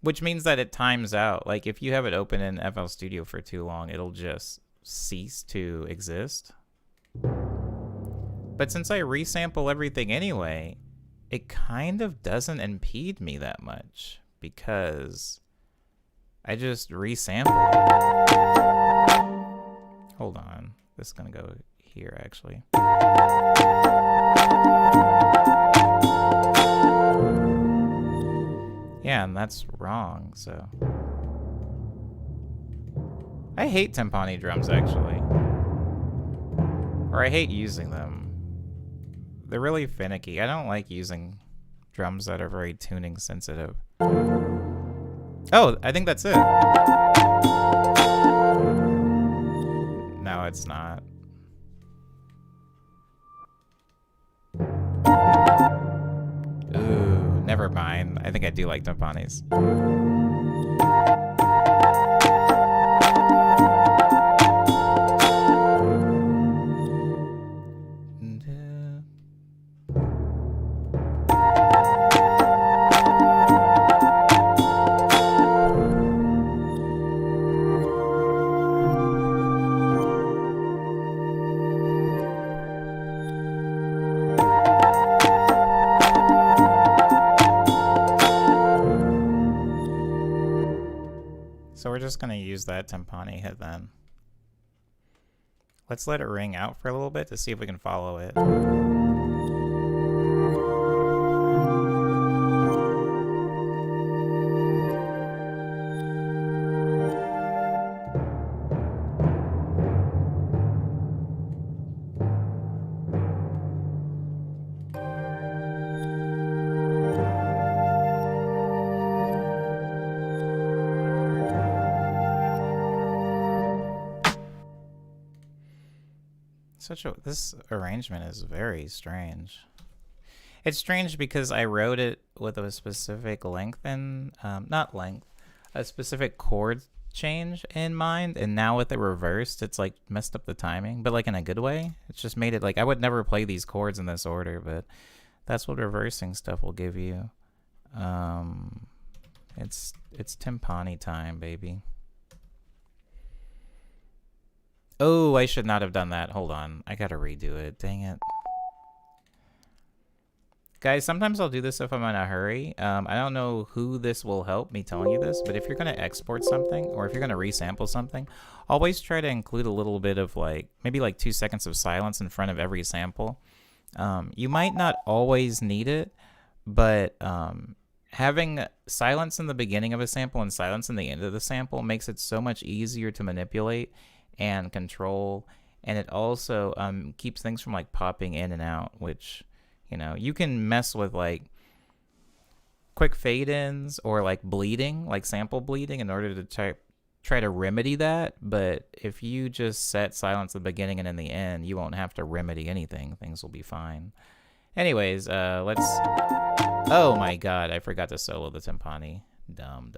which means that it times out. Like if you have it open in FL Studio for too long, it'll just cease to exist. But since I resample everything anyway, it kind of doesn't impede me that much because I just resample it. Hold on, this is gonna go here actually. Yeah, and that's wrong, so. I hate timpani drums actually. Or I hate using them. They're really finicky. I don't like using drums that are very tuning sensitive. Oh, I think that's it. No, it's not. Ooh, never mind. I think I do like timpanis. just gonna use that timpani hit then. Let's let it ring out for a little bit to see if we can follow it. This arrangement is very strange. It's strange because I wrote it with a specific length in, not length, a specific chord change in mind, and now with it reversed, it's like messed up the timing, but like in a good way. It's just made it like I would never play these chords in this order, but that's what reversing stuff will give you. It's timpani time, baby. Oh, I should not have done that. Hold on. I gotta redo it. Dang it. Guys, sometimes I'll do this if I'm in a hurry. I don't know who this will help me telling you this, but if you're going to export something or if you're going to resample something, always try to include a little bit of like, maybe like 2 seconds of silence in front of every sample. You might not always need it, but having silence in the beginning of a sample and silence in the end of the sample makes it so much easier to manipulate and control, and it also keeps things from like popping in and out, which, you know, you can mess with like quick fade-ins or like bleeding, like sample bleeding, in order to try to remedy that. But if you just set silence at the beginning and in the end, you won't have to remedy anything. Things will be fine. Anyways, let's... Oh my god, I forgot to solo the timpani. Dumb.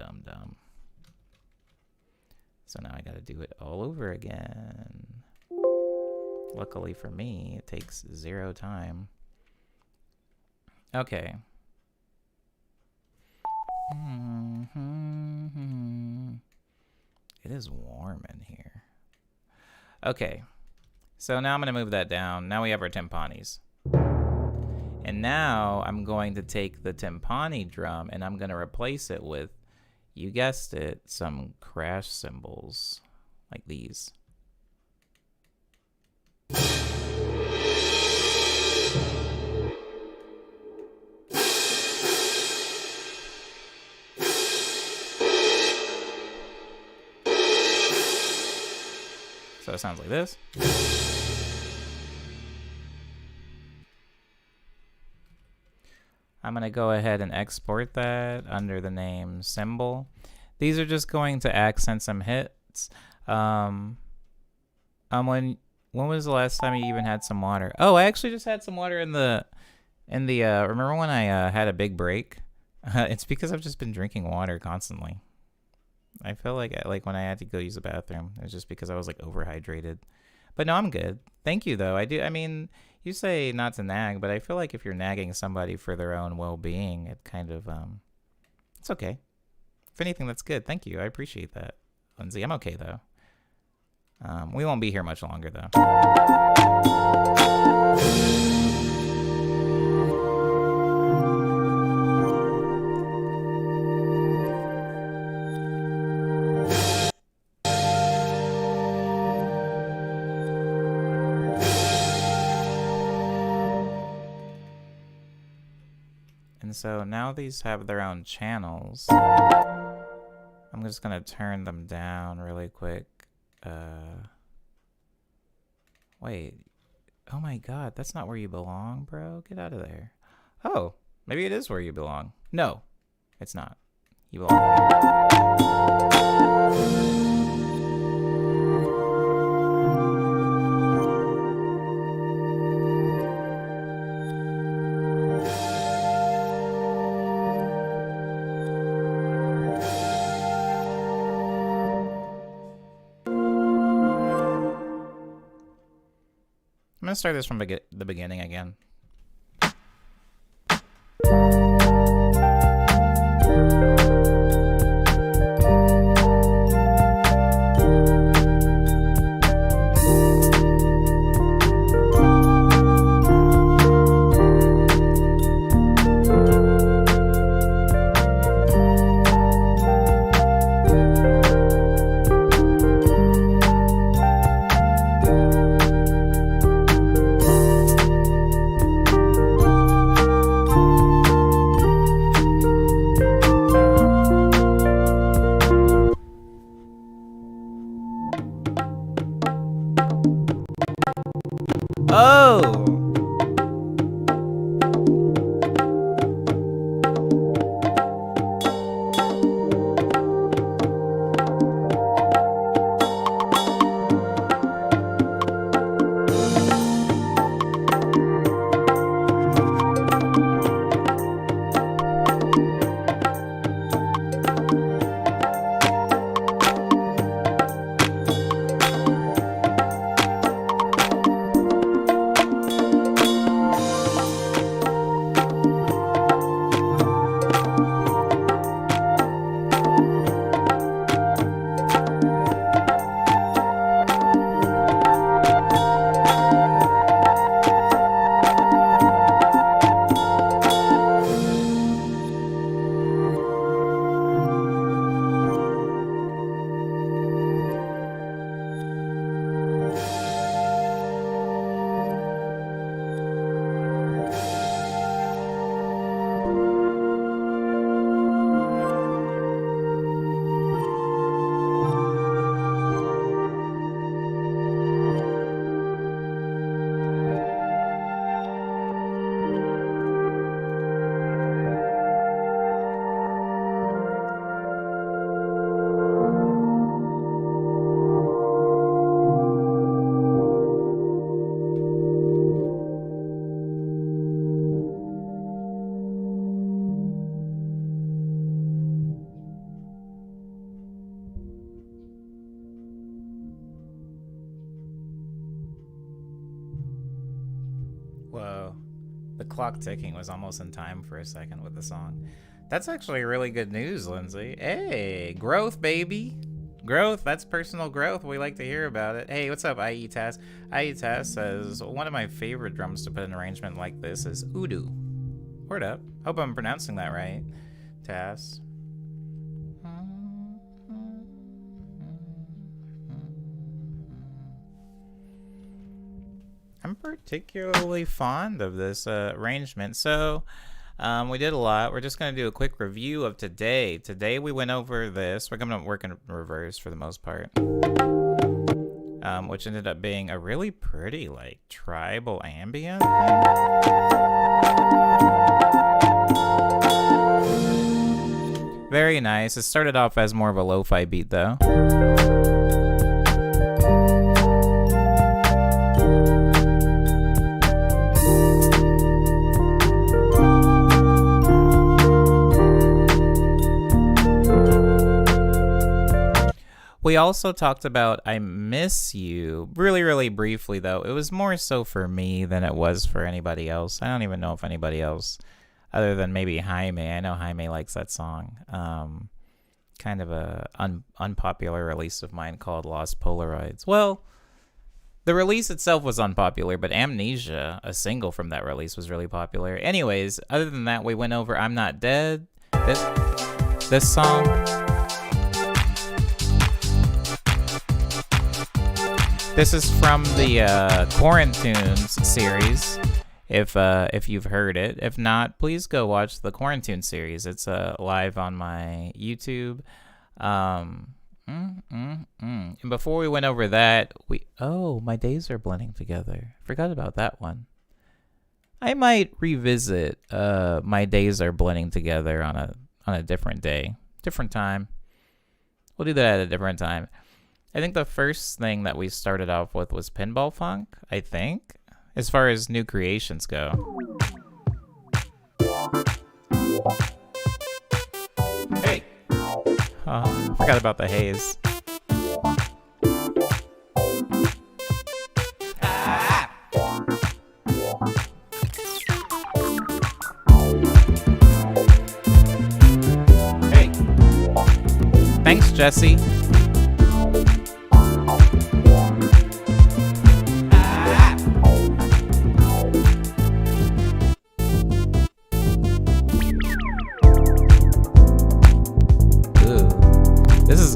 So now I gotta do it all over again. Luckily for me, it takes 0 time. Okay. It is warm in here. Okay. So now I'm gonna move that down. Now we have our timpanis. And now I'm going to take the timpani drum and I'm gonna replace it with, you guessed it, some crash cymbals like these. So it sounds like this. I'm going to go ahead and export that under the name symbol. These are just going to accent some hits. When was the last time you even had some water? Oh, I actually just had some water in the remember when I had a big break? It's because I've just been drinking water constantly. I feel like when I had to go use the bathroom, it was just because I was like overhydrated. But no, I'm good. Thank you though. I mean, you say not to nag, but I feel like if you're nagging somebody for their own well-being, it kind of it's okay. If anything, that's good. Thank you. I appreciate that, Lindsay. I'm okay though. We won't be here much longer though. And so now these have their own channels. I'm just gonna turn them down really quick. Wait. Oh my god, that's not where you belong, bro. Get out of there. Oh, maybe it is where you belong. No, it's not. You belong here. I'm gonna start this from the beginning again. Oh! Whoa. The clock ticking was almost in time for a second with the song. That's actually really good news, Lindsay. Hey, growth, baby. Growth, that's personal growth. We like to hear about it. Hey, what's up, IE Taz? IE Taz says, one of my favorite drums to put in an arrangement like this is Udu. Word up. Hope I'm pronouncing that right, Taz. I'm particularly fond of this arrangement. So we did a lot. We're just going to do a quick review of today. Today we went over this. We're going to work in reverse for the most part. Which ended up being a really pretty, like, tribal ambient. Very nice. It started off as more of a lo-fi beat, though. We also talked about I Miss You really, really briefly, though. It was more so for me than it was for anybody else. I don't even know if anybody else, other than maybe Jaime. I know Jaime likes that song. Kind of a unpopular release of mine called Lost Polaroids. Well, the release itself was unpopular, but Amnesia, a single from that release, was really popular. Anyways, other than that, we went over I'm Not Dead. This song... This is from the Quarantunes series, if you've heard it. If not, please go watch the Quarantune series. It's live on my YouTube. And before we went over that, My Days Are Blending Together. Forgot about that one. I might revisit My Days Are Blending Together on a different day, different time. We'll do that at a different time. I think the first thing that we started off with was Pinball Funk, I think, as far as new creations go. Hey! Oh, forgot about the haze. Ah! Hey! Thanks, Jesse.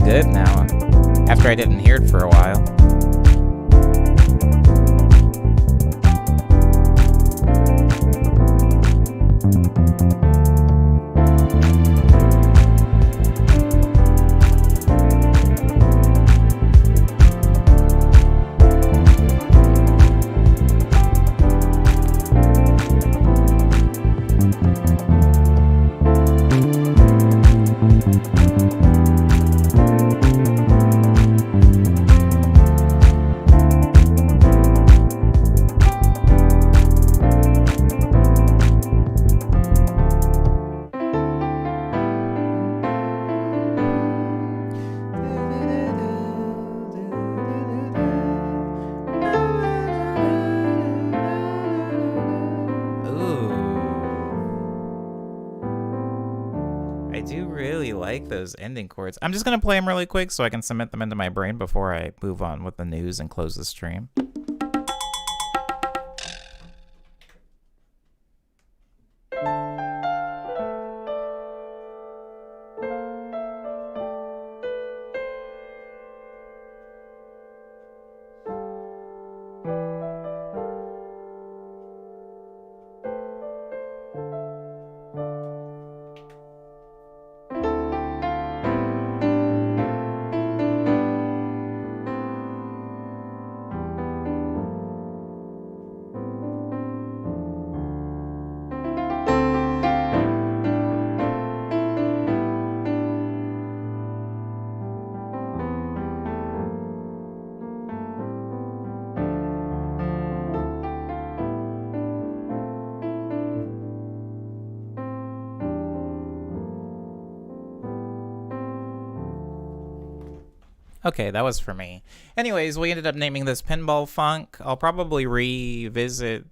Good now, after I didn't hear it for a while. really like those ending chords. I'm just going to play them really quick so I can cement them into my brain before I move on with the news and close the stream. Okay, that was for me. Anyways, we ended up naming this Pinball Funk. I'll probably revisit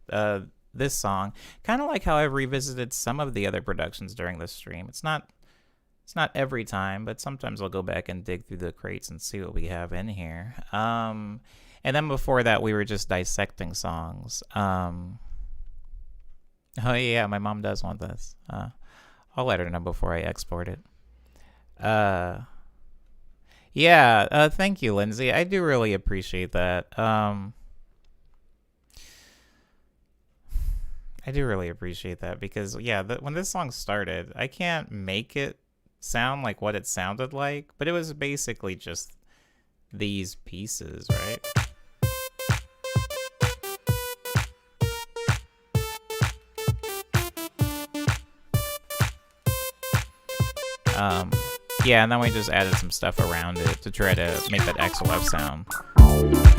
this song, kind of like how I've revisited some of the other productions during this stream. It's not every time, but sometimes I'll go back and dig through the crates and see what we have in here. And then before that, we were just dissecting songs. Oh yeah, my mom does want this. I'll let her know before I export it. Yeah, thank you, Lindsay. I do really appreciate that. I do really appreciate that because, yeah, when this song started, I can't make it sound like what it sounded like, but it was basically just these pieces, right? Yeah, and then we just added some stuff around it to try to make that XLF sound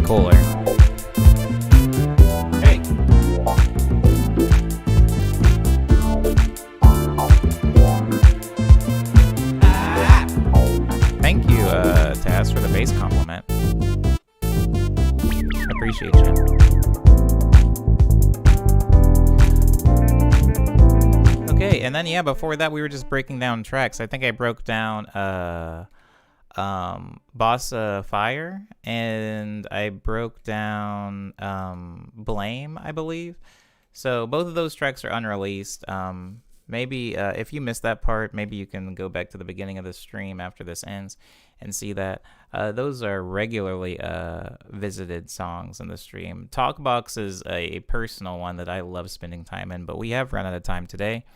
cooler. Hey! Thank you, Taz, for the bass compliment. I appreciate you. Okay, and then yeah, before that we were just breaking down tracks. I think I broke down Bossa Fire, and I broke down Blame, I believe. So both of those tracks are unreleased. Maybe if you missed that part, maybe you can go back to the beginning of the stream after this ends and see that. Those are regularly visited songs in the stream. Talkbox is a personal one that I love spending time in, but we have run out of time today.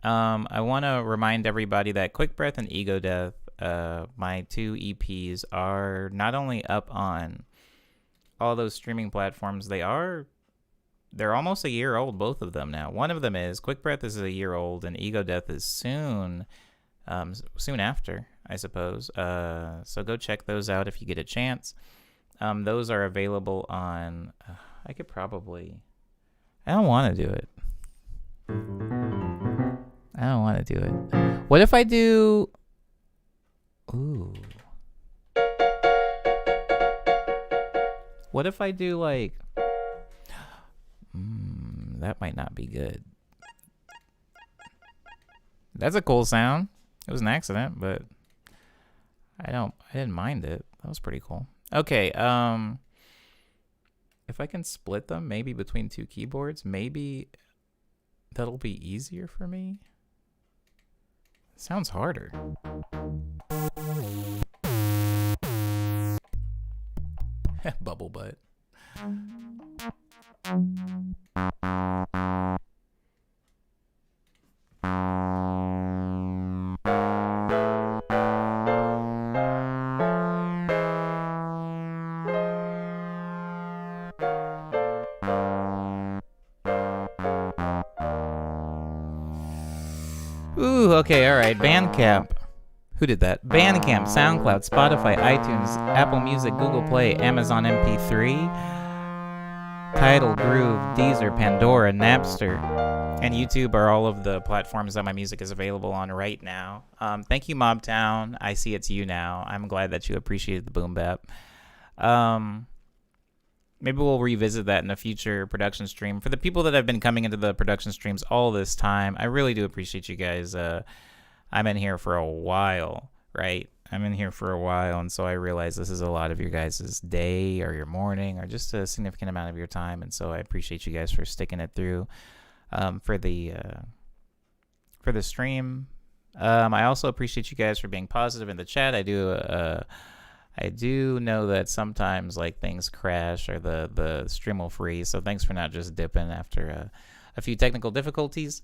I want to remind everybody that Quick Breath and Ego Death, my two EPs, are not only up on all those streaming platforms, they're almost a year old, both of them now. One of them is, Quick Breath is a year old, and Ego Death is soon after, I suppose. So go check those out if you get a chance. Those are available on, I don't want to do it. I don't want to do it. What if I do... Ooh. What if I do, like... that might not be good. That's a cool sound. It was an accident, but I didn't mind it. That was pretty cool. Okay, if I can split them, maybe between two keyboards, maybe that'll be easier for me. Sounds harder. Bubble butt. Ooh, okay, alright. Bandcamp. Who did that? Bandcamp, SoundCloud, Spotify, iTunes, Apple Music, Google Play, Amazon MP3, Tidal, Groove, Deezer, Pandora, Napster, and YouTube are all of the platforms that my music is available on right now. Thank you, Mobtown. I see it's you now. I'm glad that you appreciated the boom bap. Maybe we'll revisit that in a future production stream. For the people that have been coming into the production streams all this time, I really do appreciate you guys I'm in here for a while, right? I'm in here for a while, and so I realize this is a lot of your guys' day or your morning or just a significant amount of your time, and so I appreciate you guys for sticking it through for the stream. I also appreciate you guys for being positive in the chat. I do know that sometimes like things crash or the stream will freeze, so thanks for not just dipping after a few technical difficulties.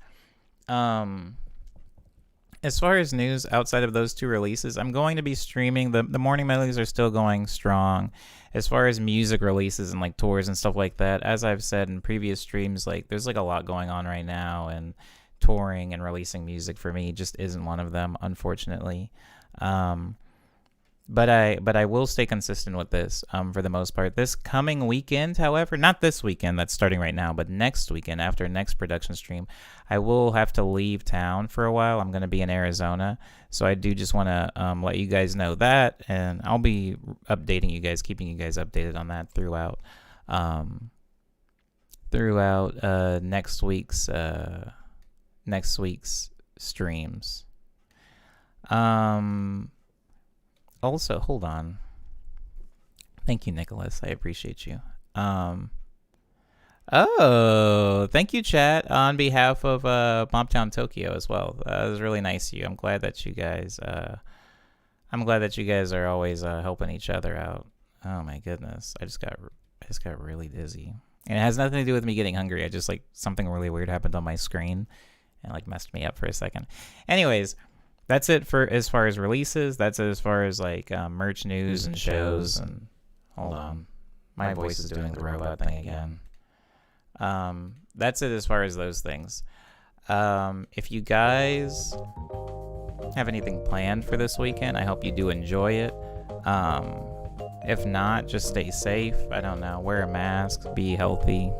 As far as news outside of those two releases, I'm going to be streaming. The morning medleys are still going strong. As far as music releases and like tours and stuff like that, as I've said in previous streams, like there's like a lot going on right now, and touring and releasing music for me just isn't one of them, unfortunately. But I will stay consistent with this for the most part. This coming weekend, however, not this weekend that's starting right now, but next weekend after next production stream, I will have to leave town for a while. I'm going to be in Arizona. So I do just want to let you guys know that, and I'll be updating you guys, keeping you guys updated on that throughout next week's streams. Also, hold on. Thank you, Nicholas. I appreciate you. Oh, thank you, chat, on behalf of Bombtown Tokyo as well. That was really nice of you. I'm glad that you guys are always helping each other out. Oh my goodness, I just got really dizzy, and it has nothing to do with me getting hungry. I just like something really weird happened on my screen, and like messed me up for a second. Anyways. That's it for as far as releases. That's it as far as like merch news and shows. And hold on, my voice is doing the robot thing again. That's it as far as those things. If you guys have anything planned for this weekend, I hope you do enjoy it. If not, just stay safe. I don't know. Wear a mask. Be healthy.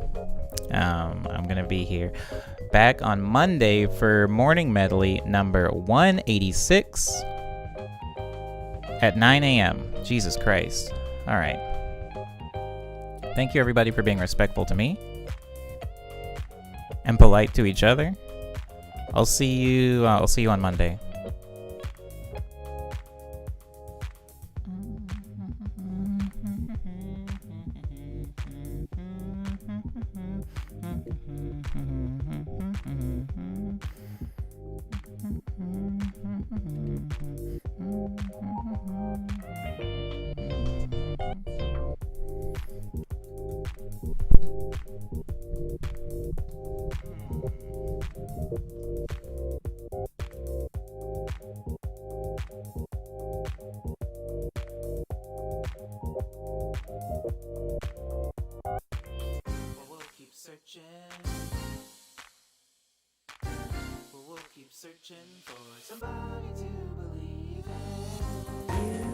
I'm gonna be here back on Monday for morning medley number 186 at 9 a.m. Jesus Christ. All right. Thank you everybody for being respectful to me and polite to each other. I'll see you on Monday. Searching for somebody to believe in.